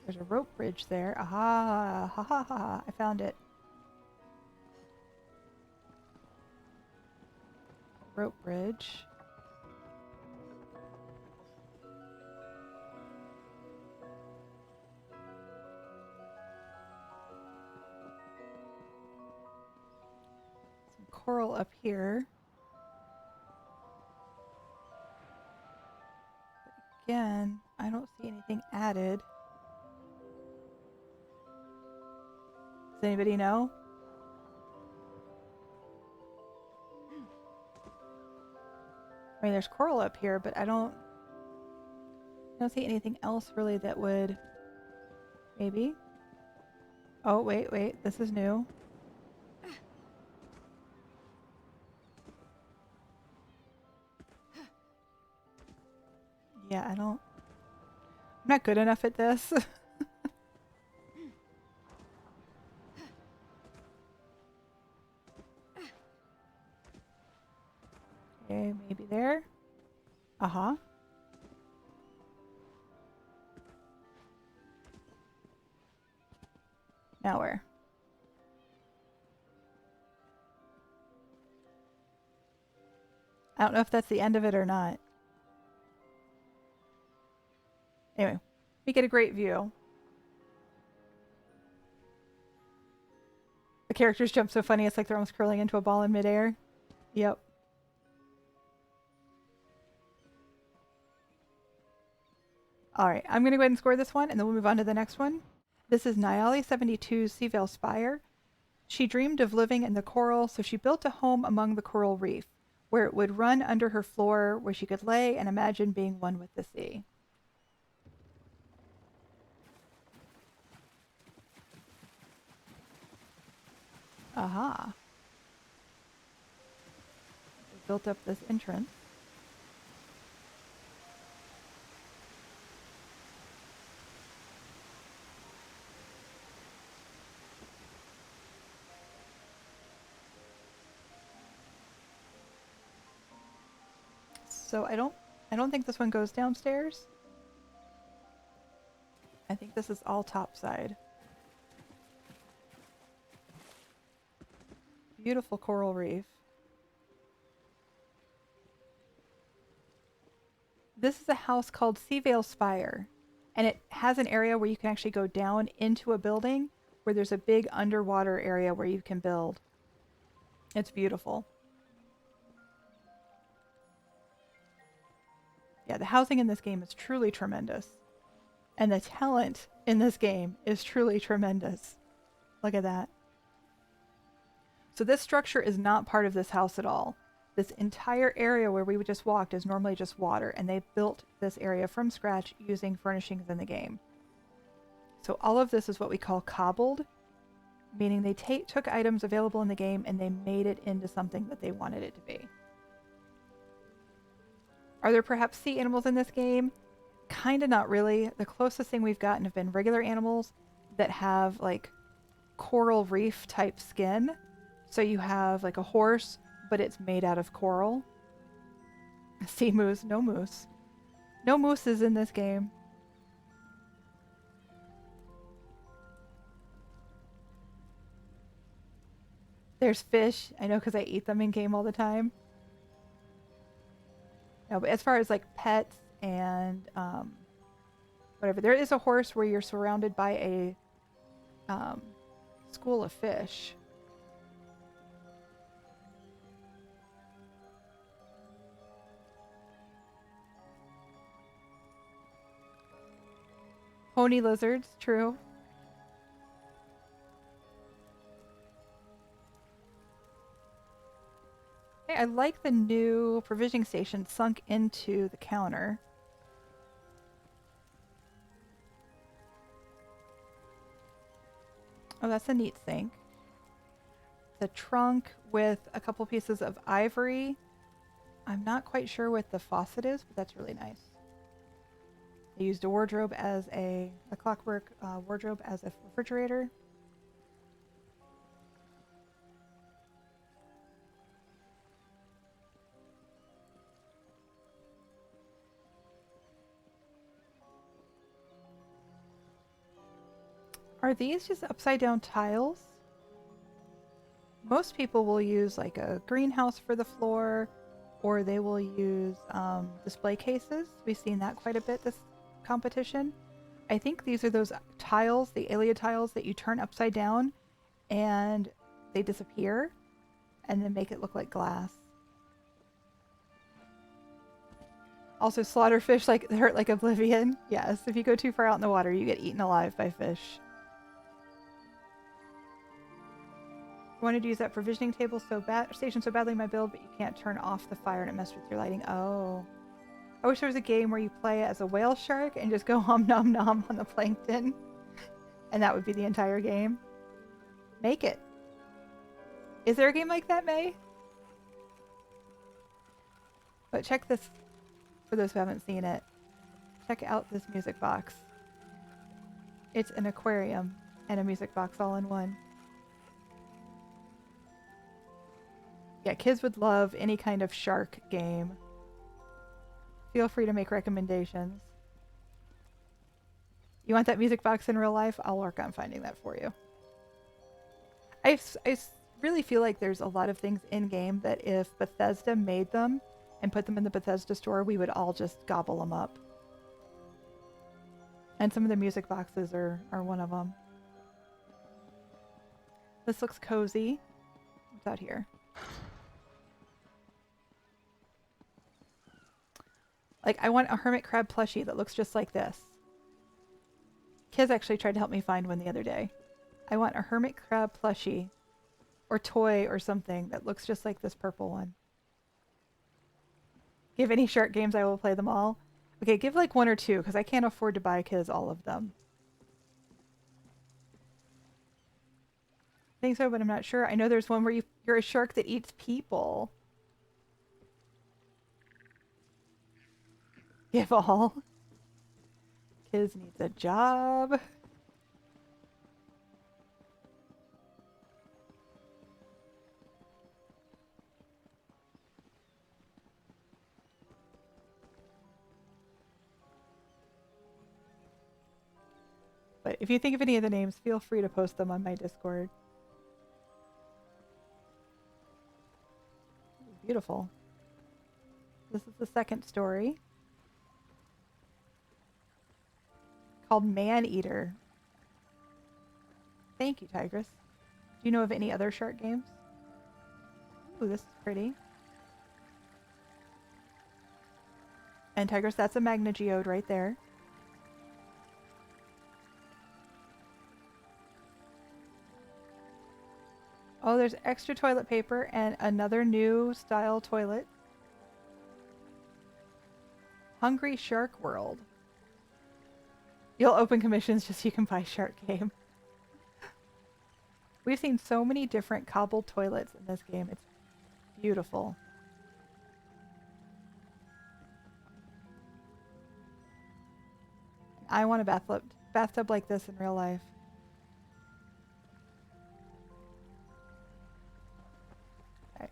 There's a rope bridge there. Aha! Ha ha ha ha! I found it. Rope bridge. Some coral up here. But again, I don't see anything added. Does anybody know? I mean, there's coral up here, but I don't see anything else really that would... Maybe? Oh, wait, this is new. Yeah, I'm not good enough at this. Okay, maybe there. Uh-huh. Now where? I don't know if that's the end of it or not. Anyway, we get a great view. The characters jump so funny, it's like they're almost curling into a ball in midair. Yep. Alright, I'm going to go ahead and score this one, and then we'll move on to the next one. This is Nyali 72's Seaveil Spire. She dreamed of living in the coral, so she built a home among the coral reef, where it would run under her floor, where she could lay and imagine being one with the sea. Aha. We built up this entrance. So I don't think this one goes downstairs. I think this is all topside. Beautiful coral reef. This is a house called Seaveil Spire, and it has an area where you can actually go down into a building where there's a big underwater area where you can build. It's beautiful. Yeah, the housing in this game is truly tremendous. And the talent in this game is truly tremendous. Look at that. So this structure is not part of this house at all. This entire area where we just walked is normally just water, and they built this area from scratch using furnishings in the game. So all of this is what we call cobbled, meaning they took items available in the game and they made it into something that they wanted it to be. Are there perhaps sea animals in this game? Kinda not really. The closest thing we've gotten have been regular animals that have like coral reef type skin. So you have like a horse, but it's made out of coral. Sea moose, no moose. No mooses in this game. There's fish. I know because I eat them in game all the time. No, but as far as like pets and whatever, there is a horse where you're surrounded by a school of fish. Pony lizards, true. Hey, I like the new provisioning station sunk into the counter. Oh, that's a neat sink. The trunk with a couple pieces of ivory. I'm not quite sure what the faucet is, but that's really nice. They used a wardrobe as a clockwork wardrobe as a refrigerator. Are these just upside down tiles? Most people will use like a greenhouse for the floor, or they will use display cases. We've seen that quite a bit this competition. I think these are those tiles, the Aelia tiles that you turn upside down and they disappear and then make it look like glass. Also, slaughterfish like hurt like oblivion. Yes, if you go too far out in the water, you get eaten alive by fish. Wanted to use that provisioning table station so badly in my build, but you can't turn off the fire and it messed with your lighting. Oh. I wish there was a game where you play as a whale shark and just go hum nom nom on the plankton. And that would be the entire game. Make it. Is there a game like that, May? But check this, for those who haven't seen it. Check out this music box. It's an aquarium and a music box all in one. Yeah, kids would love any kind of shark game. Feel free to make recommendations. You want that music box in real life? I'll work on finding that for you. I really feel like there's a lot of things in-game that if Bethesda made them and put them in the Bethesda store, we would all just gobble them up. And some of the music boxes are one of them. This looks cozy. What's out here? Like, I want a hermit crab plushie that looks just like this. Kiz actually tried to help me find one the other day. I want a hermit crab plushie or toy or something that looks just like this purple one. Give any shark games, I will play them all. Okay, give like one or two, because I can't afford to buy Kiz all of them. I think so, but I'm not sure. I know there's one where you're a shark that eats people. Give all. Kiz needs a job. But if you think of any of the names, feel free to post them on my Discord. Beautiful. This is the second story. Called Man-Eater. Thank you, Tigress. Do you know of any other shark games? Ooh, this is pretty. And Tigress, that's a Magna Geode right there. Oh, there's extra toilet paper and another new style toilet. Hungry Shark World. You'll open commissions just so you can buy Shark Game. We've seen so many different cobbled toilets in this game. It's beautiful. I want a bathtub like this in real life. Okay.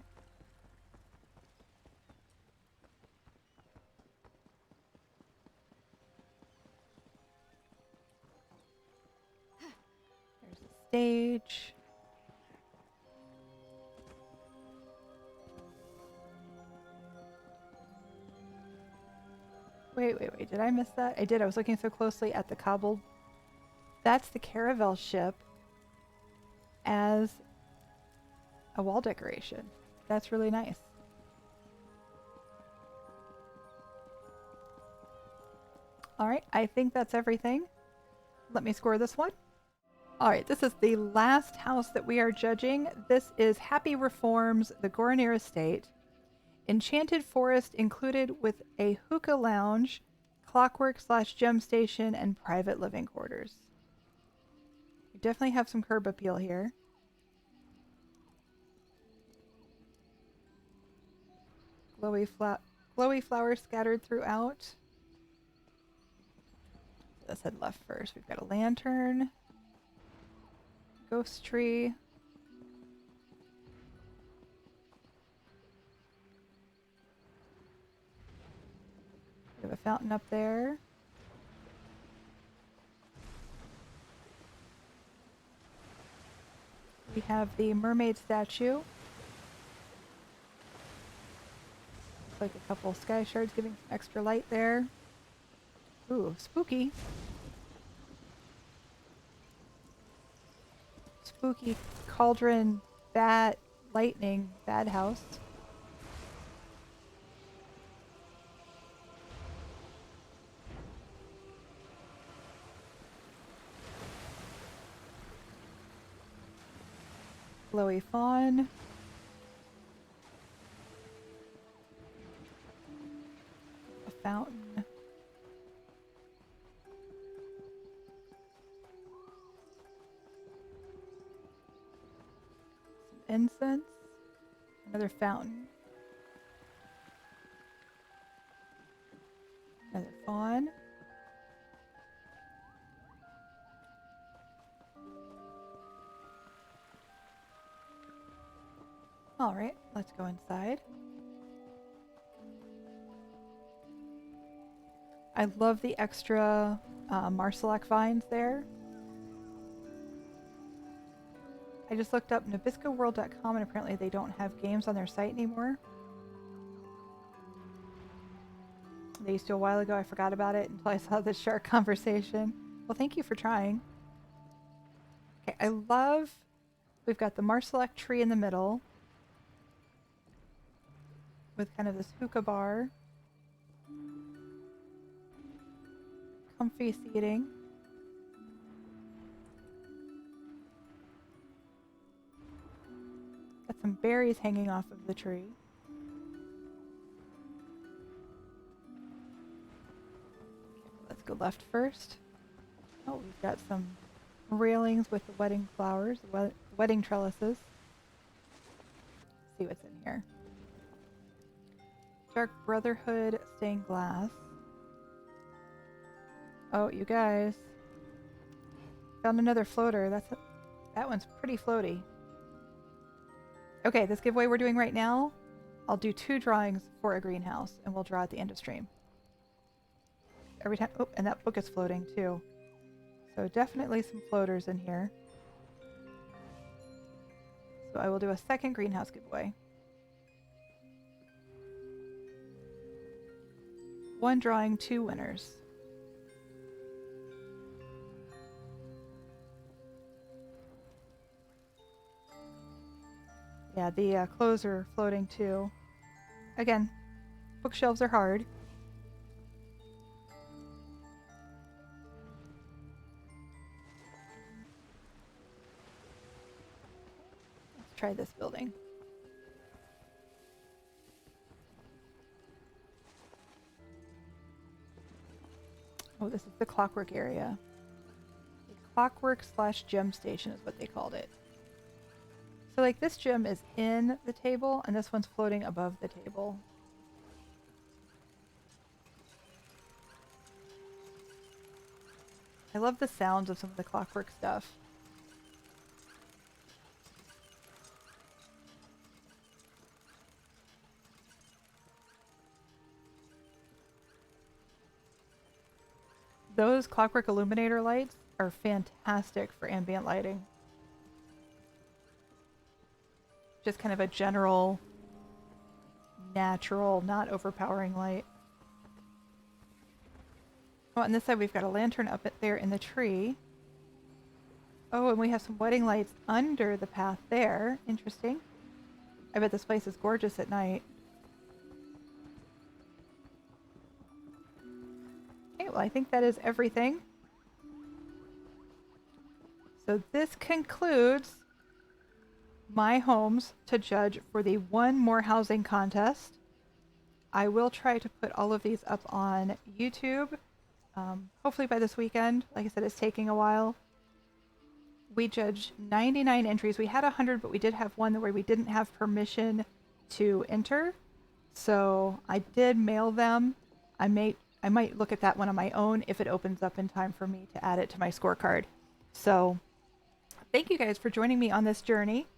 There's the stage. Wait, did I miss that? I did. I was looking so closely at the cobbled. That's the caravel ship as a wall decoration. That's really nice. All right, I think that's everything. Let me score this one. All right, this is the last house that we are judging. This is Happy Reforms, the Goronir Estate. Enchanted forest included with a hookah lounge, clockwork/gem station, and private living quarters. We definitely have some curb appeal here. Glowy flowers scattered throughout. Let's head left first. We've got a lantern, ghost tree. We have a fountain up there. We have the mermaid statue. Like a couple sky shards giving some extra light there. Ooh, spooky. Spooky cauldron, bat, lightning, bad house. Glowy fawn. A fountain. Some incense. Another fountain. Another fawn. All right, let's go inside. I love the extra Marcelac vines there. I just looked up nabiscoworld.com and apparently they don't have games on their site anymore. They used to a while ago. I forgot about it until I saw this shark conversation. Well, thank you for trying. Okay, I love... We've got the Marcelac tree in the middle with kind of this hookah bar. Comfy seating. Got some berries hanging off of the tree. Okay, let's go left first. Oh, we've got some railings with the wedding flowers, wedding trellises. Let's see what's in here. Dark Brotherhood stained glass. Oh, you guys. Found another floater. That one's pretty floaty. Okay, this giveaway we're doing right now, I'll do 2 drawings for a greenhouse, and we'll draw at the end of stream. Every time... Oh, and that book is floating, too. So definitely some floaters in here. So I will do a second greenhouse giveaway. 1 drawing, 2 winners. Yeah, the clothes are floating too. Again, bookshelves are hard. Let's try this building. Oh, this is the clockwork area. The clockwork/gem station is what they called it. So like this gem is in the table and this one's floating above the table. I love the sounds of some of the clockwork stuff. Those clockwork illuminator lights are fantastic for ambient lighting. Just kind of a general, natural, not overpowering light. Oh, on this side we've got a lantern up there in the tree. Oh, and we have some wedding lights under the path there. Interesting. I bet this place is gorgeous at night. Okay, well I think that is everything. So this concludes my homes to judge for the One More Housing contest. I will try to put all of these up on YouTube, hopefully by this weekend. Like I said, it's taking a while. We judged 99 entries. We had 100, but we did have one where we didn't have permission to enter. So I did mail them. I might look at that one on my own if it opens up in time for me to add it to my scorecard. So thank you guys for joining me on this journey.